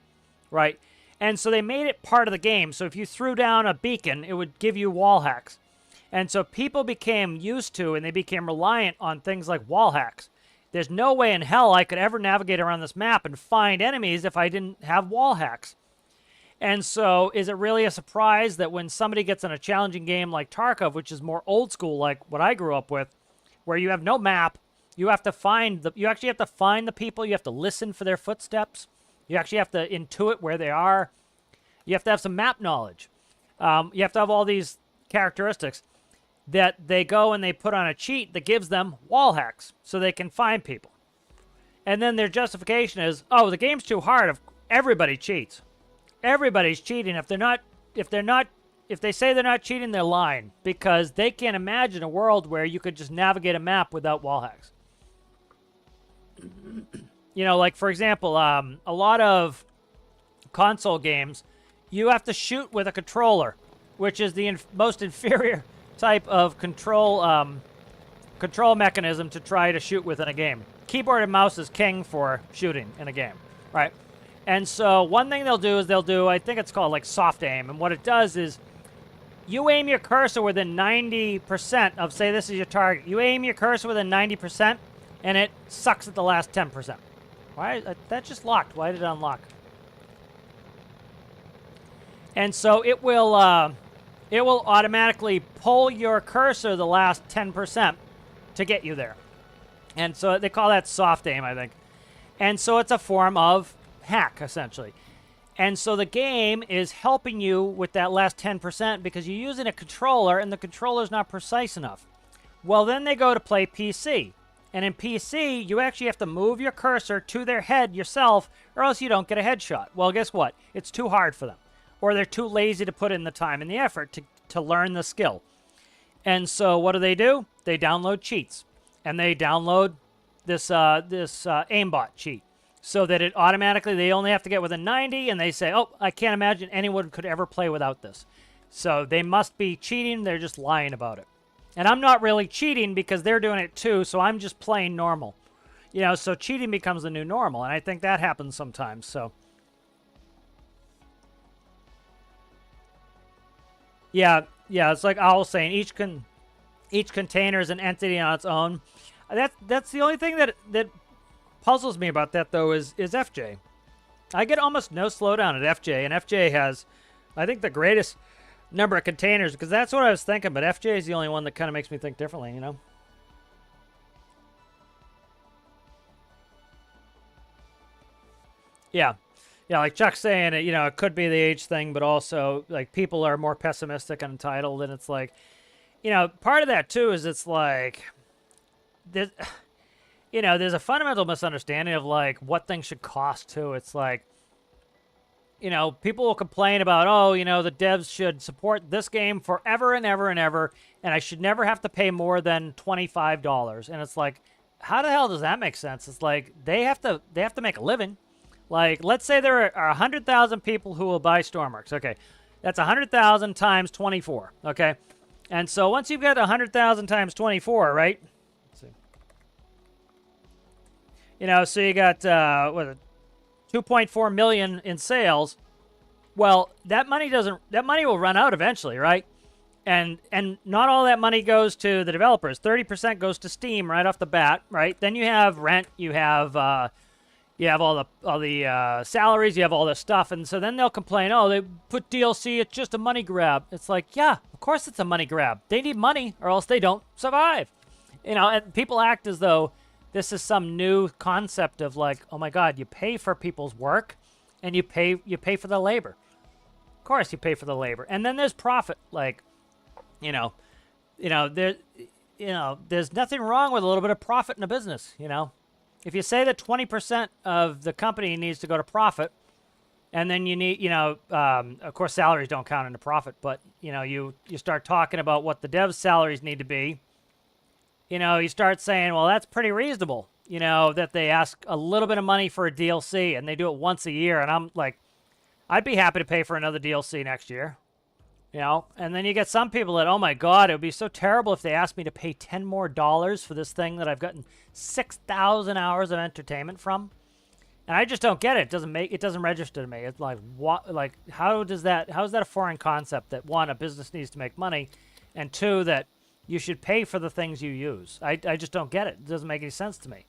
right? And so they made it part of the game. So if you threw down a beacon, it would give you wall hacks. And so people became used to and they became reliant on things like wall hacks. There's no way in hell I could ever navigate around this map and find enemies if I didn't have wall hacks. And so is it really a surprise that when somebody gets in a challenging game like Tarkov, which is more old school like what I grew up with, where you have no map, you actually have to find the people, you have to listen for their footsteps, you actually have to intuit where they are, you have to have some map knowledge, you have to have all these characteristics that they go and they put on a cheat that gives them wall hacks so they can find people. And then their justification is, oh, the game's too hard, everybody cheats. Everybody's cheating. If they say they're not cheating, they're lying because they can't imagine a world where you could just navigate a map without wall hacks. You know, like for example, a lot of console games, you have to shoot with a controller, which is the most inferior type of control mechanism to try to shoot with in a game. Keyboard and mouse is king for shooting in a game, right? And so one thing they'll do, I think it's called like soft aim. And what it does is you aim your cursor within 90% of, say this is your target. You aim your cursor within 90% and it sucks at the last 10%. Why? That just locked. Why did it unlock? And so it will automatically pull your cursor the last 10% to get you there. And so they call that soft aim, I think. And so it's a form of hack, essentially. And so the game is helping you with that last 10% because you're using a controller and the controller's not precise enough. Well, then they go to play PC. And in PC, you actually have to move your cursor to their head yourself or else you don't get a headshot. Well, guess what? It's too hard for them. Or they're too lazy to put in the time and the effort to learn the skill. And so what do? They download cheats. And they download this aimbot cheat. So that it automatically, they only have to get within 90, and they say, oh, I can't imagine anyone could ever play without this. So they must be cheating, they're just lying about it. And I'm not really cheating because they're doing it too, so I'm just playing normal. You know, so cheating becomes the new normal, and I think that happens sometimes, so. Yeah, it's like Owl saying, each container is an entity on its own. That's the only thing that puzzles me about that, though, is FJ. I get almost no slowdown at FJ, and FJ has, I think, the greatest number of containers, because that's what I was thinking, but FJ is the only one that kind of makes me think differently, you know? Yeah, like Chuck's saying, you know, it could be the age thing, but also, like, people are more pessimistic and entitled, and it's like, you know, part of that, too, is it's like, you know, there's a fundamental misunderstanding of, like, what things should cost, too. It's like, you know, people will complain about, oh, you know, the devs should support this game forever and ever and ever, and I should never have to pay more than $25. And it's like, how the hell does that make sense? It's like, they have to make a living. Like, let's say there are 100,000 people who will buy Stormworks. Okay, that's 100,000 times 24, okay? And so once you've got 100,000 times 24, right? You know, so you got, 2.4 million in sales. Well, that money will run out eventually, right? And not all that money goes to the developers. 30% goes to Steam right off the bat, right? Then you have rent, you have all the salaries, you have all this stuff, and so then they'll complain, oh, they put DLC, it's just a money grab. It's like, yeah, of course it's a money grab. They need money, or else they don't survive. You know, and people act as though this is some new concept of like, oh my God, you pay for people's work, and you pay for the labor. Of course, you pay for the labor, and then there's profit. Like, there's nothing wrong with a little bit of profit in a business. You know, if you say that 20% of the company needs to go to profit, and then you need, of course, salaries don't count into profit, but you start talking about what the devs' salaries need to be. You start saying, well, that's pretty reasonable, that they ask a little bit of money for a DLC and they do it once a year. And I'm like, I'd be happy to pay for another DLC next year. You know, and then you get some people that, oh my God, it would be so terrible if they asked me to pay $10 more for this thing that I've gotten 6,000 hours of entertainment from. And I just don't get it. It doesn't register to me. It's like, what, like, how is that a foreign concept that one, a business needs to make money, and two, that you should pay for the things you use? I just don't get it. It doesn't make any sense to me.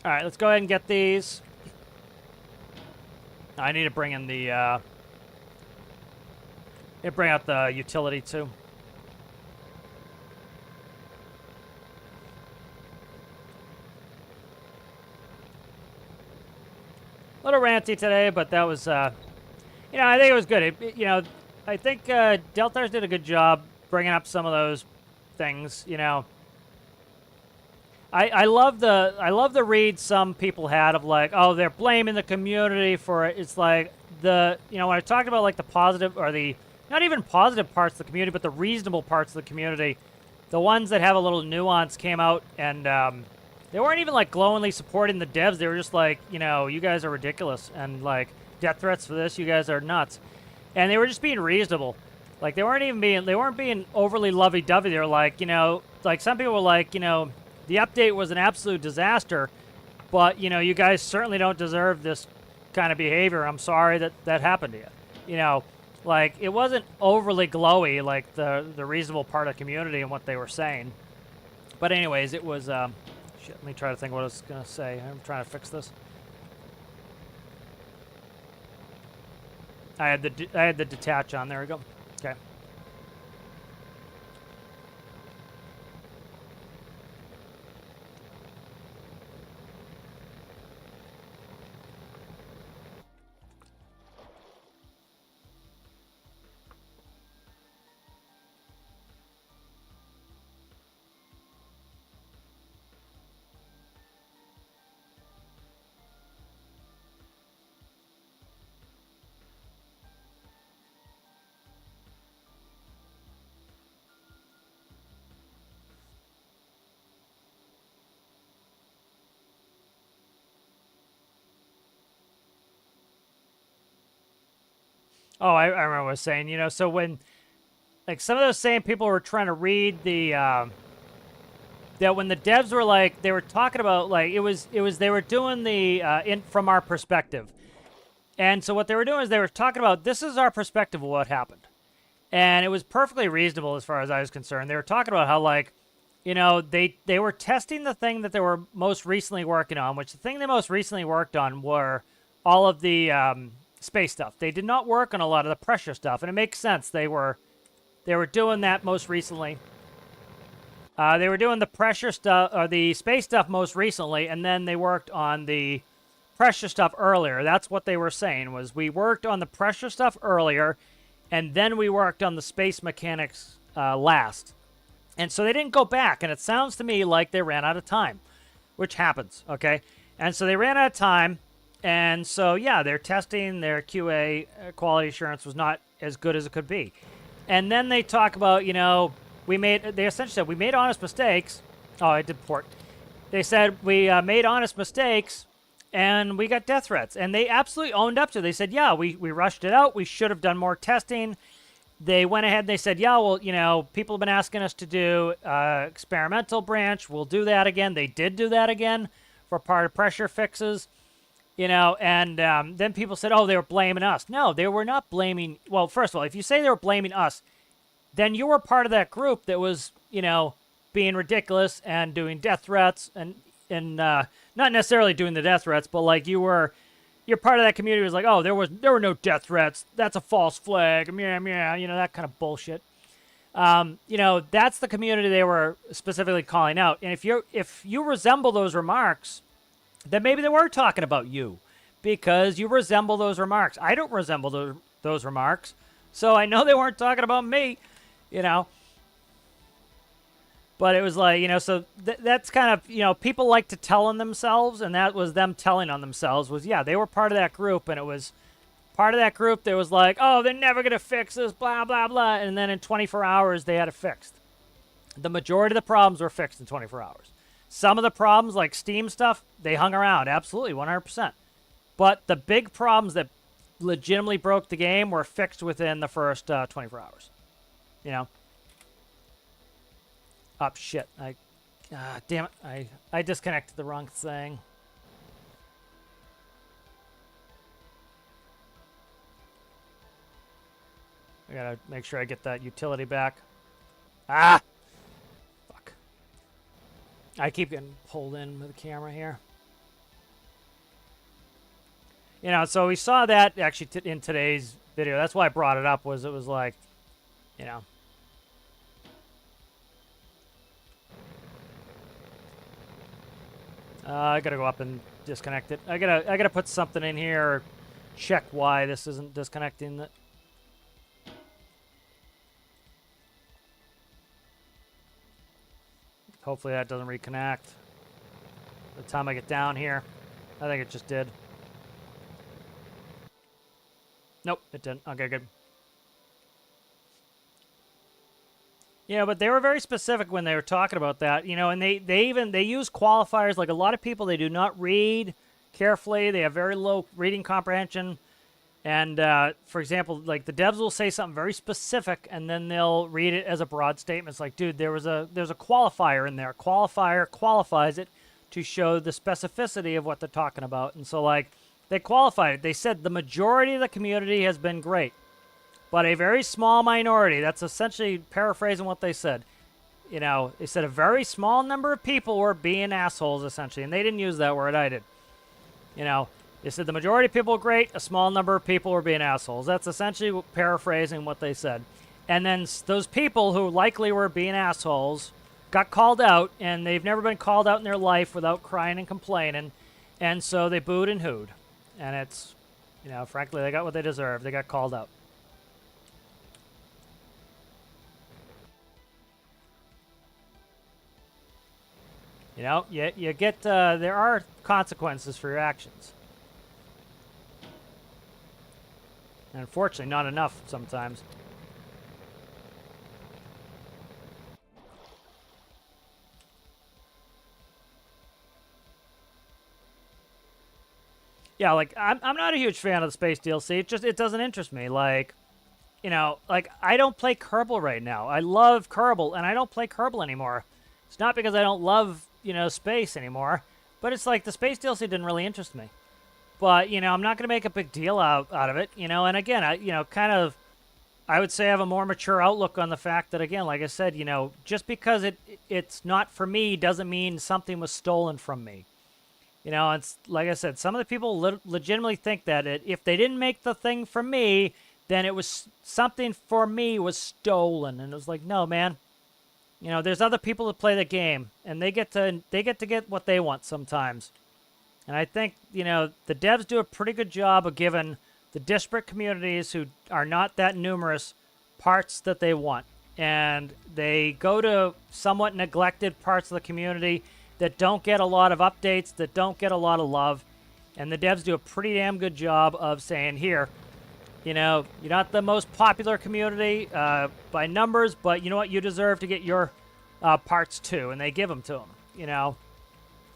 All right, let's go ahead and get these. I need to bring in the, bring out the utility too. A little ranty today, but that was, you know, I think it was good. You know, I think Deltars did a good job bringing up some of those things, you know. I love the read some people had of like, oh, they're blaming the community for it. It's like you know, when I talked about like the positive or the not even positive parts of the community, but the reasonable parts of the community, the ones that have a little nuance came out, and they weren't even like glowingly supporting the devs. They were just like, you know, you guys are ridiculous, and like death threats for this, you guys are nuts, and they were just being reasonable. Like they weren't being overly lovey-dovey. They were like, you know, like some people were like, you know, the update was an absolute disaster, but, you know, you guys certainly don't deserve this kind of behavior. I'm sorry that happened to you. You know, like, it wasn't overly glowy, like the reasonable part of the community and what they were saying. But anyways, it was, shit, let me try to think what I was going to say. I'm trying to fix this. I had the detach on. There we go. Okay. Oh, I remember what I was saying, you know, so when, like, some of those same people were trying to read the, that when the devs were, like, they were talking about, like, they were doing the, from our perspective. And so what they were doing is they were talking about, this is our perspective of what happened. And it was perfectly reasonable as far as I was concerned. They were talking about how, like, you know, they were testing the thing that they were most recently working on, which the thing they most recently worked on were all of the, space stuff. They did not work on a lot of the pressure stuff, and it makes sense. They were doing that most recently. They were doing the pressure stuff or the space stuff most recently, and then they worked on the pressure stuff earlier. That's what they were saying, was we worked on the pressure stuff earlier, and then we worked on the space mechanics last. And so they didn't go back, and it sounds to me like they ran out of time, which happens, okay? And so they ran out of time. And so, yeah, their testing, their QA quality assurance was not as good as it could be. And then they talk about, you know, they essentially said, we made honest mistakes. Oh, I did port. They said, we made honest mistakes, and we got death threats. And they absolutely owned up to it. They said, yeah, we rushed it out. We should have done more testing. They went ahead and they said, yeah, well, you know, people have been asking us to do experimental branch. We'll do that again. They did do that again for part of pressure fixes. You know, and then people said, oh, they were blaming us. No, they were not blaming. Well, first of all, if you say they were blaming us, then you were part of that group that was, you know, being ridiculous and doing death threats and not necessarily doing the death threats, but like you're part of that community was like, oh, there were no death threats. That's a false flag. Meh, you know, that kind of bullshit. You know, that's the community they were specifically calling out. And if you resemble those remarks, then maybe they were talking about you because you resemble those remarks. I don't resemble those remarks, so I know they weren't talking about me, you know. But it was like, you know, so that's kind of, you know, people like to tell on themselves, and that was them telling on themselves was, yeah, they were part of that group, and it was part of that group that was like, oh, they're never going to fix this, blah, blah, blah. And then in 24 hours, they had it fixed. The majority of the problems were fixed in 24 hours. Some of the problems, like Steam stuff, they hung around. Absolutely, 100%. But the big problems that legitimately broke the game were fixed within the first 24 hours. You know? Oh, shit. Damn it. I disconnected the wrong thing. I gotta make sure I get that utility back. Ah! Fuck. I keep getting pulled in with the camera here. You know, so we saw that actually in today's video. That's why I brought it up, was it was like, you know. I gotta go up and disconnect it. I gotta put something in here, or check why this isn't disconnecting it. Hopefully that doesn't reconnect. By the time I get down here, I think it just did. Nope, it didn't. Okay, good. Yeah, but they were very specific when they were talking about that, you know, and they use qualifiers. Like, a lot of people, they do not read carefully. They have very low reading comprehension. And for example, like, the devs will say something very specific, and then they'll read it as a broad statement. It's like, dude, there's a qualifier in there. Qualifier qualifies it to show the specificity of what they're talking about. And so, like, they qualified it. They said the majority of the community has been great, but a very small minority, that's essentially paraphrasing what they said. You know, they said a very small number of people were being assholes, essentially. And they didn't use that word, I did. You know, they said the majority of people were great, a small number of people were being assholes. That's essentially paraphrasing what they said. And then those people who likely were being assholes got called out, and they've never been called out in their life without crying and complaining. And so they booed and hooed. And it's, you know, frankly, they got what they deserved. They got called out. You know, you get, there are consequences for your actions. And unfortunately, not enough sometimes. Yeah, like, I'm not a huge fan of the space DLC. It doesn't interest me. Like, you know, like, I don't play Kerbal right now. I love Kerbal, and I don't play Kerbal anymore. It's not because I don't love, you know, space anymore, but it's like the space DLC didn't really interest me. But, you know, I'm not going to make a big deal out of it, you know. And again, I would say I have a more mature outlook on the fact that, again, like I said, you know, just because it's not for me doesn't mean something was stolen from me. You know, it's like I said, some of the people legitimately think that if they didn't make the thing for me, then it was something for me was stolen. And it was like, no, man. You know, there's other people that play the game, and they get to get what they want sometimes. And I think, you know, the devs do a pretty good job of giving the disparate communities who are not that numerous parts that they want. And they go to somewhat neglected parts of the community that don't get a lot of updates, that don't get a lot of love. And the devs do a pretty damn good job of saying, here, you know, you're not the most popular community by numbers, but you know what? You deserve to get your parts too. And they give them to them, you know.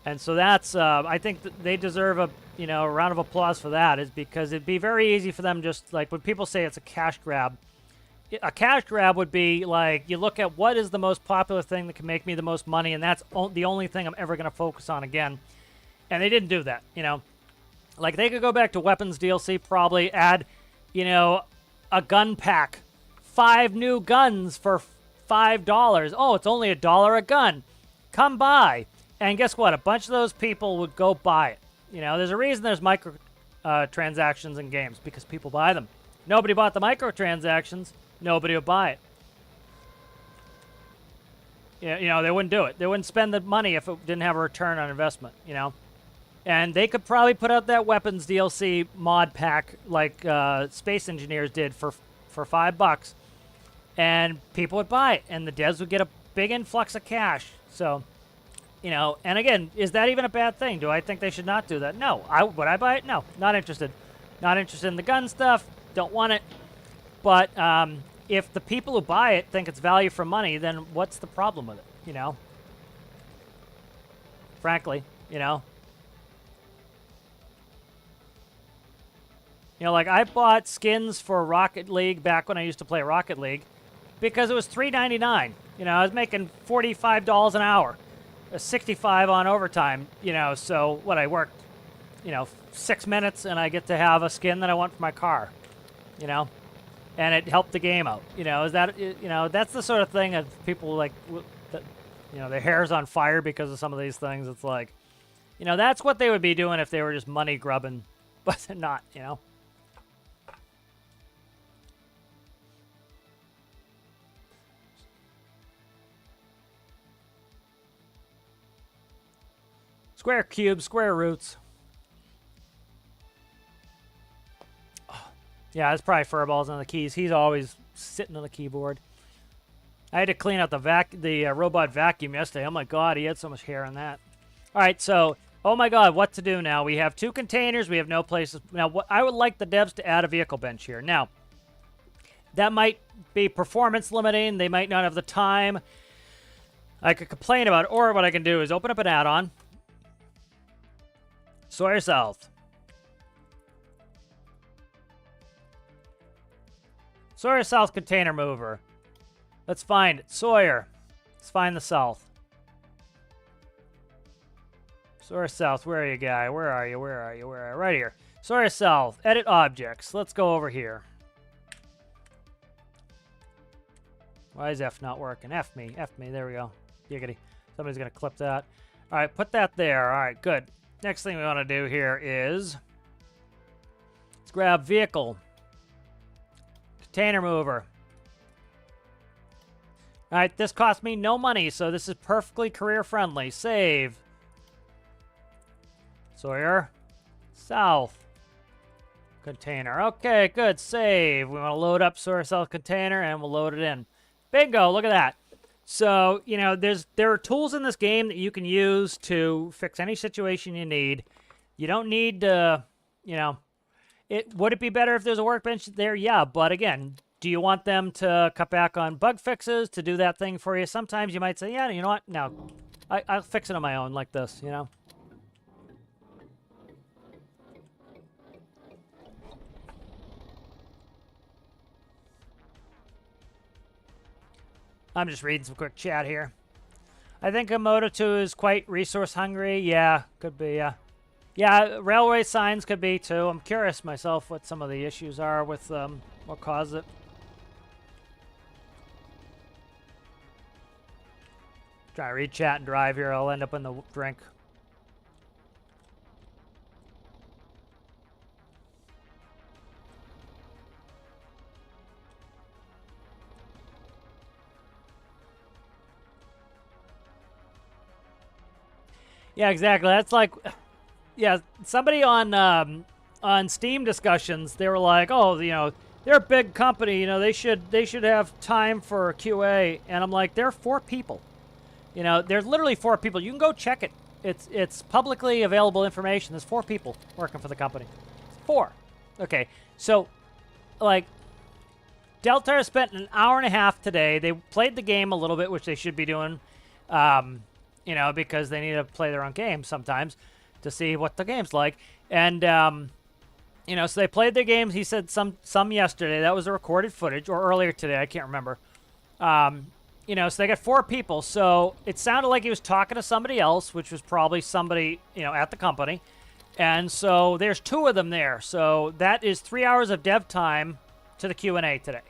And so that's, I think they deserve a round of applause for that, is because it'd be very easy for them, just like when people say it's a cash grab. A cash grab would be like, you look at what is the most popular thing that can make me the most money, and that's the only thing I'm ever going to focus on again. And they didn't do that, you know. Like, they could go back to weapons DLC, probably add, you know, a gun pack. 5 new guns for $5. Oh, it's only $1 a gun. Come by. And guess what? A bunch of those people would go buy it. You know, there's a reason there's micro transactions in games, because people buy them. Nobody bought the microtransactions. Nobody would buy it. Yeah, you know, they wouldn't do it. They wouldn't spend the money if it didn't have a return on investment, you know. And they could probably put out that weapons DLC mod pack like Space Engineers did for $5, and people would buy it, and the devs would get a big influx of cash. So, you know, and again, is that even a bad thing? Do I think they should not do that? No. Would I buy it? No, not interested. Not interested in the gun stuff. Don't want it. But if the people who buy it think it's value for money, then what's the problem with it, you know? Frankly, you know? You know, like I bought skins for Rocket League back when I used to play Rocket League because it was $3.99. You know, I was making $45 an hour, $65 on overtime, you know, so what I worked, you know, 6 minutes and I get to have a skin that I want for my car, you know? And it helped the game out, you know? Is that, you know, that's the sort of thing that people like, that, you know, their hair's on fire because of some of these things. It's like, you know, that's what they would be doing if they were just money grubbing, but they're not, you know? Square cube, square roots. Oh, yeah, it's probably furballs on the keys. He's always sitting on the keyboard. I had to clean out the robot vacuum yesterday. Oh my god, he had so much hair on that. All right, so oh my god, what to do now? We have 2 containers. We have no places. Now, what I would like the devs to add a vehicle bench here. Now, that might be performance limiting. They might not have the time. I could complain about it, or what I can do is open up an add-on. Sawyer South. Sawyer South container mover. Let's find it. Sawyer. Let's find the South. Sawyer South, where are you, guy? Where are you? Where are you? Where are you? Right here. Sawyer South. Edit objects. Let's go over here. Why is F not working? F me. F me. There we go. Giggity. Somebody's going to clip that. All right, put that there. All right, good. Next thing we want to do here is let's grab vehicle. Container mover. All right, this cost me no money, so this is perfectly career friendly. Save. Sawyer. South. Container. Okay, good. Save. We want to load up Sawyer South container, and we'll load it in. Bingo, look at that. So, you know, there are tools in this game that you can use to fix any situation you need. You don't need to, you know, would it be better if there's a workbench there? Yeah, but again, do you want them to cut back on bug fixes to do that thing for you? Sometimes you might say, yeah, you know what? No, I'll fix it on my own like this, you know? I'm just reading some quick chat here. I think a Moto 2 is quite resource hungry. Yeah, could be, yeah. Yeah, railway signs could be too. I'm curious myself what some of the issues are with what caused it. Try to read chat and drive here. I'll end up in the drink. Yeah, exactly. That's like, yeah, somebody on Steam discussions, they were like, oh, you know, they're a big company, you know, they should have time for QA, and I'm like, there are 4 people. You know, there's literally 4 people. You can go check it. It's publicly available information. There's 4 people working for the company. 4. Okay, so, like, Delta spent an hour and a half today. They played the game a little bit, which they should be doing. You know, because they need to play their own game sometimes to see what the game's like. And, you know, so they played their games. He said some yesterday. That was the recorded footage, or earlier today. I can't remember. You know, so they got 4 people. So it sounded like he was talking to somebody else, which was probably somebody, you know, at the company. And so there's 2 of them there. So that is 3 hours of dev time to the Q&A today.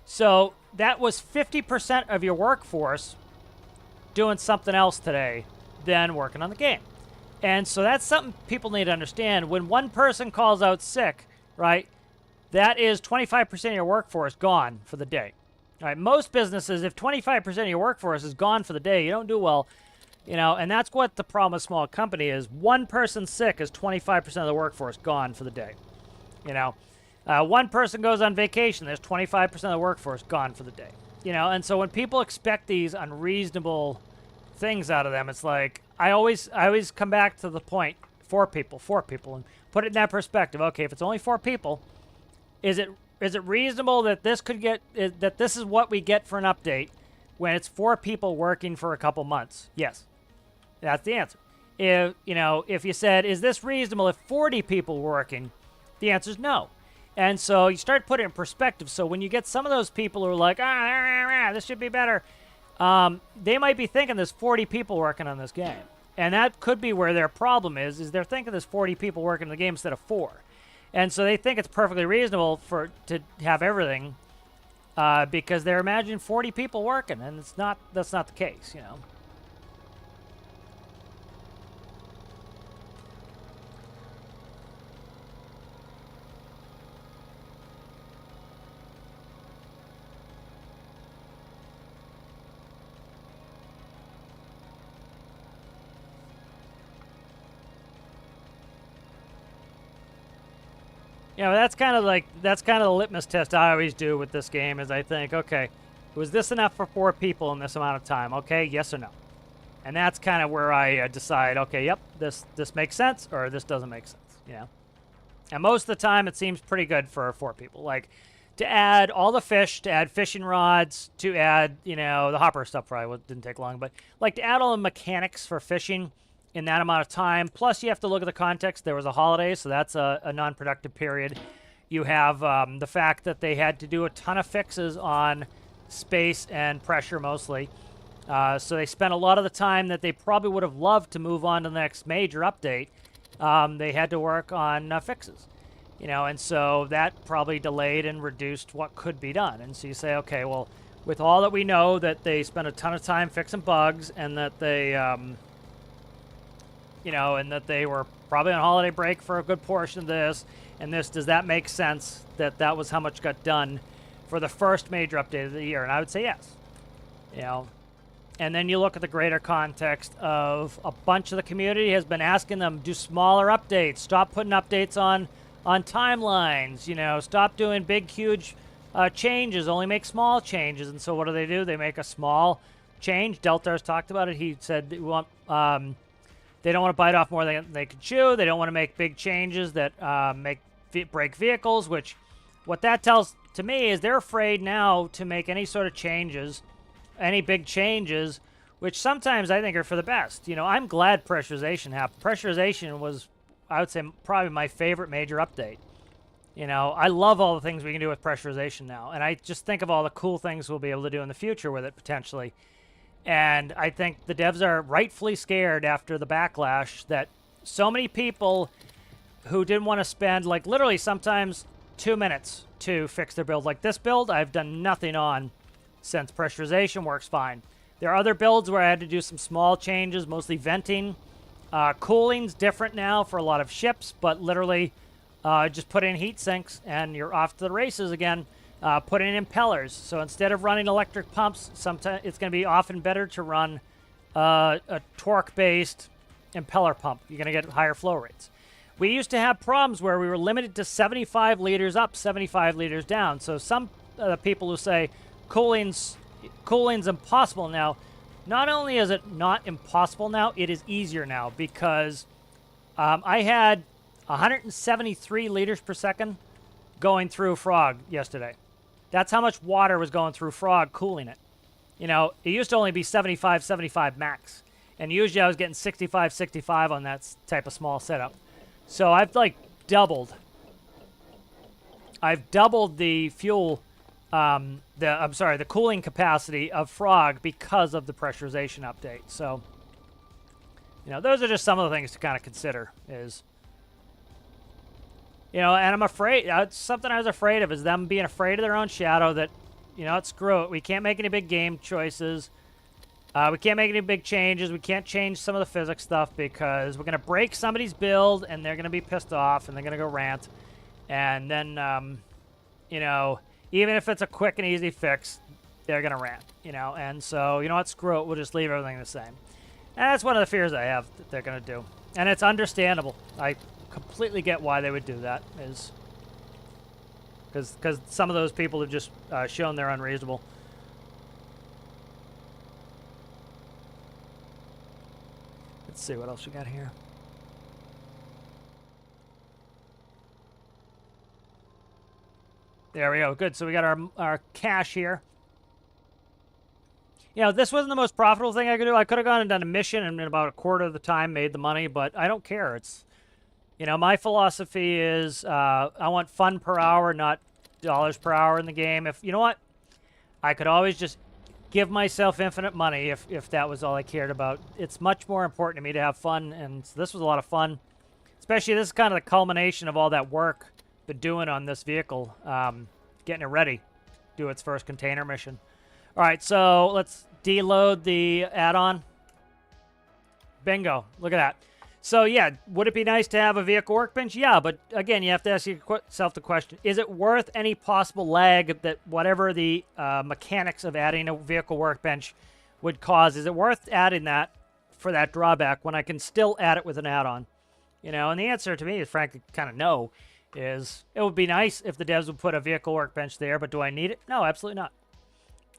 So that was 50% of your workforce doing something else today than working on the game. And so that's something people need to understand. When one person calls out sick, right, that is 25% of your workforce gone for the day. All right, most businesses, if 25% of your workforce is gone for the day, you don't do well, you know, and that's what the problem with small company is. One person sick is 25% of the workforce gone for the day, you know. One person goes on vacation, there's 25% of the workforce gone for the day. You know, and so when people expect these unreasonable things out of them, it's like I always come back to the point. 4 people, 4 people, and put it in that perspective. Okay, if it's only 4 people, is it reasonable that this could get that this is what we get for an update when it's 4 people working for a couple months? Yes, that's the answer. If if you said, is this reasonable if 40 people were working, the answer is no. And so you start putting it in perspective. So when you get some of those people who are like, this should be better, they might be thinking there's 40 people working on this game. And that could be where their problem is they're thinking there's 40 people working on the game instead of 4. And so they think it's perfectly reasonable to have everything because they're imagining 40 people working, and that's not the case, that's kind of the litmus test I always do with this game is I think, okay, was this enough for 4 people in this amount of time? Okay, yes or no? And that's kind of where I decide, okay, yep, this makes sense or this doesn't make sense, And most of the time it seems pretty good for 4 people. Like to add all the fish, to add fishing rods, to add, the hopper stuff probably didn't take long, but like to add all the mechanics for fishing in that amount of time. Plus, you have to look at the context. There was a holiday, so that's a non-productive period. You have the fact that they had to do a ton of fixes on space and pressure mostly. So they spent a lot of the time that they probably would have loved to move on to the next major update. They had to work on fixes. And so that probably delayed and reduced what could be done. And so you say, okay, well, with all that we know that they spent a ton of time fixing bugs and that they... and that they were probably on holiday break for a good portion of this, does that make sense that was how much got done for the first major update of the year? And I would say yes. And then you look at the greater context of a bunch of the community has been asking them, do smaller updates, stop putting updates on timelines, stop doing big, huge changes, only make small changes. And so what do? They make a small change. Deltar's talked about it. He said we want... they don't want to bite off more than they can chew. They don't want to make big changes that break vehicles, which what that tells to me is they're afraid now to make any sort of changes, any big changes, which sometimes I think are for the best. I'm glad pressurization happened. Pressurization was, I would say, probably my favorite major update. I love all the things we can do with pressurization now, and I just think of all the cool things we'll be able to do in the future with it potentially. And I think the devs are rightfully scared after the backlash that so many people who didn't want to spend, like, literally sometimes 2 minutes to fix their build. Like this build, I've done nothing on since pressurization works fine. There are other builds where I had to do some small changes, mostly venting. Cooling's different now for a lot of ships, but literally just put in heat sinks and you're off to the races again. Put in impellers. So instead of running electric pumps, sometimes it's going to be often better to run a torque-based impeller pump. You're going to get higher flow rates. We used to have problems where we were limited to 75 liters up, 75 liters down. So some people who say cooling's impossible now, not only is it not impossible now, it is easier now because I had 173 liters per second going through Frog yesterday. That's how much water was going through Frog cooling it. It used to only be 75 max. And usually I was getting 65 on that type of small setup. So I've doubled. I've doubled the fuel, the cooling capacity of Frog because of the pressurization update. So, those are just some of the things to kind of consider is... and I'm afraid, something I was afraid of is them being afraid of their own shadow that, screw it. We can't make any big game choices. We can't make any big changes. We can't change some of the physics stuff because we're going to break somebody's build and they're going to be pissed off and they're going to go rant. And then, even if it's a quick and easy fix, they're going to rant, And so, what, screw it. We'll just leave everything the same. And that's one of the fears I have that they're going to do. And it's understandable. I completely get why they would do that, is because some of those people have just shown they're unreasonable. Let's see what else we got here. There we go. Good. So we got our cash here. You know, this wasn't the most profitable thing I could do. I could have gone and done a mission and in about a quarter of the time made the money, but I don't care. It's, you know, my philosophy is I want fun per hour, not dollars per hour in the game. If you know what, I could always just give myself infinite money if that was all I cared about. It's much more important to me to have fun, and so this was a lot of fun. Especially this is kind of the culmination of all that work been doing on this vehicle, getting it ready, do its first container mission. All right, so let's deload the add-on. Bingo, look at that. So yeah, would it be nice to have a vehicle workbench? Yeah, but again, you have to ask yourself the question, is it worth any possible lag that whatever the mechanics of adding a vehicle workbench would cause? Is it worth adding that for that drawback when I can still add it with an add-on? You know, and the answer to me is frankly kind of no. Is it would be nice if the devs would put a vehicle workbench there, but do I need it? No, absolutely not.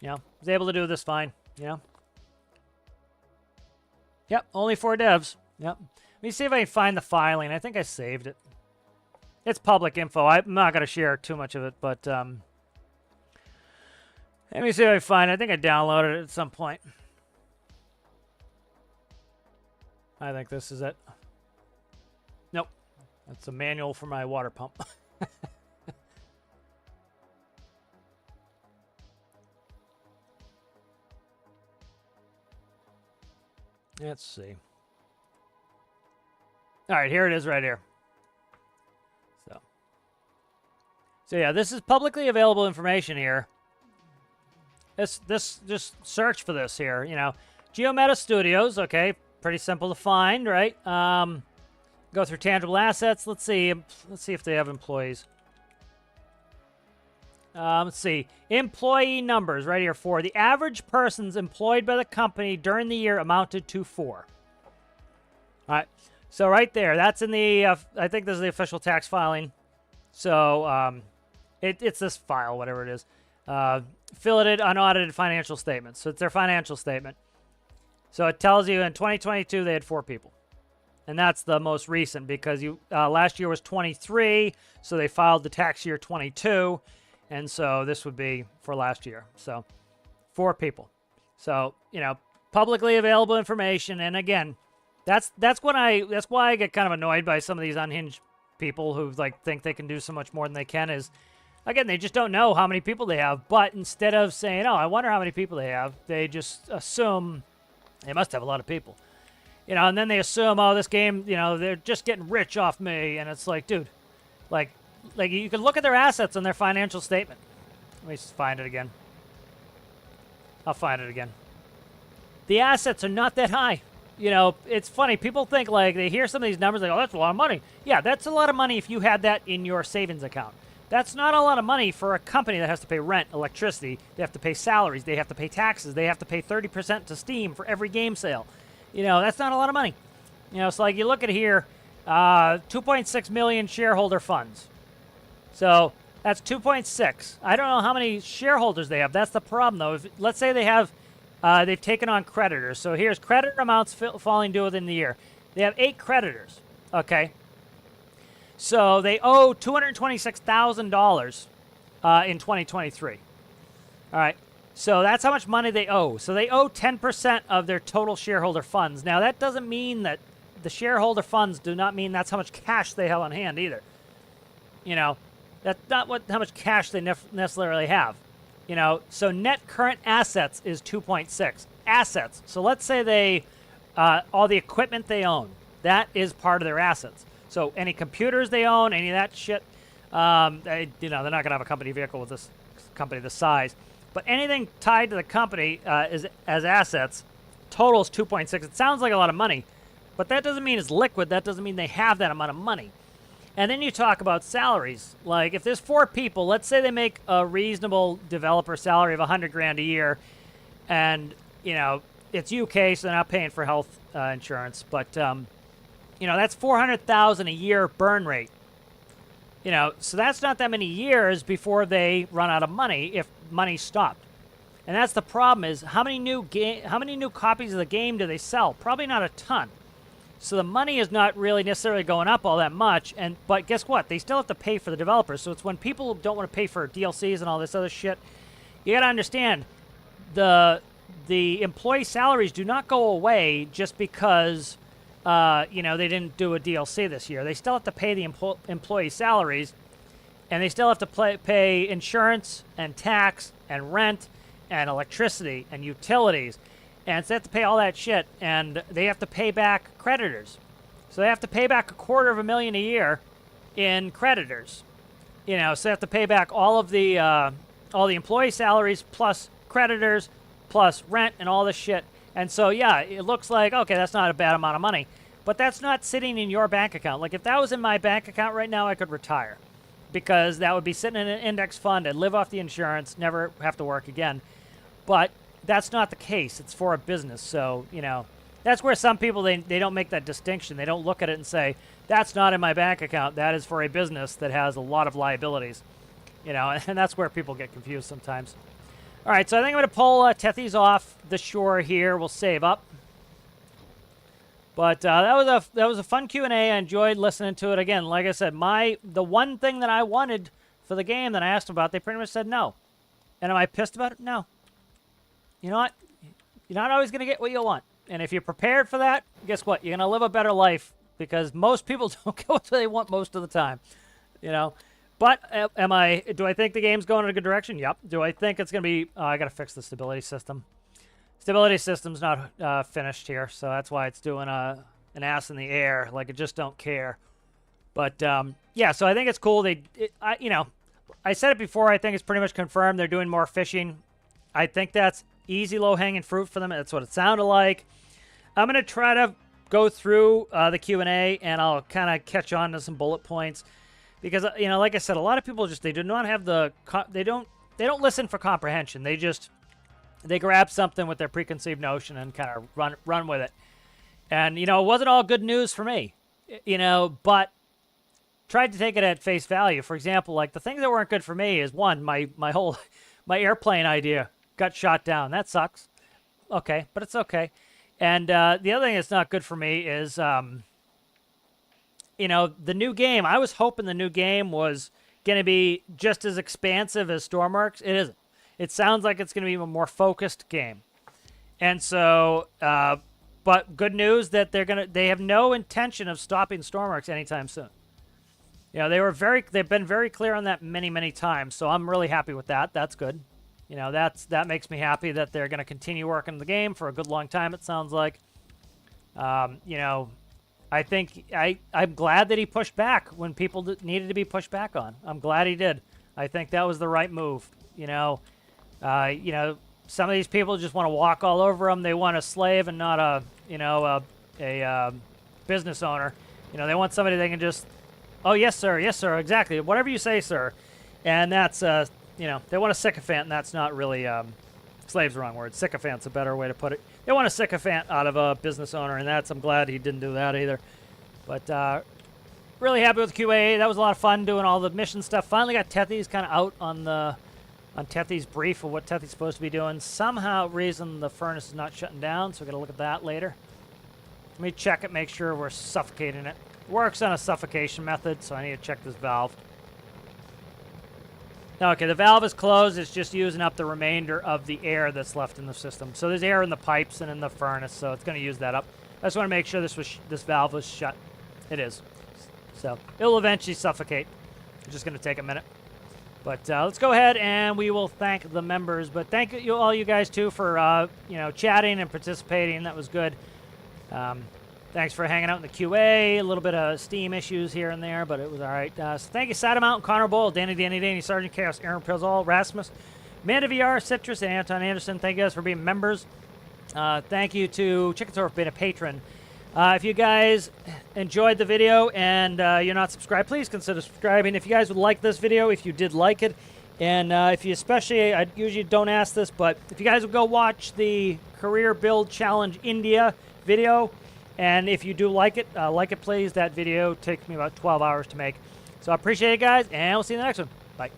You know, I was able to do this fine, you know. Yep, only 4 devs. Yep. Let me see if I can find the filing. I think I saved it. It's public info. I'm not going to share too much of it, but let me see if I can find it. I think I downloaded it at some point. I think this is it. Nope. That's a manual for my water pump. Let's see. All right, here it is right here. So yeah, this is publicly available information here. This just search for this here, you know. Geometa Studios, okay, pretty simple to find, right? Go through tangible assets. Let's see if they have employees. Let's see. Employee numbers right here. 4. The average persons employed by the company during the year amounted to 4. All right. So right there, that's in the, I think this is the official tax filing. So it's this file, whatever it is. Filleted, unaudited financial statements. So it's their financial statement. So it tells you in 2022 they had 4 people. And that's the most recent because last year was 23, so they filed the tax year 22. And so this would be for last year. So 4 people. So, you know, publicly available information. And again, that's why I get kind of annoyed by some of these unhinged people who like think they can do so much more than they can is, again, they just don't know how many people they have. But instead of saying, oh, I wonder how many people they have, they just assume they must have a lot of people. You know, and then they assume, oh, this game, you know, they're just getting rich off me. And it's like, dude, like you can look at their assets on their financial statement. Let me find it again. I'll find it again. The assets are not that high. You know, it's funny. People think, like, they hear some of these numbers, they go, that's a lot of money. Yeah, that's a lot of money if you had that in your savings account. That's not a lot of money for a company that has to pay rent, electricity. They have to pay salaries. They have to pay taxes. They have to pay 30% to Steam for every game sale. You know, that's not a lot of money. You know, it's like you look at here, 2.6 million shareholder funds. So that's 2.6. I don't know how many shareholders they have. That's the problem, though. If, let's say they have, they've taken on creditors. So here's creditor amounts falling due within the year. They have 8 creditors. Okay. So they owe $226,000 in 2023. All right. So that's how much money they owe. So they owe 10% of their total shareholder funds. Now, that doesn't mean that the shareholder funds do not mean that's how much cash they have on hand either. You know, that's not how much cash they necessarily have. You know, so net current assets is 2.6. Assets. So let's say they, all the equipment they own, that is part of their assets. So any computers they own, any of that shit, you know, they're not going to have a company vehicle with this company this size. But anything tied to the company as assets totals 2.6. It sounds like a lot of money, but that doesn't mean it's liquid. That doesn't mean they have that amount of money. And then you talk about salaries. Like if there's 4 people, let's say they make a reasonable developer salary of $100,000 a year, and you know it's UK, so they're not paying for health insurance. But you know that's $400,000 a year burn rate. You know, so that's not that many years before they run out of money if money stopped. And that's the problem is how many new copies of the game do they sell? Probably not a ton. So the money is not really necessarily going up all that much. But guess what? They still have to pay for the developers. So it's when people don't want to pay for DLCs and all this other shit. You got to understand, the employee salaries do not go away just because you know, they didn't do a DLC this year. They still have to pay the employee salaries, and they still have to pay insurance and tax and rent and electricity and utilities. And so they have to pay all that shit, and they have to pay back creditors. So they have to pay back $250,000 a year in creditors. You know, so they have to pay back all the employee salaries plus creditors plus rent and all this shit. And so, yeah, it looks like, okay, that's not a bad amount of money. But that's not sitting in your bank account. Like, if that was in my bank account right now, I could retire. Because that would be sitting in an index fund. I'd live off the insurance, never have to work again. But that's not the case. It's for a business. So, you know, that's where some people, they don't make that distinction. They don't look at it and say, that's not in my bank account. That is for a business that has a lot of liabilities. You know, and that's where people get confused sometimes. All right, so I think I'm going to pull Tethys off the shore here. We'll save up. But that was a fun Q&A. I enjoyed listening to it. Again, like I said, the one thing that I wanted for the game that I asked about, they pretty much said no. And am I pissed about it? No. You know what? You're not always going to get what you want. And if you're prepared for that, guess what? You're going to live a better life because most people don't get what they want most of the time. You know? But do I think the game's going in a good direction? Yep. Do I think it's going to be... I got to fix the stability system. Stability system's not finished here, so that's why it's doing an ass in the air. Like, it just don't care. But, yeah, so I think it's cool. You know, I said it before. I think it's pretty much confirmed they're doing more fishing. I think that's easy, low-hanging fruit for them. That's what it sounded like. I'm going to try to go through the Q&A, and I'll kind of catch on to some bullet points. Because, you know, like I said, a lot of people just, they do not have the, they don't listen for comprehension. They grab something with their preconceived notion and kind of run with it. And, you know, it wasn't all good news for me, you know, but tried to take it at face value. For example, like the things that weren't good for me is one, my airplane idea got shot down. That sucks. Okay, but it's okay. And the other thing that's not good for me is, you know, the new game. I was hoping the new game was going to be just as expansive as Stormworks. It isn't. It sounds like it's going to be a more focused game. And so, but good news that they have no intention of stopping Stormworks anytime soon. You know, they've been very clear on that many, many times. So I'm really happy with that. That's good. You know, that makes me happy that they're going to continue working the game for a good long time, it sounds like. You know, I think I'm glad that he pushed back when people needed to be pushed back on. I'm glad he did. I think that was the right move. You know, some of these people just want to walk all over them. They want a slave and not a business owner. You know, they want somebody they can just, oh yes sir, exactly, whatever you say, sir. And that's you know, they want a sycophant, and that's not really slave's the wrong word. Sycophant's a better way to put it. They want a sycophant out of a business owner, and I'm glad he didn't do that either. But really happy with the QA. That was a lot of fun doing all the mission stuff. Finally got Tethys kind of out on Tethys' brief of what Tethys' supposed to be doing. Somehow reason the furnace is not shutting down, so we're gonna look at that later. Let me check it, make sure we're suffocating it. It works on a suffocation method, so I need to check this valve. Okay, the valve is closed. It's just using up the remainder of the air that's left in the system. So there's air in the pipes and in the furnace, so it's going to use that up. I just want to make sure this valve was shut. It is. So it'll eventually suffocate. It's just going to take a minute. But let's go ahead and we will thank the members. But thank you all you guys too for you know, chatting and participating. That was good. Thanks for hanging out in the QA. A little bit of Steam issues here and there, but it was all right. So thank you, Sadamount, Connor Bowl, Danny, Sergeant Chaos, Aaron Pizzol, Rasmus, Amanda VR, Citrus, and Anton Anderson. Thank you guys for being members. Thank you to Chickensore for being a patron. If you guys enjoyed the video and you're not subscribed, please consider subscribing. If you guys would like this video, if you did like it, and if you especially, I usually don't ask this, but if you guys would go watch the Career Build Challenge India video, and if you do like it, please. That video takes me about 12 hours to make. So I appreciate it, guys, and we'll see you in the next one. Bye.